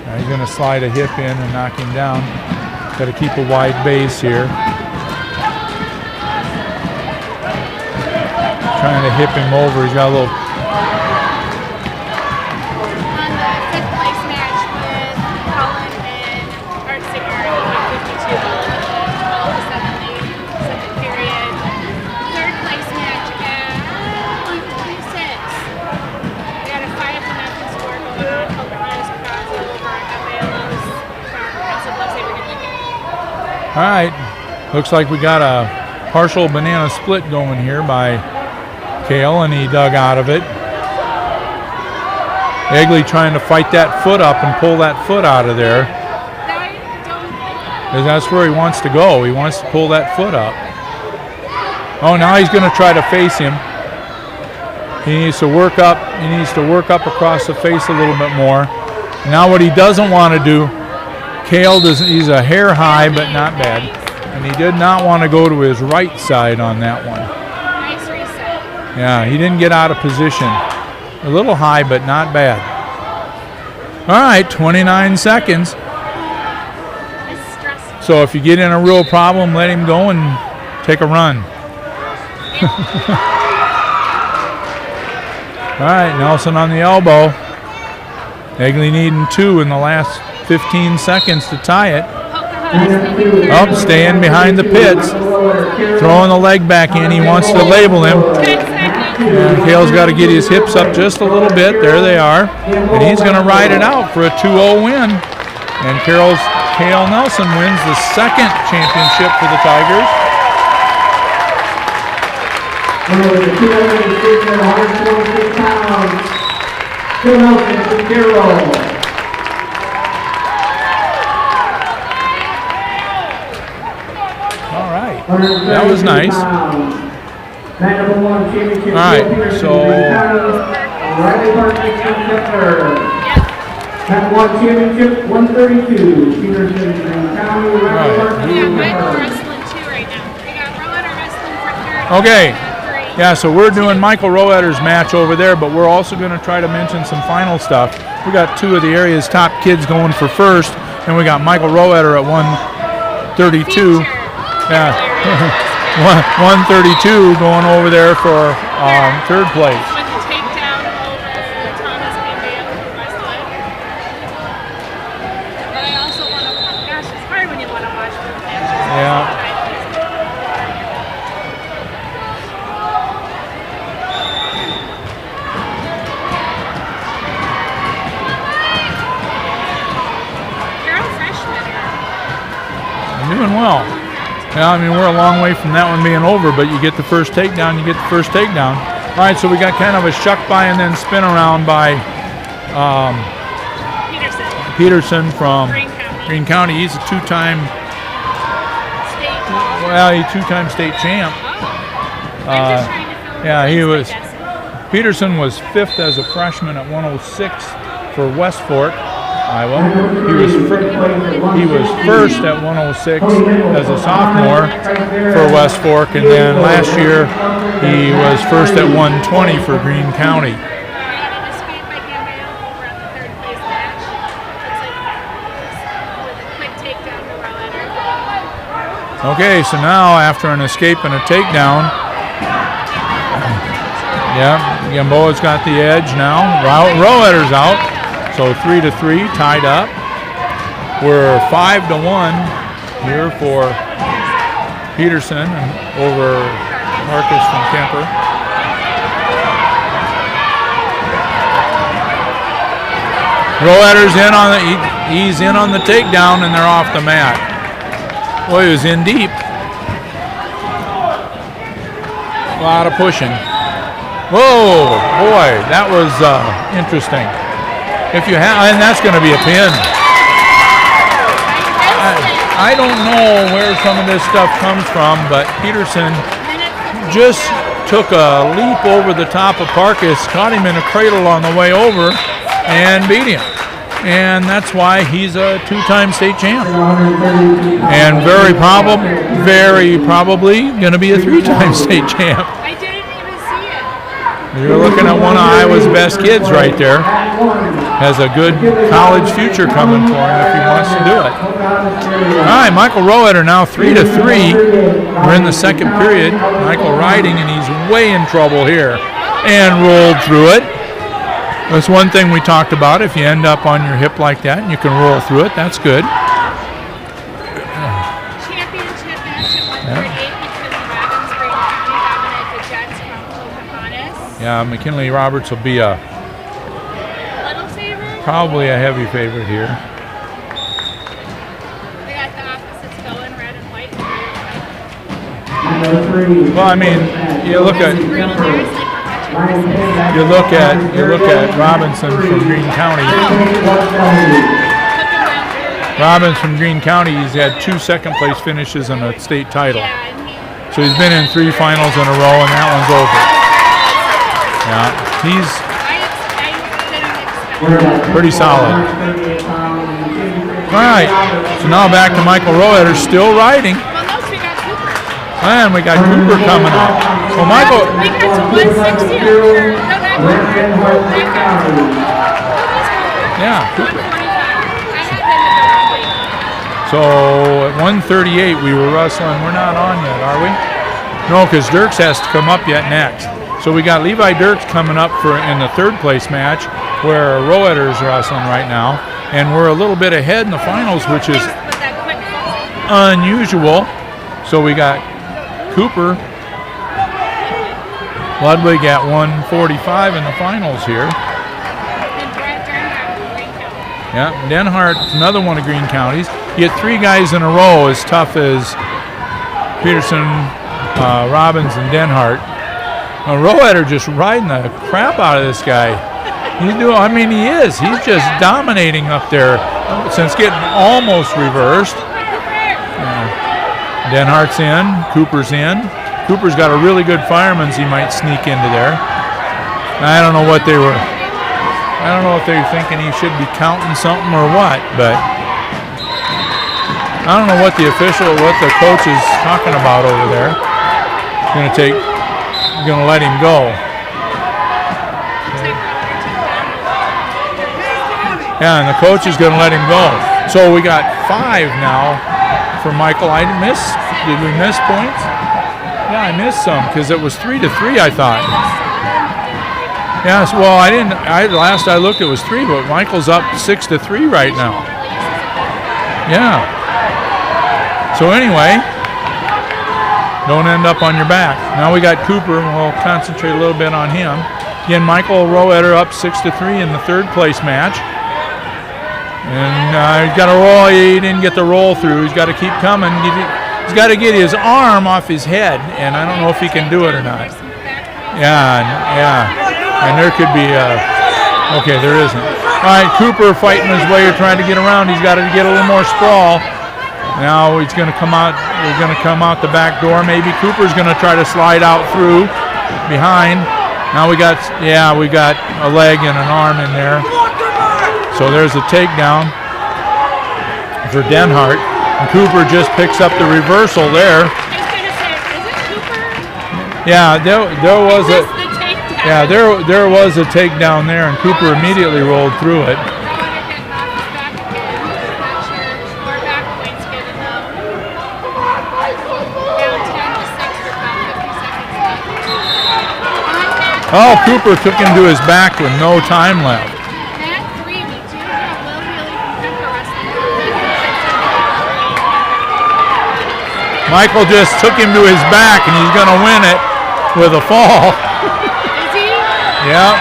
Now he's going to slide a hip in and knock him down. Got to keep a wide base here. Trying to hip him over. He's got a little. On the fifth place match with Cullen and Art Singer, he hit 52 all of the second period. Third place match at 126. We got a 5-0 score going on. Pocahontas cross over Avalos from Prince of Love Saber Lincoln. All right. Looks like we got a partial banana split going here by Cale, and he dug out of it. Egley trying to fight that foot up and pull that foot out of there. Because that's where he wants to go. He wants to pull that foot up. Oh, now he's going to try to face him. He needs to work up. He needs to work up across the face a little bit more. Now what he doesn't want to do, Cale doesn't. He's a hair high, but not bad. And he did not want to go to his right side on that one. Nice reset. Yeah, he didn't get out of position. A little high, but not bad. All right, 29 seconds. It's stressful. So if you get in a real problem, let him go and take a run. All right, Nelson on the elbow. Egley needing 2 in the last 15 seconds to tie it. Up, staying behind the pits. Throwing the leg back in. He wants to label him. 10 seconds. And Cale's got to get his hips up just a little bit. There they are. And he's going to ride it out for a 2-0 win. And Cale Nelson wins the second championship for the Tigers. Number 226 at 126 pounds, Cale Nelson from Carroll. All right. That was nice. Man number 1 championship. All right, so Riley Parsons comes up third. Man 1 championship, 132. Peterson, Green County, Riley Parsons. Yeah, comes Michael third. wrestling 2 right now. We got Rowan wrestling for third. Okay. 3. Yeah, so we're doing Michael Roetter's match over there, but we're also going to try to mention some final stuff. We got 2 of the area's top kids going for first, and we got Michael Roetter at 132. Yeah, 132 going over there for third place. With the takedown over Thomas Gambale from Westwood. But I also want to, gosh, it's hard when you want to watch both matches. Yeah. Doing well. Yeah, I mean, we're a long way from that one being over, but you get the first takedown, you get the first takedown. All right, so we got kind of a shuck by and then spin around by Peterson from Green County. He's a two-time state champ. Yeah, he was. Peterson was 5th as a freshman at 106 for West Fork, Iowa. He was first at 106 as a sophomore for West Fork, and then last year he was first at 120 for Green County. Okay, so now after an escape and a takedown, yeah, Gamboa's got the edge now. Roetter's out. So 3-3, tied up. We're 5-1 here for Peterson over Marcus from Kemper. Roetter's in on he's in on the takedown, and they're off the mat. Boy, he was in deep. A lot of pushing. Whoa, boy, that was interesting. If you have, and that's going to be a pin. I don't know where some of this stuff comes from, but Peterson just took a leap over the top of Parkus, caught him in a cradle on the way over, and beat him. And that's why he's a 2-time state champ. And very probably going to be a 3-time state champ. I didn't even see it. You're looking at one of Iowa's best kids right there. Has a good college future coming for him if he wants to do it. All right, Michael Roetter now 3-3. We're in the second period. Michael riding, and he's way in trouble here. And rolled through it. That's one thing we talked about. If you end up on your hip like that and you can roll through it, that's good. Championship match at 138 because Robbins Green County dominated the Jets from Pocahontas. Yeah, McKinley Roberts will be a Little favorite? probably a heavy favorite here. They got the opposites going, red and white. Well, I mean, you look at Robinson from Green County. Robbins from Green County, he's had 2 second-place finishes and a state title. So he's been in 3 finals in a row, and that one's over. Yeah, he's I didn't expect We're at Pretty solid. 38 pounds. all right. So now back to Michael Roeder, still riding, Well, no, we got Cooper. and we got Cooper coming up. Well, Michael, We got to 160 or no, not Cooper. yeah, Cooper. 145. I had them in the wrong week. So at 138 we were wrestling. We're not on yet, are we? No, because Dirks has to come up yet next. So we got Levi Dirks coming up in the third place match, where Roeder's wrestling right now, and we're a little bit ahead in the finals, which is With that quick fall. unusual. So we got Cooper, Ludwig at 145 in the finals here. And Brett Dernhardt from Green County. Yeah, Denhart's another one of Green County's. You get three guys in a row as tough as Peterson, Robbins, and Denhart. Roeder just riding the crap out of this guy. He's doing. I mean, he is. He's just dominating up there since getting almost reversed. Denhart's in. Cooper's in. Cooper's got a really good fireman's. He might sneak into there. I don't know what they were. I don't know if they're thinking he should be counting something or what, but I don't know what the coach is talking about over there. Going to let him go. Yeah, and the coach is going to let him go. So we got 5 now for Michael. Did we miss points? Yeah, I missed some because it was 3-3, I thought. Yes, well, I didn't. Last I looked, it was 3, but Michael's up 6-3 right now. Yeah. So anyway, don't end up on your back. Now we got Cooper, and we'll concentrate a little bit on him. Again, Michael Roeder up 6-3 in the third place match. And he's got to roll. He didn't get the roll through. He's got to keep coming. He's got to get his arm off his head, and I don't know if he can do it or not. Yeah. And there could be, okay, there isn't. All right, Cooper fighting his way, trying to get around. He's got to get a little more sprawl. Now he's going to come out. We're going to come out the back door. Maybe Cooper's going to try to slide out through behind. Now we got a leg and an arm in there. So there's a takedown for Denhart. And Cooper just picks up the reversal there. I was going to say, is it Cooper? Yeah, there was Is a. this the takedown? Yeah, there was a takedown there, and Cooper immediately rolled through it. Roeder getting off his back again. Not sure where back point's getting though. Down 10-6 with about 50 seconds left. Oh, Cooper took him to his back with no time left. Mat 3, we do have Will Healy from Pepper Wrestling. Michael just took him to his back, and he's going to win it with a fall. Is he? Yeah.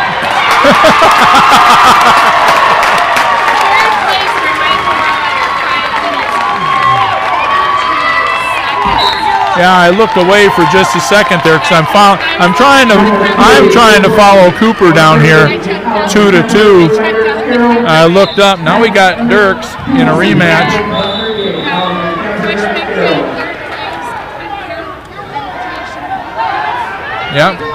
Third place for Michael Roeder, 5 minutes. Yeah, I looked away for just a second there because I'm trying to follow Cooper down here, 2-2. I looked up. Now we got Dirks in a rematch. Which McCain, third place at Carroll Invitational. Yep. 0-0.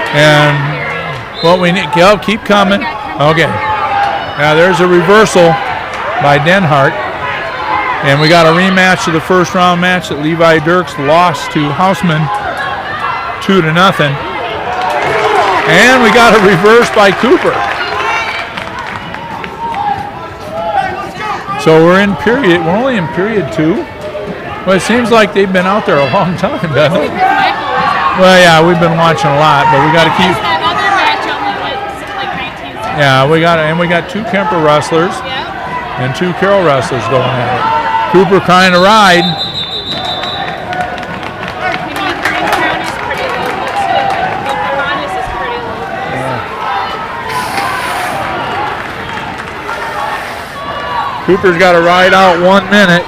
And what we need, keep coming. Okay. Now there's a reversal by Denhart. And we got a rematch of the first round match that Levi Dirks lost to Hausman 2-0. And we got a reverse by Cooper. So we're only in period 2. Well, it seems like they've been out there a long time, doesn't it? Well, yeah, we've been watching a lot, but we got to keep. That other match only went like 19 seconds. Yeah, we got 2 Kemper wrestlers Yep. and 2 Carroll wrestlers going at it. Cooper trying to ride. I mean, Green County's pretty local too. Pocahontas is pretty local. Cooper's got to ride out 1 minute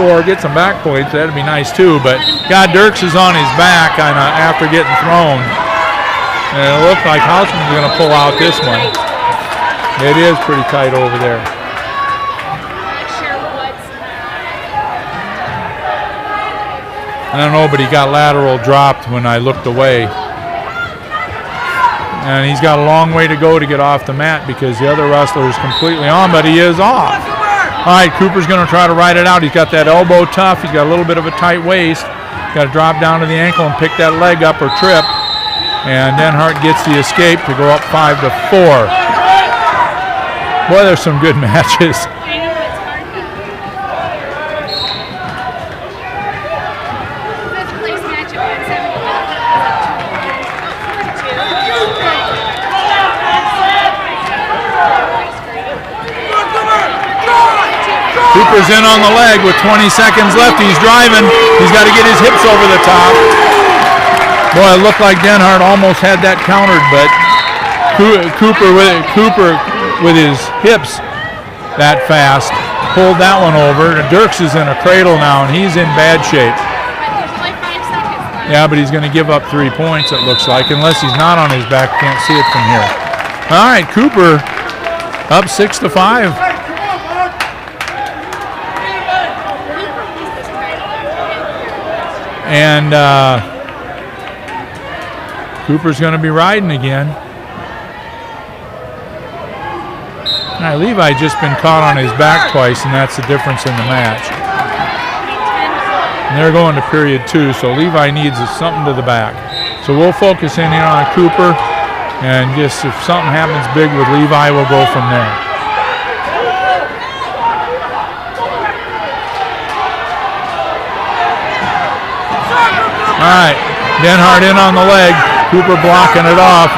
or get some back points. That'd be nice too. But God, Dirks is on his back after getting thrown. And it looks like Hausman's going to pull out this one. It is pretty tight over there. Not sure what's I don't know, but he got lateral dropped when I looked away. And he's got a long way to go to get off the mat because the other wrestler is completely on, but he is off. All right, Cooper's going to try to ride it out. He's got that elbow tough. He's got a little bit of a tight waist. Got to drop down to the ankle and pick that leg up or trip. And Denhart gets the escape to go up 5-4. Boy, there's some good matches. Cooper's in on the leg with 20 seconds left. He's driving. He's got to get his hips over the top. Boy, it looked like Denhart almost had that countered, but Cooper with his hips that fast pulled that one over. Dirks is in a cradle now, and he's in bad shape. There's only 5 seconds left. Yeah, but he's going to give up 3 points, it looks like, unless he's not on his back. Can't see it from here. All right, Cooper up 6-5. And Cooper's going to be riding again. All right, Levi just been caught on his back twice, and that's the difference in the match. And they're going to period 2, so Levi needs something to the back. So we'll focus in here on Cooper, and just if something happens big with Levi, we'll go from there. All right, Denhart in on the leg. Cooper blocking it off.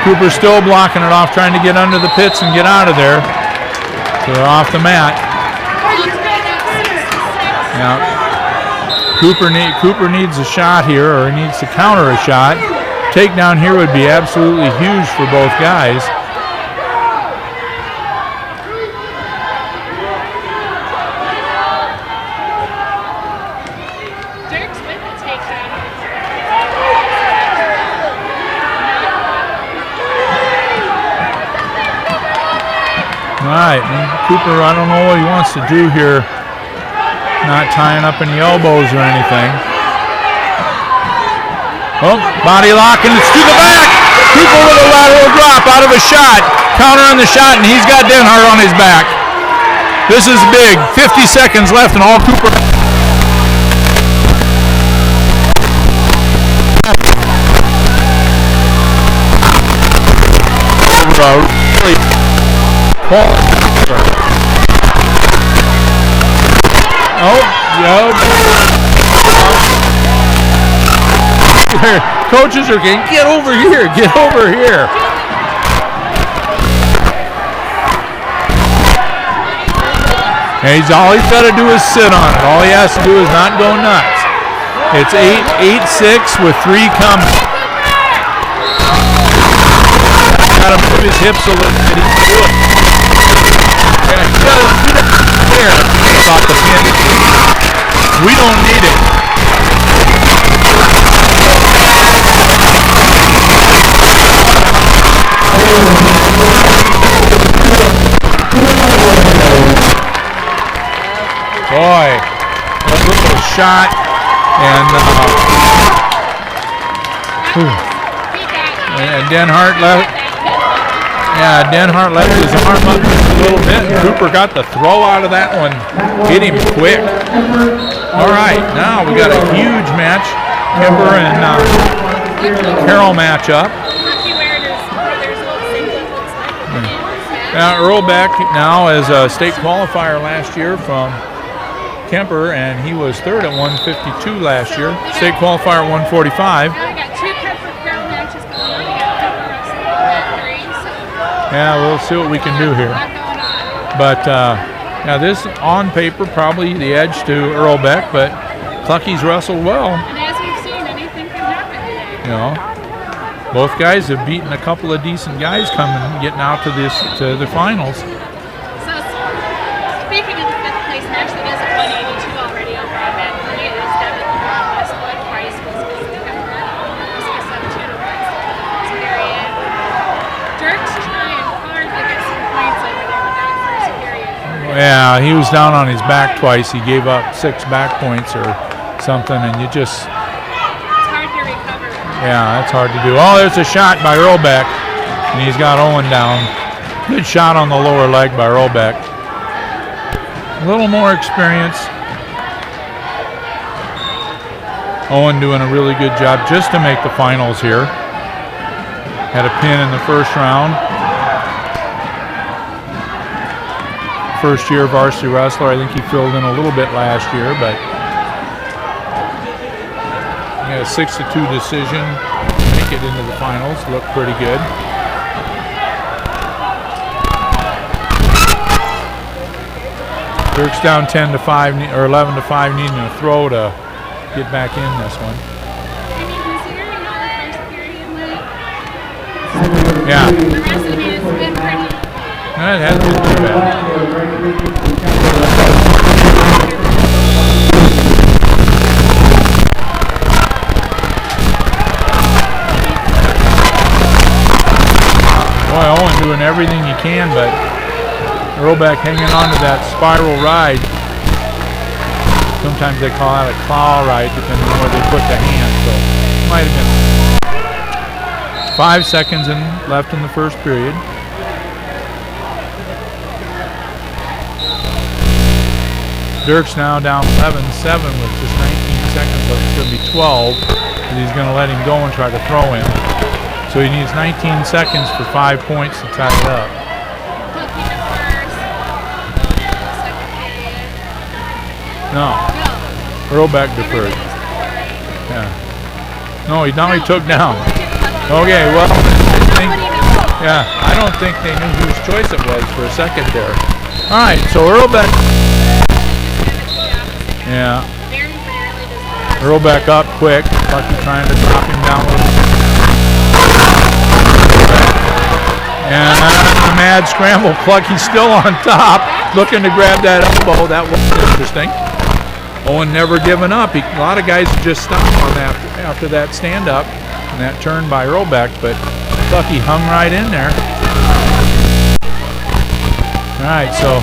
Cooper still blocking it off, trying to get under the pits and get out of there. So they're off the mat. Yeah. Cooper needs a shot here, or he needs to counter a shot. Takedown here would be absolutely huge for both guys. All right, Cooper, I don't know what he wants to do here. Not tying up any elbows or anything. Oh, body lock, and it's to the back. Cooper with a lateral drop out of a shot. Counter on the shot, and he's got Denhart on his back. This is big. 50 seconds left, and all Cooper... Oh, yeah. Coaches are getting, get over here, get over here. And all he's got to do is sit on it. All he has to do is not go nuts. It's 8-6 with 3 coming. Got to move his hips a little bit. He's good. Yeah, he does there about the pin. We don't need it. Boy, a little shot, and Denhart left. Yeah, Denhart left his arm up just a little bit. Cooper got the throw out of that one. Hit him quick. All right, now we got a huge match. Kemper and Carroll match up. Now Earl Beck now as a state qualifier last year from Kemper, and he was third at 152 last year. State qualifier 145. Yeah, we'll see what we can do here. But now this on paper probably the edge to Earl Beck, but Clucky's wrestled well. And as we've seen, anything can happen today. You know, both guys have beaten a couple of decent guys getting out to the finals. So speaking of the 5th place match, that is at 182 already over on Mat 3. It is Devin Westwood. Price was period. Dirk's trying hard to get some points over there with that first period. Yeah, he was down on his back twice. He gave up 6 back points or something and you just, It's hard to recover. yeah, that's hard to do. Oh, there's a shot by Earlbeck, and he's got Owen down. Good shot on the lower leg by Earlbeck. A little more experience. Owen doing a really good job just to make the finals here. Had a pin in the first round. First year varsity wrestler. I think he filled in a little bit last year, but he had a 6-2 decision. Make it into the finals. Looked pretty good. Dirk's down 10-5 or 11-5, needing a throw to get back in this one. I mean, considering how the first period went, Yeah, the rest of it has been pretty. that hasn't been too bad. Boy, Owen doing everything he can, but Earlbeck hanging on to that spiral ride. Sometimes they call that a claw ride, depending on where they put the hand. So it might have been 5 seconds left in the first period. Dirk's now down 11-7 with just 19 seconds left. It's going to be 12. And he's going to let him go and try to throw him. So he needs 19 seconds for 5 points to tie it up. No. Earlbeck deferred. Yeah. No, he took down. Okay, well, I don't think they knew whose choice it was for a second there. All right, so Earlbeck. Yeah. Earlbeck up quick. Lucky trying to drop him down a little. And a mad scramble. Plucky's still on top, looking to grab that elbow. That was interesting. Owen never giving up. A lot of guys just stopped on that after that stand-up and that turn by Earlbeck, but Plucky hung right in there. All right, so.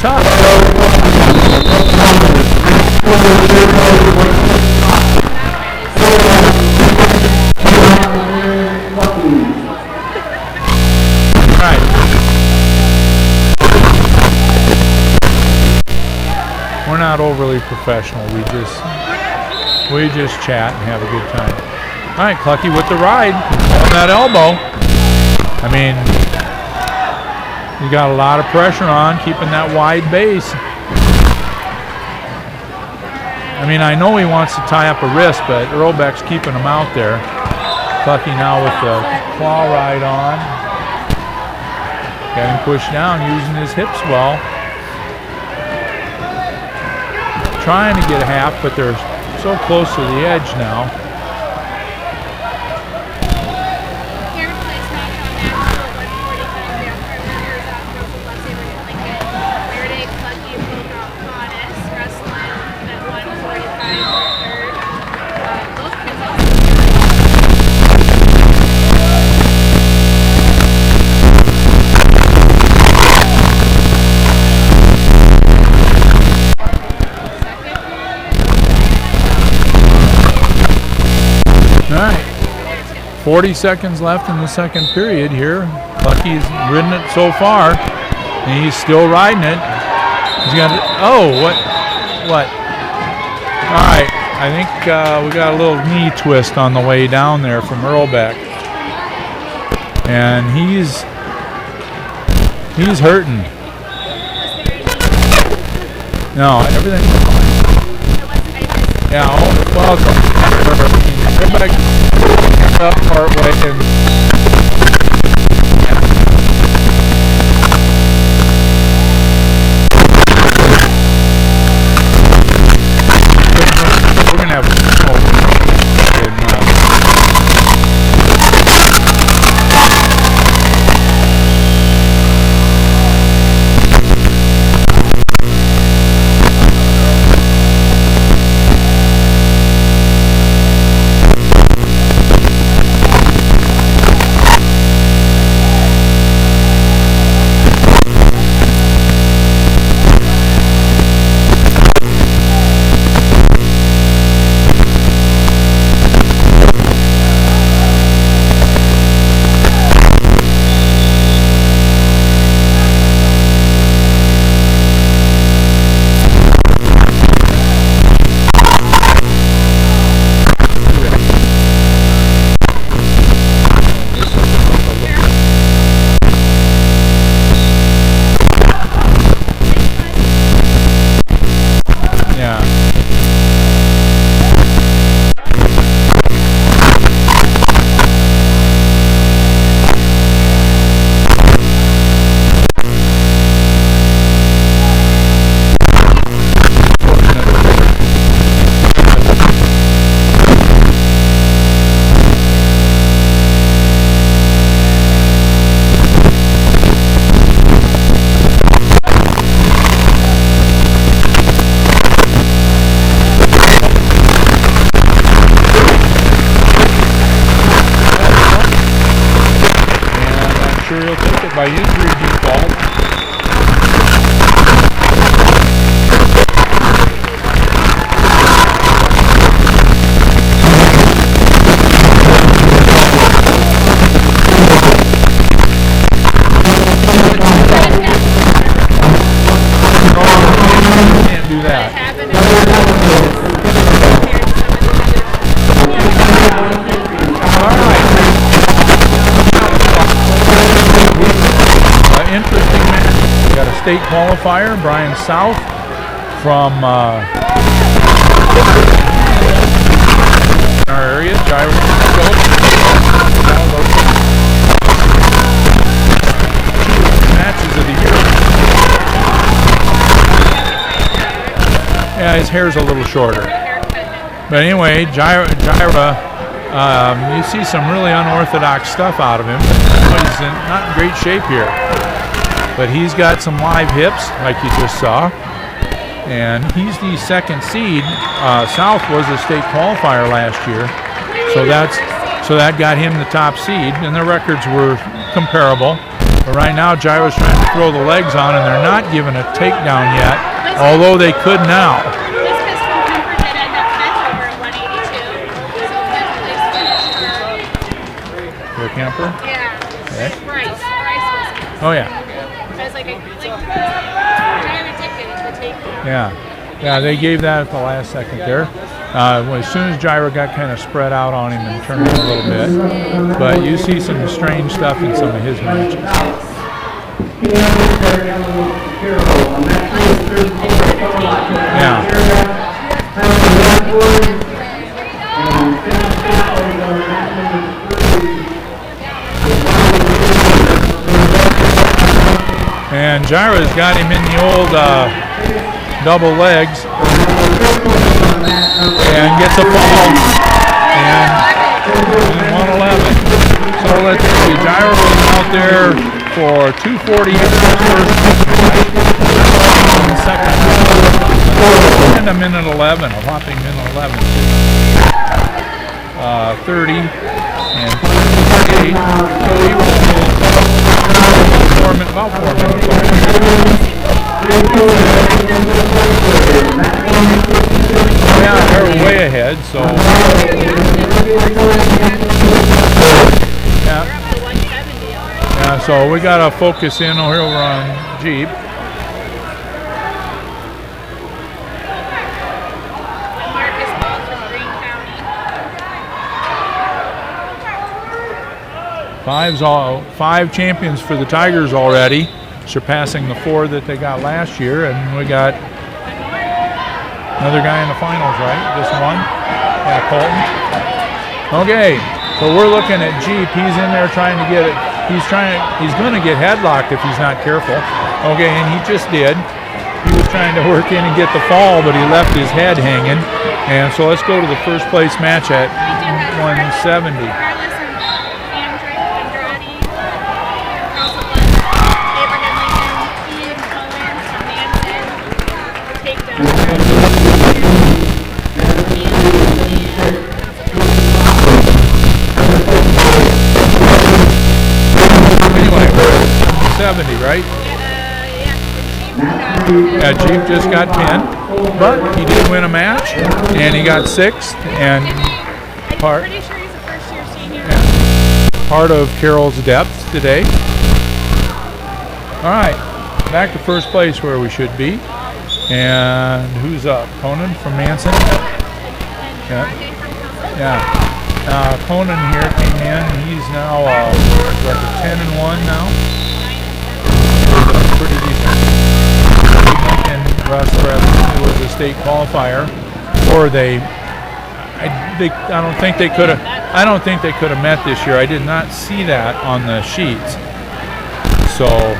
Tough. Right. We're not overly professional. We just chat and have a good time. All right, Clucky with the ride on that elbow. I mean, you got a lot of pressure on, keeping that wide base. I mean, I know he wants to tie up a wrist, but Earlbeck's keeping him out there. Clucky now with the claw ride on. Got him pushed down, using his hips well. Trying to get a half, but they're so close to the edge now. All right, 40 seconds left in the second period here. Clucky's ridden it so far, and he's still riding it. He's got, what? All right, I think we got a little knee twist on the way down there from Earlbeck. And he's hurting. No, everything's fine. Yeah, well, Earlbeck up part way and we're gonna have state qualifier, Brian South from our area, Gyro matches of the year. Yeah, his hair's a little shorter. But anyway, Gyra, you see some really unorthodox stuff out of him. He's not in great shape here. But he's got some live hips, like you just saw. And he's the second seed. South was a state qualifier last year. So that got him the top seed. And their records were comparable. But right now, Gyro's trying to throw the legs on, and they're not giving a takedown yet, although they could now. Camper? Yeah. Okay. Bryce was. Oh yeah. I was like kind of ridiculous to take that. Yeah, they gave that at the last second there. As soon as Gyro got kind of spread out on him and turned him a little bit. But you see some strange stuff in some of his matches. Yeah. And Gyra's got him in the old double legs and gets a fall and 111. So let's see, Gyra was out there for 240 second and a minute 11, a whopping minute 11. 30 and 38. So he was about 4 minutes. Yeah, they're way ahead, so. Yeah, so we got to focus in over on Jeep. Five champions for the Tigers already, surpassing the 4 that they got last year, and we got another guy in the finals, right? Just one? Yeah, Colton. Okay, so we're looking at Jeep. He's in there trying to get it. He's going to get headlocked if he's not careful. Okay, and he just did. He was trying to work in and get the fall, but he left his head hanging. And so let's go to the first place match at 170. Anyway, 70, right? Yeah, Jeep just got pinned, but he did win a match, and he got 6th, and part of Carroll's depth today. All right, back to first place where we should be. And who's up? Conan from Manson? Yeah. Conan here came in. He's now 10-1 now. Pretty decent. And Russ was a state qualifier, or I don't think they could have met this year. I did not see that on the sheets. So.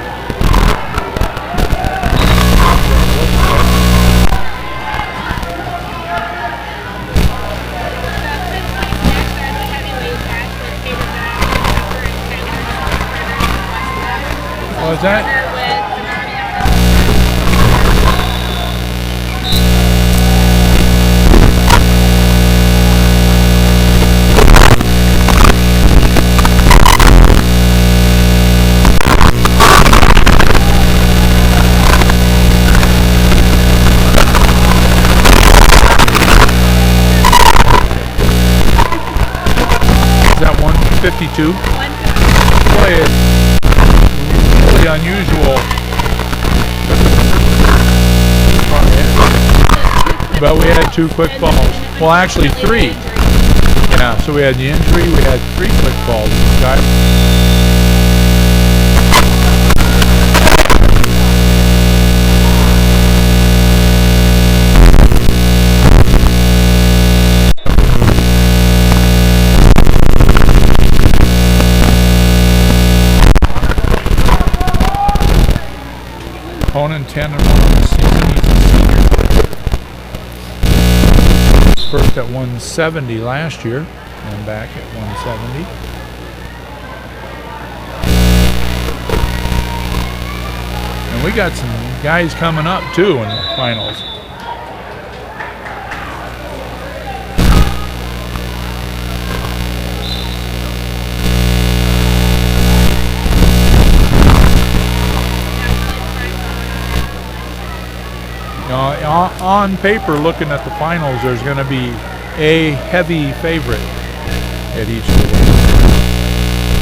Was that? Is that 152? Boy, it's really unusual. But we had 2 quick falls. Well, actually 3. Yeah, so we had the injury, we had 3 quick falls. First at 170 last year, and back at 170. And we got some guys coming up too in the finals. On paper, looking at the finals, there's going to be a heavy favorite at each of them.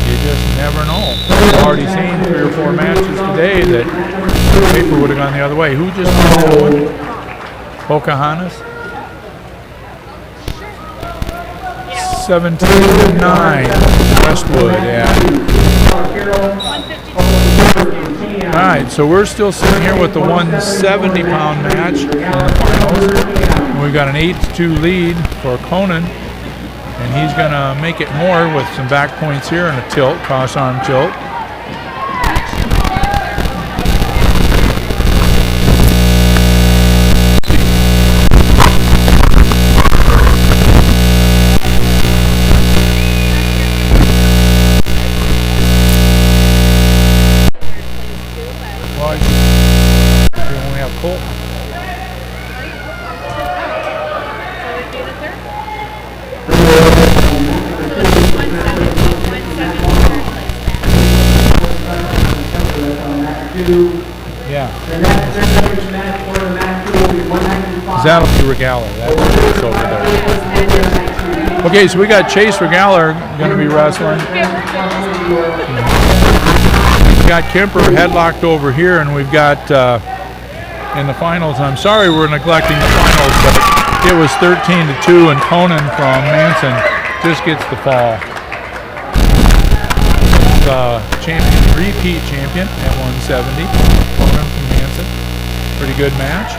You just never know. I've already seen 3 or 4 matches today that paper would have gone the other way. Who just won that one? Pocahontas? 17-9. Westwood, yeah. All right, so we're still sitting here with the 170-pound match in the finals. And we've got an 8-2 lead for Conan, and he's going to make it more with some back points here and a tilt, cross arm tilt. Yeah. That'll be Regala. That's over there. Okay, so we got Chase Regala going to be wrestling. We've got Kemper headlocked over here, and we've got in the finals. I'm sorry we're neglecting the finals, but it was 13-2, and Conan from Manson just gets the fall. Champion, repeat champion at 170. Conan from Manson. Pretty good match.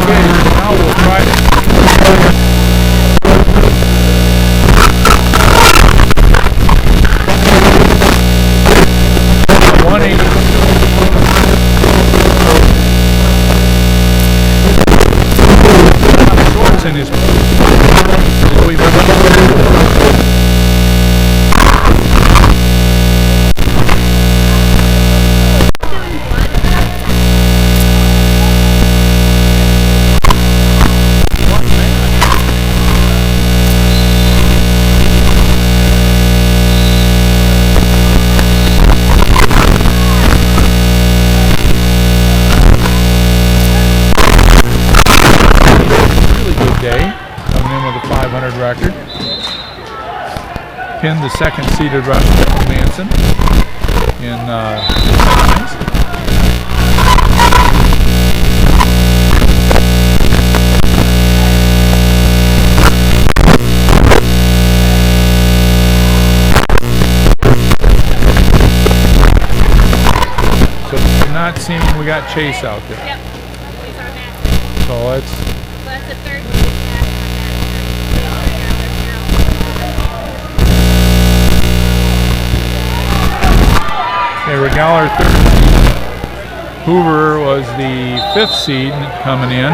Okay, now we'll try to 180. Shorts in his record. Pinned the second seeded wrestler from Manson in semis. So you're not seeing we got Chase out there. Yep. He's our match. So let's. So that's the third. Okay, Regala 3rd seed. Hoover was the 5th seed coming in.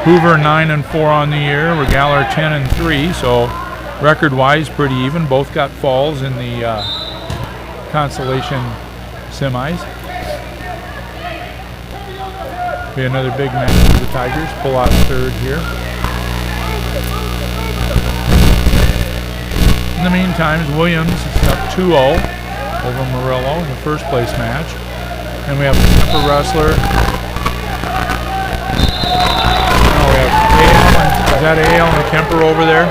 Hoover 9-4 on the year. Regala 10-3. So record-wise, pretty even. Both got falls in the consolation semis. Be another big match for the Tigers. Pull out 3rd here. In the meantime, Williams is up 2-0 over Murillo in the first place match. And we have a Kemper wrestler. Now we have is that Ale and Kemper over there?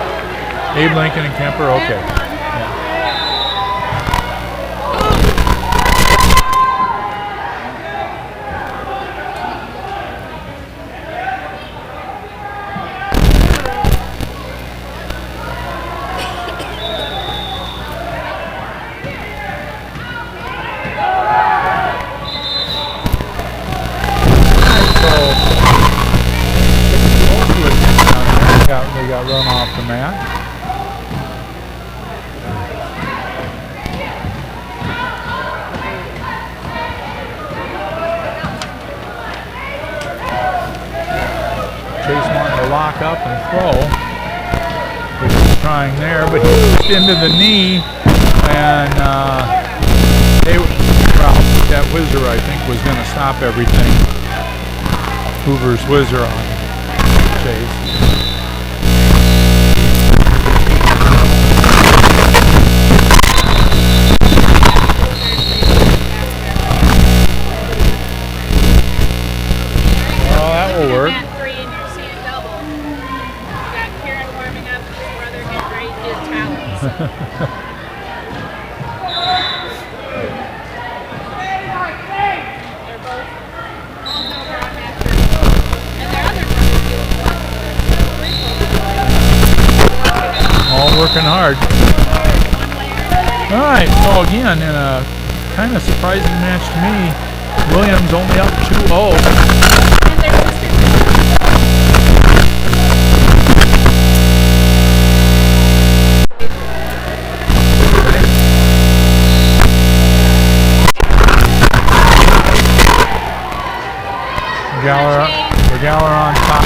Abe Lincoln and Kemper, okay. They got run off the mat. lock up and throw, which he's trying there, but he pushed into the knee, and that whizzer, I think, was going to stop everything. Hoover's whizzer on Chase. Well, that will work. Mat 3 and you're seeing double. You got Karen warming up, his brother getting ready to do talents. All working hard. All right, so again, in a kind of surprising match to me, Williams only up 2-0. Regaler on top.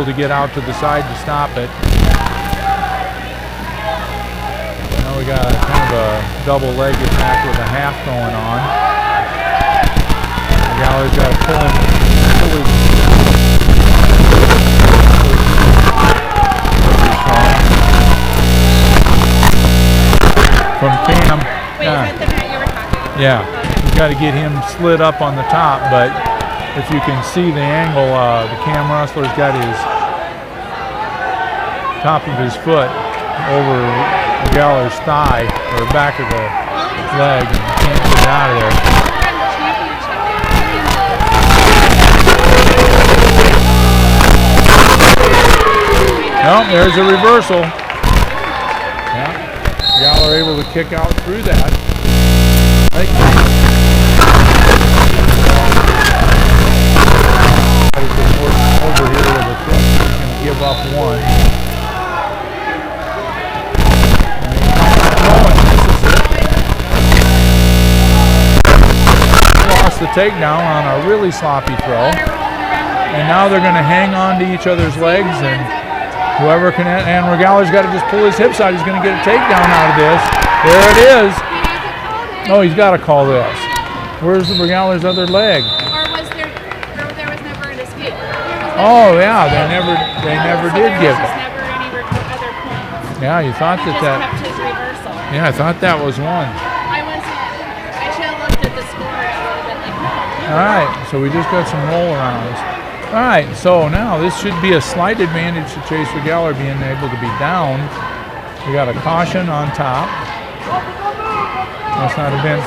To get out to the side to stop it. Now we got kind of a double leg attack with a half going on. The gallery's got to pull him. From Cam. Wait, is that the mat you were talking about? Yeah, we've got to get him slid up on the top, but if you can see the angle, the Cam wrestler's got his top of his foot over the galler's thigh or back of the leg and can't get it out of there. Well, there's a reversal. Yeah, Galler able to kick out through that. Over here with a thrust, he's going to give up one. Lost the takedown on a really sloppy throw. And now they're going to hang on to each other's legs, and whoever can, and Regaler's got to just pull his hips out. He's going to get a takedown out of this. There it is. Oh, he's got to call this. Where's the Regaler's other leg? There was never an escape. Oh yeah, they never did give it. Never any other points. Yeah, you thought that Kept his reversal. Yeah, I thought that was one. I should have looked at the score a little bit like that. All right, so we just got some roll arounds. All right, so now this should be a slight advantage to Chase Regaler being able to be down. We got a caution on top. Must not have been.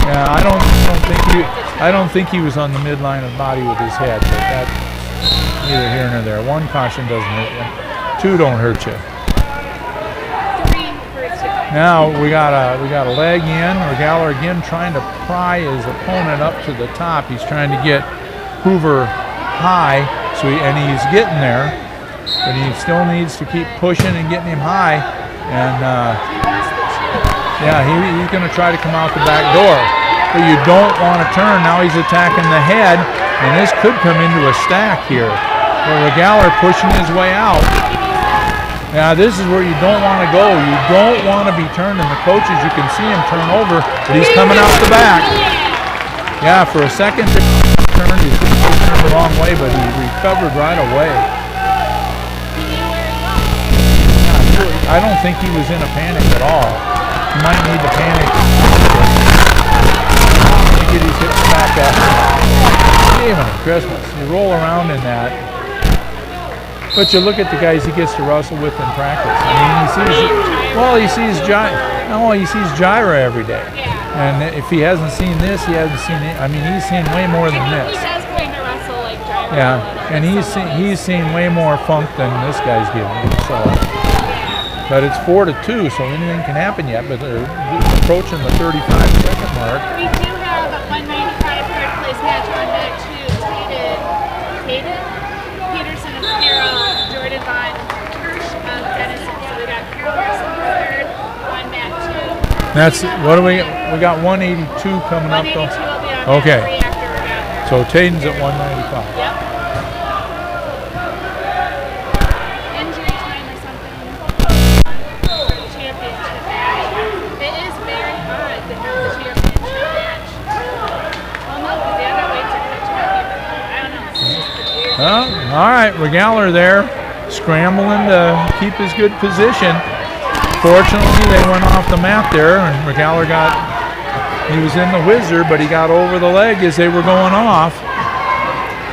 Yeah, I don't think he was on the midline of body with his head, but that's neither here nor there. One caution doesn't hurt you. Two don't hurt you. Now we got a leg in. Regaler again trying to pry his opponent up to the top. He's trying to get Hoover high, and he's getting there, but he still needs to keep pushing and getting him high. And yeah, he's going to try to come out the back door. But you don't want to turn. Now he's attacking the head, and this could come into a stack here. But Regaler pushing his way out. Now this is where you don't want to go. You don't want to be turning. The coaches, you can see him turn over, but he's coming out the back. Yeah, for a second he turned. He turned the wrong way, but he recovered right away. Yeah, I don't think he was in a panic at all. He might need to panic. Get his hips back up. Even at Christmas, you roll around in that. But you look at the guys he gets to wrestle with in practice. I mean, he sees Gyra every day. And if he hasn't seen this, he hasn't seen it. I mean, he's seen way more than this. He does going to wrestle like Gyra. Yeah, and he's seen way more funk than this guy's giving him. So. But it's 4-2, so anything can happen yet. But they're approaching the 35-second mark. We do have a 195 third place match on deck too. Caden Peterson of Carroll, Jordan Von Kirsch of Denison. So we got Carroll wrestling for third on mat 2. That's what do we got 182 coming up 182 though. will be on Okay. mat 3 after we're out. So Taden's at 195. Yep. Injury time or something for the championship match. It is very odd to have the championship match. Well, no, because the other weights are much heavier. I don't know. It's just weird. Well, all right, Regaler there, scrambling to keep his good position. Fortunately, they went off the map there, and Regaler he was in the whizzer, but he got over the leg as they were going off.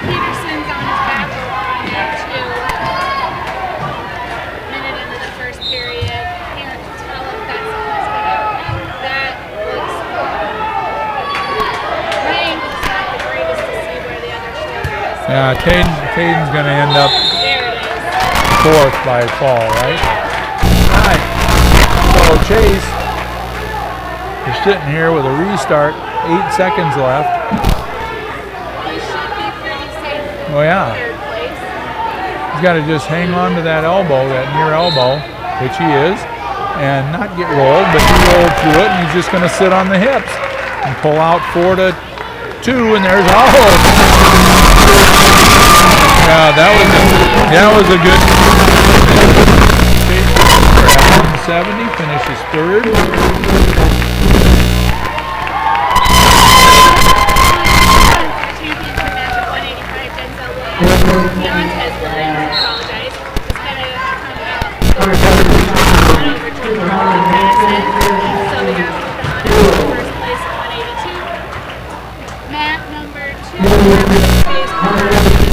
Peterson's on his back on that too. Minute into the first period. Can't tell if that's supposed to happen. That looks. My angle's not the greatest to see where the other shoulder is. Yeah, Taden's going to end up There it is. fourth by fall, right? All right. So Chase, you're sitting here with a restart, 8 seconds left. He should be pretty safe in Oh yeah, third place. he's got to just hang on to that elbow, that near elbow, which he is, and not get rolled, but he rolled through it, and he's just going to sit on the hips and pull out 4-2, and there's yeah, that was a good. 170 finishes third. Championship match of 185, Denzel Williams. Deontez Williams, I apologize, is going to come out over to Denison. So we got Don in first place at 182. Mat number 2, is 220 over Dave Hunter of Westwood.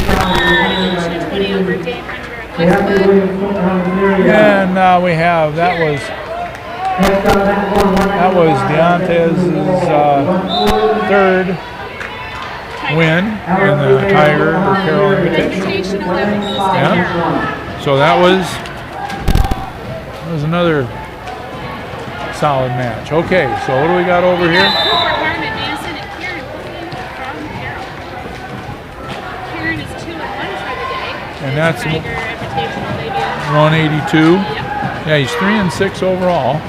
And we have that was Deontez's third win in the Tiger or Carroll Invitational. Yeah. So that was another solid match. Okay, so what do we got over here? Cooper Harmon, Mason, and Kieran Wilson from Carroll. Kieran is 2-1 for the day. And that's Tiger Invitational debut. 182. Yep. Yeah, he's 3-6 overall.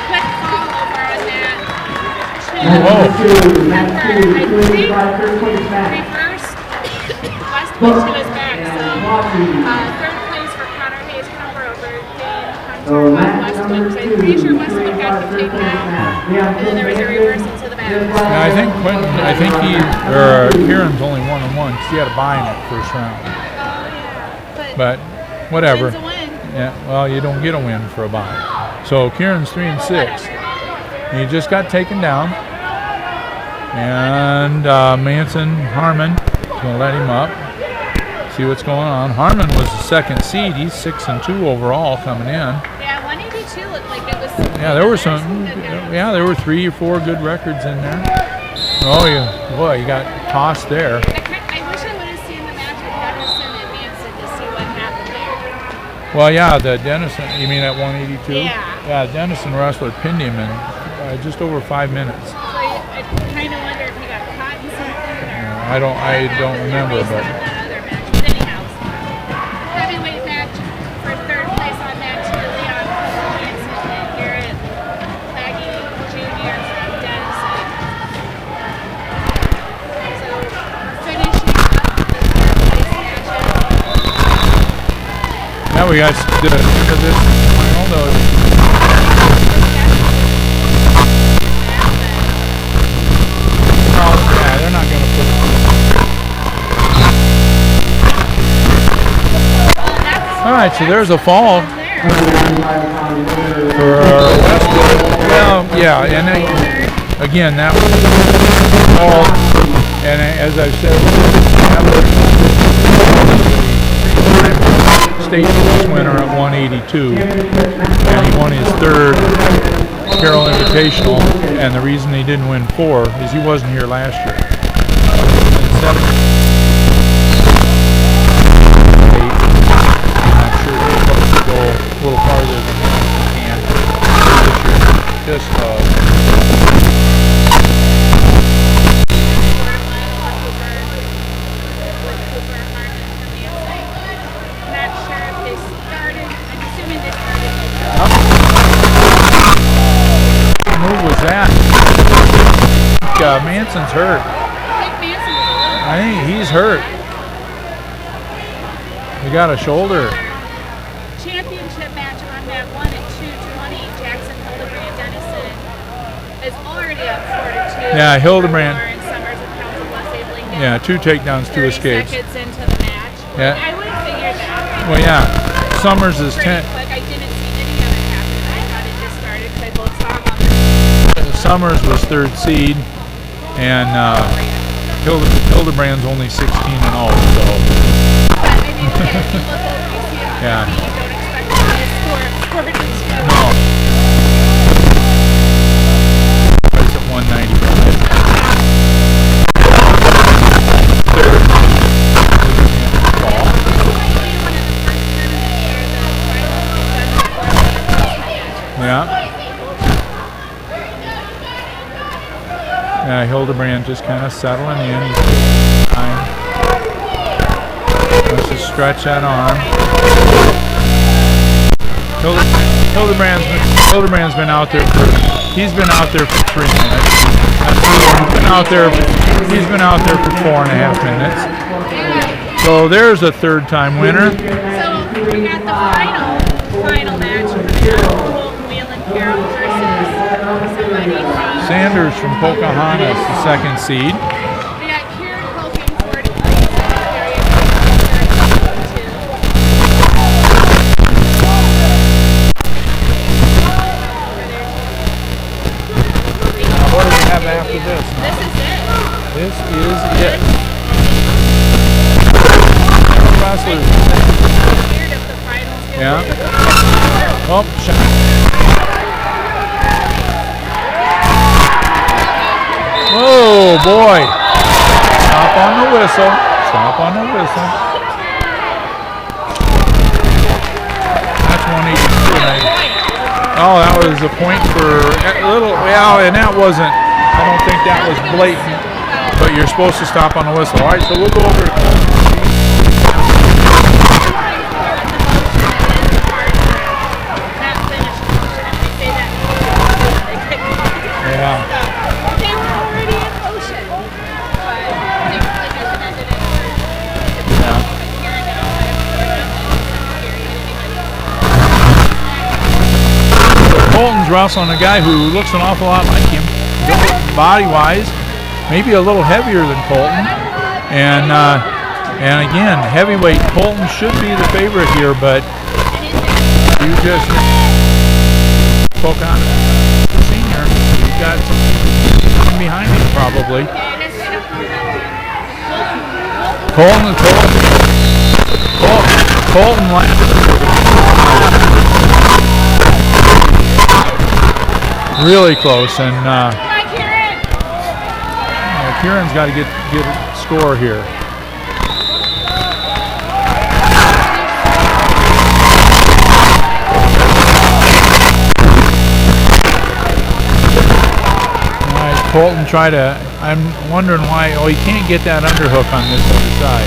Quick fall over on that. Oh. Reversed. Westwood to his back. So third place for Connor Hayes Cumber over Dane Hunter of Westwood. So I'm pretty sure Westwood got the takedown. And then there was a reversal to the back. Yeah, I think Kieran's only 1-1 because he had a bye in that first round. Oh yeah. But whatever. Win's a win. Yeah, well, you don't get a win for a bye. So Kieran's 3-6. He just got taken down. And Manson Harmon is going to let him up. See what's going on. Harmon was the second seed. He's 6-2 overall coming in. Yeah, 182 looked like it was. Yeah, there were some. Yeah, there were 3 or 4 good records in there. Oh, boy, you got tossed there. I wish I would have seen the match with Denison and Manson to see what happened there. Well, yeah, the Denison. You mean at 182? Yeah. Yeah, Denison wrestler pinned him in just over 5 minutes. So I kind of wonder if he got caught in something or. I don't remember, but. That other match. But anyhow, heavyweight match for third place on that to Leon Manson and Garrett Plaggy Jr. from Denison. So finishing up the third place matches. Now we got to the end of this final. Oh, yeah, they're not going to put it. All right, so there's a fall for Westwood. Well, yeah, and again, that was all. And as I said, that was state winner at 182, and he won his third Carroll Invitational, and the reason he didn't win 4 is he wasn't here last year. Instead of 8, I'm sure he's supposed to go a little farther than he can this year. Move was that? Manson's hurt. I think he's hurt. He got a shoulder. Championship match on that 1 and 220. Jackson Hildebrand Dennison is already up 4-2. Yeah, Hildebrand. And Summers and Council Plus Abling down. Yeah, 2 takedowns, 2 escapes. 30 seconds into the match. Yeah. I would have figured that. Well, yeah. Summers is 10. Quick. I didn't see any of it happen. I thought it just started because I both saw him on the Summers was 3rd seed, and Hildebrand's only 16-0. So. But I mean, if you look over, you see him on Yeah. TV, you don't expect him to score 4-2. No. It's at 195. Yeah. Yeah, Hildebrand just kind of settling in. He's taking time. Let's just stretch that arm. Hildebrand's been out there for 3 minutes. He's been out there for 4.5 minutes. So there's a 3rd-time winner. So we got the final match coming up. Colton Whelan Carroll versus somebody from Sanders from Pocahontas, the 2nd seed. We got Kieran Hogan, 4th place, and Harriet Hogan, 2. What do we have after this? This is it. This is it. Wrestlers. Weird if the finals get Yeah. Oh, oh boy. Stop on the whistle. Stop on the whistle. That's 182. Oh, that was a point for a little. Yeah, and that wasn't. I don't think that was blatant. But you're supposed to stop on the whistle. All right, so we'll go over to Colton. Yeah. They were already in motion. But they just ended it. Colton's wrestling a guy who looks an awful lot like him, body-wise, maybe a little heavier than Colton. And again, heavyweight, Colton should be the favorite here, but you just Pocahontas Senior, you got something behind him probably. Colton really close, and Kieran's got to get a score here. Colton I'm wondering why, he can't get that underhook on this other side.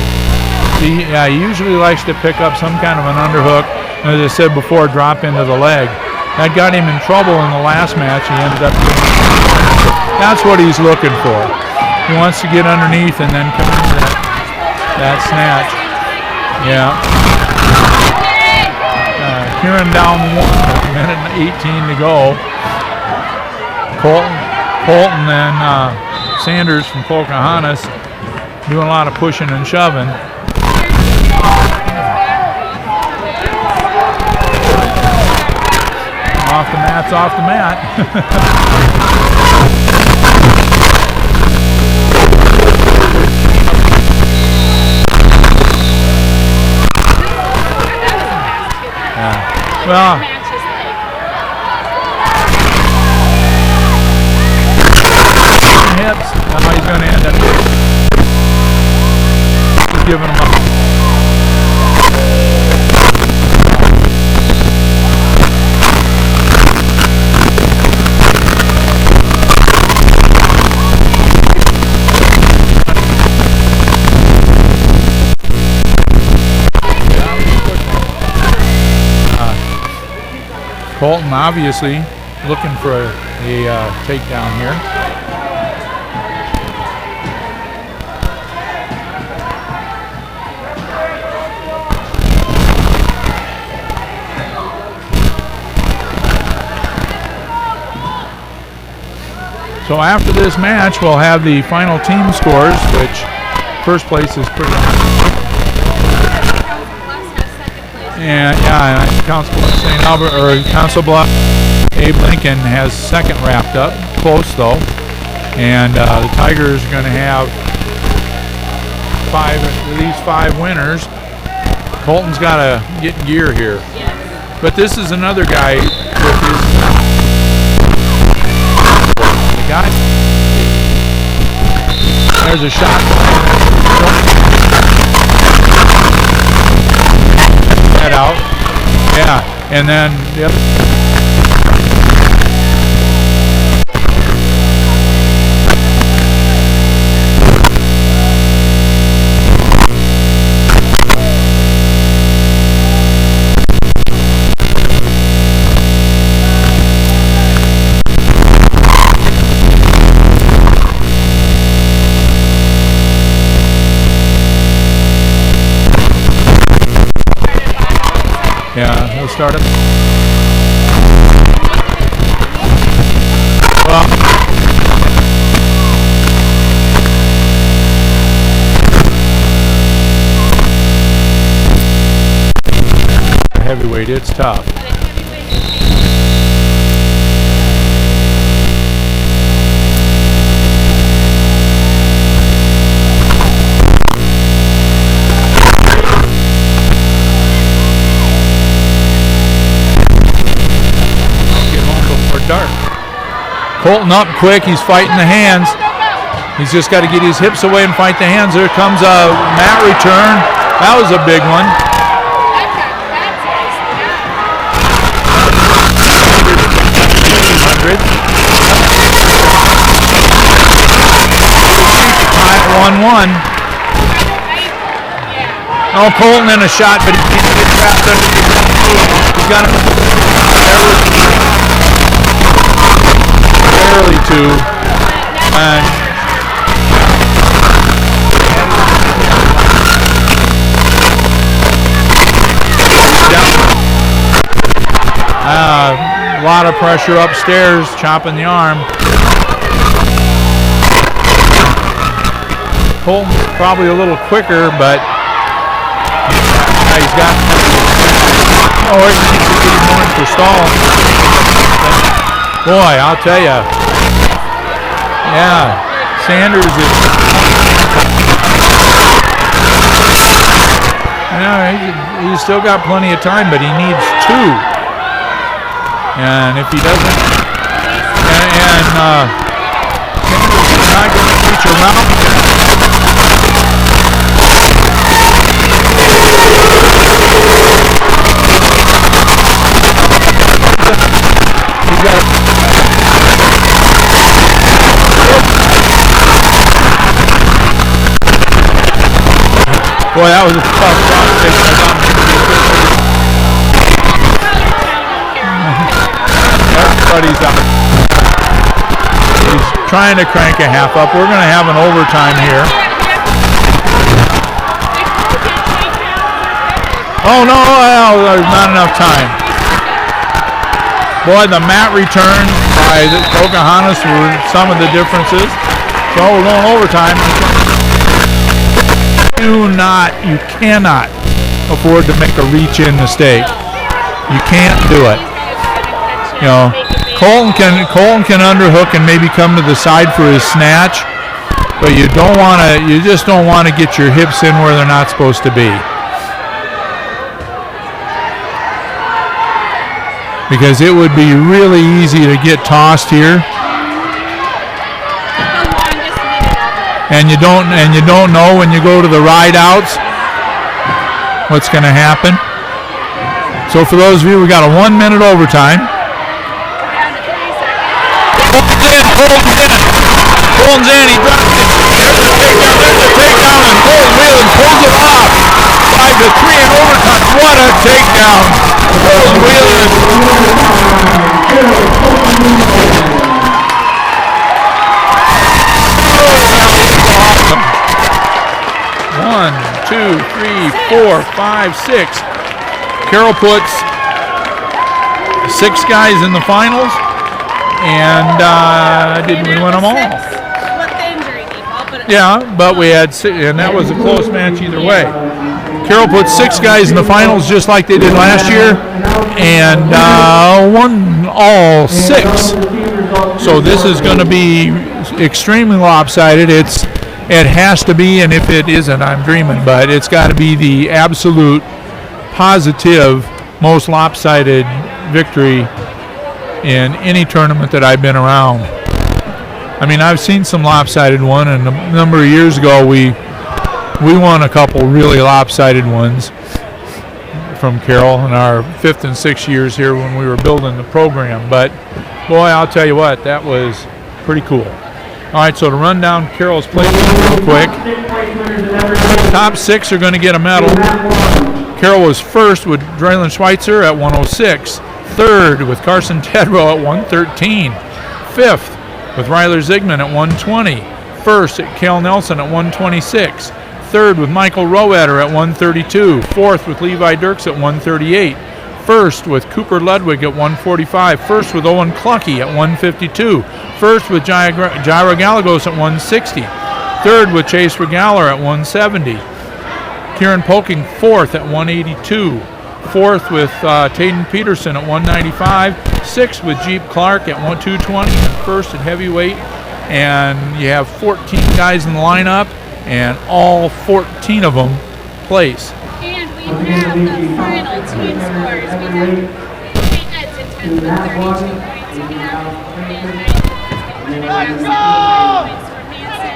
He usually likes to pick up some kind of an underhook, and as I said before, drop into the leg. That got him in trouble in the last match. He ended up that's what he's looking for. He wants to get underneath and then come into that snatch. Yeah. Kieran down 1, 1:18 to go. Colton and Sanders from Pocahontas doing a lot of pushing and shoving. Off the mat's off the mat. Yeah. Well, Now he's going to end up giving him up. Colton obviously looking for a takedown here. So after this match, we'll have the final team scores, which first place is pretty and Council Bluff St. Albert or Council Bluff Abe Lincoln has second wrapped up, close though, and the Tigers are going to have at least five winners. Colton's got to get in gear here, but this is another guy with his guy. There's a shot. That out. Yeah, and then the other. Yeah, we'll start it. Well, heavyweight, it's tough. Dark. Colton up quick, he's fighting the hands. He's just got to get his hips away and fight the hands. There comes a mat return. That was a big one. Tie 1-1. Oh, Colton in a shot, but he needs to get trapped underneath. He's got to. Barely to, and a lot of pressure upstairs, chopping the arm. Colton's probably a little quicker, but he's got. Oh, he needs to get him more into stall. Boy, I'll tell you. Yeah, Sanders is. Yeah, he's still got plenty of time, but he needs two. And if he doesn't, Sanders is not going to reach around. He's got. Boy, that was a tough shot. Everybody's out. He's trying to crank a half up. We're going to have an overtime here. Oh, no, there's not enough time. Boy, the mat return by the Pocahontas were some of the differences. So we're going overtime. You cannot afford to make a reach-in mistake. You can't do it. You know, Colton can underhook and maybe come to the side for his snatch, but you just don't want to get your hips in where they're not supposed to be. Because it would be really easy to get tossed here. and you don't know when you go to the ride outs what's going to happen. So for those of you, we got a 1 minute overtime. Holden's in, he drops it. There's a takedown, and Holden Whelan pulls it off. 5-3 in overtime. What a takedown. Holden Whelan. Awesome. 1, 2, 3, 4, 5, 6. Carroll puts 6 guys in the finals, and didn't we win them all? Yeah, but we had 6, and that was a close match either way. Carroll put 6 guys in the finals just like they did last year, and won all 6. So this is going to be extremely lopsided. It has to be, and if it isn't, I'm dreaming, but it's got to be the absolute positive most lopsided victory in any tournament that I've been around. I mean, I've seen some lopsided one, and a number of years ago we won a couple really lopsided ones from Carroll in our 5th and 6th years here when we were building the program. But boy, I'll tell you what, that was pretty cool. All right, so to run down Carroll's placement real quick, top 6 are going to get a medal. Carroll was first with Draylen Schweitzer at 106, third with Carson Tedrow at 113, fifth with Ryler Zigman at 120, first at Cal Nelson at 126, third with Michael Roeder at 132, fourth with Levi Dirks at 138, first with Cooper Ludwig at 145, first with Owen Clucky at 152, first with Jairo Gallegos at 160, third with Chase Regaler at 170, Kieran Poking fourth at 182, fourth with Tayden Peterson at 195, sixth with Jeep Clark at 220, and first at heavyweight. And you have 14 guys in the lineup, and all 14 of them place. And we have the final team scores. We have St. Ed's in 10th with 32 points. We have Van Dyke with points for Manson.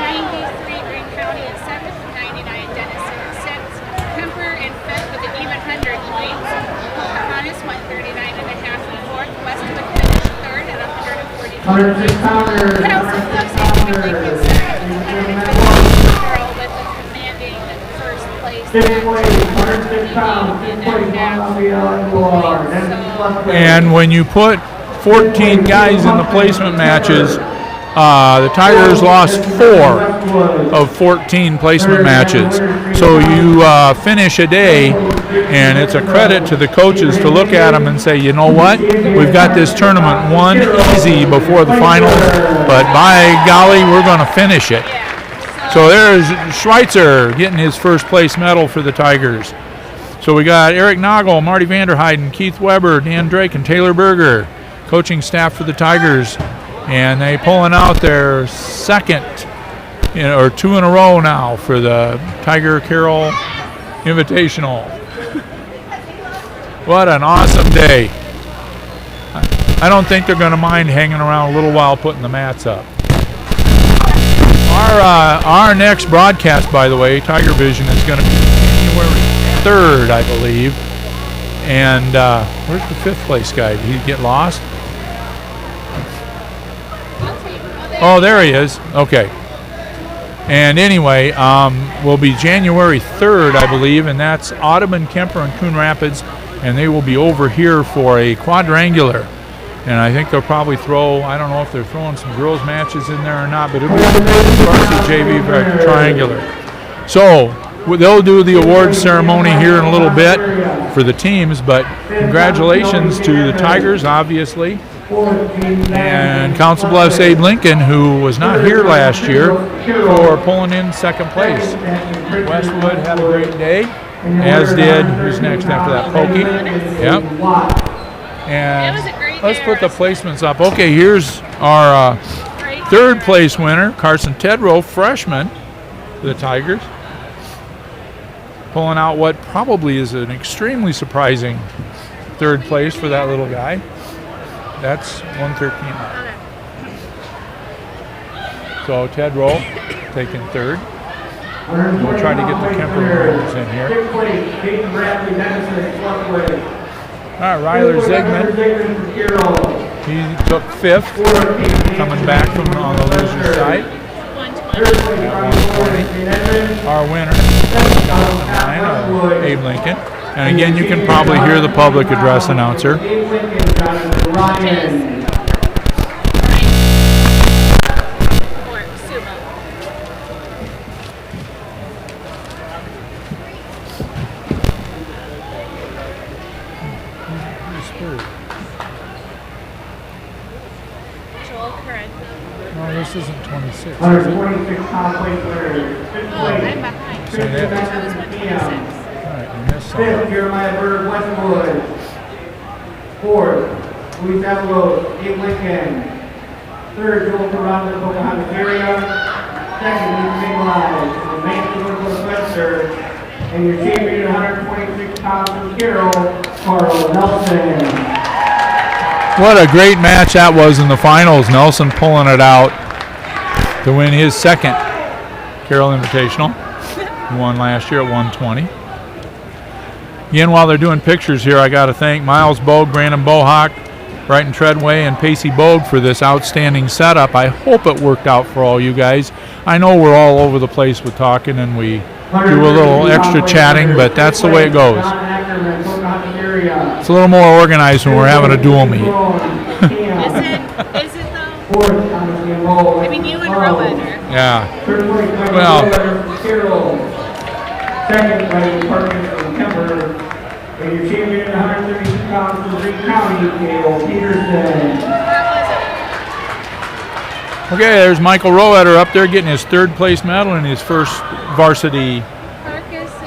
93 Green County in 7th with 99. Denison in 6th. Kemper in 5th with an even 100 points. Pocahontas 139 and a half in 4th. Westwood finished 3rd at 142. But also close like we said. Carroll with a commanding first place. And when you put 14 guys in the placement matches, the Tigers lost 4 of 14 placement matches. So you finish a day, and it's a credit to the coaches to look at them and say, you know what, we've got this tournament won easy before the finals, but by golly, we're going to finish it. So there's Schweitzer getting his first place medal for the Tigers. So we got Eric Noggle, Marty Vanderheiden, Keith Weber, Dan Drake, and Taylor Berger, coaching staff for the Tigers. And they pulling out their second, or 2 in a row now for the Tiger Carroll Invitational. What an awesome day. I don't think they're going to mind hanging around a little while putting the mats up. Our next broadcast, by the way, Tiger Vision, is going to be January 3rd, I believe. And where's the 5th place guy? Did he get lost? Oh, there he is. Okay. And anyway, will be January 3rd, I believe, and that's Audubon, Kemper, and Coon Rapids, and they will be over here for a quadrangular. And I think they'll probably throw, I don't know if they're throwing some girls' matches in there or not, but it'll be varsity JV triangular. So they'll do the awards ceremony here in a little bit for the teams, but congratulations to the Tigers, obviously. And Council Bluffs Abe Lincoln, who was not here last year, for pulling in second place. Westwood had a great day, as did, who's next after that, Pokey. Yep. And let's put the placements up. Okay, here's our third place winner, Carson Tedrow, freshman for the Tigers. Pulling out what probably is an extremely surprising third place for that little guy. That's 113. So Tedrow taking third. We'll try to get the Kemper runners in here. All right, Ryler Zigman. He took fifth, coming back from on the loser side. 120. Our winner, Abe Lincoln. And again, you can probably hear the public address announcer. No, this isn't 26. 126 pound plate winner. I'm behind. Say that. I was 126. All right, you missed Fifth, something. Jeremiah Bird, Westwood. Fourth, Luis Avalos, Abe Lincoln. Third, Joel Carranda, Pocahontas area. Second, Luke Nicolai, from Mansfield, Northwestern. And your champion at 126 pounds from Carroll, Carl Nelson. What a great match that was in the finals. Nelson pulling it out to win his second Carroll Invitational. He won last year at 120. Again, while they're doing pictures here, I got to thank Miles Bogue, Brandon Bohawk, Brighton Treadway, and Pacey Bogue for this outstanding setup. I hope it worked out for all you guys. I know we're all over the place with talking and we do a little extra chatting, but that's the way it goes. It's a little more organized when we're having a dual meet. Is it though? I mean, you and Rowan are. Yeah. Well, second by Parkins from Kemper. And your champion at 132 pounds from Green County, Cable Peterson. okay, there's Michael Rowetter up there getting his third place medal in his first varsity. Marcus isn't.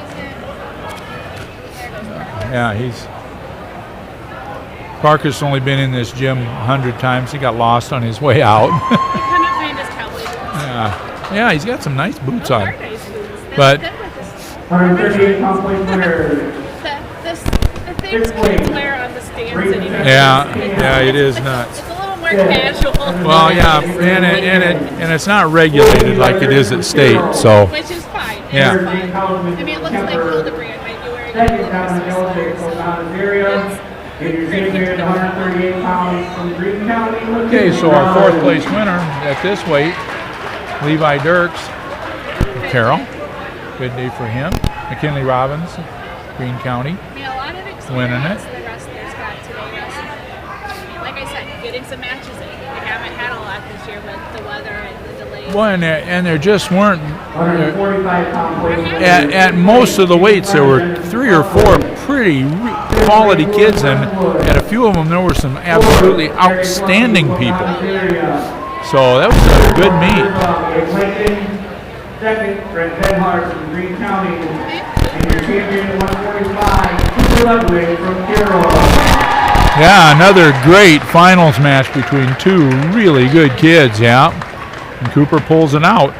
There goes Marcus. Yeah, Parker's only been in this gym 100 times. He got lost on his way out. He couldn't find his cowboy boots. Yeah, he's got some nice boots Those on. are nice boots. They're But- good with this. 138 pound plate winner. The things kids wear on the stands anymore. Yeah, it is nuts. It's a little more casual. Well, yeah, and it's not regulated like it is at state. So Which is fine. Yeah. It's fine. I mean, it looks like Hildebrand might be wearing it. Second down in the Pocahontas area. And your champion at 138 pounds from Green County. okay, so our fourth place winner at this weight, Levi Dirks, Carroll. Good day for him. McKinley Robbins, Green County. I mean, a lot of experience Winning it. the wrestlers got today. Like I said, getting some matches in. We haven't had a lot this year with the weather and the delays. Well, and there just weren't 145 pound plate winner. at most of the weights. There were 3 or 4 pretty quality kids, and at a few of them there were some absolutely outstanding people. So that was a good meet. Second, Brett Benhart from Green County. And your champion at 145, Cooper Ludwig from Carroll. Yeah, another great finals match between two really good kids, yeah. And Cooper pulls it out.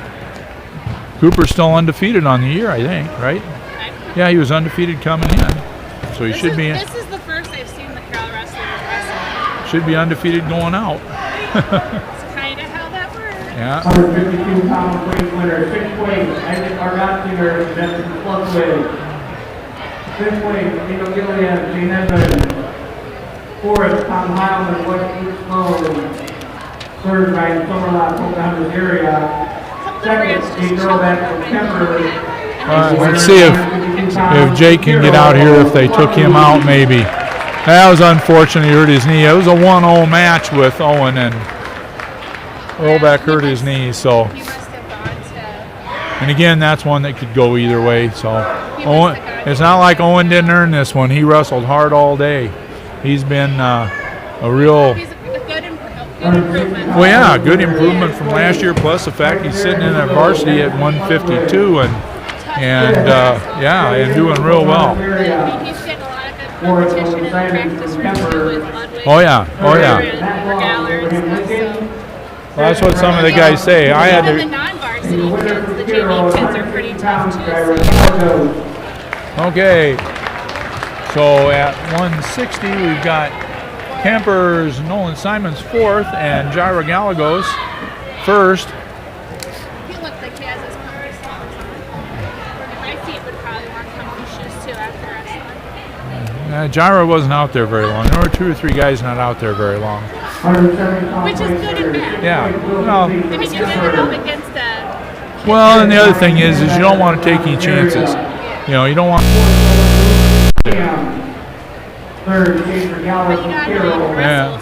Cooper's still undefeated on the year, I think, right? Yeah, he was undefeated coming in. So he should be This is the first I've seen the Carroll wrestlers wrestle. should be undefeated going out. It's kind of how that works. Yeah. 152 pound plate winner. Sixth place, Isaac Argottinger, Justin Ludwig. Fifth place, Dino Gilliam, Jane Evans. Fourth, Tom Heilman, West East Sloan. Third, Ryan Summerlot, Pocahontas area. Second, Jake Earlbeck from Kemper. Let's see if Jake can get out here if they took him out maybe. That was unfortunate. He hurt his knee. It was a 1-0 match with Owen, and Earlbeck hurt his knee. So, He must have gone to. and again, that's one that could go either way. So, Owen, it's not like Owen didn't earn this one. He wrestled hard all day. He's been a real. He's a good improvement. Well, yeah, good improvement from last year. Plus the fact he's sitting in at varsity at 152 and doing real well. I mean, he's getting a lot of good competition in the practice room too with Ludwig. Oh yeah. And Regaller and stuff. So. Well, that's what some of the guys say. I had Even the to. non-varsity kids, the JV kids are pretty tough too. So. Okay. So at 160 we've got Kemper's Nolan Simons fourth and Jaira Galagos first. He looked like he has Gyra wasn't out there very long. There were 2 or 3 guys not out there very long. Which is good and bad. Yeah. Well, I mean, you ended up against a. well, and the other thing is you don't want to take any chances. You know, you don't want. Third, Chaser Gallagher from Carroll. Yeah.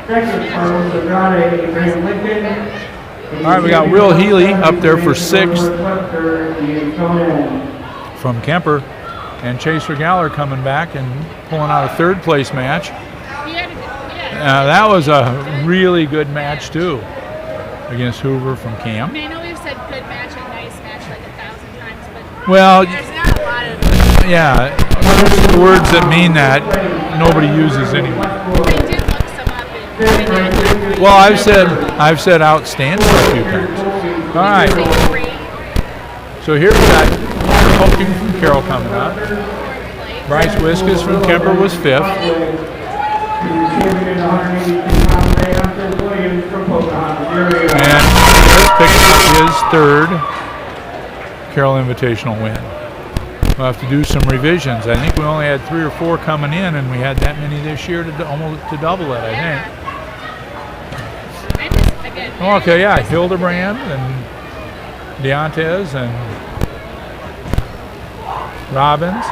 Second, Carlos Andrade, Abraham Lincoln. All right, we got Will Healy up there for 6th from Kemper, and Chaser Galler coming back and pulling out a 3rd place match. That was a really good match too, against Hoover from Camp. I mean, I know we've said good match and nice match like 1,000 times, but Well, there's not a lot of. yeah, there's words that mean that nobody uses anyway. I did look some up and. Well, I've said outstanding a few times. All right, so here we got Hoking from Carroll coming up. Bryce Wiskus from Kemper was 5th. And Chris picking up his 3rd Carroll Invitational win. We'll have to do some revisions. I think we only had 3 or 4 coming in, and we had that many this year to almost to double it, I think. Okay, yeah, Hildebrand and Deontez and Robbins.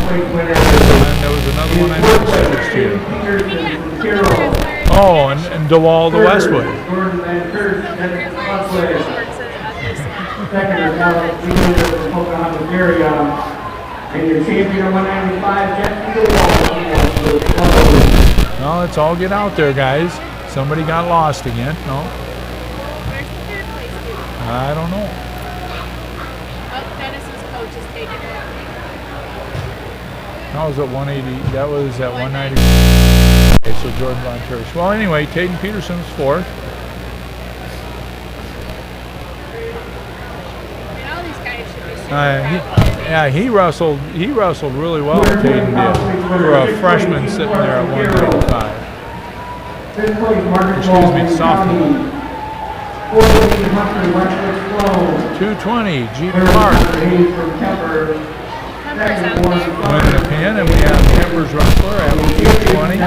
And there was another one I didn't say this to you. Oh, and DeWall the Westwood. Second is Alex Jr. from Pocahontas area. And your champion of 195, Jesse DeWall. Well, let's all get out there, guys. Somebody got lost again. No, Where's the 3rd place? I don't know. Oh, Dennis's coach is taking it. That was at 180. That was at 190. Okay, so Jordan Von Church. Well, anyway, Taden Peterson's 4th. He wrestled really well. Taden did for a freshman sitting there at 195. Excuse me, sophomore. 220. G. Clark winning the pin, and we have Kemper's wrestler at 220.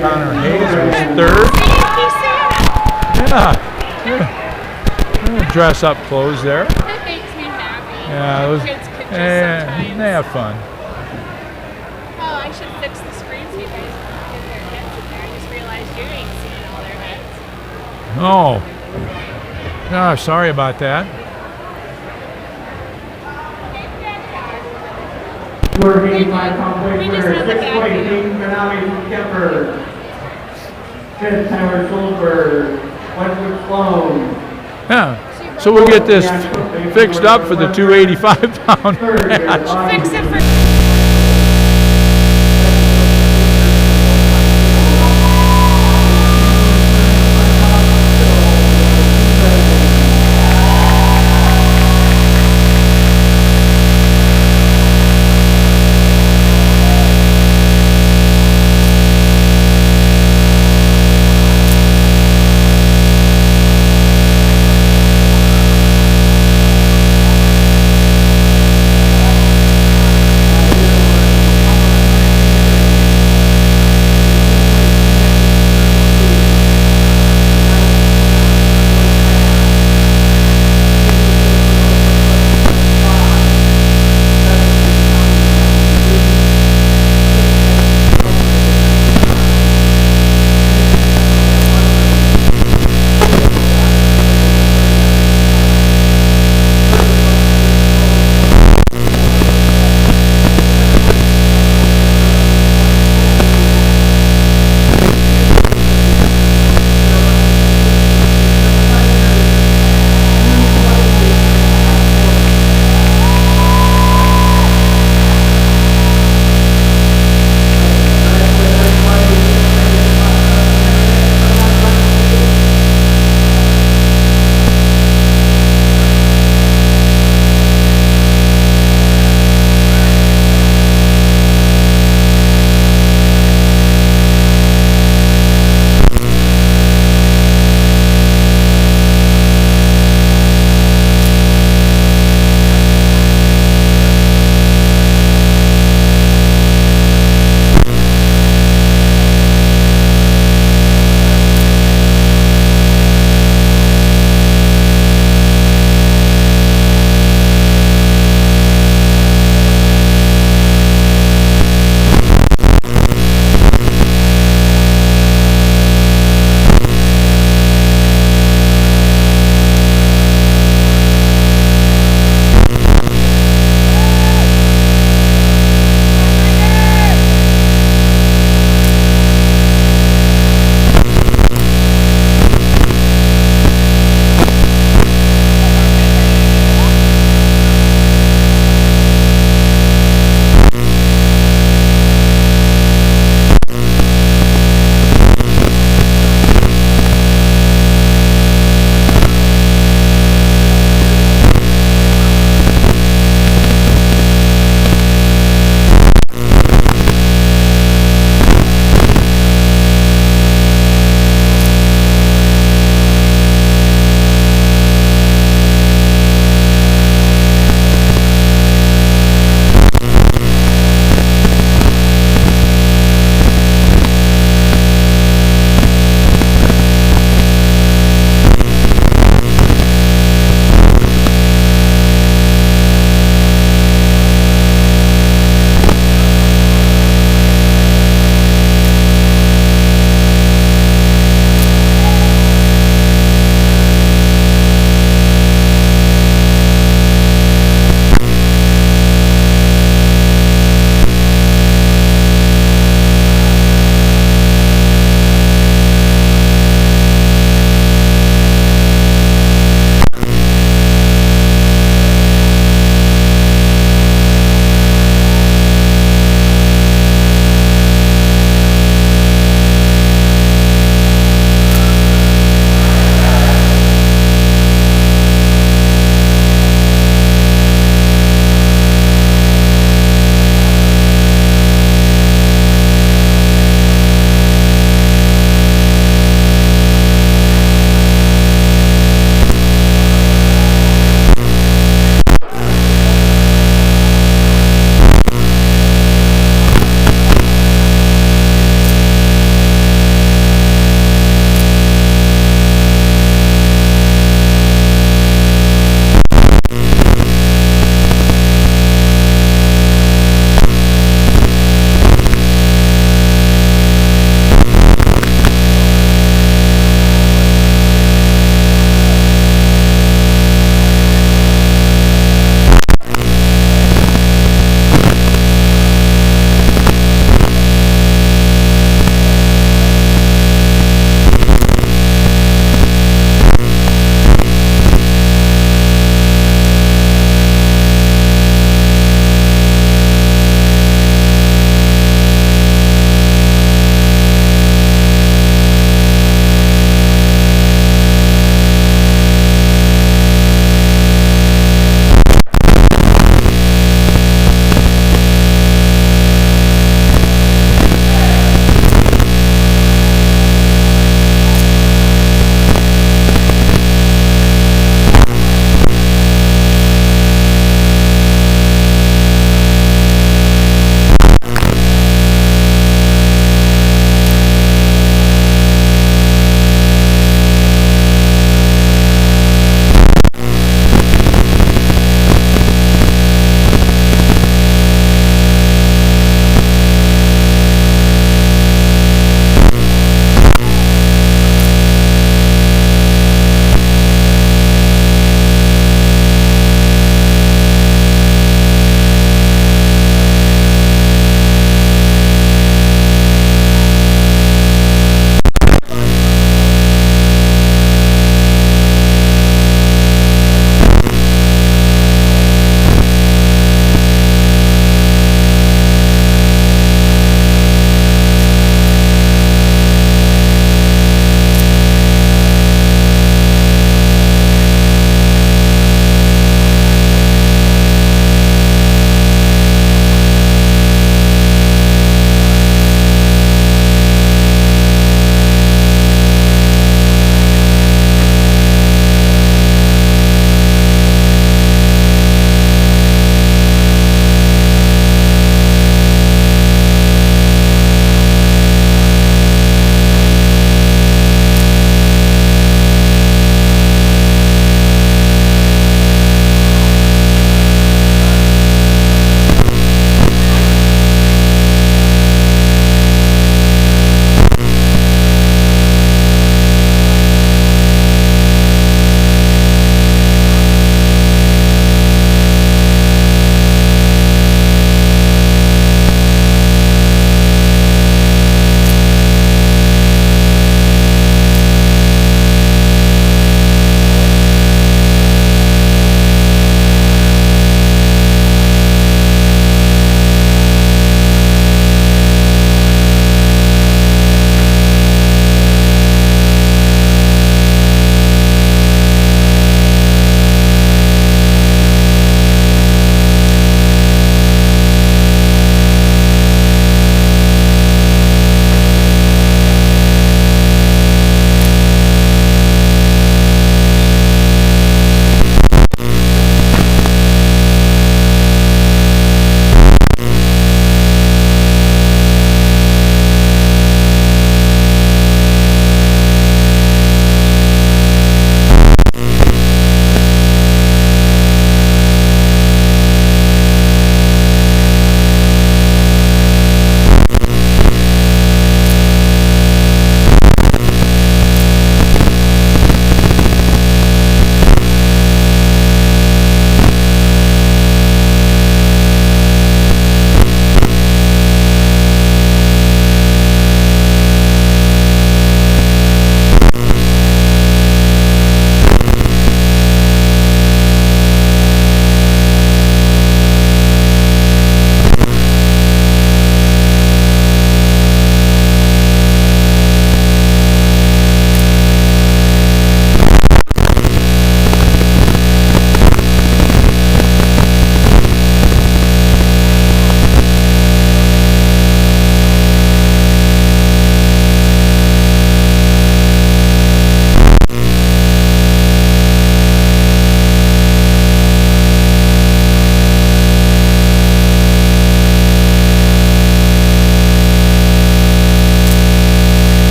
Connor Hayes was 3rd. Yeah. Dress up clothes there. Yeah, it was, they have fun. Oh, I should fix the screen so you guys can get their heads in there. I just realized you ain't seeing all their heads. Oh. No, sorry about that. Your 85-pound weight winner, 6th place, Nathan Benami from Kemper. 5th, Tyler Solberg, Westwood Sloan. Yeah. So we'll get this fixed up for the 285-pound match. Fix it for